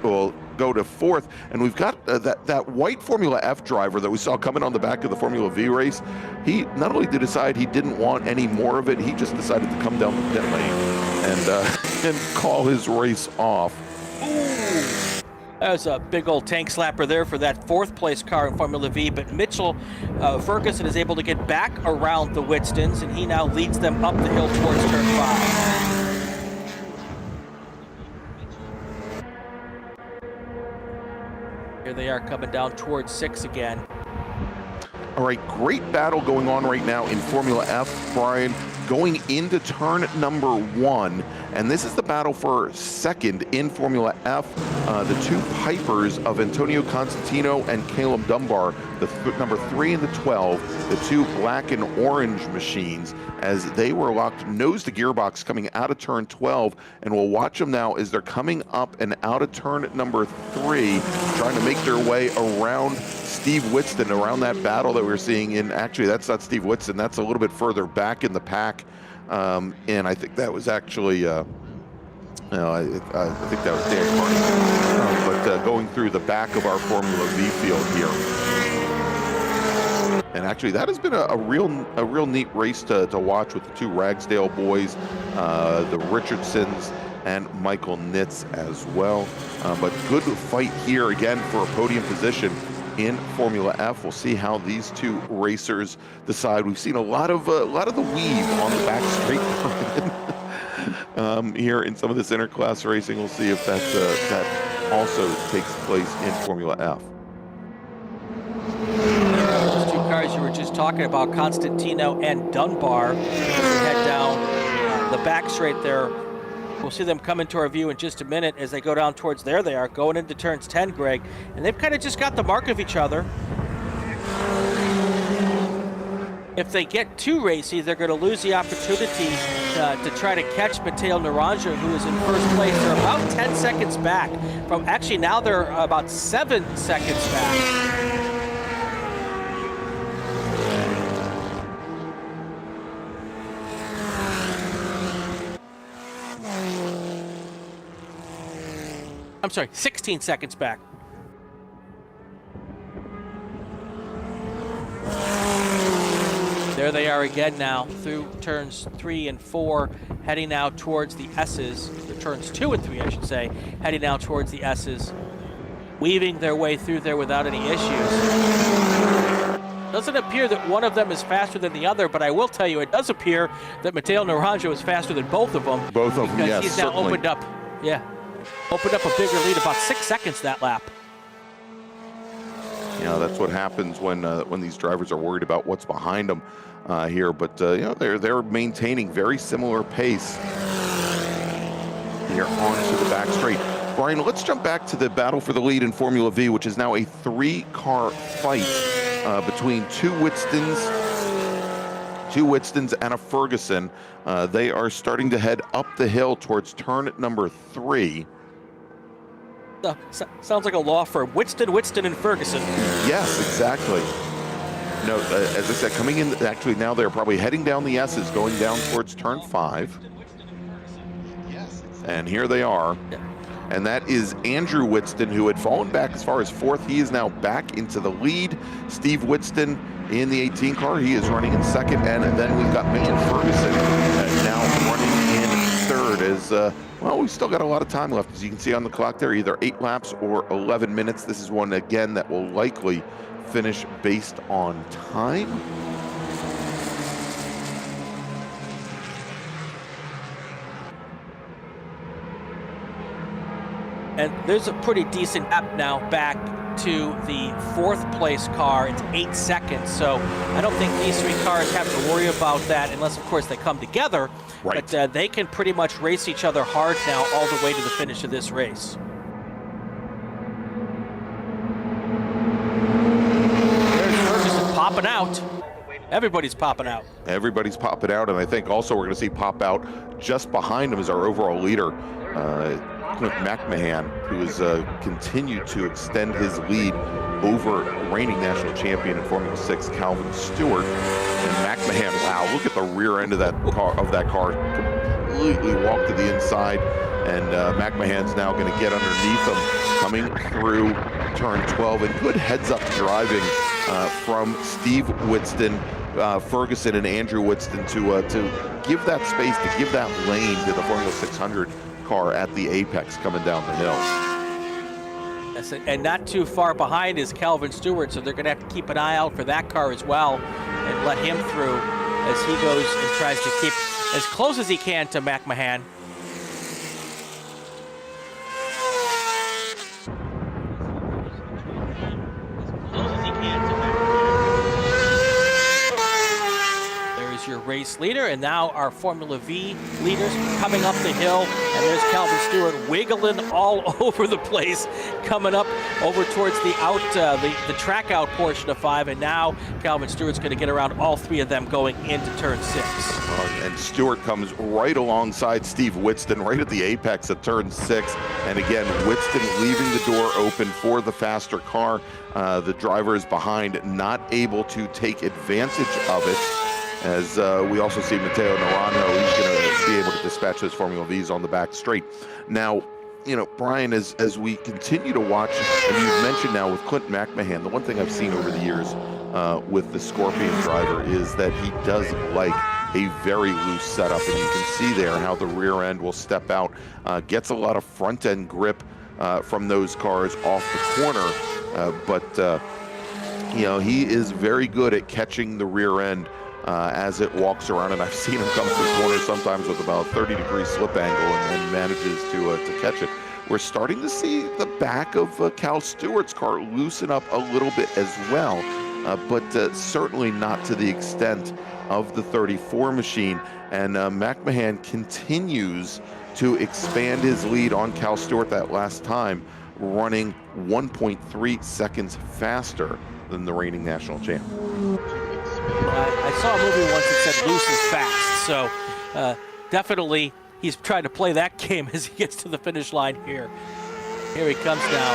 will go to 4th. And we've got that white Formula F driver that we saw coming on the back of the Formula V race. He not only did decide he didn't want any more of it, he just decided to come down the pit lane and call his race off. That was a big old tank slapper there for that 4th place car in Formula V, but Mitchell Ferguson is able to get back around the Whitstons, and he now leads them up the hill towards turn 5. Here they are coming down towards 6 again. All right, great battle going on right now in Formula F, Brian, going into turn number 1. And this is the battle for 2nd in Formula F. The 2 Pipers of Antonio Constantino and Caleb Dunbar, the number 3 and the 12, the 2 black and orange machines, as they were locked nose to gearbox coming out of turn 12. And we'll watch them now as they're coming up and out of turn number 3, trying to make their way around Steve Whitston, around that battle that we're seeing in, actually that's not Steve Whitston, that's a little bit further back in the pack. And I think that was actually, I think that was Dan Carter. But going through the back of our Formula V field here. And actually, that has been a real neat race to watch with the 2 Ragsdale boys, the Richardsons, and Michael Nitz as well. But good fight here again for a podium position in Formula F. We'll see how these 2 racers decide. We've seen a lot of the weave on the back straight here in some of this interclass racing. We'll see if that also takes place in Formula F. Those 2 cars you were just talking about, Constantino and Dunbar, as we head down the back straight there. We'll see them come into our view in just a minute as they go down towards, there they are, going into turns 10, Greg. And they've kind of just got the mark of each other. If they get too racy, they're going to lose the opportunity to try to catch Matteo Naranja, who is in 1st place. They're about 10 seconds back from, actually now they're about 7 seconds back. I'm sorry, 16 seconds back. There they are again now through turns 3 and 4, heading now towards the S's, or turns 2 and 3, I should say, heading now towards the S's, weaving their way through there without any issues. Doesn't appear that one of them is faster than the other, but I will tell you, it does appear that Matteo Naranjo is faster than both of them. Both of them, yes, he's now certainly. opened up a bigger lead, about 6 seconds that lap. You know, that's what happens when these drivers are worried about what's behind them here. But you know, they're maintaining very similar pace here onto the back straight. Brian, let's jump back to the battle for the lead in Formula V, which is now a 3-car fight between two Whitstons and a Ferguson. They are starting to head up the hill towards turn number 3. Sounds like a law firm. Whitston, and Ferguson. Yes, exactly. No, as I said, coming in, actually now they're probably heading down the S's, going down towards turn 5. And here they are. And that is Andrew Whitston, who had fallen back as far as 4th. He is now back into the lead. Steve Whitston in the 18 car. He is running in 2nd. And then we've got Mitchell Ferguson now running in 3rd. As well, we've still got a lot of time left. As you can see on the clock there, either 8 laps or 11 minutes. This is one, again, that will likely finish based on time. And there's a pretty decent gap now back to the 4th place car. It's 8 seconds, so I don't think these 3 cars have to worry about that unless, of course, they come together. Right. But they can pretty much race each other hard now all the way to the finish of this race. There's Ferguson popping out. Everybody's popping out. Everybody's popping out, and I think also we're going to see pop out just behind him as our overall leader, Clint McMahon, who has continued to extend his lead over reigning national champion in Formula 6, Calvin Stewart. And McMahon, wow, look at the rear end of that car, completely walked to the inside, and McMahon's now going to get underneath him, coming through turn 12, and good heads-up driving from Steve Whitston, Ferguson, and Andrew Whitston to give that space, to give that lane to the Formula 600 car at the apex coming down the hill. Yes, and not too far behind is Calvin Stewart, so they're going to have to keep an eye out for that car as well and let him through as he goes and tries to keep as close as he can to McMahon. Your race leader, and now our Formula V leaders coming up the hill, and there's Calvin Stewart wiggling all over the place, coming up over towards the track out portion of 5, and now Calvin Stewart's going to get around all 3 of them going into turn 6. And Stewart comes right alongside Steve Whitston, right at the apex of turn 6, and again, Whitston leaving the door open for the faster car. The driver is behind, not able to take advantage of it. As we also see Matteo Naranjo, he's going to be able to dispatch those Formula Vs on the back straight. Now, you know, Brian, as we continue to watch, and you've mentioned now with Clint McMahon, the one thing I've seen over the years with the Scorpion driver is that he does like a very loose setup, and you can see there how the rear end will step out, gets a lot of front end grip from those cars off the corner, but you know, he is very good at catching the rear end as it walks around, and I've seen him come to the corner sometimes with about a 30-degree slip angle and manages to catch it. We're starting to see the back of Cal Stewart's car loosen up a little bit as well, but certainly not to the extent of the 34 machine. And McMahon continues to expand his lead on Cal Stewart that last time, running 1.3 seconds faster than the reigning national champ. I saw a movie once that said loose is fast, so definitely he's trying to play that game as he gets to the finish line here. Here he comes now.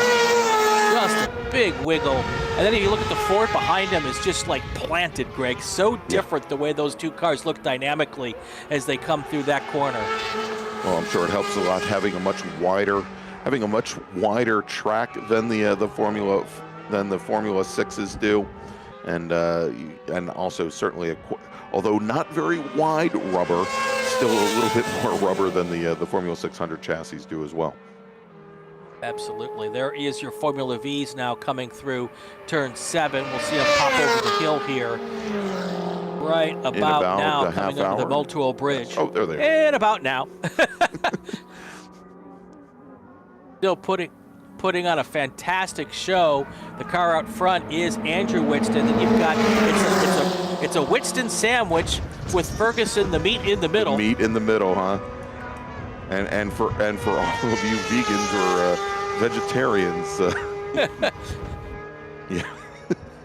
Just a big wiggle. And then if you look at the Ford behind him, is just like planted, Greg. So different the way those 2 cars look dynamically as they come through that corner. Well, I'm sure it helps a lot having a much wider track than the Formula 6s do. And also certainly, although not very wide rubber, still a little bit more rubber than the Formula 600 chassis do as well. Absolutely. There is your Formula Vs now coming through turn 7. We'll see them pop over the hill here. Right about now, coming over the Multool Bridge. Oh, there they are. And about now. Still putting putting on a fantastic show. The car out front is Andrew Whitston, and you've got it's a Whitston sandwich with Ferguson, the meat in the middle. Meat in the middle, huh? And for all of you vegans or vegetarians, yeah.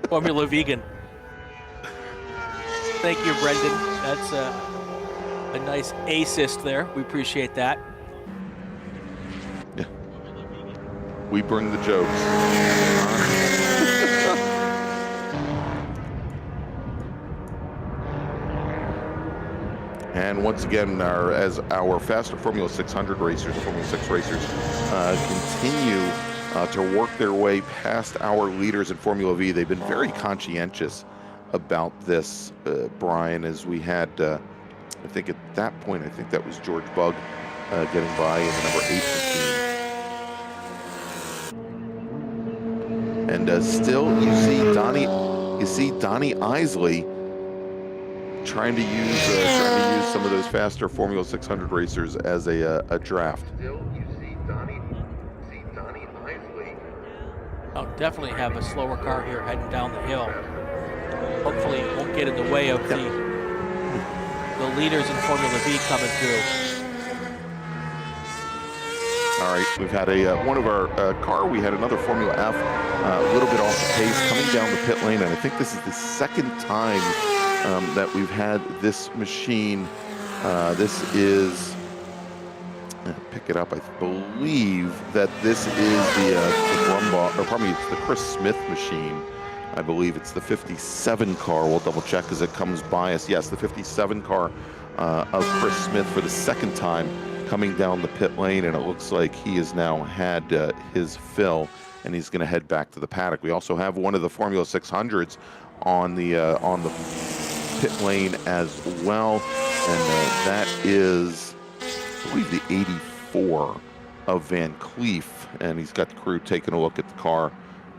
Formula Vegan. Thank you, Brendan. That's a nice assist there. We appreciate that. Yeah. We bring the jokes. And once again, as our faster Formula 600 racers, Formula 6 racers, continue to work their way past our leaders in Formula V, they've been very conscientious about this, Brian, as we had, I think at that point, I think that was George Bugg getting by in the number 8 machine. And still, you see Donnie Isley trying to use some of those faster Formula 600 racers as a draft. Still, you see Donnie Isley. Oh, definitely have a slower car here heading down the hill. Hopefully it won't get in the way of the leaders in Formula V coming through. All right, we've had one of our car. We had another Formula F, a little bit off the pace, coming down the pit lane, and I think this is the second time that we've had this machine. This is, pick it up, I believe that this is the Brumbaugh, or probably it's the Chris Smith machine. I believe it's the 57 car. We'll double check as it comes by us. Yes, the 57 car of Chris Smith for the second time coming down the pit lane, and it looks like he has now had his fill, and he's going to head back to the paddock. We also have one of the Formula 600s on the pit lane as well, and that is, I believe, the 84 of Van Cleef, and he's got the crew taking a look at the car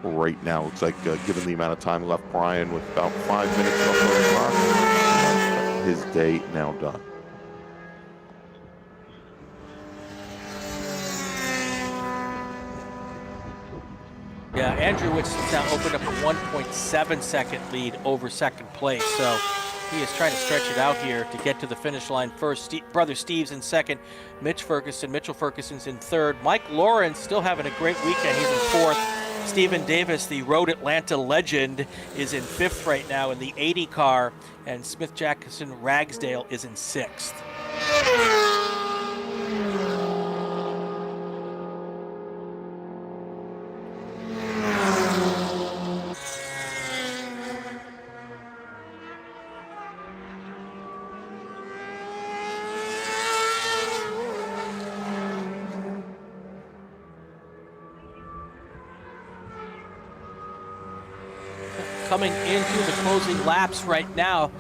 right now. Looks like, given the amount of time left, Brian, with about 5 minutes left on the clock, his day now done. Yeah, Andrew Whitston's now opened up a 1.7 second lead over second place, so he is trying to stretch it out here to get to the finish line first. Brother Steve's in second, Mitchell Ferguson's in third. Mike Lawrence still having a great weekend, he's in fourth. Stephen Davis, the Road Atlanta legend, is in fifth right now in the 80 car, and Smith Jackson Ragsdale is in sixth. Coming into the closing laps right now,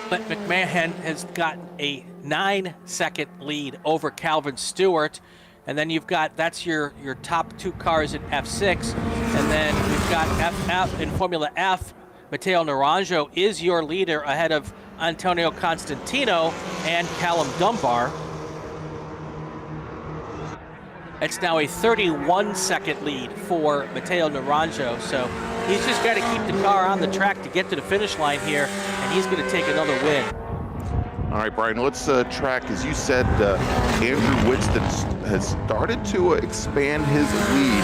but McMahon has got a 9-second lead over Calvin Stewart, and then you've got, that's your top two cars in F6, and then we've got FF in Formula F. Matteo Naranjo is your leader ahead of Antonio Constantino and Callum Dunbar. It's now a 31-second lead for Matteo Naranjo, so he's just got to keep the car on the track to get to the finish line here, and he's going to take another win. All right, Brian, let's track. As you said, Andrew Whitston has started to expand his lead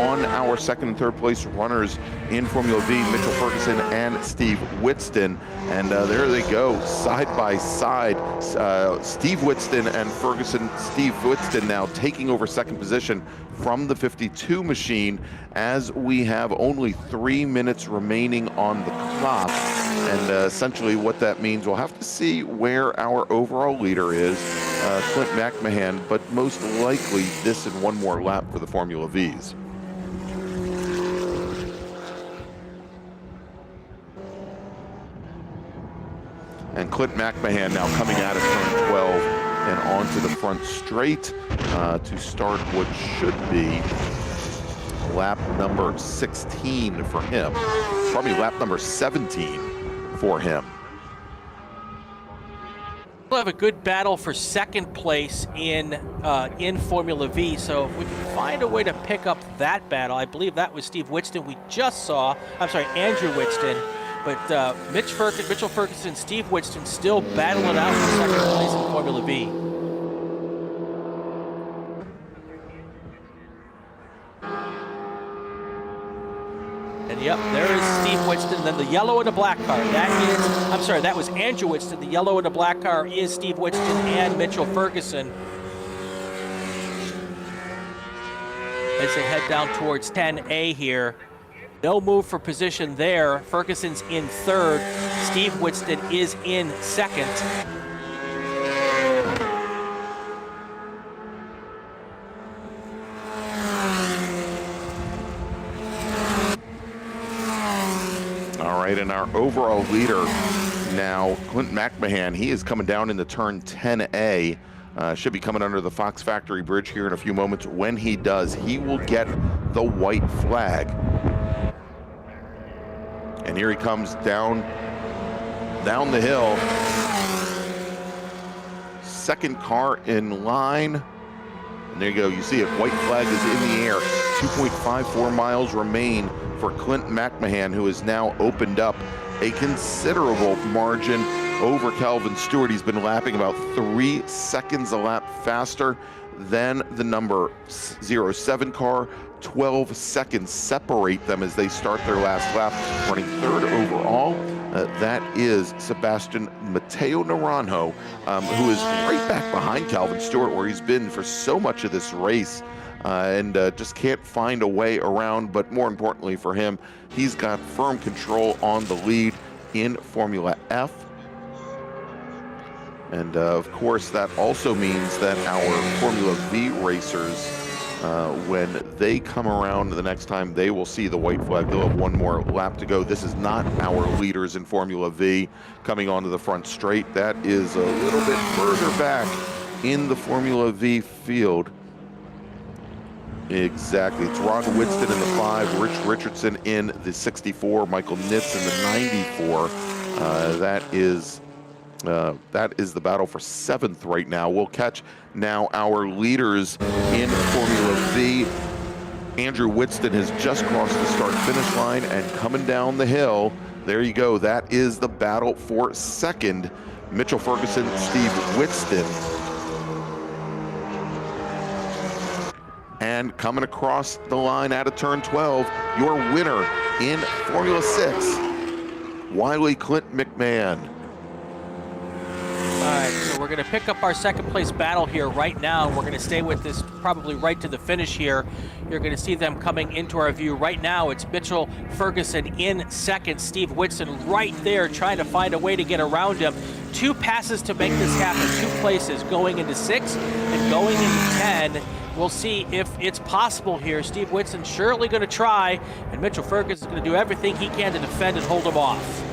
on our second and third place runners in Formula V, Mitchell Ferguson and Steve Whitston. And there they go, side by side. Steve Whitston and Ferguson. Steve Whitston now taking over second position from the 52 machine as we have only 3 minutes remaining on the clock. And essentially what that means, we'll have to see where our overall leader is, Clint McMahon, but most likely this in one more lap for the Formula Vs. And Clint McMahon now coming out of turn 12 and onto the front straight to start what should be lap number 16 for him. Probably lap number 17 for him. We'll have a good battle for second place in Formula V. So if we can find a way to pick up that battle, I believe that was Steve Whitston we just saw. I'm sorry, Andrew Whitston. But Mitchell Ferguson, Steve Whitston still battling out for second place in Formula V. And yep, there is Steve Whitston. Then the yellow and the black car. That was Andrew Whitston. The yellow and the black car is Steve Whitston and Mitchell Ferguson. As they head down towards 10A here. No move for position there. Ferguson's in third. Steve Whitston is in second. All right, and our overall leader now, Clint McMahon, he is coming down into turn 10A. Should be coming under the Fox Factory Bridge here in a few moments. When he does, he will get the white flag. And here he comes down the hill. Second car in line. And there you go, you see it, white flag is in the air. 2.54 miles remain for Clint McMahon, who has now opened up a considerable margin over Calvin Stewart. He's been lapping about 3 seconds a lap faster than the number 07 car. 12 seconds separate them as they start their last lap, running third overall. That is Sebastian Mateo Naranjo, who is right back behind Calvin Stewart, where he's been for so much of this race, and just can't find a way around. But more importantly for him, he's got firm control on the lead in Formula F. And of course, that also means that our Formula V racers, when they come around the next time, they will see the white flag. They'll have one more lap to go. This is not our leaders in Formula V coming onto the front straight. That is a little bit further back in the Formula V field. Exactly. It's Ron Whitston in the 5, Rich Richardson in the 64, Michael Nitz in the 94. That is the battle for 7th right now. We'll catch now our leaders in Formula V. Andrew Whitston has just crossed the start-finish line and coming down the hill. There you go. That is the battle for second. Mitchell Ferguson, Steve Whitston. And coming across the line out of turn 12, your winner in Formula 6, Wiley Clint McMahon. All right, so we're going to pick up our second place battle here right now. We're going to stay with this probably right to the finish here. You're going to see them coming into our view right now. It's Mitchell Ferguson in second. Steve Whitston right there trying to find a way to get around him. 2 passes to make this happen. 2 places going into 6 and going into 10. We'll see if it's possible here. Steve Whitston surely going to try, and Mitchell Ferguson is going to do everything he can to defend and hold him off.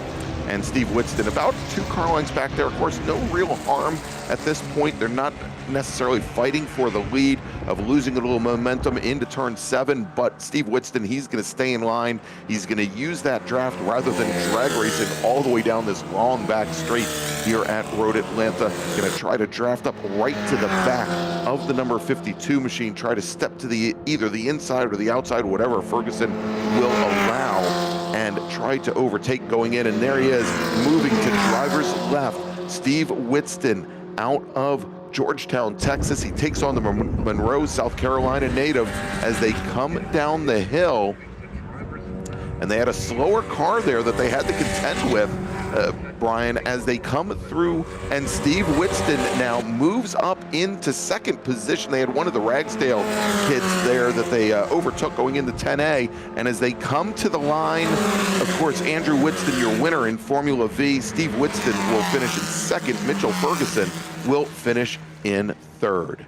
And Steve Whitston about 2 car lengths back there. Of course, no real harm at this point. They're not necessarily fighting for the lead of losing a little momentum into turn 7, but Steve Whitston, he's going to stay in line. He's going to use that draft rather than drag racing all the way down this long back straight here at Road Atlanta. Going to try to draft up right to the back of the number 52 machine, try to step to either the inside or the outside, whatever Ferguson will allow, and try to overtake going in. And there he is, moving to driver's left. Steve Whitston out of Georgetown, Texas. He takes on the Monroe, South Carolina native as they come down the hill. And they had a slower car there that they had to contend with, Brian, as they come through. And Steve Whitston now moves up into second position. They had one of the Ragsdale kids there that they overtook going into 10A. And as they come to the line, of course, Andrew Whitston, your winner in Formula V. Steve Whitston will finish in second. Mitchell Ferguson will finish in third.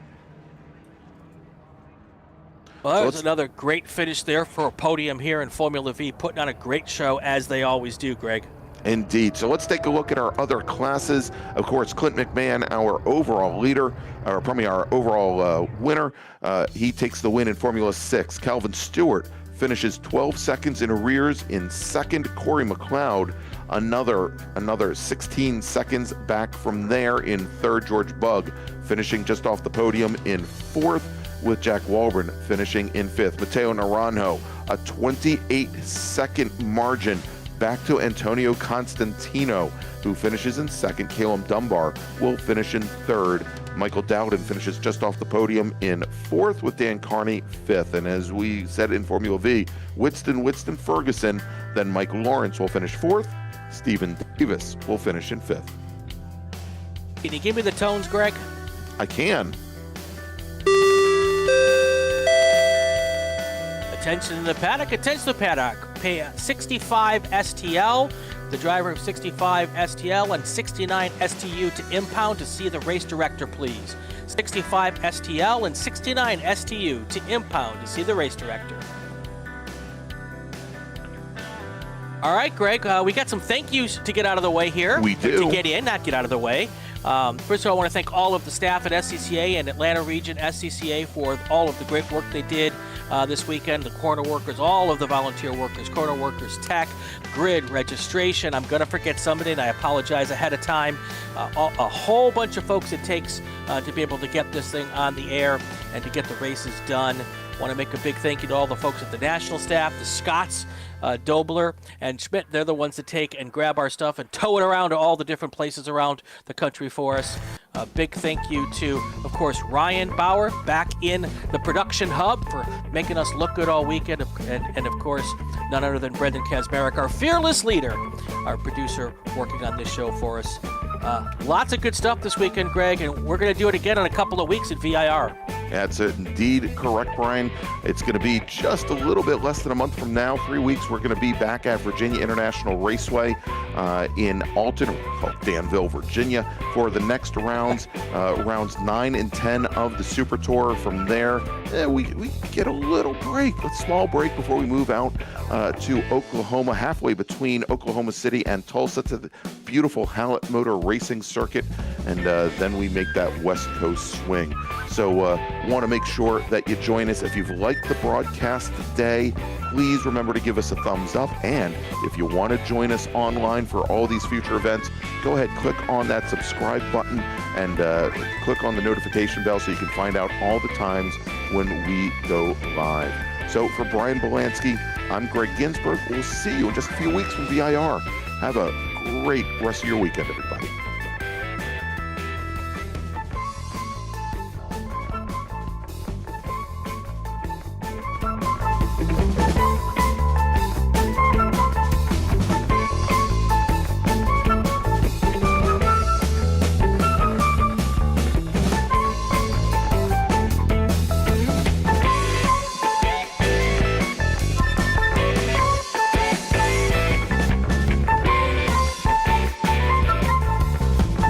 Well, that was another great finish there for a podium here in Formula V, putting on a great show as they always do, Greg. Indeed. So let's take a look at our other classes. Of course, Clint McMahon, our overall leader, or probably our overall winner. He takes the win in Formula 6. Calvin Stewart, finishes 12 seconds in arrears. In second, Corey McLeod, another 16 seconds back from there. In third, George Bugg finishing just off the podium in fourth, with Jack Walburn finishing in fifth. Matteo Naranjo, a 28-second margin back to Antonio Constantino, who finishes in second. Caleb Dunbar will finish in third. Michael Dowden finishes just off the podium in fourth, with Dan Carney fifth. And as we said in Formula V, Winston Ferguson, then Mike Lawrence will finish fourth. Stephen Davis will finish in fifth. Can you give me the tones, Greg? I can. Attention to the paddock, attention to the paddock. Pay 65 STL, the driver of 65 STL and 69 STU to impound to see the race director, please. 65 STL and 69 STU to impound to see the race director. All right, Greg, we got some thank yous to get out of the way here. We do. To get in, not get out of the way. First of all, I want to thank all of the staff at SCCA and Atlanta Region SCCA for all of the great work they did this weekend. The corner workers, all of the volunteer workers, corner workers, tech, grid, registration. I'm going to forget somebody, and I apologize ahead of time. A whole bunch of folks it takes to be able to get this thing on the air and to get the races done. Want to make a big thank you to all the folks at the national staff, the Scotts, Dobler and Schmidt. They're the ones that take and grab our stuff and tow it around to all the different places around the country for us. A big thank you to, of course, Ryan Bauer back in the production hub for making us look good all weekend. And of course, none other than Brendan Kazmarek, our fearless leader, our producer working on this show for us. Lots of good stuff this weekend, Greg, and we're going to do it again in a couple of weeks at VIR. That's indeed correct, Brian. It's going to be just a little bit less than a month from now, 3 weeks. We're going to be back at Virginia International Raceway in Alton, Danville, Virginia, for the next rounds 9 and 10 of the Super Tour. From there, we get a little break, a small break before we move out to Oklahoma, halfway between Oklahoma City and Tulsa, to the beautiful Hallett Motor Racing Circuit, and then we make that West Coast swing. So want to make sure that you join us. If you've liked the broadcast today, please remember to give us a thumbs up. And if you want to join us online for all these future events, go ahead, click on that subscribe button and click on the notification bell so you can find out all the times when we go live. So for Brian Bielanski, I'm Gregg Ginsberg. We'll see you in just a few weeks from VIR. Have a great rest of your weekend, everybody.